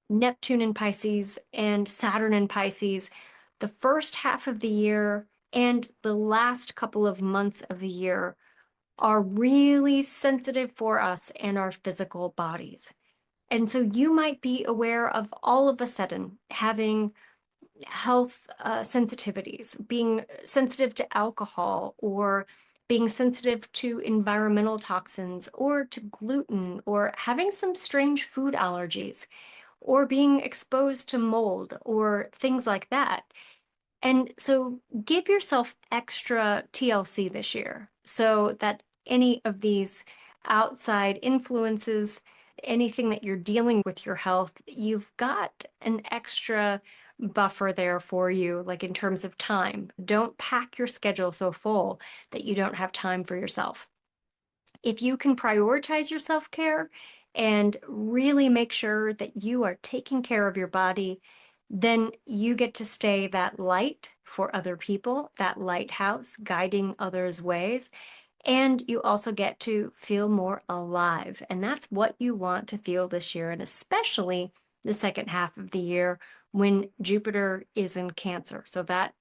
Neptune in Pisces and Saturn in Pisces. The first half of the year and the last couple of months of the year are really sensitive for us and our physical bodies. And so you might be aware of all of a sudden having health sensitivities, being sensitive to alcohol, or being sensitive to environmental toxins, or to gluten, or having some strange food allergies, or being exposed to mold, or things like that. And so give yourself extra TLC this year so that any of these outside influences, anything that you're dealing with your health, you've got an extra buffer there for you, like in terms of time. Don't pack your schedule so full that you don't have time for yourself. If you can prioritize your self-care and really make sure that you are taking care of your body, then you get to stay that light for other people, that lighthouse guiding others' ways. And you also get to feel more alive. And that's what you want to feel this year, and especially the second half of the year when Jupiter is in Cancer. So that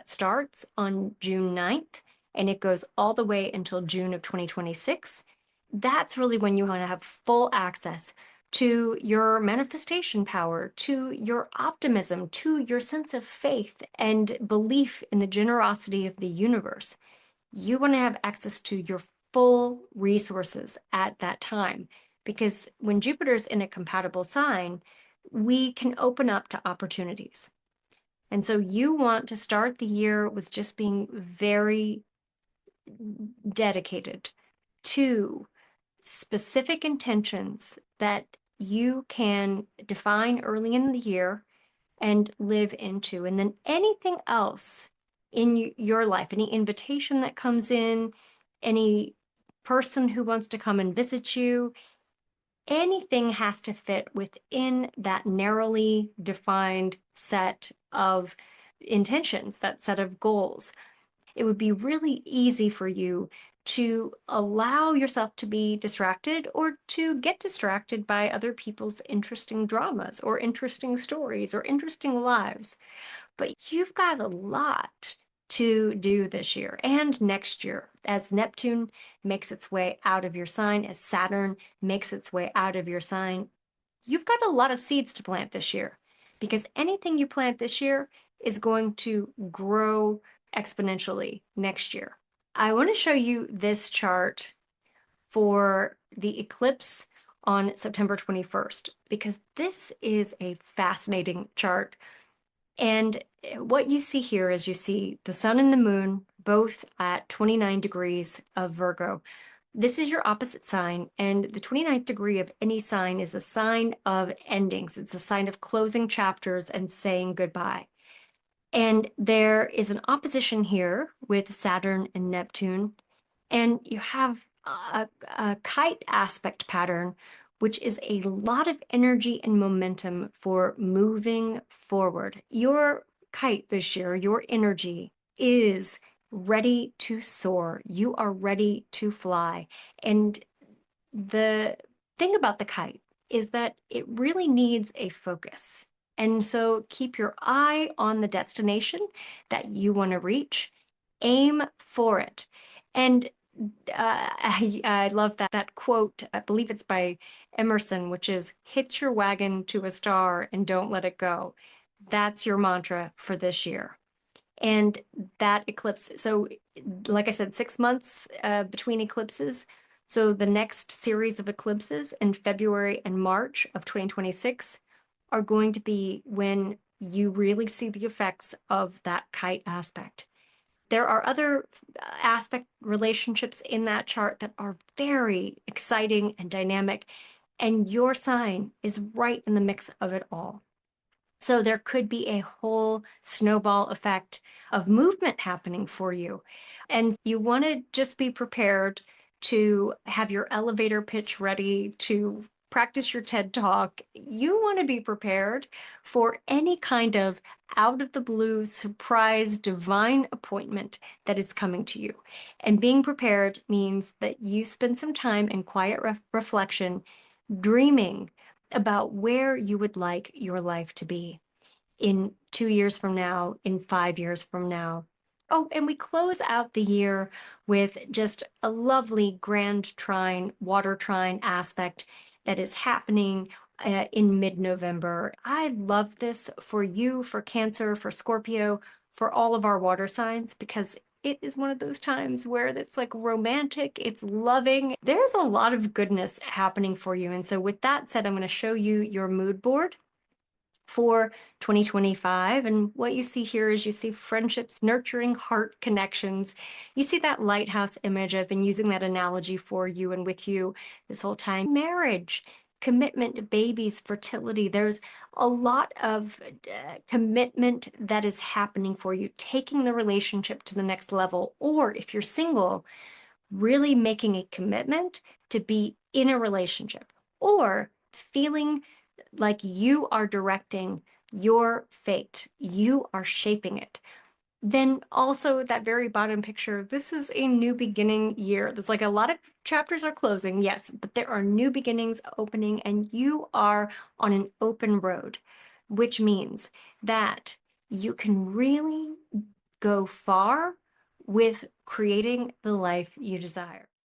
starts on June 9th, and it goes all the way until June of 2026. That's really when you want to have full access to your manifestation power, to your optimism, to your sense of faith and belief in the generosity of the universe. You want to have access to your full resources at that time, because when Jupiter's in a compatible sign, we can open up to opportunities. And so you want to start the year with just being very dedicated to specific intentions that you can define early in the year and live into. And then anything else in your life, any invitation that comes in, any person who wants to come and visit you, anything has to fit within that narrowly defined set of intentions, that set of goals. It would be really easy for you to allow yourself to be distracted or to get distracted by other people's interesting dramas or interesting stories or interesting lives. But you've got a lot to do this year and next year as Neptune makes its way out of your sign, as Saturn makes its way out of your sign. You've got a lot of seeds to plant this year, because anything you plant this year is going to grow exponentially next year. I want to show you this chart for the eclipse on September 21st, because this is a fascinating chart. And what you see here is you see the sun and the moon both at 29 degrees of Virgo. This is your opposite sign, and the 29th degree of any sign is a sign of endings. It's a sign of closing chapters and saying goodbye. And there is an opposition here with Saturn and Neptune, and you have a kite aspect pattern, which is a lot of energy and momentum for moving forward. Your kite this year, your energy is ready to soar. You are ready to fly. And the thing about the kite is that it really needs a focus. And so keep your eye on the destination that you want to reach. Aim for it. And I love that quote. I believe it's by Emerson, which is hitch your wagon to a star and don't let it go. That's your mantra for this year. And that eclipse, so like I said, 6 months between eclipses. So the next series of eclipses in February and March of 2026 are going to be when you really see the effects of that kite aspect. There are other aspect relationships in that chart that are very exciting and dynamic, and your sign is right in the mix of it all. So there could be a whole snowball effect of movement happening for you. And you want to just be prepared to have your elevator pitch ready, to practice your TED Talk. You want to be prepared for any kind of out of the blue, surprise, divine appointment that is coming to you. And being prepared means that you spend some time in quiet reflection, dreaming about where you would like your life to be in 2 years from now, in 5 years from now. Oh, and we close out the year with just a lovely grand trine, water trine aspect that is happening in mid-November. I love this for you, for Cancer, for Scorpio, for all of our water signs, because it is one of those times where it's like romantic, it's loving. There's a lot of goodness happening for you. And so with that said, I'm going to show you your mood board for 2025. And what you see here is you see friendships, nurturing heart connections. You see that lighthouse image. I've been using that analogy for you and with you this whole time. Marriage, commitment, babies, fertility. There's a lot of commitment that is happening for you, taking the relationship to the next level. Or if you're single, really making a commitment to be in a relationship, or feeling like you are directing your fate, you are shaping it. Then also that very bottom picture, this is a new beginning year. There's like a lot of chapters are closing, yes, but there are new beginnings opening, and you are on an open road, which means that you can really go far with creating the life you desire.